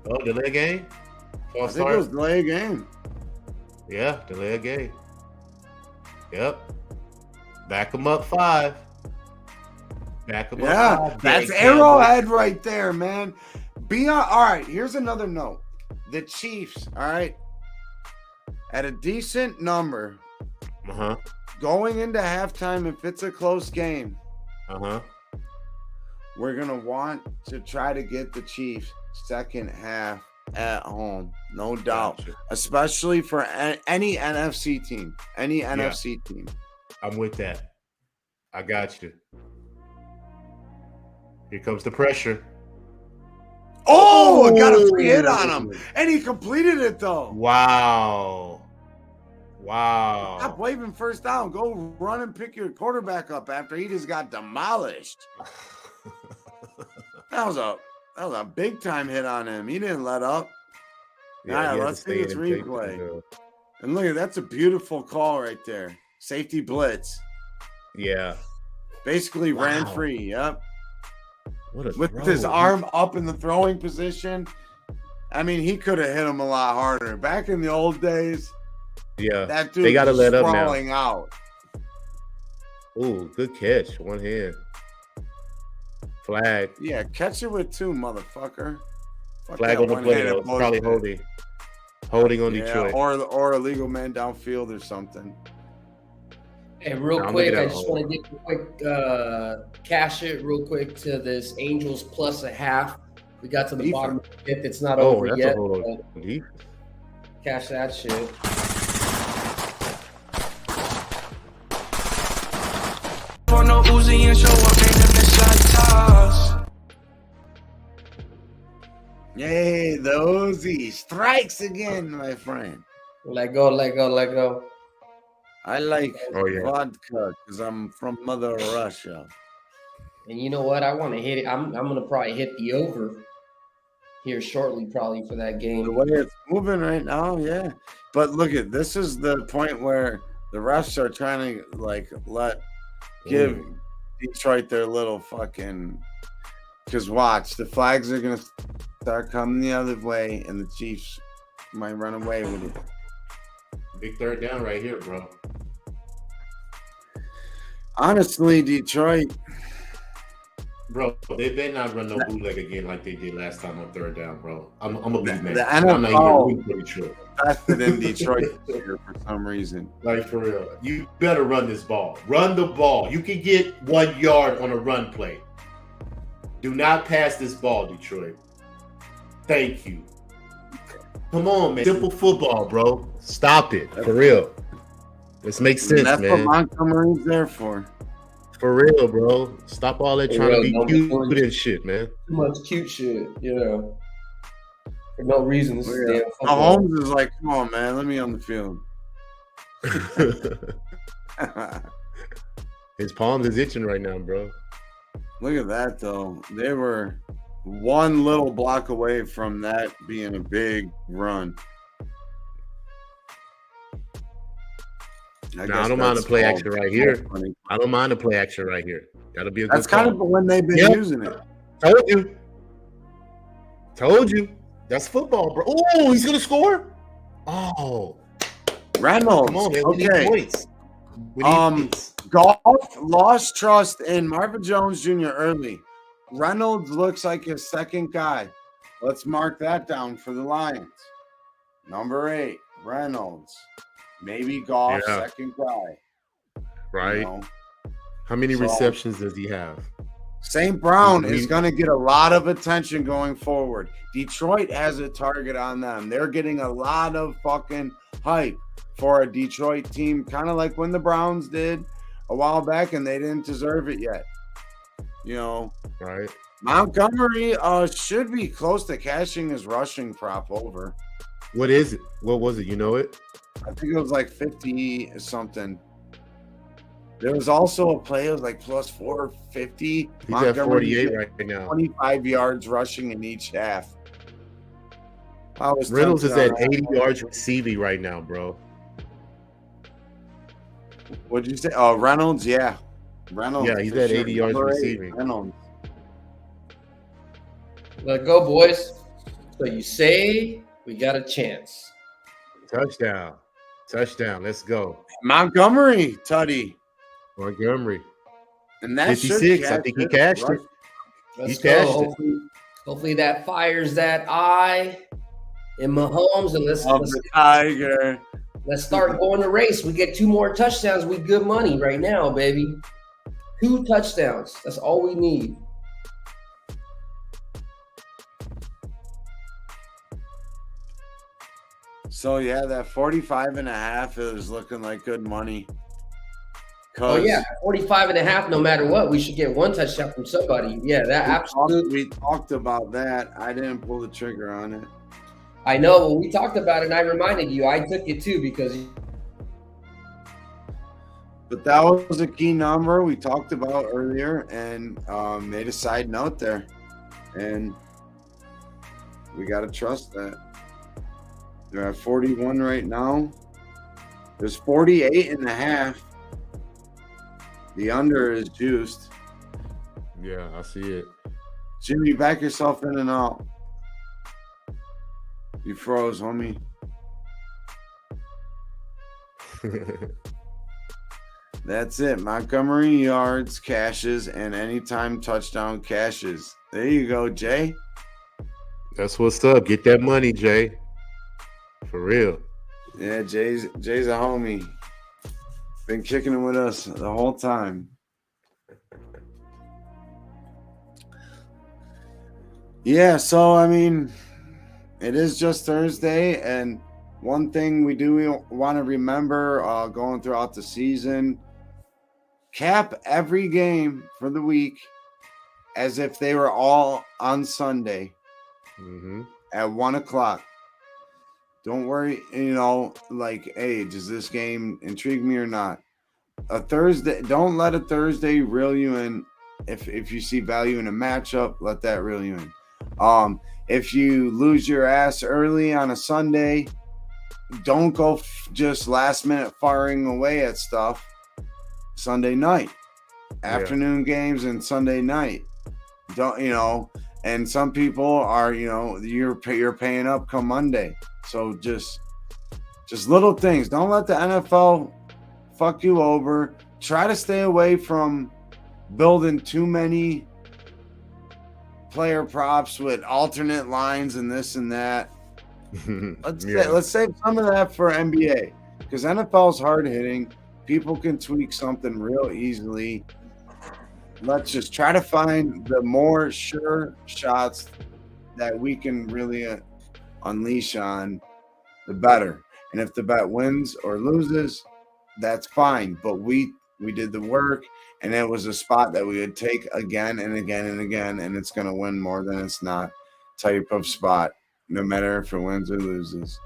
Oh, delay a game? I think it was delay a game. Yeah, delay a game. Yep. Back them up 5. Back them up 5. That's Arrowhead right there, man. All right, here's another note. The Chiefs, all right, at a decent number, going into halftime, if it's a close game, we're going to want to try to get the Chiefs second half at home, no doubt, Gotcha. especially for any NFC team. Any NFC team. I'm with that. I got you. Here comes the pressure. Oh, got a free hit on him, and he completed it though. Wow. Stop waving first down. Go run and pick your quarterback up after he just got demolished. That was a big time hit on him. He didn't let up. Yeah, All he right, had let's to stay see this in and take replay. it. And look, that's a beautiful call right there. Safety blitz. Yeah. Basically ran Wow. free. Yep. What a With throw. his arm up in the throwing position. I mean, he could have hit him a lot harder. Back in the old days, Yeah. that dude They gotta was let up now. sprawling out. Ooh, good catch. One hand. Flag. Yeah, catch it with two, motherfucker. Fuck Flag that on the play, one-handed though. It's probably bullshit. holding on Yeah, Detroit. or a legal man downfield or something. Hey, real Now, quick, look at I that just hole. want to get a quick cash it real quick to this Angels plus a half. We got to the bottom of the fifth. It's not Oh, over that's yet. a hold but on. Deep. Cash that shit. For no Uzi and show up in the shot toss. Yay, those strikes again, my friend. Let go, let go, let go. I like Oh, yeah. vodka because I'm from Mother Russia. And you know what? I want to hit it. I'm gonna probably hit the over here shortly, probably for that The game. way it's moving right now, yeah. But look at this is the point where the refs are trying to give Detroit their little fucking. Because watch, the flags are gonna start coming the other way, and the Chiefs might run away with it. Big third down right here, bro. Honestly, Detroit. Bro, they better not run no bootleg again like they did last time on third down, bro. I'm a big man. The I'm not NFL even rooting for Detroit. invested in Detroit this year for some reason. Like, for real. You better run this ball. Run the ball. You can get 1 yard on a run play. Do not pass this ball, Detroit. Thank you. Come on, man. Simple football, bro. Stop it. For real. This makes sense, And that's man. what Montgomery's there for. For real, bro. Stop all that For trying to real, be no cute and shit, man. Too much cute shit, you know. For no reason. This is damn football. Mahomes is like, come on, man, let me on the field. His palms is itching right now, bro. Look at that, though. They were one little block away from that being a big run. I don't mind the play action right here. I don't mind the play action right here. That'll be a That's good call. kind of when they've been Yep. using it. Told you. That's football, bro. Oh, he's gonna score. Oh, Reynolds. come on, man. We need Okay. points. We need hits. Golf lost trust in Marvin Jones Jr. early. Reynolds looks like his second guy. Let's mark that down for the Lions. Number 8, Reynolds. Maybe Goff, Yeah. second guy. Right? You know? How many So- receptions does he have? St. Brown We- is going to get a lot of attention going forward. Detroit has a target on them. They're getting a lot of fucking hype for a Detroit team, kind of like when the Browns did a while back, and they didn't deserve it yet. You know, Right? Montgomery should be close to cashing his rushing prop over. What is it? What was it? You know it? I think it was like 50 something. There was also a play, it was like plus 450. He's at 48 right now. 25 yards rushing in each half. I was Reynolds is tempted at on that 80 one. yards receiving right now, bro. What'd you say? Oh, Reynolds, yeah. Reynolds. Yeah, he's for at sure. 80 yards Number 8, receiving. Reynolds. Let go, boys. So you say we got a chance. Touchdown. Touchdown. Let's go. Montgomery, Tutty. Montgomery. And that 56. I think he cashed it. Let's He go. cashed it. Hopefully that fires that eye in Mahomes, and Of the Tiger. let's start going the race. We get 2 more touchdowns. We good money right now, baby. 2 touchdowns. That's all we need. So yeah, that 45.5 is looking like good money. Oh yeah, 45.5. No matter what, we should get one touchdown from somebody. Yeah, that absolutely. We talked about that. I didn't pull the trigger on it. I know. When we talked about it, and I reminded you. I took it too because. But that was a key number we talked about earlier, and made a side note there, and we got to trust that. They're at 41 right now. There's 48.5. The under is juiced. Yeah, I see it. Jimmy, back yourself in and out. You froze, homie. That's it. Montgomery yards, cashes, and anytime touchdown cashes. There you go, Jay. That's what's up. Get that money, Jay. For real. Yeah, Jay's a homie. Been kicking it with us the whole time. Yeah, so I mean, it is just Thursday, and one thing we do want to remember going throughout the season, cap every game for the week as if they were all on Sunday at 1 o'clock. Don't worry, like, hey, does this game intrigue me or not? A Thursday, don't let a Thursday reel you in. If you see value in a matchup, let that reel you in. If you lose your ass early on a Sunday, don't go just last minute firing away at stuff. Sunday night, afternoon games and Sunday night. Don't and some people are you're paying up come Monday. So just little things. Don't let the NFL fuck you over. Try to stay away from building too many player props with alternate lines and this and that. Let's save some of that for NBA because NFL is hard hitting. People can tweak something real easily. Let's just try to find the more sure shots that we can really unleash on, the better. And if the bet wins or loses, that's fine. But we did the work, and it was a spot that we would take again and again and again, and it's going to win more than it's not type of spot, no matter if it wins or loses.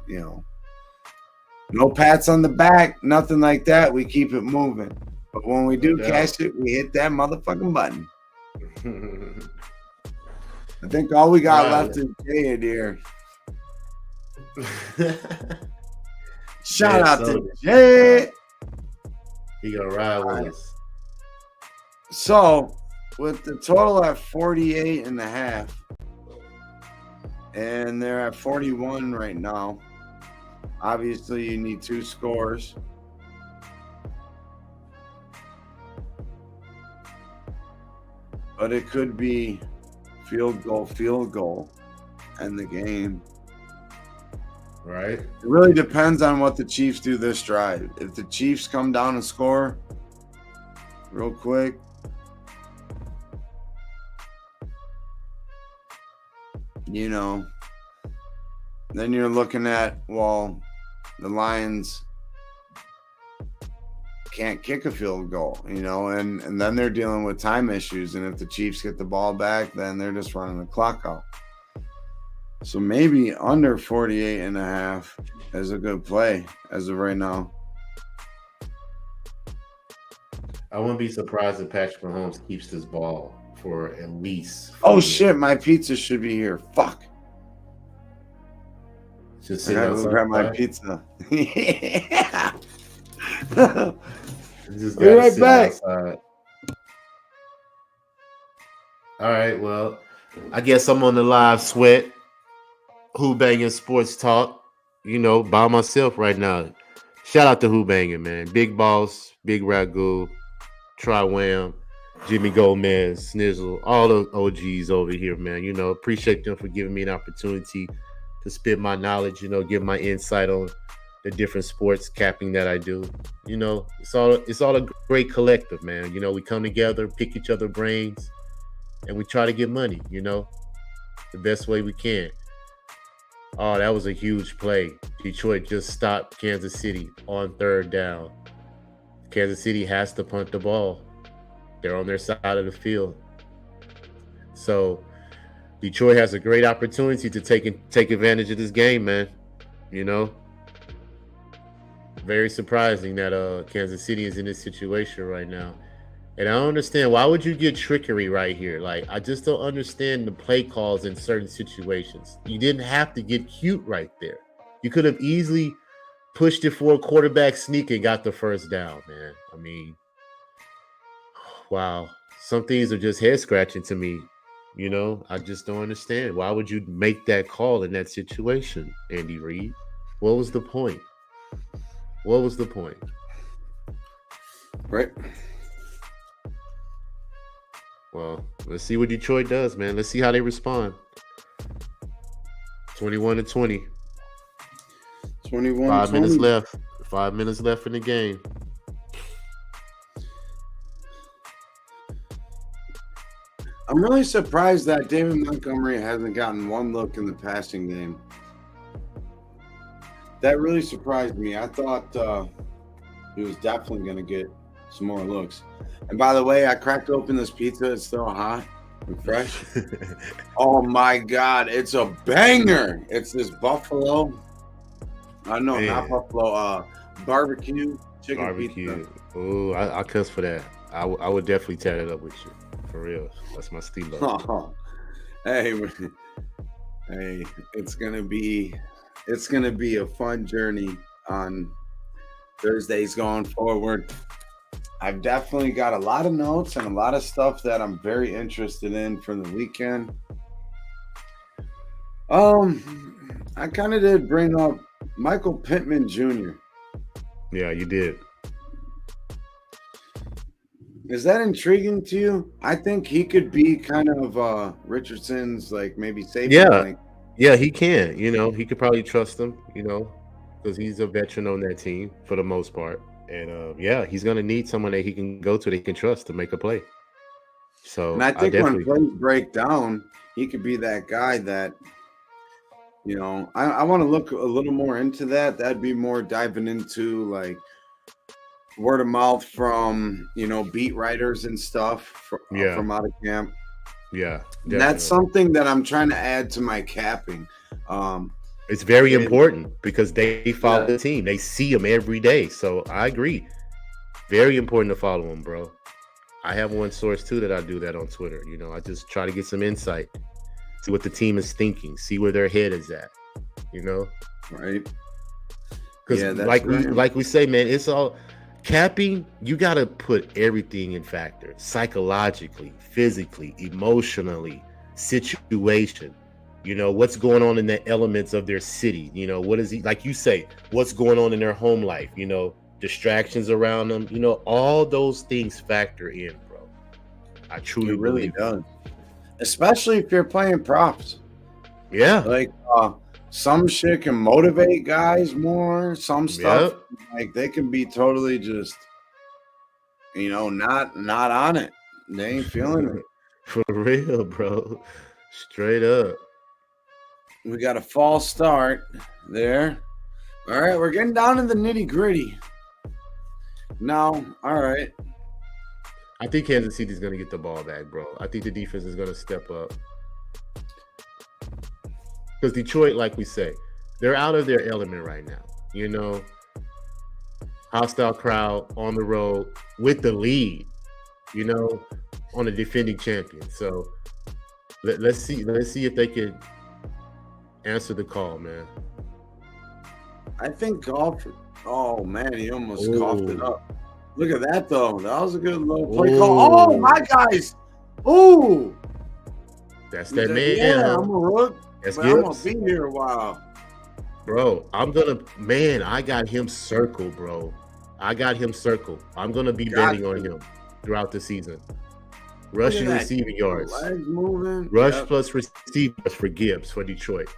No pats on the back, nothing like that. We keep it moving. But when we do cash it, we hit that motherfucking button. I think all we got left is Jay here. Shout out to Jay. He gonna ride with us. So, with the total at 48.5, and they're at 41 right now. Obviously, you need 2 scores. But it could be field goal, and the game. Right. It really depends on what the Chiefs do this drive. If the Chiefs come down and score real quick, then you're looking at, well, the Lions can't kick a field goal, and then they're dealing with time issues. And if the Chiefs get the ball back, then they're just running the clock out. So maybe under 48.5 is a good play as of right now. I wouldn't be surprised if Patrick Mahomes keeps this ball for at least. Oh shit! My pizza should be here. Fuck. Just I gotta grab my pizza. Yeah. Be right back. Outside. All right. Well, I guess I'm on the live sweat. Who-Bangin Sports Talk, by myself right now. Shout out to Who-Bangin, man. Big Boss, Big Ragu, Tri-Wham, Jimmy Gomez, Snizzle, all the OGs over here, man. Appreciate them for giving me an opportunity to spit my knowledge, give my insight on the different sports capping that I do. It's all a great collective, man. We come together, pick each other's brains, and we try to get money, the best way we can. Oh, that was a huge play. Detroit just stopped Kansas City on 3rd down. Kansas City has to punt the ball. They're on their side of the field. So Detroit has a great opportunity to take advantage of this game, man. You know, very surprising that Kansas City is in this situation right now. And I don't understand, why would you get trickery right here? Like, I just don't understand the play calls in certain situations. You didn't have to get cute right there. You could have easily pushed it for a quarterback sneak and got the 1st down, man. I mean, wow. Some things are just head scratching to me. You know, I just don't understand. Why would you make that call in that situation, Andy Reid? What was the point? What was the point? Right. Well, let's see what Detroit does, man. Let's see how they respond. 21-20. 21. 5 minutes left. 5 minutes left in the game. I'm really surprised that David Montgomery hasn't gotten one look in the passing game. That really surprised me. I thought he was definitely going to get some more looks. And by the way, I cracked open this pizza. It's still hot and fresh. Oh my God, it's a banger. It's this buffalo. No, Man. not buffalo. Barbecue chicken pizza. Oh, I cuss for that. I would definitely tear it up with you. For real. That's my Steve. Oh, hey, it's gonna be a fun journey on Thursdays going forward. I've definitely got a lot of notes and a lot of stuff that I'm very interested in from the weekend. I kind of did bring up Michael Pittman Jr. Yeah, you did. Is that intriguing to you? I think he could be kind of Richardson's, like, maybe safety. Yeah. Yeah, he can. You know, he could probably trust him, you know, because he's a veteran on that team for the most part. And yeah, he's going to need someone that he can go to, that he can trust to make a play. So, and I think when plays break down, he could be that guy that, you know, I want to look a little more into that. That'd be more diving into, like, word of mouth from, you know, beat writers and stuff from out of camp. Yeah. And that's something that I'm trying to add to my capping. It's very important because they follow the team. They see them every day. So I agree. Very important to follow them, bro. I have one source too that I do that on Twitter. You know, I just try to get some insight, see what the team is thinking, see where their head is at. You know, right? Because like we say, man, it's all capping. You got to put everything in factor: psychologically, physically, emotionally, situation. You know, what's going on in the elements of their city. You know, what is he, like you say, what's going on in their home life, you know, distractions around them, you know, all those things factor in, bro. I truly really believe does. Especially if you're playing props. Yeah. Like some shit can motivate guys more. Some stuff, like, they can be totally just, you know, not on it. They ain't feeling it. For real, bro. Straight up. We got a false start there. All right, we're getting down to the nitty gritty. Now, all right. I think Kansas City's going to get the ball back, bro. I think the defense is going to step up. Because Detroit, like we say, they're out of their element right now. You know, hostile crowd on the road with the lead, you know, on a defending champion. So let's see if they can answer the call, man. I think golf. Oh man, he almost coughed it up. Look at that though. That was a good little play call. Oh my guys. Ooh. That's that man. Yeah, I'm a rook. That's but I'm gonna be here a while. Bro, I got him circled, bro. I'm gonna be betting on him throughout the season. Rushing receiving yards. Legs moving. Rush plus receiving yards for Gibbs for Detroit.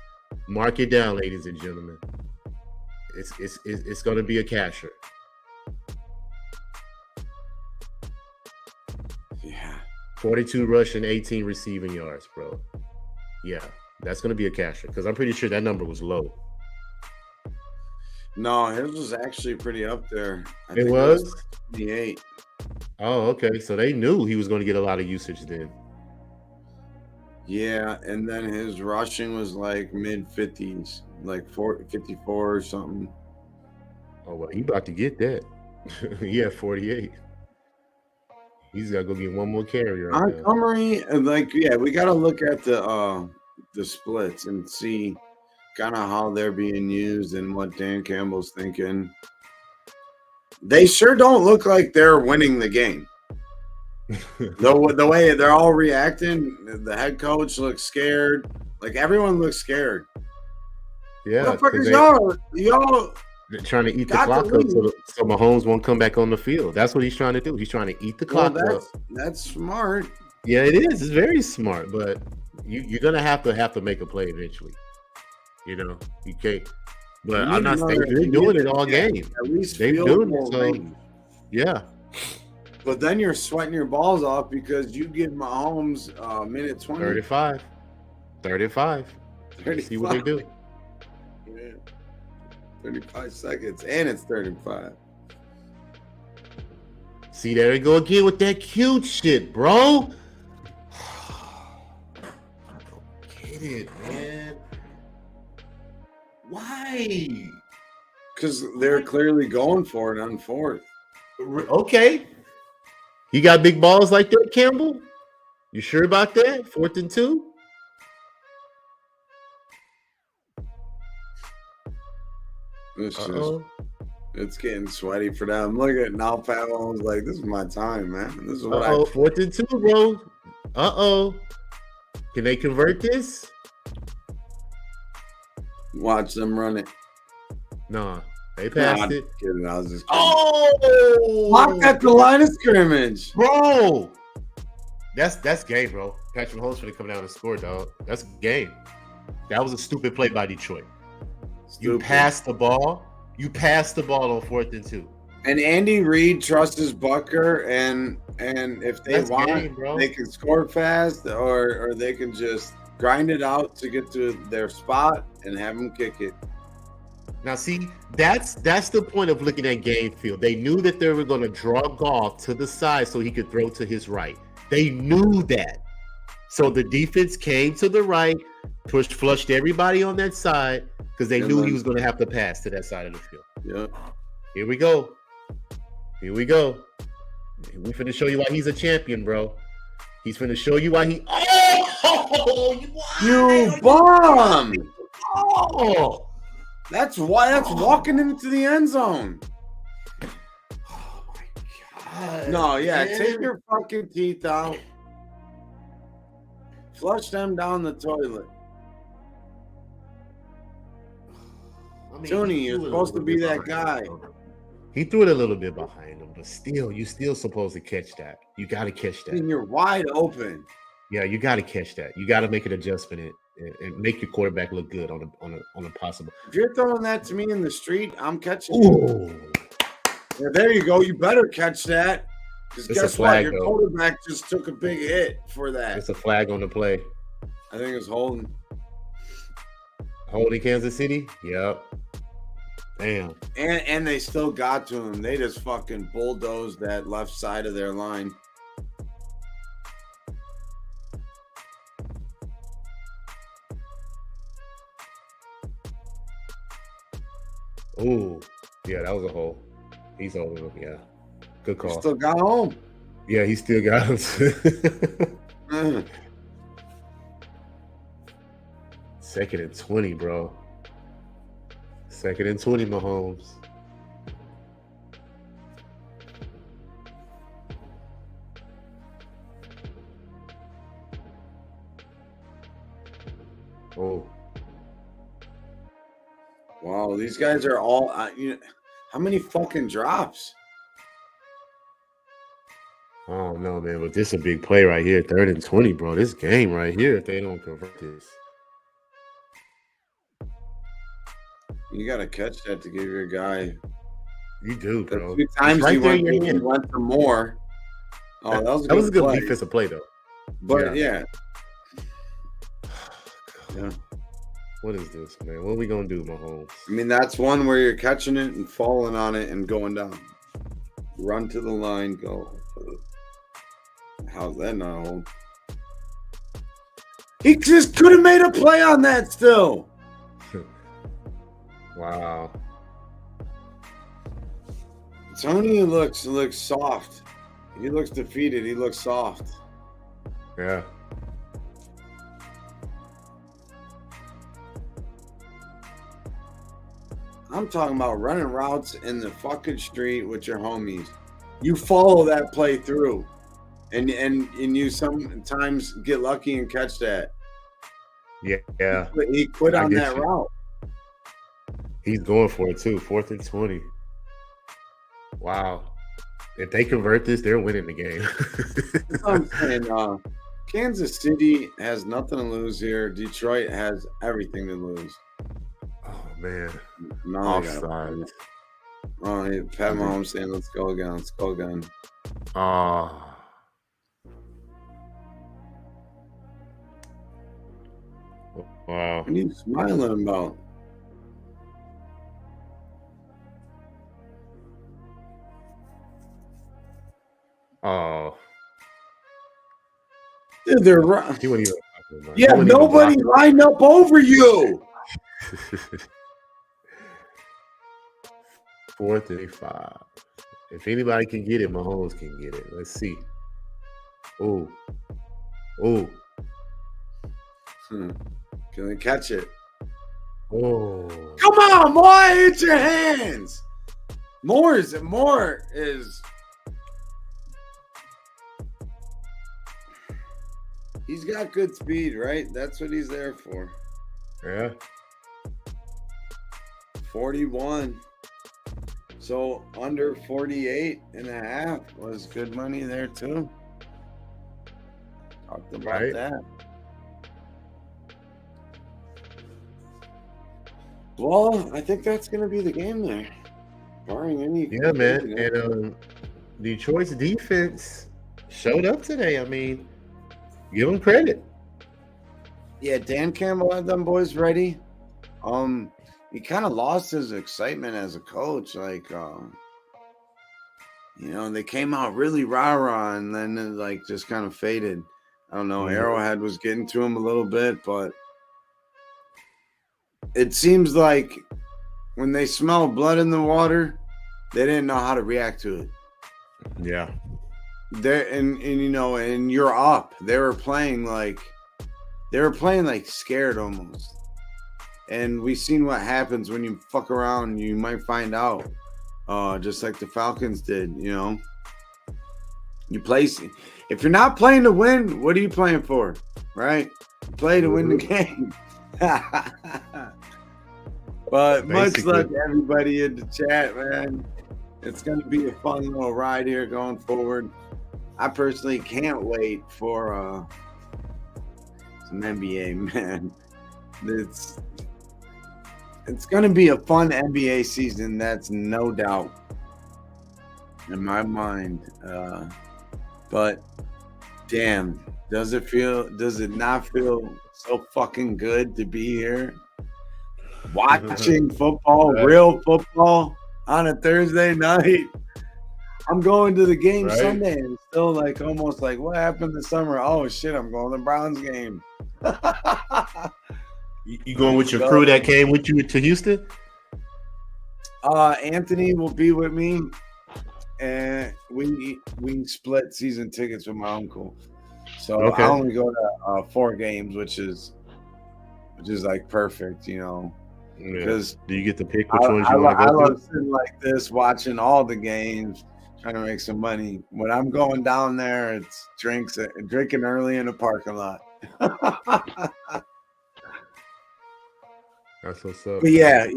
Mark it down, ladies and gentlemen. It's gonna be a casher. Yeah. 42 rushing, 18 receiving yards, bro. Yeah. That's going to be a casher because I'm pretty sure that number was low. No, his was actually pretty up there. I It think was? 28. Oh, okay. So they knew he was going to get a lot of usage then. Yeah, and then his rushing was like mid 50s, like 54 or something. Oh, well, he about to get that. He had 48. He's got to go get one more carry right now. Montgomery, we got to look at the splits and see kind of how they're being used and what Dan Campbell's thinking. They sure don't look like they're winning the game. The way they're all reacting, the head coach looks scared. Like everyone looks scared. Yeah, Motherfuckers, y'all they're trying to eat the got clock to up leave. so Mahomes won't come back on the field. That's what he's trying to do. He's trying to eat the clock up. That's smart. Yeah, it is. It's very smart, but you're gonna have to make a play eventually. You know, you can't. But I'm not saying they're doing it all game. At least They're field doing goal it. So range. yeah, But then you're sweating your balls off because you give Mahomes minute 20. 35. 35. See what they do. Yeah. 35 seconds, and it's 35. See, there we go again with that cute shit, bro. Get it, man. Why? Because they're clearly going for it on fourth. Okay. You got big balls like that, Campbell? You sure about that? 4th and 2? It's getting sweaty for them. Look at now, Pat Mahomes like, this is my time, man. This is what 4th and 2, bro. Can they convert this? watch them run it. Nah, they passed it. Kidding, I was just kidding. Oh, Block at the line of scrimmage, bro. That's game, bro. Patrick Mahomes finna come down and score, dog. That's game. That was a stupid play by Detroit. You passed the ball. You passed the ball on 4th and 2. And Andy Reid trusts his Bucker, and if they want, game, bro. they can score fast, or they can just grind it out to get to their spot and have them kick it. Now, see, that's the point of looking at game film. They knew that they were going to draw Goff to the side so he could throw to his right. They knew that. So the defense came to the right, flushed everybody on that side because they knew he was going to have to pass to that side of the field. Yeah. Here we go. Here we go. We finna show you why he's a champion, bro. He's finna show you why he. Oh, you bomb! Oh, that's why. That's walking into the end zone. oh my God! No, yeah, man. take your fucking teeth out. Flush them down the toilet. I mean, Tony, you're supposed to be that guy. He threw it a little bit behind him, but still, you still supposed to catch that. You got to catch that. And you're wide open. Yeah, you got to catch that. You got to make an adjustment and make your quarterback look good on a possible. If you're throwing that to me in the street, I'm catching Ooh. it. Yeah, there you go. You better catch that. Because It's a guess flag, what? Your though. quarterback just took a big hit for that. It's a flag on the play. I think it's holding. Holding Kansas City? Yep. Damn. And they still got to him. They just fucking bulldozed that left side of their line. Ooh. Yeah, that was a hole. He's holding him. Yeah. Good He call. still got home. Yeah, he still got him. Mm. 2nd and 20, bro. 2nd and 20, Mahomes. Oh, Wow, these guys are all. How many fucking drops? I don't know, man, but this is a big play right here. 3rd and 20, bro. This game right here, if they don't convert this. You got to catch that to give your guy. You do, The bro. few times It's right he there went, in your he hand. went for more. Oh, that was a That was a good play. defensive play, though. But yeah, Yeah. What is this, man? What are we gonna do, Mahomes? I mean, that's one where you're catching it and falling on it and going down. Run to the line, go. How's that not a hold? He just could have made a play on that still. Wow. Tony looks soft. He looks defeated. He looks soft. Yeah. I'm talking about running routes in the fucking street with your homies. You follow that play through, and you sometimes get lucky and catch that. Yeah. He quit I on get that you. route. He's going for it too. 4th and 20. Wow. If they convert this, they're winning the game. That's what I'm saying. Kansas City has nothing to lose here. Detroit has everything to lose. Oh man. Now they gotta- Offside. Oh, yeah, Pat Mahomes saying, "Let's go again. Let's go again." Oh. Wow. What are you smiling about? Oh. Dude, they're right. He wouldn't even. Yeah, He wouldn't even nobody block lined up over you. it. 4th and 5. If anybody can get it, Mahomes can get it. Let's see. Ooh. Ooh. Can they catch it? Oh. Come on, boy, hit your hands. More is. He's got good speed, right? That's what he's there for. Yeah. 41. So under 48 and a half was good money there too. Talked about Right. that. Well, I think that's going to be the game there. Barring any. Yeah, man. And Detroit's defense showed up today. I mean, give them credit. Yeah, Dan Campbell had them boys ready. He kind of lost his excitement as a coach. Like, they came out really rah-rah and then it, like, just kind of faded. I don't know. Arrowhead was getting to him a little bit, but it seems like when they smell blood in the water, they didn't know how to react to it. Yeah. And you're up. They were playing like scared almost. And we've seen what happens when you fuck around. You might find out, just like the Falcons did. You play. If you're not playing to win, what are you playing for, right? You play to win the game. But much luck to everybody in the chat, man. It's going to be a fun little ride here going forward. I personally can't wait for some NBA, man. It's going to be a fun NBA season. That's no doubt in my mind. But damn, does it not feel so fucking good to be here watching football, real football on a Thursday night? I'm going to the game Sunday and it's still like almost like what happened this summer? Oh shit, I'm going to the Browns game. You going with your crew that came with you to Houston? Anthony will be with me, and we split season tickets with my uncle. So I only go to 4 games, which is like perfect, because do you get to pick which ones you want to go I to? love sitting like this, watching all the games, trying to make some money. When I'm going down there, it's drinking early in the parking lot. That's what's up. But yeah,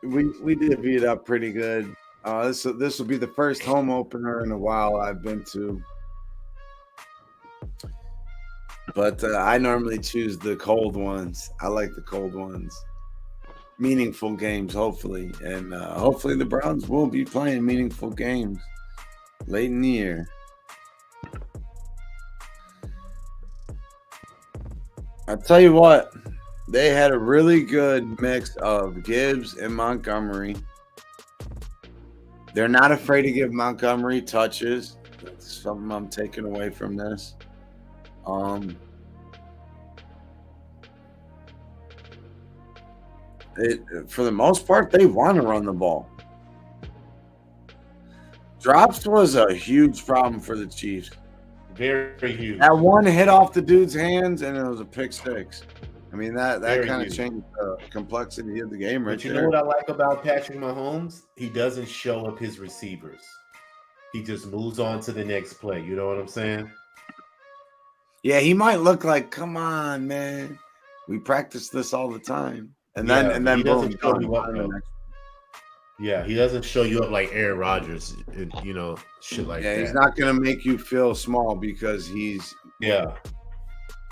we did beat it up pretty good. This will be the first home opener in a while I've been to. But I normally choose the cold ones. I like the cold ones. Meaningful games, hopefully. And hopefully the Browns will be playing meaningful games late in the year. I tell you what, They had a really good mix of Gibbs and Montgomery. They're not afraid to give Montgomery touches. That's something I'm taking away from this. For the most part, they want to run the ball. Drops was a huge problem for the Chiefs. Very huge. That one hit off the dude's hands, and it was a pick six. I mean, that kind of huge. changed the complexity of the game right But you there. know what I like about Patrick Mahomes? He doesn't show up his receivers. He just moves on to the next play. You know what I'm saying? Yeah, he might look like, come on, man. We practice this all the time. And then he boom, doesn't show you up, done. though. Yeah, he doesn't show you up like Aaron Rodgers, and, you know, shit like that. Yeah, he's not gonna make you feel small because he's the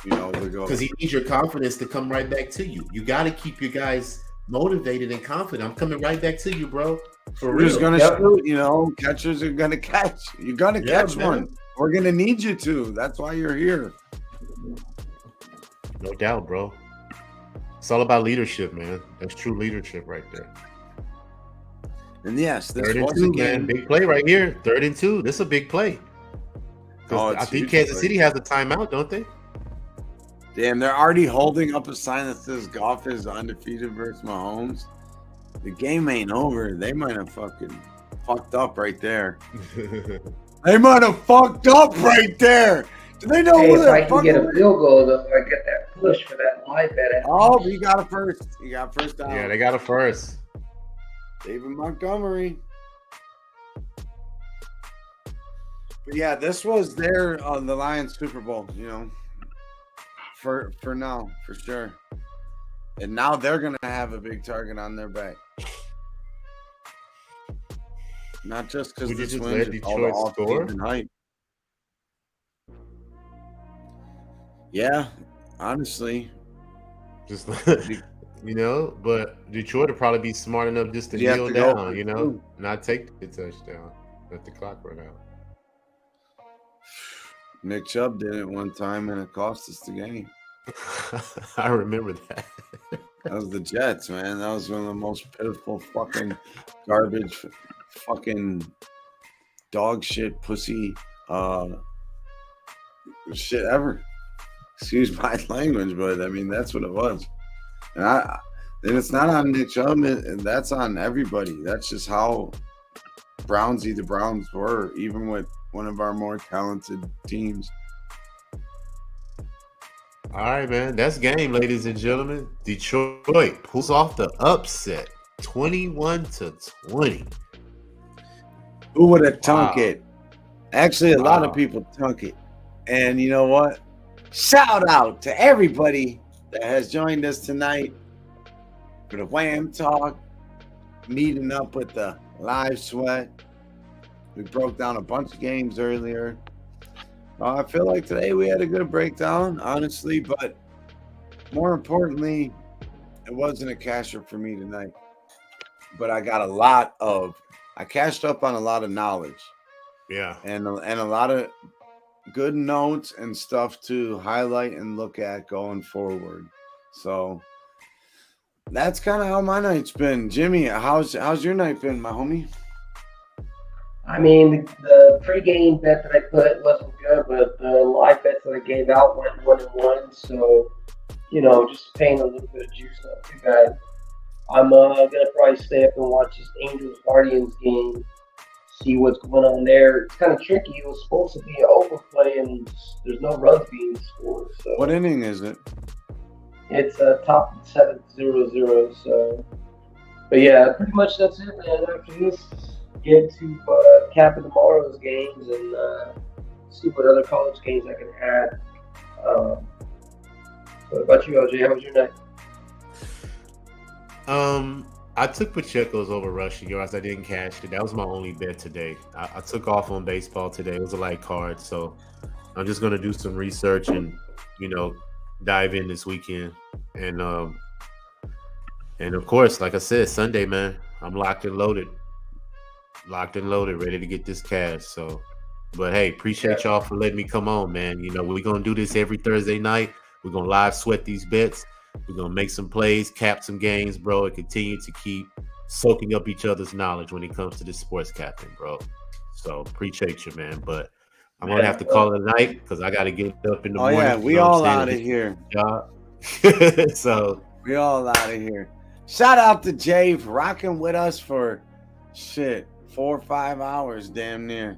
goat. Because he needs your confidence to come right back to you. You got to keep your guys motivated and confident. I'm coming right back to you, bro. For real. Who's gonna shoot? Catchers are gonna catch. You're gonna catch one. We're gonna need you to. That's why you're here. No doubt, bro. It's all about leadership, man. That's true leadership right there. And yes, this 3rd and was 2, a game. man. Big play right here. 3rd and 2. This is a big play. I think Kansas City has a timeout, don't they? Damn, they're already holding up a sign that says Goff is undefeated versus Mahomes. The game ain't over. They might have fucking fucked up right there. They might have fucked up right there. Do they know who if I they're can get a fucking? field goal, though, I get that push for that live bet. Oh, you got a first. You got first down. Yeah, they got a first. David Montgomery. But yeah, this was their the Lions Super Bowl, for now, for sure. And now they're gonna have a big target on their back. Not just because Would you this just win, let just all the Detroit score? off-season hype. Yeah, honestly. Just but Detroit would probably be smart enough just to You have kneel to go down, for two. not take the touchdown. Let the clock run out. Nick Chubb did it one time and it cost us the game. I remember that. That was the Jets, man. That was one of the most pitiful fucking garbage, fucking dog shit, pussy, shit ever. Excuse my language, but I mean that's what it was. And it's not on Nick Chubb, and that's on everybody. That's just how Brownsy the Browns were, even with one of our more talented teams. All right, man. That's game, ladies and gentlemen. Detroit pulls off the upset, 21-20. Who would have tunk it? Actually, a lot Wow. of people tunk it. And you know what? Shout out to everybody that has joined us tonight for the Wham Talk, meeting up with the Live Sweat. We broke down a bunch of games earlier. I feel like today we had a good breakdown, honestly, but more importantly, it wasn't a casher for me tonight. But I cashed up on a lot of knowledge. Yeah. And a lot of good notes and stuff to highlight and look at going forward. So that's kind of how my night's been. Jimmy, how's your night been, my homie? I mean, the pregame bet that I put wasn't good, but the live bets that I gave out went 1-1. So, just paying a little bit of juice, not too bad. I'm gonna probably stay up and watch this Angels Guardians game, see what's going on there. It's kind of tricky. It was supposed to be an overplay, and there's no runs being scored. So What inning is it? it's top of the 7th, 0-0. So, but yeah, pretty much that's it, man. After this, get to capping tomorrow's games and see what other college games I can add. What about you, LJ? How was your night? I took Pacheco's over rushing yards. I didn't cash it. That was my only bet today. I took off on baseball today. It was a light card, so I'm just gonna do some research and dive in this weekend. And of course, like I said, Sunday, man, I'm locked and loaded, ready to get this cash. So, but hey, appreciate y'all for letting me come on, man. We're gonna do this every Thursday night. We're gonna live sweat these bets. We're gonna make some plays, cap some games, bro, and continue to keep soaking up each other's knowledge when it comes to this sports captain, bro. So appreciate you, man. But I'm gonna have to call it a night because I got to get up in the morning. Yeah, we all out of here. So we all out of here. Shout out to Jay for rocking with us for 4 or 5 hours, damn near.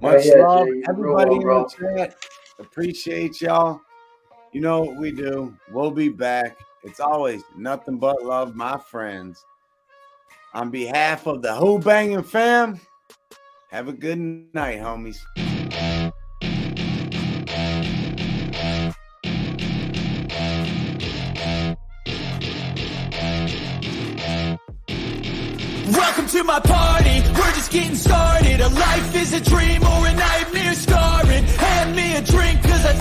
Much love, Jay, everybody in bro. the chat. Appreciate y'all. You know what we do. We'll be back. It's always nothing but love, my friends. On behalf of the Who-Bangin fam, have a good night, homies. Welcome to my party, we're just getting started.